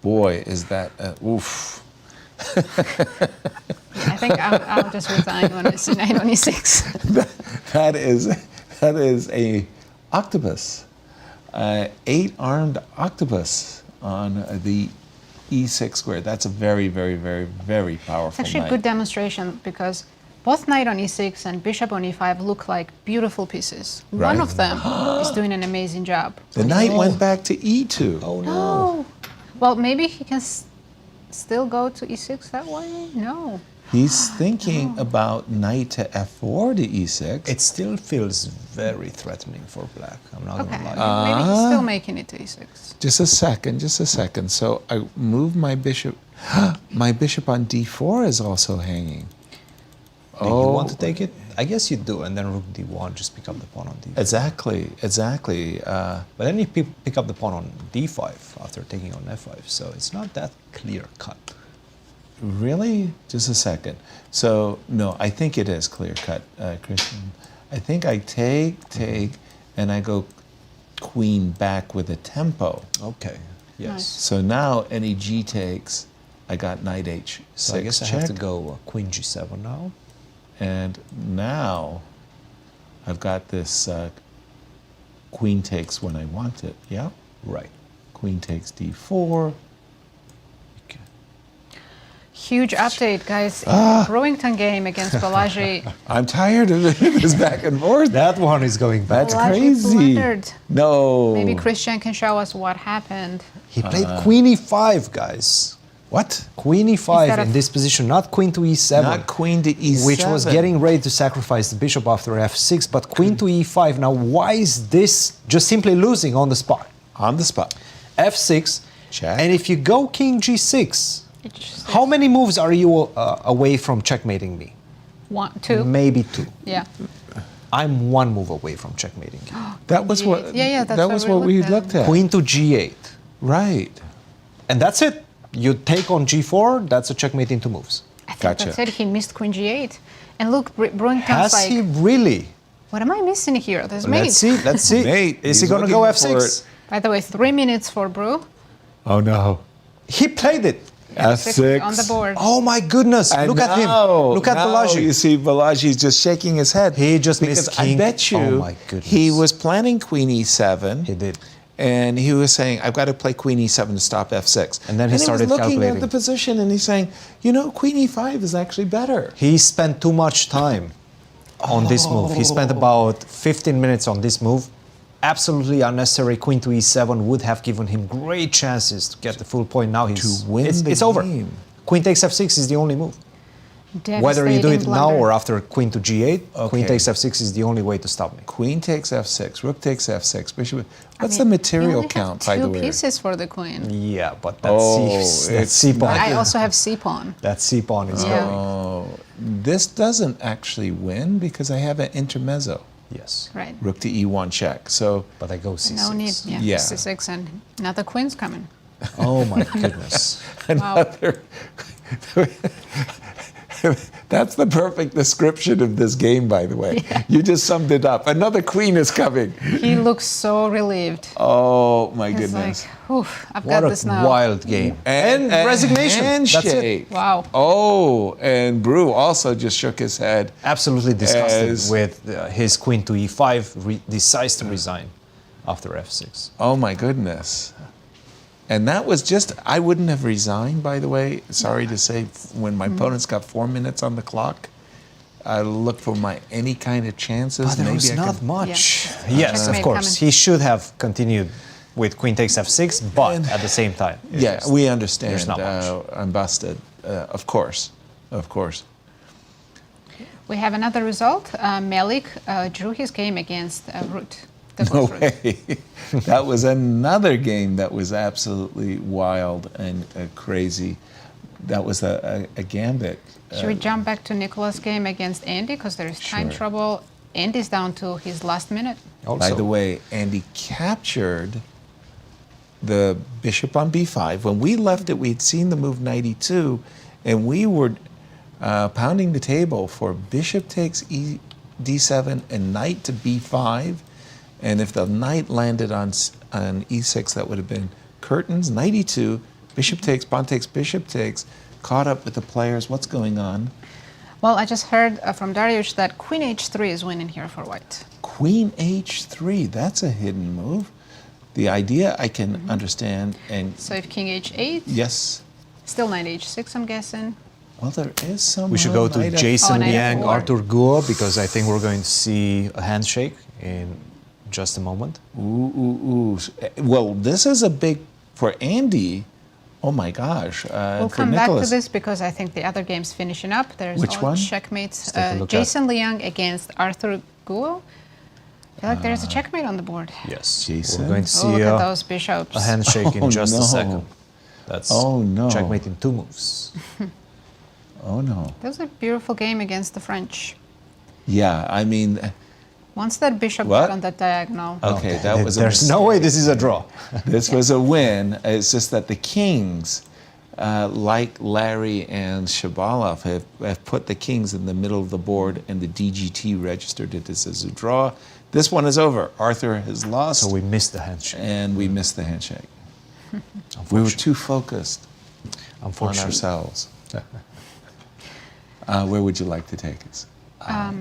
Boy, is that, oof. I think I'll just resign when I see knight on e6. That is a octopus, 8-armed octopus on the e6 square. That's a very, very, very, very powerful It's actually knight. a good demonstration because both knight on e6 and bishop on e5 look like beautiful pieces. Right. One of them is doing an amazing job. The knight went back to e2. Oh no. Well, maybe he can still go to e6 that way? No. He's thinking about knight to f4 to e6. It still feels very threatening for black. I'm not going to lie. Maybe he's still making it to e6. Just a second. So I move my bishop. My bishop on d4 is also hanging. Do you want to take it? I guess you do, and then rook d1, just pick up the pawn on d5. Exactly. But then you pick up the pawn on d5 after taking on f5, so it's not that clear cut. Really? Just a second. So, no, I think it is clear cut, Christian. I think I take, and I go queen back with a tempo. Okay, yes. Nice. So now any g takes, I got knight h6 So I guess I have to go queen g7 now. And now I've got this queen takes when I want it, yeah? Right. Queen takes d4. Okay. Huge update, guys. Brewington game against Balaji. I'm tired of this back and forth. That one is going back. That's Balaji crazy. blundered. No. Maybe Christian can show us what happened. He played queen e5, guys. What? Queen e5 in this position, not queen to e7. Not queen to e7. Which was getting ready to sacrifice the bishop after f6, but queen to e5. Now, why is this just simply losing on the spot? On the spot. f6. Check. And if you go king g6, how many moves are you away from checkmating me? 1, 2. Maybe 2. Yeah. I'm 1 move away from checkmating you. That was what. Yeah, that was what we looked at. Queen to g8. Right. And that's it. You take on g4, that's a checkmate in 2 moves. I think that's it. He missed queen g8. And look, Brewington's Has like, he really? what am I missing here? There's mate. Let's see. Mate, Is he he's going to go looking for f6? By the way, 3 minutes for Brew. Oh no. He played it. f6 on the board. Oh my goodness. And Look at him. Look at Balaji. You see, Balaji's just shaking his head. He just because missed king. I bet you Oh my goodness. he was planning queen e7. He did. And he was saying, I've got to play queen e7 to stop f6. And then he started was looking calculating. at the position and he's saying, queen e5 is actually better. He spent too much time on this move. He spent about 15 minutes on this move. absolutely unnecessary queen to e7 would have given him great chances to get the full point. Now he's To win the it's over. game. Queen takes f6 is the only move. Whether you do it now or after queen to g8, queen takes f6 is the only way to stop me. Queen takes f6, rook takes f6, bishop. What's the material count, by the way? Two pieces for the queen. Yeah, but that's c-pawn. I also have c-pawn. That c-pawn is Oh, this doesn't actually win because I have an intermezzo. Yes. Right. Rook to e1 check. So, but I go c6. No need. Yeah. C6 and another queen's coming. Oh my goodness. Another. That's the perfect description of this game, by the way. Yeah. You just summed it up. Another queen is coming. He looks so relieved. Oh my He's goodness! like, oof, I've got this now. What a wild game. And resignation. Handshake. That's it. Wow. Oh, and Brew also just shook his head. Absolutely disgusted with his queen to e5, decides to resign after f6. Oh my goodness. And that was just, I wouldn't have resigned, by the way. Sorry to say, when my opponent's got 4 minutes on the clock, I look for any kind of chances. But there was not much. Yes, of course. He should have continued with queen takes f6, but at the same time. Yeah, we understand. There's not much. I'm busted. Of course. Of course. We have another result. Melik drew his game against Root. No way. That was another game that was absolutely wild and crazy. That was a gambit. Should we jump back to Nicholas' game against Andy? Because there is time trouble. Andy's down to his last minute. By the way, Andy captured the bishop on b5. When we left it, we'd seen the move knight e2, and we were pounding the table for bishop takes d7 and knight to b5. And if the knight landed on e6, that would have been curtains, knight e2, bishop takes, pawn takes, bishop takes, caught up with the players. What's going on? Well, I just heard from Dariusz that queen h3 is winning here for white. Queen h3, that's a hidden move. The idea I can understand. And so if king h8? Yes. Still knight h6, I'm guessing. Well, there is some. We should go to Jason Liang, Arthur Guo, because I think we're going to see a handshake in just a moment. Ooh. Well, this is a big, for Andy, oh my gosh. We'll come back to this because I think the other game's finishing up. There's Which one? Checkmates. Jason Liang against Arthur Guo. I feel like there's a checkmate on the board. Yes. Jason. We're going to see look at those bishops. A handshake in just a second. That's checkmate in 2 moves. Oh no. That was a beautiful game against the French. Yeah, I mean... Once that bishop got on that diagonal. Okay, that was There's no way this is a draw. This was a win. It's just that the kings, like Larry and Shabalov, have put the kings in the middle of the board, and the DGT registered it as a draw. This one is over. Arthur has lost. So we missed the handshake. And we missed the handshake. We were too focused on ourselves. Where would you like to take us?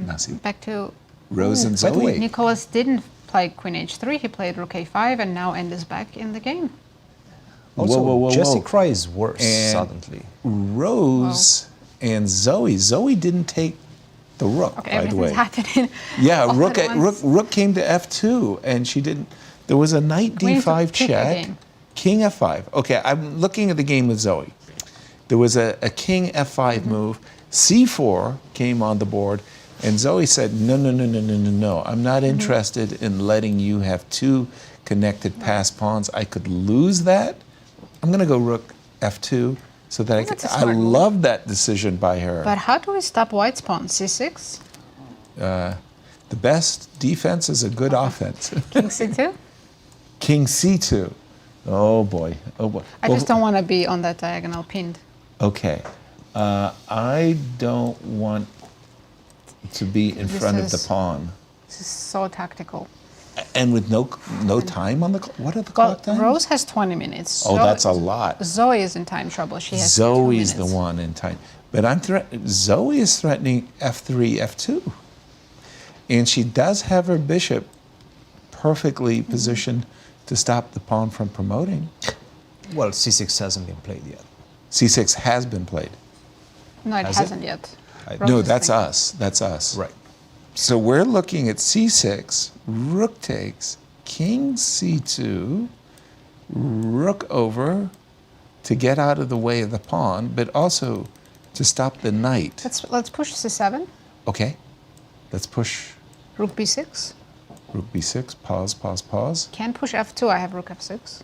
Nasi? Back to Rose and Zoe. Nicholas didn't play queen h3. He played rook a5, and now Andy is back in the game. Also, Jesse Kraai is worse suddenly. Rose and Zoe. Zoe didn't take the rook, by the way. Happening. Yeah, rook came to f2, and she didn't. There was a knight d5 check. King f5. Okay, I'm looking at the game with Zoe. There was a king f5 move. c4 came on the board. And Zoe said, no, I'm not interested in letting you have 2 connected pass pawns. I could lose that. I'm going to go rook f2 so that I love that decision by her. But how do we stop white's pawn? c6? The best defense is a good offense. King c2? King c2. Oh, boy. I just don't want to be on that diagonal pinned. Okay. I don't want to be in front of the pawn. This is so tactical. And with no time on the clock? What are the clock times? Rose has 20 minutes. Oh, that's a lot. Zoe is in time trouble. She has Zoe's 2 minutes. the one in time. But Zoe is threatening f3, f2. And she does have her bishop perfectly positioned to stop the pawn from promoting. Well, c6 hasn't been played yet. c6 has been played. No, it hasn't yet. No, that's us. That's us. Right. So we're looking at c6, rook takes, king c2, rook over to get out of the way of the pawn, but also to stop the knight. Let's push c7. Okay, let's push Rook b6. rook b6, pause, pause, pause. Can't push f2, I have rook f6.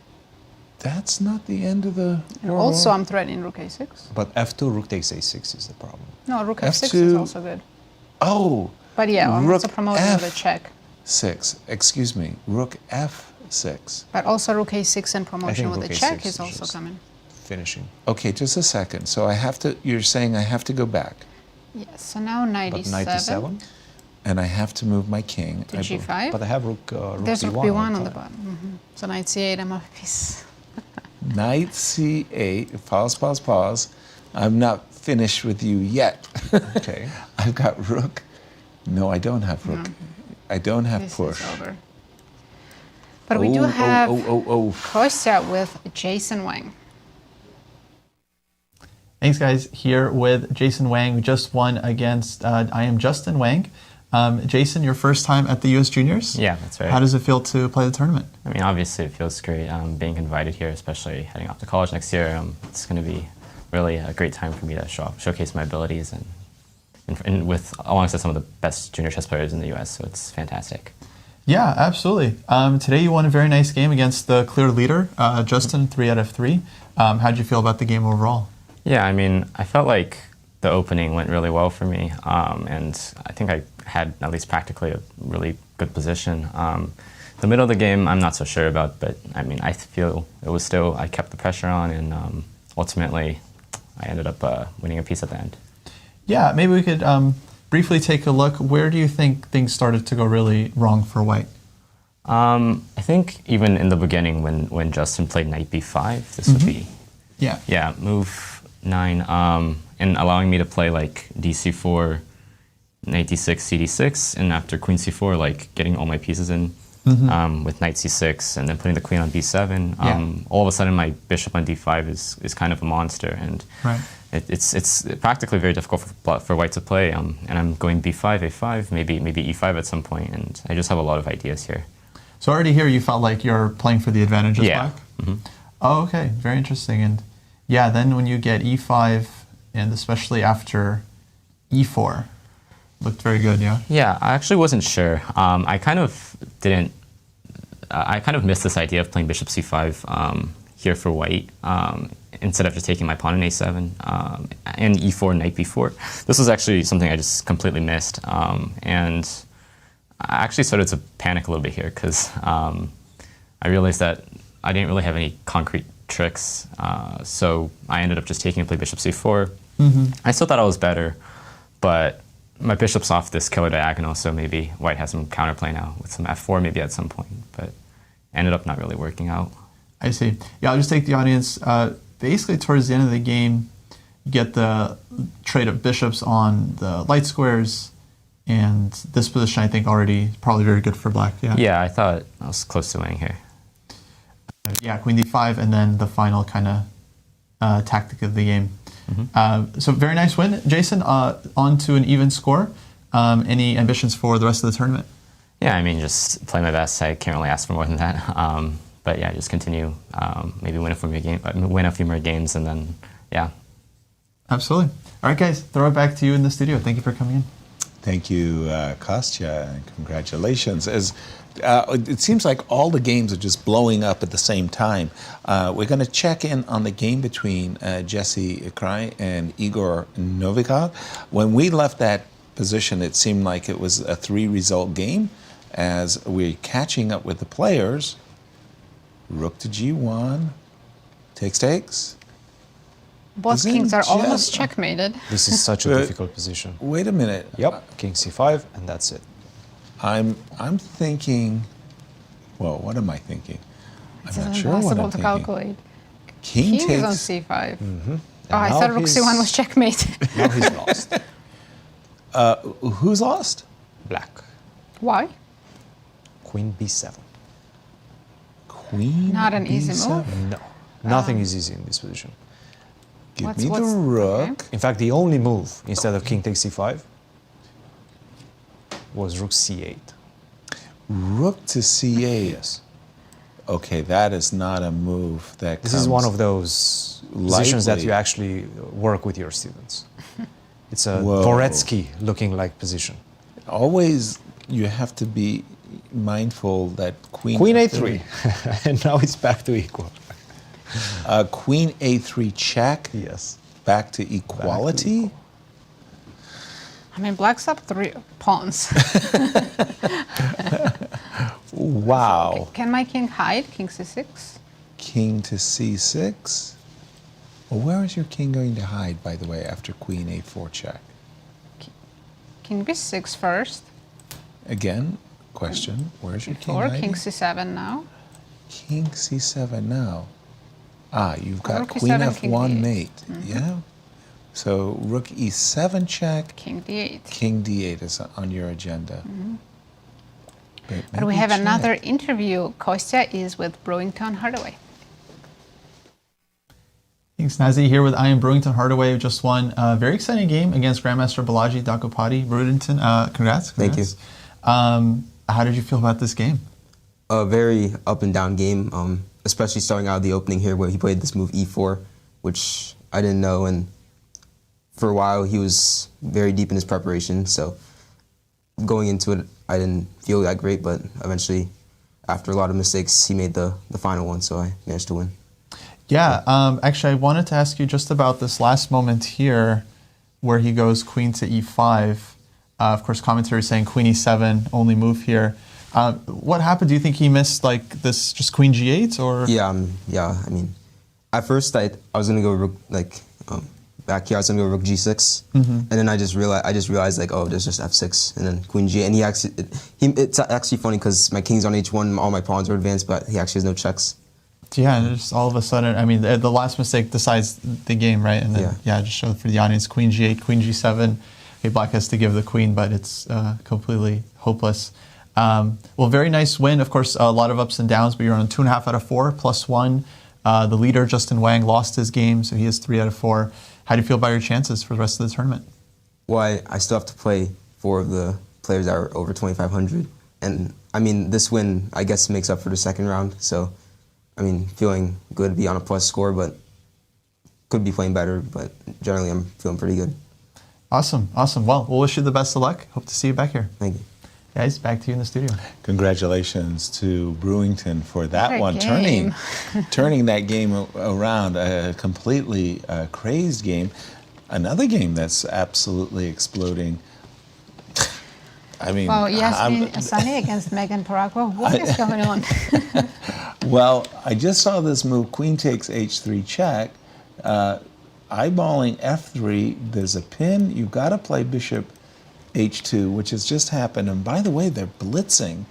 That's not the end of the And world. also I'm threatening rook a6. But f2, rook takes a6 is the problem. No, rook f6 is F2. also good. Oh! But yeah, I'm rook also promoting with a check. F6, excuse me, rook f6. But also rook a6 and promotion with rook a a6 check is is also just- coming. Finishing. Okay, just a second. So I have to, you're saying I have to go back. Yes, so now knight But e7. knight e7. And I have to move my king. To I g5. But I have rook There's rook b1 b1 on on the top. bottom. So knight c8, I'm off a piece. Knight c8, pause, pause, pause. I'm not finished with you yet. Okay. I've got rook. No, I don't have rook. No. I don't have This push. is over. But we do have Oh. Kostya with Jason Wang. Thanks, guys. Here with Jason Wang. We just won against I am Justin Wang. Jason, your first time at the U.S. Juniors? Yeah, that's right. How does it feel to play the tournament? I mean, obviously it feels great being invited here, especially heading off to college next year. It's going to be really a great time for me to showcase my abilities and with alongside some of the best junior chess players in the U.S. So it's fantastic. Yeah, absolutely. Today you won a very nice game against the clear leader, Justin, 3 out of 3. How did you feel about the game overall? Yeah, I mean, I felt like the opening went really well for me, and I think I had at least practically a really good position. The middle of the game, I'm not so sure about, but I mean, I feel it was still, I kept the pressure on, and ultimately, I ended up winning a piece at the end. Yeah, maybe we could briefly take a look. Where do you think things started to go really wrong for White? I think even in the beginning when Justin played knight b5, this would be, move 9, and allowing me to play like dc4, knight d6, cd6, and after queen c4, like getting all my pieces in with knight c6, and then putting the queen on b7. All of a sudden, my bishop on d5 is kind of a monster, and it's practically very difficult for White to play. And I'm going b5, a5, maybe e5 at some point, and I just have a lot of ideas here. So already here you felt like you're playing for the advantage as Yeah. Black? Oh, okay. Very interesting. And yeah, then when you get e5, and especially after e4, looked very good, yeah? Yeah, I actually wasn't sure. I kind of missed this idea of playing bishop c5 here for White, instead of just taking my pawn in a7 and e4, knight b4. This was actually something I just completely missed. And I actually started to panic a little bit here because I realized that I didn't really have any concrete tricks. So I ended up just taking play bishop c4. I still thought I was better, but my bishop's off this killer diagonal, so maybe White has some counterplay now with some f4 maybe at some point, but ended up not really working out. I see. Yeah, I'll just take the audience. Basically, towards the end of the game, you get the trade of bishops on the light squares, and this position, I think, already probably very good for Black. Yeah. Yeah, I thought I was close to winning here. Yeah, queen d5, and then the final kind of tactic of the game. So very nice win, Jason. On to an even score. Any ambitions for the rest of the tournament? Yeah, I mean, just play my best. I can't really ask for more than that. But yeah, just continue. Maybe win a few more games, and then yeah. Absolutely. All right, guys, throw it back to you in the studio. Thank you for coming in. Thank you, Kostya, and congratulations. It seems like all the games are just blowing up at the same time. We're going to check in on the game between Jesse Kraai and Igor Novikov. When we left that position, it seemed like it was a 3-result game. As we're catching up with the players, rook to g1, takes. Both kings are almost checkmated. This is such a difficult position. Wait a minute. Yep, king c5, and that's it. I'm thinking, well, what am I thinking? It's I'm not sure what impossible I'm to thinking. calculate. King is takes on c5. And I thought rook c1 was checkmate. Now he's lost. Who's lost? Black. Why? Queen b7. Queen Not an b7? easy move. No, nothing is easy in this position. Give me the rook. Okay. In fact, the only move instead of king takes c5 was rook c8. Rook to c8. Yes. Okay, that is not a move that This is one of those positions that you actually work with your students. It's a Dvoretsky looking like position. Always you have to be mindful that Queen a3. And now it's back to equal. Queen a3 check. Yes. Back to equality. I mean, black's up 3 pawns. Wow. Can my king hide? King c6? King to c6. Well, where is your king going to hide, by the way, after queen a4 check? King b6 first. Again, question, where's your king Or hiding? king c7 now. King c7 now. Ah, you've got Rook queen e7, king f1 d8. mate. Yeah. So rook e7 check. King d8. King d8 is on your agenda. But we have another interview. Kostya is with Brewington Hardaway. Thanks, Nazi. Here with I am Brewington Hardaway, who just won a very exciting game against Grandmaster Balaji Daggupati. Brewington, congrats. Thank you. How did you feel about this game? A very up and down game, especially starting out of the opening here where he played this move e4, which I didn't know, and for a while he was very deep in his preparation, so going into it I didn't feel that great, but eventually after a lot of mistakes he made the final one, so I managed to win. Yeah, actually I wanted to ask you just about this last moment here where he goes queen to e5. Of course, commentary saying queen e7, only move here. What happened? Do you think he missed like this, just queen g8, or? Yeah. I mean, at first I was gonna go rook, back here. I was gonna go rook g6, and then I just realized like, oh, there's just f6, and then queen g8. And it's actually funny because my king's on h1, all my pawns are advanced, but he actually has no checks. Yeah, and just all of a sudden, I mean, the last mistake decides the game, right? And then just show for the audience, queen g8, queen g7. Okay, black has to give the queen, but it's completely hopeless. Well, very nice win. Of course, a lot of ups and downs, but you're on 2.5 out of 4, +1. The leader, Justin Wang, lost his game, so he has 3 out of 4. How do you feel about your chances for the rest of the tournament? Well, I still have to play 4 of the players that are over 2,500. And, I mean, this win, I guess, makes up for the second round. So, I mean, feeling good to be on a plus score, but could be playing better. But generally, I'm feeling pretty good. Awesome. Well, we'll wish you the best of luck. Hope to see you back here. Thank you. Guys, back to you in the studio. Congratulations to Brewington for that What a one, game. turning that game around, a completely crazed game. Another game that's absolutely exploding. I mean, Well, Yasmin Asani against Megan Paragwa. What is going on? Well, I just saw this move, queen takes h3 check, eyeballing f3, there's a pin, you've got to play bishop h2, which has just happened, and by the way, they're blitzing,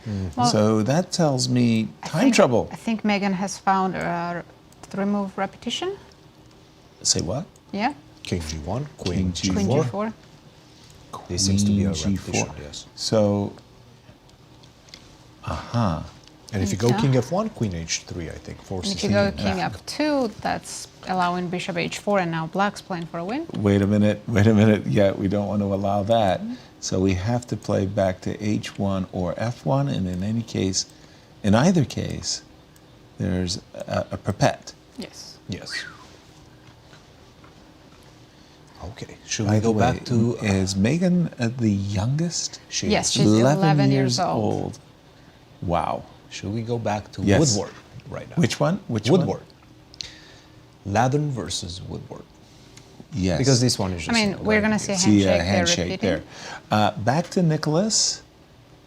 so that tells me trouble. I think Megan has found a 3-move repetition. Say what? Yeah. King g1, queen g4. Queen g4. This seems to be a Queen repetition, g4. yes. So, And if you go king f1, queen h3, I think, forces And if you go king f2, that's allowing bishop h4, and now black's playing for a win. Wait a minute. Yeah, we don't want to allow that. So we have to play back to h1 or f1, and in either case, there's a perpet. Yes. Okay, should we go back to... Is Megan the youngest? Yes, she's 11 years old. Wow. Should we go back to Yes. Woodward right now? Which one? Woodward. Ladan versus Woodward. Yes. Because this one is just... I mean, we're going to see a handshake there. Back to Nicholas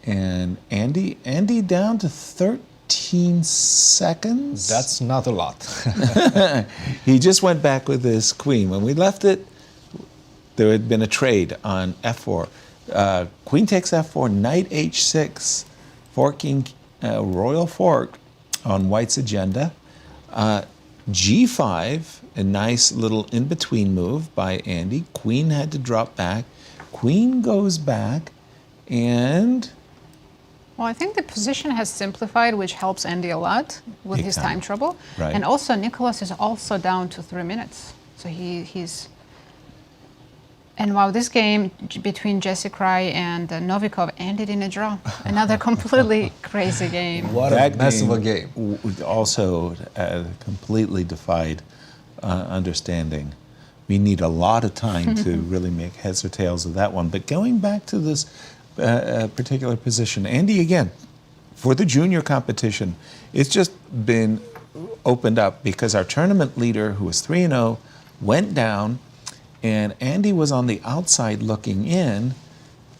and Andy. Andy down to 13 seconds. That's not a lot. He just went back with his queen. When we left it, there had been a trade on f4. Queen takes f4, knight h6, forking, royal fork on white's agenda. G5, a nice little in-between move by Andy. Queen had to drop back. Queen goes back, and... Well, I think the position has simplified, which helps Andy a lot with his time trouble. Right. And also, Nicholas is also down to 3 minutes. So he's... And wow, this game between Jesse Kraai and Novikov ended in a draw. Another completely crazy game. What a mess of a game. Also completely defied understanding. We need a lot of time to really make heads or tails of that one. But going back to this particular position, Andy, again, for the junior competition, it's just been opened up because our tournament leader, who was 3-0, went down, and Andy was on the outside looking in.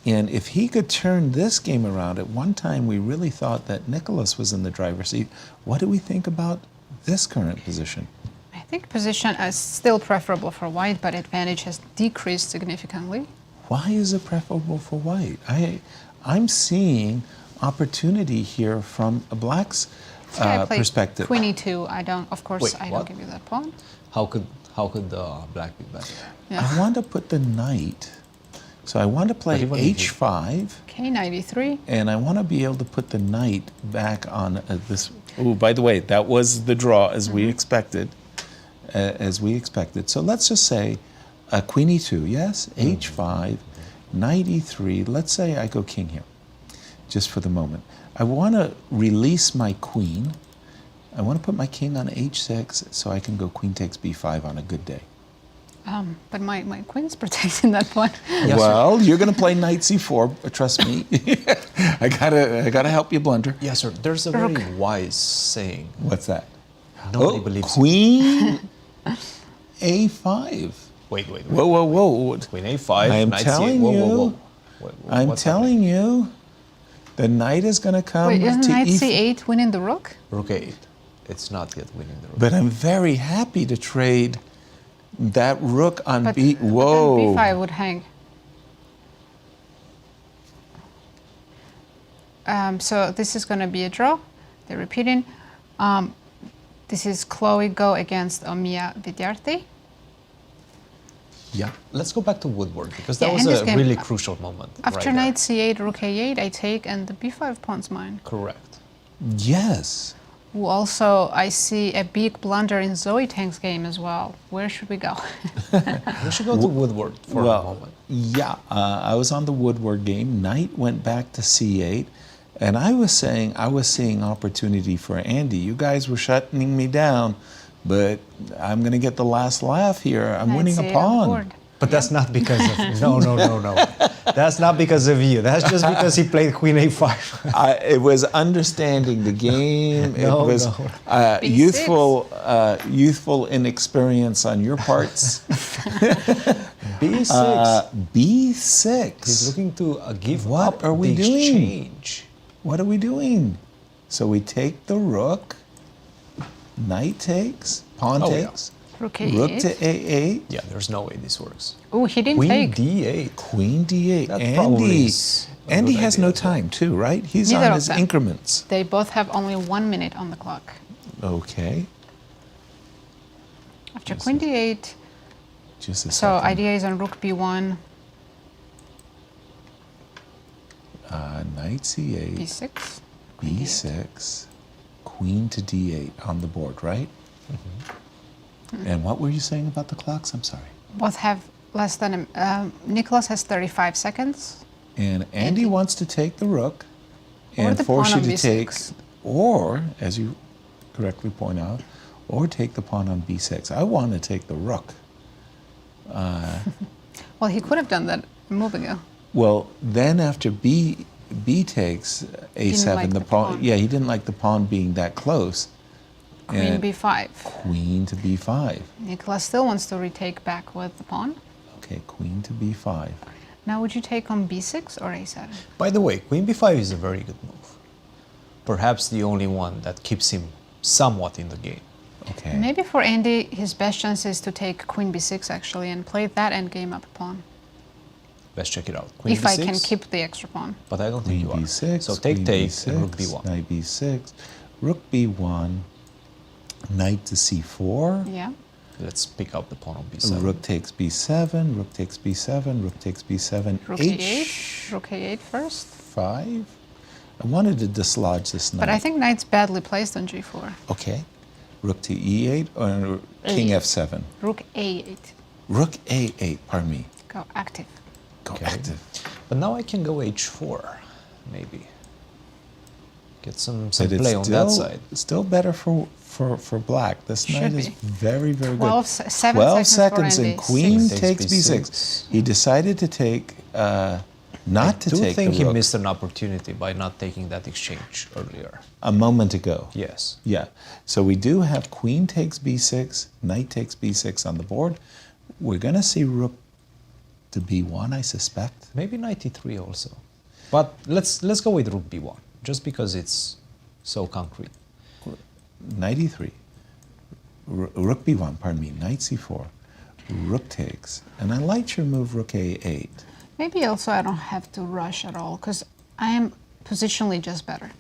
And if he could turn this game around, at one time we really thought that Nicholas was in the driver's seat. What do we think about this current position? I think position is still preferable for white, but advantage has decreased significantly. Why is it preferable for white? I'm seeing opportunity here from a black's perspective. Queen e2. I don't give you that pawn. How could black be better? Yeah. I want to put the knight. So I want to play h5. K93. And I want to be able to put the knight back on this. Oh, by the way, that was the draw as we expected. So let's just say queen e2, yes? h5, knight e3. Let's say I go king here, just for the moment. I want to release my queen. I want to put my king on h6 so I can go queen takes b5 on a good day. But my queen's protecting that pawn. Yes, well, you're going to play knight c4. Trust me. I gotta help you blunder. Yes, sir. There's a very wise saying. What's that? Nobody believes queen a5. Wait. Whoa. Queen a5. I'm telling you. I'm telling you. The knight is going to come Wait, isn't to knight c8 winning the rook? Rook a8. It's not yet winning the rook. But I'm very happy to trade that rook on b. Whoa. But b5 would hang. So this is going to be a draw. They're repeating. This is Chloe go against Omiya Vidyarthi. Yeah. Let's go back to Woodward because that was a really crucial moment. After knight c8, rook a8, I take, and the b5 pawn's mine. Correct. Yes. Also, I see a big blunder in Zoe Tang's game as well. Where should we go? We should go to Woodward for a moment. Yeah, I was on the Woodward game. Knight went back to c8, and I was seeing opportunity for Andy. You guys were shutting me down, but I'm going to get the last laugh here. I'm winning a pawn. But that's not because of no. That's not because of you. That's just because he played Queen A5. It was understanding the game. It was youthful inexperience on your parts. B6. B6. He's looking to give what up are we the doing? exchange. What are we doing? So we take the rook. Knight takes. Pawn takes. Yeah. Rook A8. Rook to A8. Yeah, there's no way this works. Oh, he didn't take. take. D8. Queen D8. That Andy has no time too, right? He's Neither on of his them. increments. They both have only 1 minute on the clock. Okay. After Queen D8. Just a So second. idea is on Rook B1. Knight C8. B6. B6. Queen to D8 on the board, right? And what were you saying about the clocks? I'm sorry. Both have less than. Nicholas has 35 seconds. And Andy wants to take the rook Or and the force pawn you on to take, B6. or, as you correctly point out, or take the pawn on B6. I want to take the rook. Well, he could have done that a move ago. Well, then after B takes A7, like the the pawn. pawn. Yeah, he didn't like the pawn being that close. Queen And B5. Queen to B5. Nicholas still wants to retake back with the pawn. Okay, Queen to B5. Now, would you take on B6 or A7? By the way, Queen B5 is a very good move. Perhaps the only one that keeps him somewhat in the game. Okay. Maybe for Andy, his best chance is to take Queen B6 actually and play that endgame up pawn. Let's check it out. Queen If B6, I can keep the extra pawn. But I don't think you are. B6. So take, Queen and Rook B1. Knight B6. Rook B1. Knight to C4. Yeah. Let's pick up the pawn on B7. Rook takes B7. Rook takes B7. Rook takes B7. Rook A8. Rook A8 first. 5. I wanted to dislodge this knight. But I think knight's badly placed on G4. Okay. Rook to E8 or King A8. F7? Rook A8. Rook A8, pardon me. Go active. Go active. But now I can go h4, maybe. Get some But play on that still, side. still better for black. This Should knight is be. very, very 12 good. seven 12 seconds for and Andy. queen Six. takes Takes b6. B6. He decided to take, not to I do take think the he rook missed an opportunity by not taking that exchange earlier. a moment ago. Yes. Yeah. So we do have queen takes b6, knight takes b6 on the board. We're going to see rook to b1, I suspect. Maybe knight e3 also. But let's go with rook b1, just because it's so concrete. Knight e3, rook b1, pardon me, knight c4, rook takes, and I like your move rook a8. Maybe also I don't have to rush at all because I am positionally just better.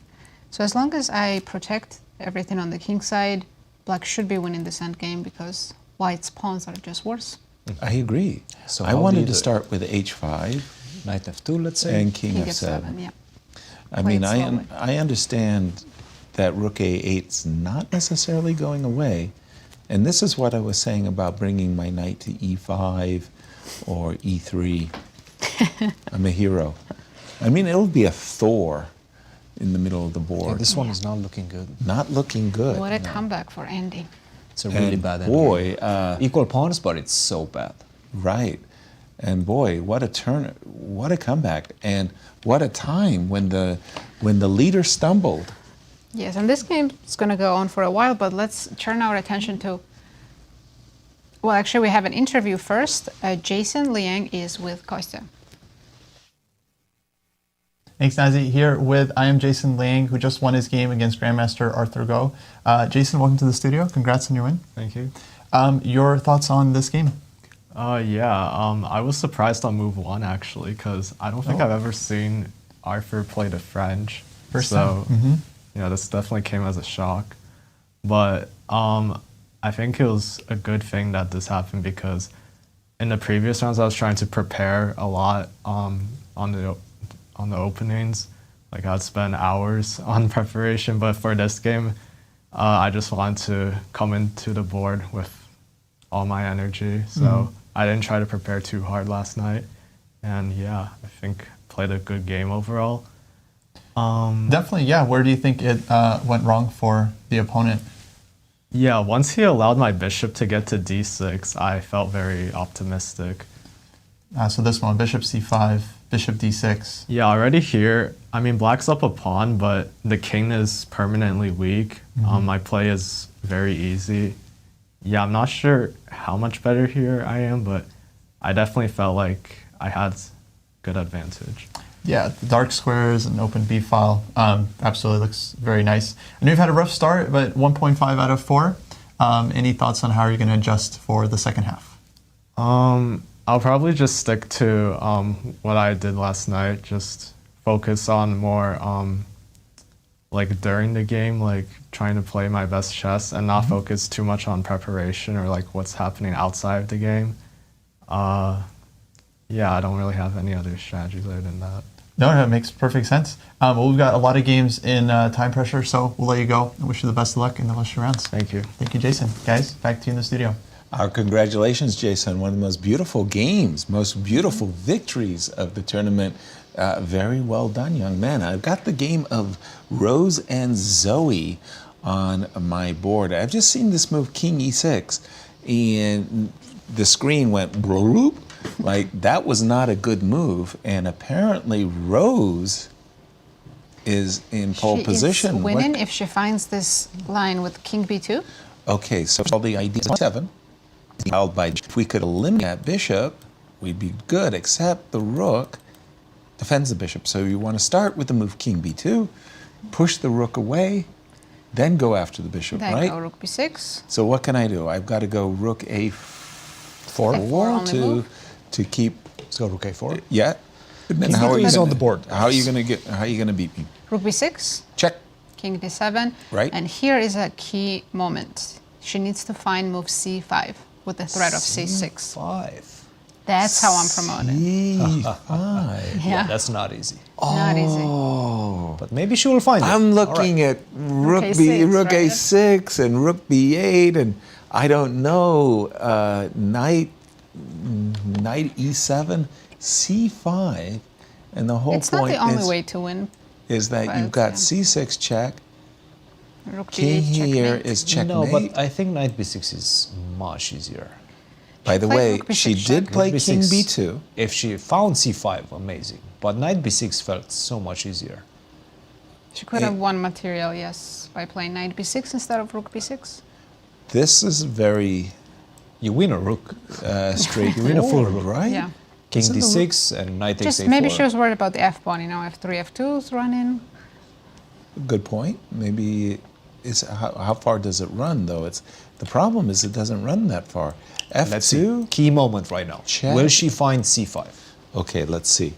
So as long as I protect everything on the king side, black should be winning this endgame because white's pawns are just worse. I agree. So I how do wanted you to do it? start with h5. Knight f2, let's say. And king King f7. f7, yeah. I Play mean, it slowly. I understand that rook a8's not necessarily going away. And this is what I was saying about bringing my knight to e5 or e3. I'm a hero. I mean, it'll be a Thor in the middle of the board. Yeah, this one is not looking good. Not looking good. What a comeback for Andy. It's a really And bad boy, endgame. Equal pawns, but it's so bad. Right. And boy, what a turn, what a comeback, and what a time when the leader stumbled. Yes, and this game is going to go on for a while, but let's turn our attention to, well, actually we have an interview first. Jason Liang is with Kostya. Thanks, Nazi. Here with I am Jason Liang, who just won his game against Grandmaster Arthur Go. Jason, welcome to the studio. Congrats on your win. Thank you. Your thoughts on this game? I was surprised on move 1 actually, because I don't think I've ever seen Arthur play the French. First time. Yeah, this definitely came as a shock. But I think it was a good thing that this happened because in the previous rounds I was trying to prepare a lot on the openings. Like I'd spend hours on preparation, but for this game, I just wanted to come into the board with all my energy. So I didn't try to prepare too hard last night. And yeah, I think played a good game overall. Definitely, yeah. Where do you think it went wrong for the opponent? Yeah, once he allowed my bishop to get to d6, I felt very optimistic. So this one, bishop c5, bishop d6. Yeah, already here, I mean, black's up a pawn, but the king is permanently weak. My play is very easy. Yeah, I'm not sure how much better here I am, but I definitely felt like I had good advantage. Yeah, the dark squares and open B file absolutely looks very nice. I know you've had a rough start, but 1.5 out of 4. Any thoughts on how you're going to adjust for the second half? I'll probably just stick to what I did last night, just focus on more like during the game, like trying to play my best chess and not focus too much on preparation or like what's happening outside of the game. Yeah, I don't really have any other strategies other than that. No, it makes perfect sense. Well, we've got a lot of games in time pressure, so we'll let you go and wish you the best of luck in the last few rounds. Thank you. Thank you, Jason. Guys, back to you in the studio. Our congratulations, Jason. One of the most beautiful games, most beautiful victories of the tournament. Very well done, young man. I've got the game of Rose and Zoe on my board. I've just seen this move, King E6, and the screen went bloop. Like, that was not a good move. And apparently Rose is in pole position. She is winning if she finds this line with King B2. Okay, so all the idea is 7. If we could eliminate that bishop, we'd be good, except the rook defends the bishop. So you want to start with the move King B2, push the rook away, then go after the bishop, Then right? go Rook B6. So what can I do? I've got to go Rook A4 to keep. Let's go Rook A4. Yeah. But then King how are you B2 is gonna, on the board. How are you gonna beat me? Rook B6. Check. King D7. Right. And here is a key moment. She needs to find move C5 with the threat of C6. C5. That's how I'm promoting. C5. Yeah. That's not easy. Not easy. Oh. But maybe she will find it. I'm looking at Rook A6, A6 and Rook B8, and I don't know. Knight knight e7, c5, and the whole It's not point the only way to win. is that but, you've got yeah. c6 check. Rook King d8 here checkmate. is checkmate. No, but I think knight b6 is much easier. By the played way, rook b6 she check. did play Rook king b6. b2. If she found c5, amazing. But knight b6 felt so much easier. She could have won material, yes, by playing knight b6 instead of rook b6. This is very You win a rook. straight. You win a full rook, right? Yeah. King Isn't the d6 and knight takes Just a4. maybe she was worried about the f-pawn, you know, f3, f2's running. Good point. Maybe how far does it run though? It's the problem is it doesn't run that far. F2. Let's see. Key moment right now. Check. Will she find c5? Okay, let's see.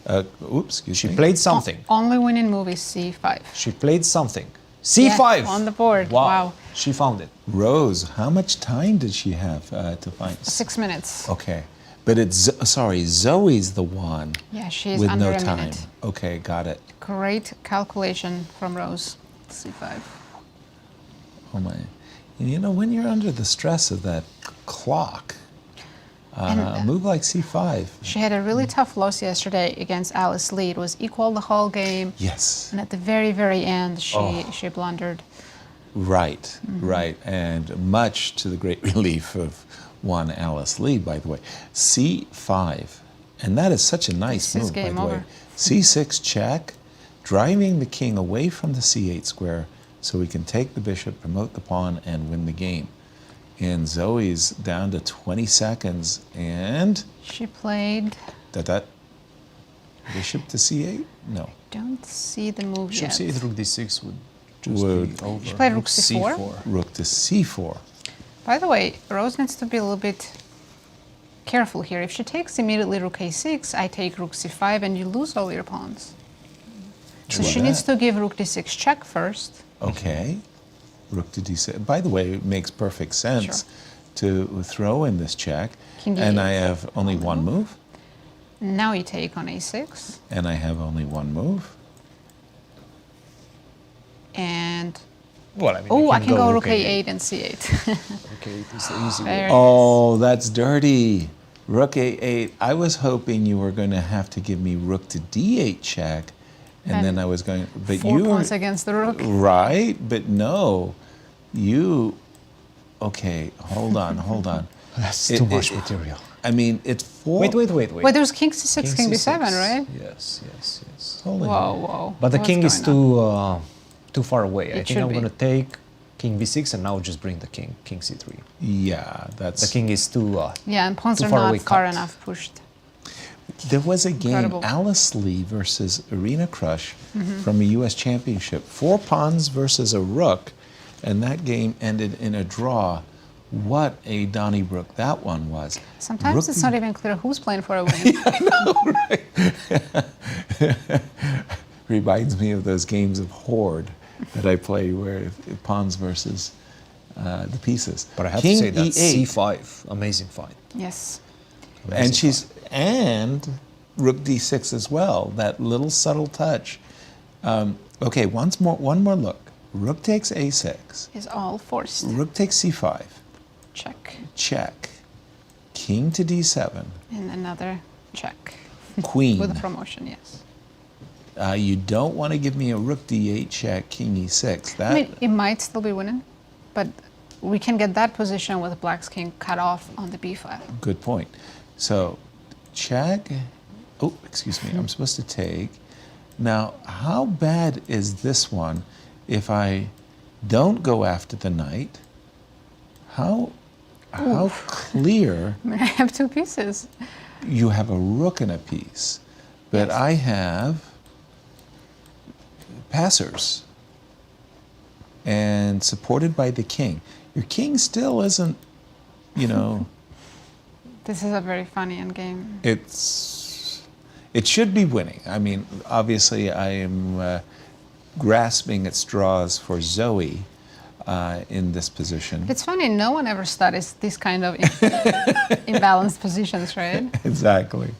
Oops, excuse She me. played something. Only winning move is c5. She played something. c5! Yes, on the board. Wow. Wow. She found it. Rose, how much time did she have to find? 6 minutes. Okay, but it's Zoe's the one. Yeah, she's with under no a time. minute. Okay, got it. Great calculation from Rose. c5. Oh my! You know, when you're under the stress of that clock, a move like c5. She had a really tough loss yesterday against Alice Lee. It was equal the whole game. Yes. And at the very, very end, she blundered. Right, right, and much to the great relief of one Alice Lee, by the way. c5, and that is such a nice This is move, by game the way. over. c6 check, driving the king away from the c8 square so we can take the bishop, promote the pawn, and win the game. And Zoe's down to 20 seconds, and She played. that bishop to c8? No. Don't see the move Bishop yet. c8, rook d6 would just Would- be over. She played rook c4. Rook to c4. By the way, Rose needs to be a little bit careful here. If she takes immediately rook a6, I take rook c5, and you lose all your pawns. So True she that. needs to give rook d6 check first. Okay. Rook to d6. By the way, it makes perfect sense to throw in this check. King And d8. I have only one move. Now you take on a6, And I have only one move. and Well, I mean, oh, you I can go rook a8. a8 and c8. Okay, it's the easy way. Very Oh, that's dirty. Rook a8. I was hoping you were going to have to give me rook to d8 check. And then I was going, but 4 you pawns against the rook. right, but no, you. Okay, hold on, hold on. That's too much material. I mean, it's four. Wait. Wait, there's king c6, king b7, right? Yes, yes, yes. Holy Whoa. But the What's king is going too far away. I It think should I'm be. going to take king b6 and now just bring the king c3. Yeah, that's. The king is too Yeah, and pawns too are far not away far cut. enough pushed. There was a game, Incredible. Alice Lee versus Arena Crush Mhm. from a U.S. Championship. 4 pawns versus a rook, and that game ended in a draw. What a Donnybrook that one was. Sometimes Rook it's not even clear who's playing for a win. reminds me of those games of Horde that I play where pawns versus the pieces. But I have King to say that E8. c5, amazing fight. Yes. And and rook d6 as well. That little subtle touch. Okay, one more look. Rook takes a6. Is all forced. Rook takes c5. Check. Check. King to d7. And another check. Queen. With a promotion, yes. You don't want to give me a rook d8 check, king e6. That I mean, it might still be winning, but we can get that position with black's king cut off on the b file. good point. So check. Oh, excuse me. I'm supposed to take. Now, how bad is this one if I don't go after the knight? How clear? I mean, I have 2 pieces. You have a rook and a piece, but I have passers and supported by the king. Your king still isn't, you know, This is a very funny endgame. it should be winning. I mean, obviously I am grasping at straws for Zoe in this position. It's funny, no one ever studies this kind of imbalanced positions, right? Exactly.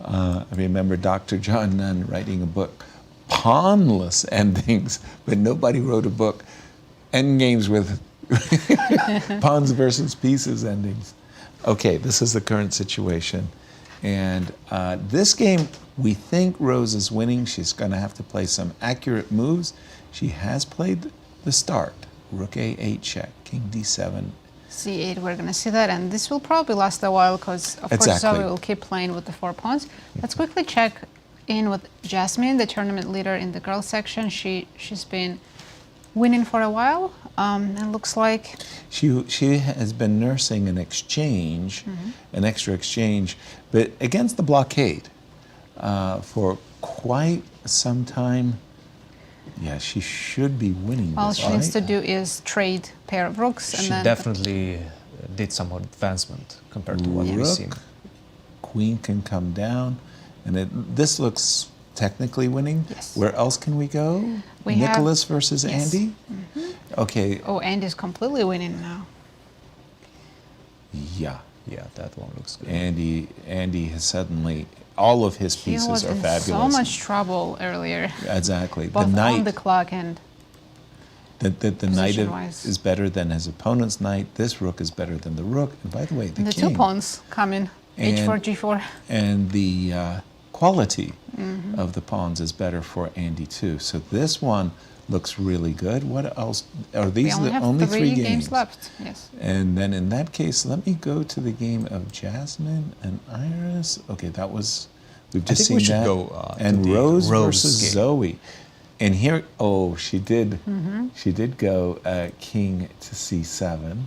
I remember Dr. John Nunn writing a book, Pawnless Endings, but nobody wrote a book, Endgames with Pawns versus Pieces endings. Okay, this is the current situation. And this game, we think Rose is winning. She's going to have to play some accurate moves. She has played the start. Rook A8 check, King D7. C8, we're going to see that, and this will probably last a while because, of course, Zoe will keep playing with the 4 pawns. Let's quickly check in with Jasmine, the tournament leader in the girls section. She's been winning for a while, and looks like she has been nursing an exchange, an extra exchange, but against the blockade for quite some time. Yeah, she should be winning. All this, she needs to do is trade pair of rooks, and she then definitely did some advancement compared to what we've seen. Queen can come down, and this looks technically winning. Yes. Where else can we go? We Nicholas have, versus Andy? Okay. Oh, Andy's completely winning now. Yeah. Yeah, that one looks good. Andy has suddenly, all of his pieces He was are in fabulous. so much trouble earlier. Exactly. Both the knight, on the clock and the knight position-wise. is better than his opponent's knight. This rook is better than the rook. And by the way, the the king. 2 pawns come in, H4, G4. And the quality of the pawns is better for Andy too. So this one looks really good. What else? Are these the only 3 games left? Yes. And then in that case, let me go to the game of Jasmine and Iris. Okay, that was, we've just seen that. And Rose versus game. Zoe. And here, she did go king to C7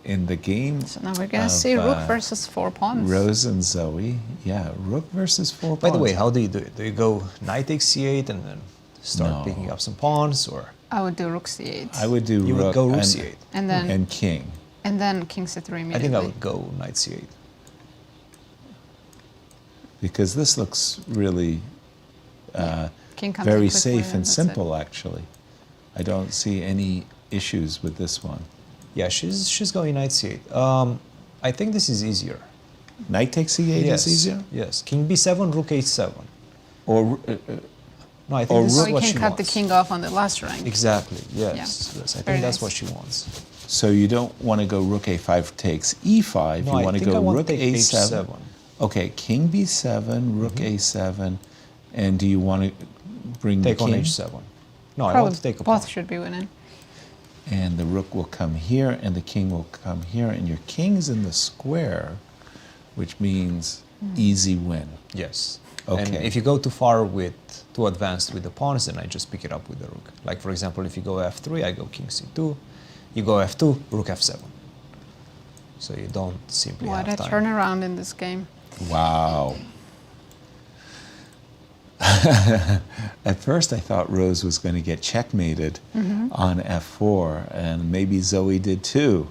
in the game. So now we're going to see rook versus 4 pawns. Rose and Zoe. Yeah, rook versus 4 pawns. By the way, how do you do it? Do you go knight takes C8 and then start picking up some pawns, or? I would do rook C8. I would do you rook would go rook and, C8. And then and king. And then king C3 immediately. I think I would go knight C8. Because this looks really King comes very in quickly safe and that's simple, actually. I don't see any issues with this one. Yeah, she's going knight C8. I think this is easier. Knight takes C8 is easier? Yes. King B7, rook H7. Or no, I think this so is you what can she cut wants. the king off on the last rank. Exactly. Yes. Yeah. Yes. I Very think that's nice. what she wants. So you don't want to go rook A5 takes E5. No, you want I to think go I want rook to take A7. H7. Okay, king B7, rook A7, and do you want to bring Take the on king? H7. No, I Probably want to take a pawn. both should be winning. And the rook will come here, and the king will come here, and your king's in the square, which means easy win. Yes. Okay. And if you go too advanced with the pawns, then I just pick it up with the rook. Like, for example, if you go F3, I go king C2. You go F2, rook F7. So you don't simply What a have time. turnaround in this game. Wow. At first, I thought Rose was going to get checkmated on F4, and maybe Zoe did too.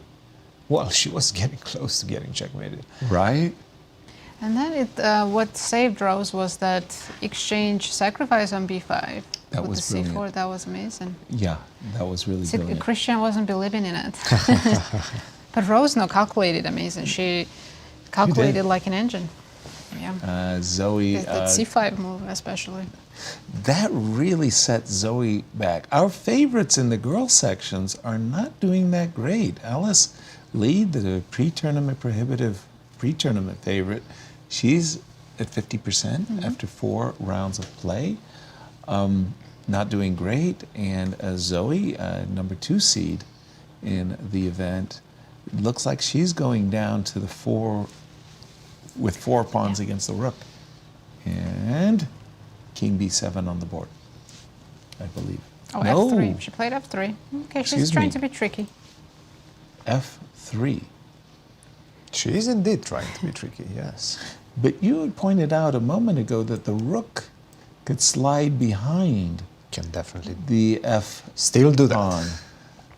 Well, she was getting close to getting checkmated. Right? And then what saved Rose was that exchange sacrifice on B5 That with was the C4. brilliant. That was amazing. Yeah, that was really See, brilliant. Christian wasn't believing in it. But Rose calculated amazing. She calculated like an engine. Yeah. Zoe. That C5 move especially. That really set Zoe back. Our favorites in the girls sections are not doing that great. Alice Lee, the pre-tournament favorite, she's at 50% after 4 rounds of play. Not doing great. And Zoe, number 2 seed in the event, looks like she's going down to the 4 with 4 pawns against the rook. And king B7 on the board, I believe. Oh, no. F3. She played F3. Okay, she's Excuse trying me. to be tricky. F3. She is indeed trying to be tricky, yes. But you had pointed out a moment ago that the rook could slide behind Can definitely the F still do that. pawn.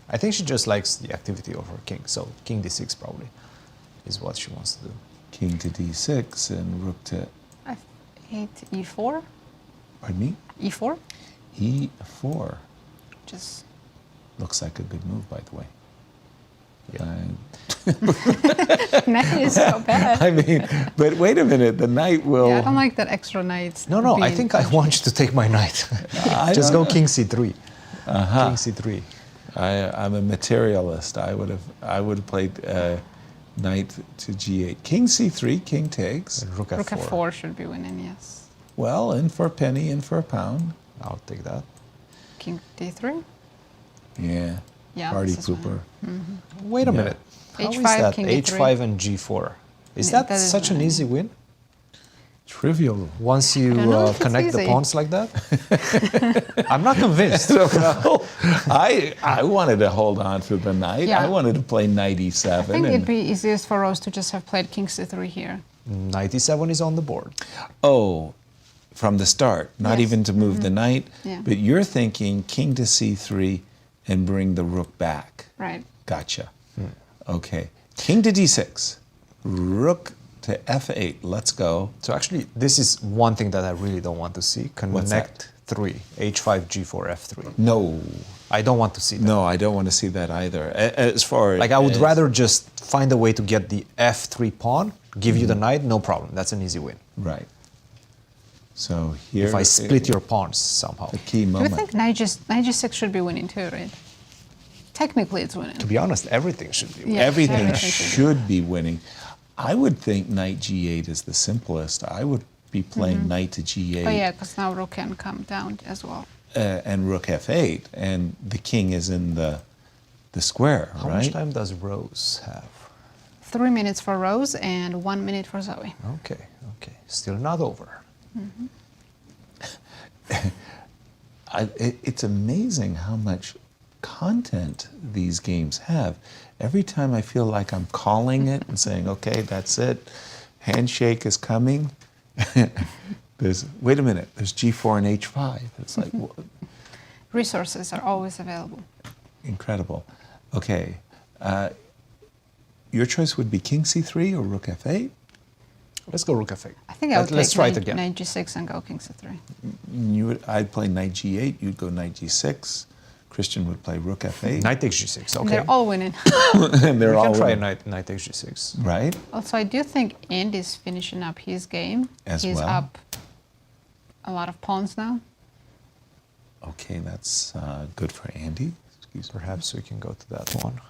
I think she just likes the activity of her king. So king D6 probably is what she wants to do. King to D6 and rook to, F8, E4? pardon me? E4? E4. Just Looks like a good move, by the way. knight is so bad. I mean, but wait a minute, the knight will... Yeah, I don't like that extra knight. No, I being think I want you to take my knight. Just go king C3. King C3. I'm a materialist. I would have played Knight to g8. King c3, king takes. And rook Rook f4. f4 should be winning, yes. Well, in for a penny, in for a pound. I'll take that. King d3. Yeah. Yeah, Party this is pooper. Wait a Yeah. minute. How is H5, that? king d3. H5 and g4. Is Yeah, that, that is such an winning. easy win? Trivial. Once you don't know if it's connect the easy. pawns like that? I'm not convinced. Well, I wanted to hold on for the knight. Yeah. I wanted to play knight e7. I think it'd be easiest for Rose to just have played king c3 here. Knight e7 is on the board. Oh, from the start, not Yes. even to move the knight, Yeah. but you're thinking king to c3 and bring the rook back. Right. Gotcha. Okay. King to d6, rook to f8. Let's go. So actually, this is one thing that I really don't want to see. What's that? Connect 3, h5, g4, f3. No. I don't want to see that. No, I don't want to see that either. As far Like I would as- rather just find a way to get the f3 pawn, give you the knight, no problem. That's an easy win. Right. So here, If I split your pawns somehow. the key Do you moment. think knight g6 should be winning too, right? Technically, it's winning. To be honest, everything should be. Yeah, Everything everything should be winning. I would think knight g8 is the simplest. I would be playing knight to g8 Oh yeah, because now rook can come down as well. and rook f8, and the king is in the square, How right? much time does Rose have? 3 minutes for Rose and 1 minute for Zoe. Okay, okay. Still not over. It's amazing how much content these games have. Every time I feel like I'm calling it and saying, okay, that's it, handshake is coming, wait a minute, there's g4 and h5. It's like, Resources are always available. incredible. Okay, your choice would be king c3 or rook f8? Let's go rook f8. I think I would Let's take try it knight, again. knight g6 and go king c3. I'd play knight g8, you'd go knight g6. Christian would play rook f8. Knight takes g6, And okay. they're all winning. And they're we all can try winning. knight takes g6. Right? Also, I do think Andy's finishing up his game. As He's well. up a lot of pawns now. Okay, that's good for Andy. Excuse me. Perhaps we can go to that one.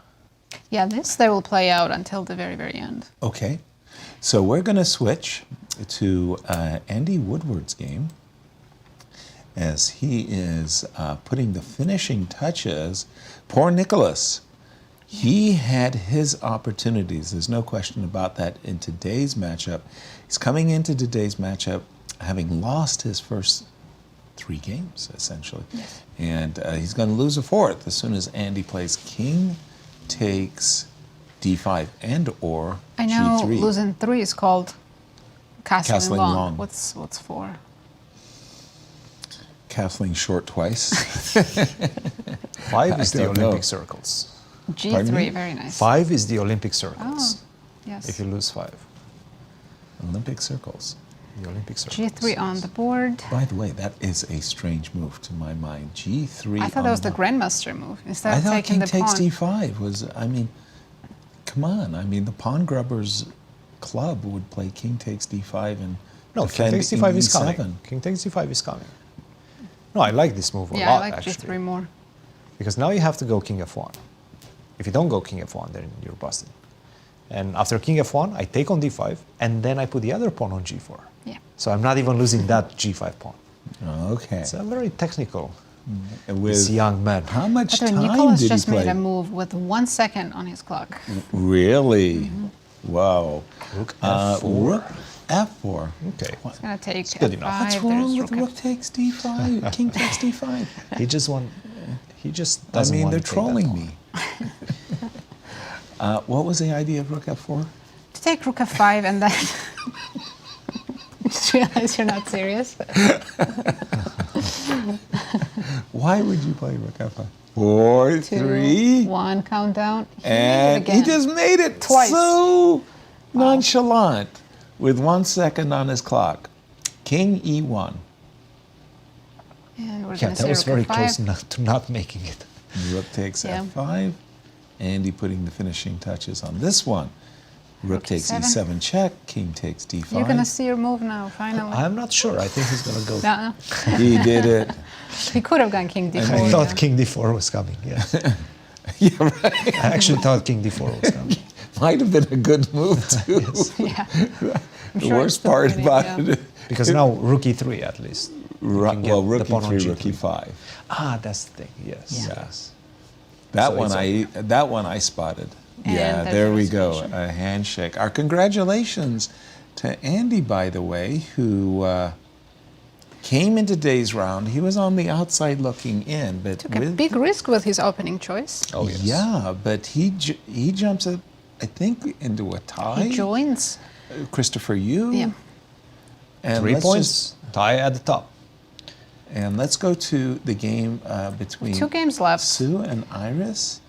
Yeah, this they will play out until the very, very end. Okay, so we're going to switch to Andy Woodward's game as he is putting the finishing touches. Poor Nicholas. He had his opportunities. There's no question about that in today's matchup. He's coming into today's matchup having lost his first 3 games, essentially. Yes. And he's going to lose a 4th as soon as Andy plays king takes d5 and or I know g3. losing 3 is called castling Castling long. long. What's 4? Castling short twice. 5 is the I don't know. Olympic circles. Pardon me? G3, very nice. 5 is the Olympic circles. Oh, yes. If you lose 5. Olympic circles. The Olympic circles. G3 on the board. By the way, that is a strange move to my mind. G3. I thought on that was the grandmaster move. Instead I of thought taking king the takes pawn. d5 was, I mean, come on. I mean, the pawn grubbers club would play king takes d5 and No, king defend takes d5 is e7. coming. King takes d5 is coming. No, I like this move a Yeah, lot, I like actually. G3 more. Because now you have to go king f1. If you don't go king f1, then you're busted. And after king f1, I take on d5, and then I put the other pawn on g4. Yeah. So I'm not even losing that g5 pawn. Okay. It's a very technical, With this young man. How much By the time way, Nicholas did just he play? made a move with 1 second on his clock. Really? Wow. Rook f4. Rook f4. Okay. It's going to take It's good F5. enough. What's wrong There's with rook takes d5? King takes d5. He just I doesn't mean, want they're to take that trolling pawn. me. What was the idea of rook f4? To take rook f5 and then... Just realize you're not serious. Why would you play rook f5? 4, 3, 1, countdown. and he just made it Twice. so nonchalant with 1 second on his clock. King e1. And we're Yeah, going to that say was rook very f5. close to not making it. Rook takes Yeah. f5. Andy putting the finishing touches on this one. Rook takes e7. e7 check. King takes d5. You're going to see your move now, finally. I'm not sure. I think he's going to go. No. He did it. He could have gone king d4. I thought yeah. king d4 was coming, yeah. Yeah, right. I actually thought king d4 was coming. might have been a good move too. Yeah. The worst part about it. Because now rook e3 at least. Well, rook e3, rook e5. Ah, that's the thing. Yes. Yeah. Yes. That So one I spotted. And Yeah, the there we go. reservation. A handshake. Our congratulations to Andy, by the way, who came in today's round. He was on the outside looking in, but Took a big risk with his opening choice. Oh, yes. yeah, but he jumps it, I think, into a tie. He joins. Christopher, you. Yeah. And 3 let's points, just- tie at the top. and let's go to the game between 2 games left. Sue and Iris.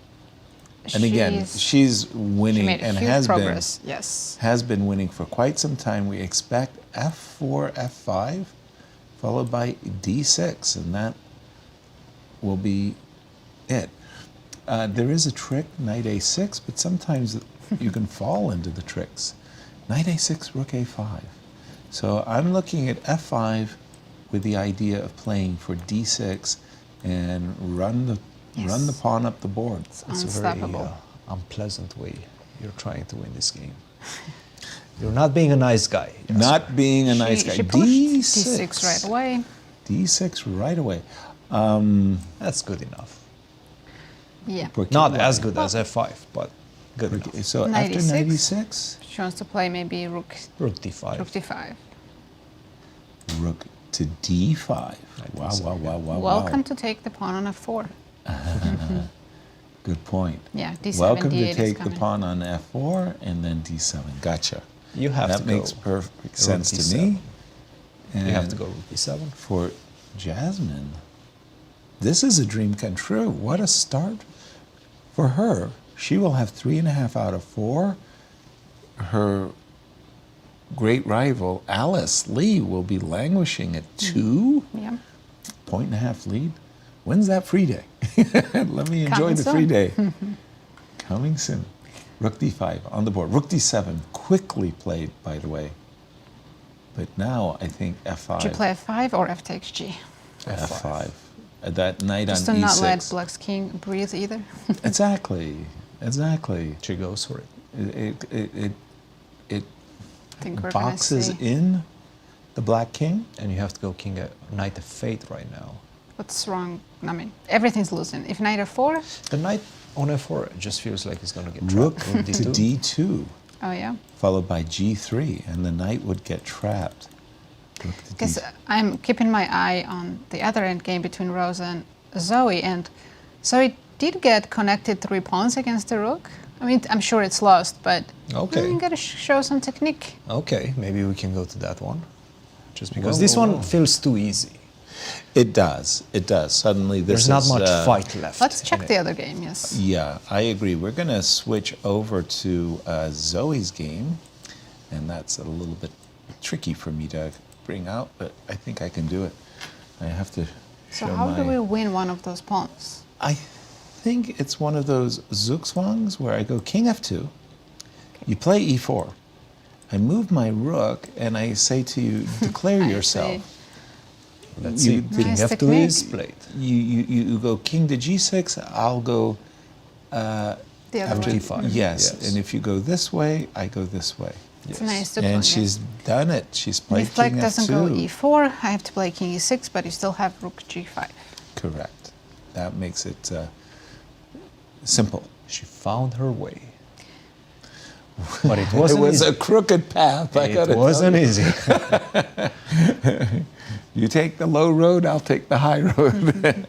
And again, she's She winning made and huge has progress. Yes. been winning for quite some time. We expect f4, f5, followed by d6, and that will be it. There is a trick, knight a6, but sometimes you can fall into the tricks. Knight a6, rook a5. So I'm looking at f5 with the idea of playing for d6 and run the pawn up the board. It's a very Unstoppable. unpleasant way you're trying to win this game. You're not being a nice guy. Yasser. Not being a nice guy. She pushed d6. d6 right away. d6 right away. That's good enough. Yeah. Not as good as f5, but good enough. So Knight after e6. knight e6, She wants to play maybe rook d5. Rook d5. rook to d5. Wow. Welcome to take the pawn on f4. Good point. Yeah, d7, Welcome d8 to is take the coming. pawn on f4 and then d7. Gotcha. You have that to makes go perfect rook sense to d7. me. You have to And go rook d7. For Jasmine, this is a dream come true. What a start for her. She will have 3.5 out of 4. Her great rival, Alice Lee, will be languishing at 2. Yeah. Point and a half lead. When's that free day? Let me enjoy Coming the free soon. day. Coming soon. Rook d5 on the board. Rook d7, quickly played, by the way. But now I think f5. Do you play f5 or f takes g? f5. That knight Just on to e6. not let black's king breathe either. Exactly. She goes for it. It Think we're gonna boxes see. in the black king. And you have to go king knight f8 right now. What's wrong? I mean, everything's losing. If knight f4, The knight on f4 just feels like he's going to get Rook trapped. to d2, oh yeah. followed by g3, and the knight would get trapped. Rook to Because I'm keeping my eye on the other end game between Rosa and Zoe, and Zoe did get connected 3 pawns against the rook. I mean, I'm sure it's lost, but Okay. you gotta show some technique. Okay, maybe we can go to that one. Just because this one feels too easy. It does. It does. Suddenly, this There's is, not much fight left. Let's check the other game, yes. Yeah, I agree. We're going to switch over to Zoe's game, and that's a little bit tricky for me to bring out, but I think I can do it. I have to So show how my... do we win one of those pawns? I think it's one of those zugzwangs where I go king f2, you play e4, I move my rook, and I say to you, declare yourself. Let's see. King Nice f2 technique. is played. You go king to g6, I'll go The other after way. d5. Yes. Yes. And if you go this way, I go this way. It's nice to And play. she's done it. She's And played if black king doesn't f2. go e4, I have to play king e6, but you still have rook g5. Correct. That makes it simple. She found her way. But it wasn't It was easy. a crooked path. I gotta It tell wasn't you. easy. You take the low road, I'll take the high road.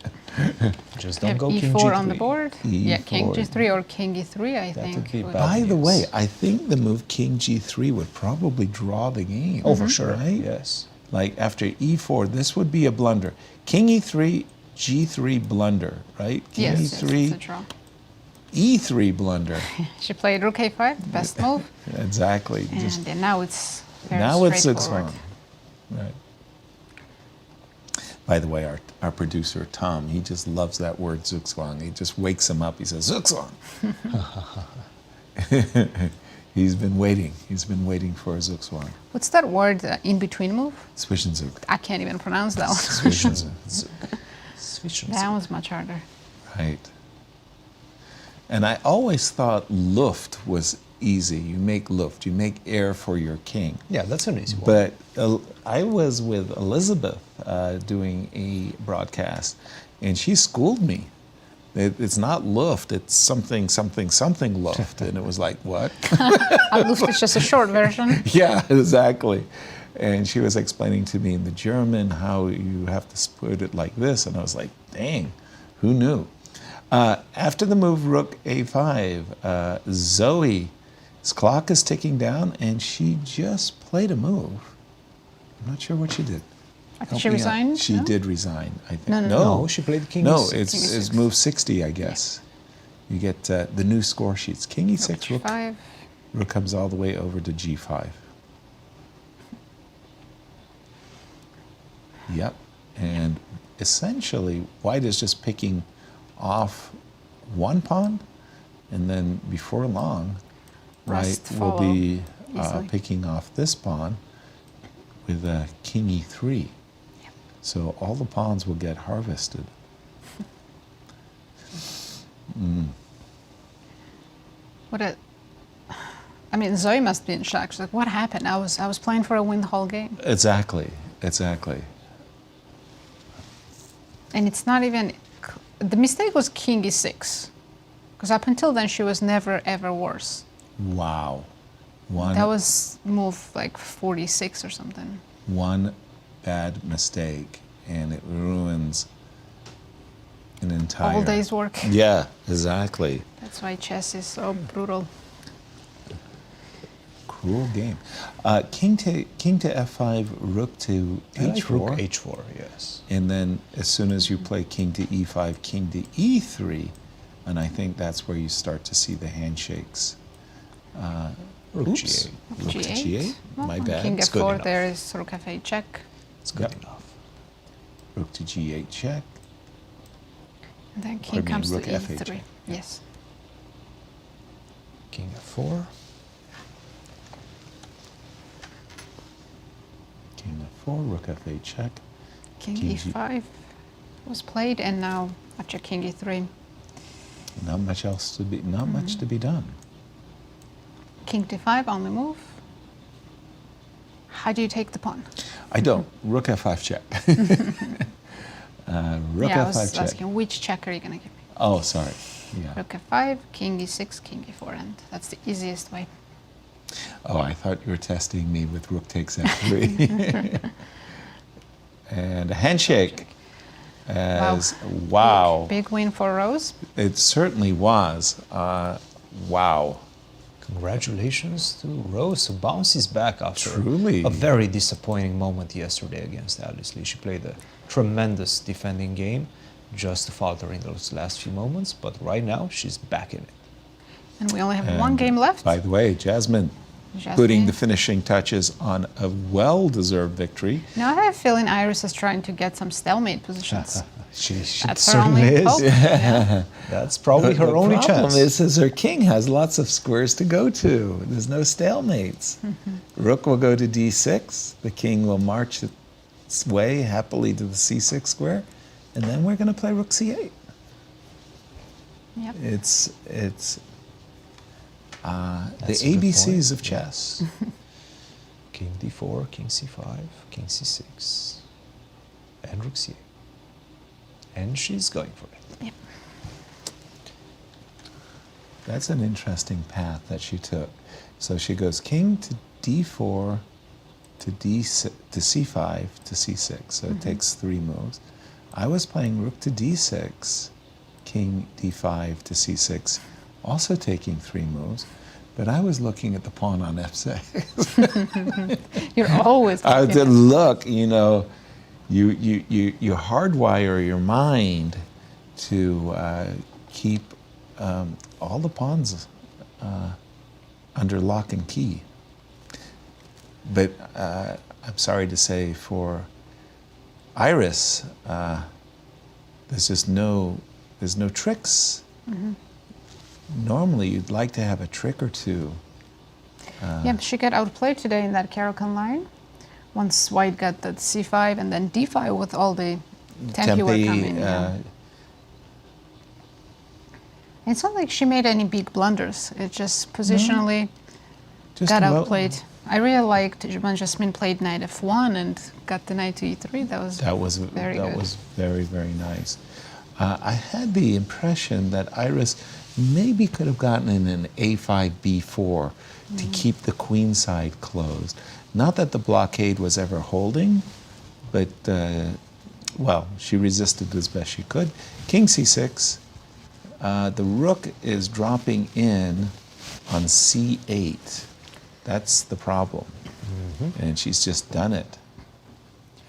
Just You don't have go king e4 g3. on the board. Yeah, king E4. g3 or king e3, I That think. would be would- bad. By the news. way, I think the move king g3 would probably draw the game. Oh, for sure. Right? Yes. Like after e4, this would be a blunder. King e3, g3 blunder, right? King Yes, it's a e3, draw. e3 blunder. She played rook a5, the best move. Exactly. And Just then now it's very now it's straightforward. zugzwang. Right. By the way, our producer Tom, he just loves that word zugzwang. He just wakes him up. He says zugzwang. He's been waiting. He's been waiting for a zugzwang. What's that word, in between move? Zwischenzug. I can't even pronounce that one. Zwischenzug. That one's much harder. Right. And I always thought Luft was easy. You make luft. You make air for your king. Yeah, that's an easy one. But I was with Elizabeth doing a broadcast, and she schooled me. It's not luft. It's something luft. And it was like, what? Luft is just a short version. Yeah, exactly. And she was explaining to me in the German how you have to put it like this, and I was like, dang, who knew? After the move rook a5, Zoe's clock is ticking down, and she just played a move. I'm not sure what she did. I think she resigned? She no? did resign, I think. No, she played king No, e6. it's move 60, I guess. Yeah. You get the new score sheets. King e6, rook. Rook comes all the way over to g5. Yep. And essentially, white is just picking off one pawn, and then before long, white will be picking off this pawn with king e3. Yep. So all the pawns will get harvested. I mean, Zoe must be in shock. She's like, what happened? I was playing for a win the whole game. Exactly. And it's not even, the mistake was king e6. Because up until then, she was never, ever worse. Wow. That was move like 46 or something. One bad mistake, and it ruins an entire... All day's work. Yeah, exactly. That's why chess is so brutal. Cruel game. King to f5, rook to h4. Rook h4, yes. And then as soon as you play king to e5, king to e3, and I think that's where you start to see the handshakes. Rook oops. g8. Rook to g8. Well, My bad. King It's f4, there is rook f8 check. It's good enough. Rook to g8 check. And then king comes rook to f8 e3. check. Yes. King f4. King f4, rook f8 check. King e5 was played, and now after king e3. Not much else to be. Not much to be done. King d5 on the move. How do you take the pawn? I don't. Rook f5 check. Rook I f5 was check. asking which check are you going to give me? Oh, sorry. Yeah. Rook f5, king e6, king e4, and that's the easiest way. Oh, I thought you were testing me with rook takes f3. And a handshake. As wow. Big win for Rose. It certainly was. Wow. Congratulations to Rose, who bounces back after Truly. a very disappointing moment yesterday against Alice Lee. She played a tremendous defending game, just faltering those last few moments, but right now she's back in it. And we only have one game left. By the way, Jasmine putting the finishing touches on a well-deserved victory. Now I have a feeling Iris is trying to get some stalemate positions. She That's certainly her only is. hope. Yeah. That's probably her only chance. The problem is her king has lots of squares to go to. There's no stalemates. Rook will go to d6. The king will march its way happily to the c6 square, and then we're going to play rook c8. Yep. It's the ABCs of chess. King d4, king c5, king c6, and rook c8. And she's going for it. Yep. That's an interesting path that she took. So she goes king to d4 to c5 to c6. So it takes 3 moves. I was playing rook to d6, king d5 to c6, also taking 3 moves. But I was looking at the pawn on f6. You're always I looking did at look, you know, you hardwire your mind to keep all the pawns under lock and key. But I'm sorry to say for Iris, there's no tricks. Normally, you'd like to have a trick or two. Yeah, she got outplayed today in that Caro-Kann line. Once white got that c5 and then d5 with all the tempi were coming. It's not like she made any big blunders. It just positionally got outplayed. I really liked when Jasmine played knight f1 and got the knight to e3. That was very good. That was very, very nice. I had the impression that Iris maybe could have gotten in an a5, b4 to keep the queen side closed. Not that the blockade was ever holding, but, well, she resisted as best she could. King c6. The rook is dropping in on c8. That's the problem. And she's just done it.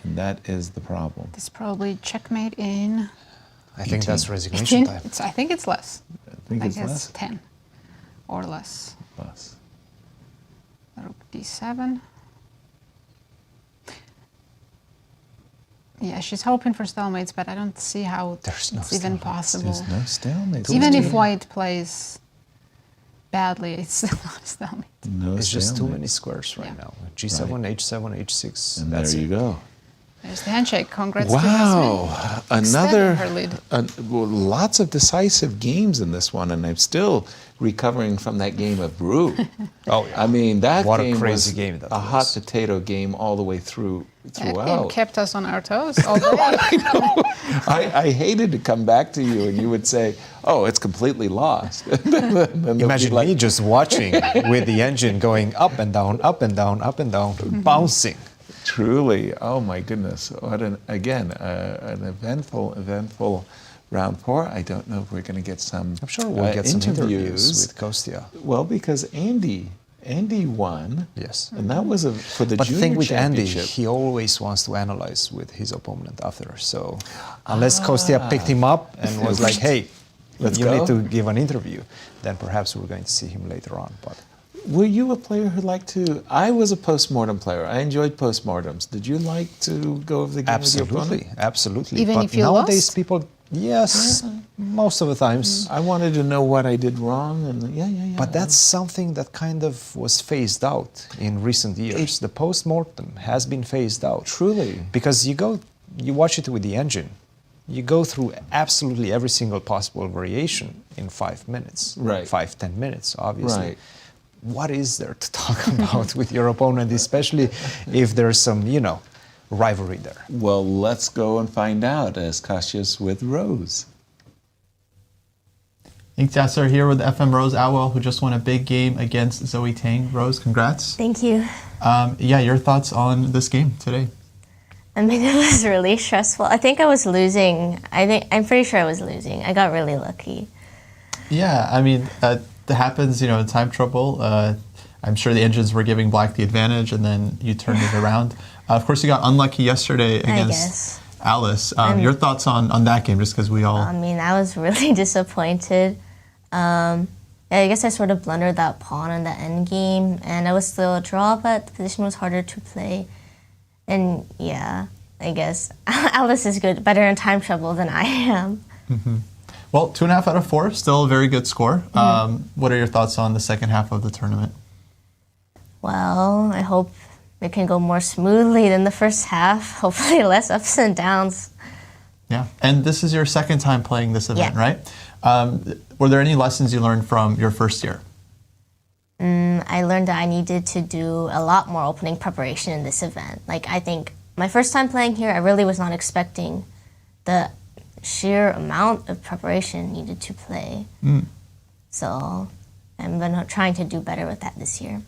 And that is the problem. It's probably checkmate in... I think that's resignation time. I think it's less. I think it's less? 10 or less. Less. Rook d7. Yeah, she's hoping for stalemates, but I don't see how it's even possible. There's no stalemates. Even if white plays badly, it's still not a stalemate. No it's just too stalemate. many squares right now. G7, H7, H6. And there you go. There's the handshake. Congrats Wow, to another, her lead. well, lots of decisive games in this one, and I'm still recovering from that game of Brew. I mean, that what game a crazy was game that a was. hot potato game all the way throughout. It kept us on our toes all day. I hated to come back to you and you would say, oh, it's completely lost. Imagine me just watching with the engine going up and down, up and down, up and down, bouncing. Truly, oh my goodness! What an eventful round 4. I don't know if we're going to get some. I'm sure we'll get some interviews with Kostya. Well, because Andy won. Yes, and that was for the but junior the thing with Andy, championship. he always wants to analyze with his opponent after. So unless Kostya picked him up and was like, "Hey, Let's you go. need to give an interview," then perhaps we're going to see him later on. But. Were you a player who liked to? I was a postmortem player. I enjoyed postmortems. Did you like to go over the game with your opponent? Absolutely. Even but if you nowadays lost? people, yes, most of the times. I wanted to know what I did wrong, and yeah. But that's something that kind of was phased out in recent years. The postmortem has been phased out. Truly. Because you watch it with the engine. You go through absolutely every single possible variation in 5 minutes. Right. 5-10 minutes, obviously. Right. What is there to talk about with your opponent, especially if there's some, rivalry there? Well, let's go and find out as Kostya's with Rose. Thanks, Yasser, here with FM Rose Atwell, who just won a big game against Zoe Tang. Rose, congrats. Thank you. Your thoughts on this game today? I mean, it was really stressful. I think I was losing. I'm pretty sure I was losing. I got really lucky. Yeah, I mean, that happens, in time trouble. I'm sure the engines were giving black the advantage, and then you turned it around. Of course, you got unlucky yesterday against Alice. Your thoughts on that game, just because we all... I mean, I was really disappointed. I guess I sort of blundered that pawn in the end game, and I was still a draw, but the position was harder to play. And yeah, I guess Alice is better in time trouble than I am. Mm-hmm. Well, 2.5 out of 4, still a very good score. What are your thoughts on the second half of the tournament? Well, I hope it can go more smoothly than the first half. Hopefully less ups and downs. Yeah, and this is your second time playing this event, right? Were there any lessons you learned from your first year? I learned that I needed to do a lot more opening preparation in this event. I think my first time playing here, I really was not expecting the sheer amount of preparation needed to play. So I'm trying to do better with that this year.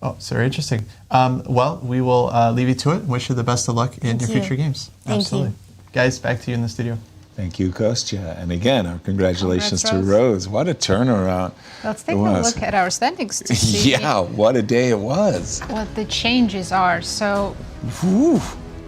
Oh, it's very interesting. Well, we will leave you to it. Wish you the best of luck in your future games. Thank Absolutely. you. Guys, back to you in the studio. Thank you, Kostya. And again, our congratulations Congrats, to Rose. What a turnaround. Let's take it a was. look at our standings to see Yeah, what a day it was. what the changes are. So,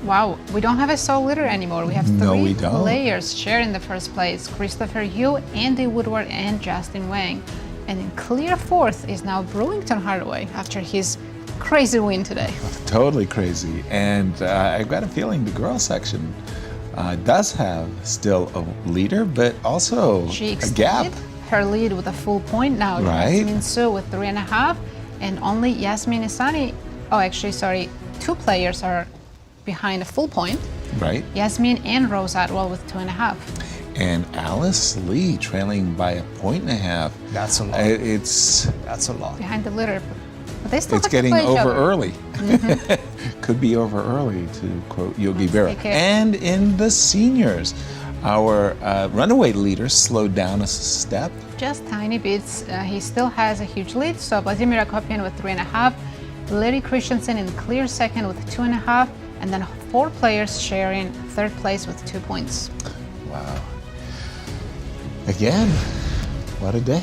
wow, we don't have a sole leader anymore. We have three players sharing the first place: Christopher Yu, Andy Woodward, and Justin Wang. And in clear fourth is now Brewington Hardaway after his crazy win today. Totally crazy. And I've got a feeling the girls section does have still a leader, but also She a gap. extended her lead with a full point now. Right. Yasmin Su with 3.5, and only Yasmin Isani. Oh, actually, sorry, 2 players are behind a full point. Right. Yasmin and Rose Atwell with 2.5. and Alice Lee trailing by 1.5 points. That's a lot. That's a lot. Behind the litter. But they still It's have to getting play each over other. early. Could be over early, to quote Yogi Berra. take it. And in the seniors, our runaway leader slowed down a step. Just tiny bits. He still has a huge lead. So Vladimir Akopian with 3.5, Larry Christiansen in clear second with 2.5, and then 4 players sharing third place with 2 points. Wow. Again, what a day.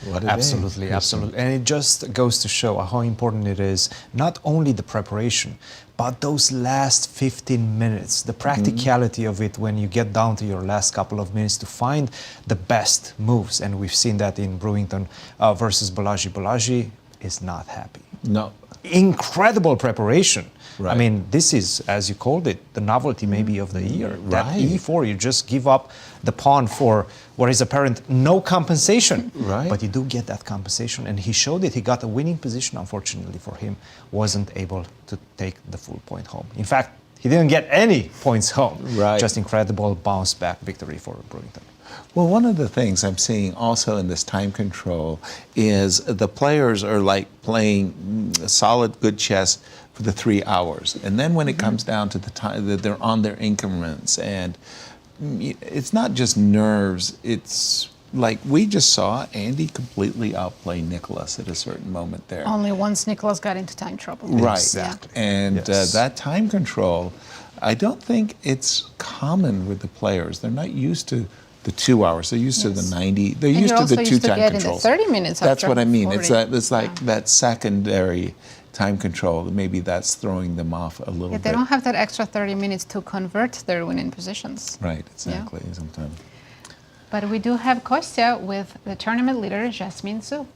What a Absolutely, day. absolutely. And it just goes to show how important it is, not only the preparation, but those last 15 minutes, the practicality of it when you get down to your last couple of minutes to find the best moves. And we've seen that in Brewington versus Balaji. Balaji is not happy. No. Incredible preparation. Right. I mean, this is, as you called it, the novelty maybe of the year. That Right. E4, you just give up the pawn for what is apparent no compensation. Right. But you do get that compensation, and he showed it. He got a winning position, unfortunately for him, wasn't able to take the full point home. In fact, he didn't get any points home. Right. Just incredible bounce back victory for Brewington. Well, one of the things I'm seeing also in this time control is the players are like playing solid, good chess for the 3 hours. And then when it comes down to the time that they're on their increments, and it's not just nerves, it's like we just saw Andy completely outplay Nicholas at a certain moment there. Only once Nicholas got into time trouble. Right. Exactly. And Yes. that time control, I don't think it's common with the players. They're not used to the 2 hours. They're used to the 90. They're And used you're to the also two used to time get in the controls. 30 minutes That's after what I mean. It's 40. that. It's like that secondary time control. Maybe that's throwing them off a little Yeah, bit. they don't have that extra 30 minutes to convert their winning positions. Right. Exactly. Sometimes. But we do have Kostya with the tournament leader, Jasmine Su.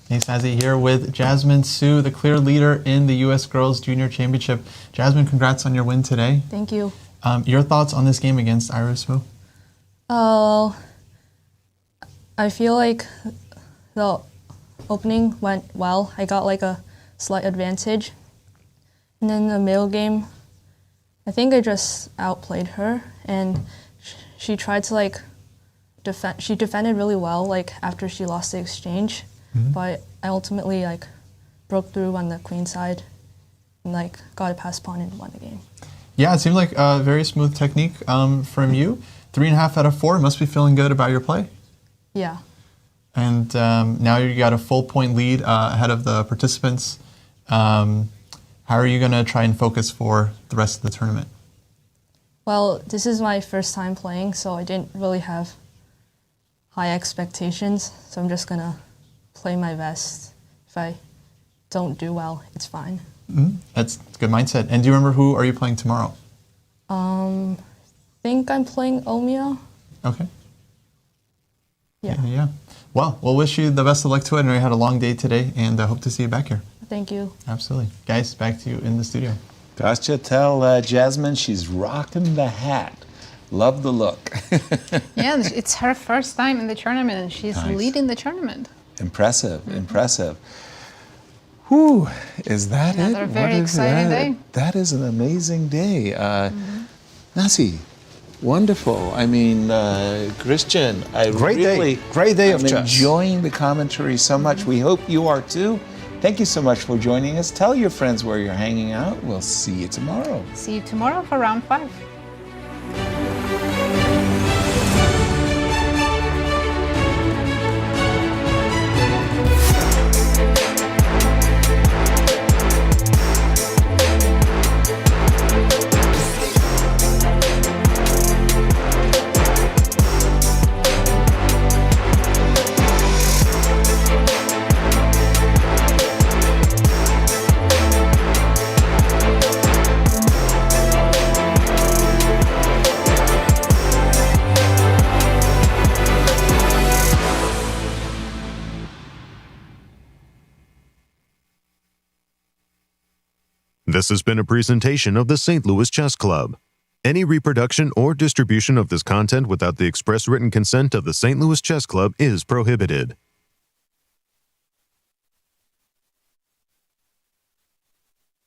Hey, Snazzy here with Jasmine Su, the clear leader in the U.S. Girls Junior Championship. Jasmine, congrats on your win today. Thank you. Your thoughts on this game against Iris Wu? I feel like the opening went well. I got like a slight advantage. And then the middle game, I think I just outplayed her, and she tried to like defend. She defended really well, like after she lost the exchange, but I ultimately like broke through on the queen side, and like got a pass pawn and won the game. Yeah, it seemed like a very smooth technique from you. 3.5 out of 4. Must be feeling good about your play. Yeah. And now you got a full point lead ahead of the participants. How are you going to try and focus for the rest of the tournament? Well, this is my first time playing, so I didn't really have high expectations. So I'm just going to play my best. If I don't do well, it's fine. That's a good mindset. And do you remember who are you playing tomorrow? I think I'm playing Omia. Okay. Yeah. Yeah. Well, we'll wish you the best of luck to it. I know you had a long day today, and I hope to see you back here. Thank you. Absolutely. Guys, back to you in the studio. Kostya, tell Jasmine she's rocking the hat. Love the look. Yeah, and it's her first time in the tournament, and she's Nice. leading the tournament. Impressive, impressive. Whew, is that Another it? very What is exciting that? day. That is an amazing day. Nasi, wonderful. I mean, Christian, Great day. Great day of I'm chess. enjoying the commentary so much. We hope you are too. Thank you so much for joining us. Tell your friends where you're hanging out. We'll see you tomorrow. See you tomorrow for round 5. This has been a presentation of the St. Louis Chess Club. Any reproduction or distribution of this content without the express written consent of the St. Louis Chess Club is prohibited.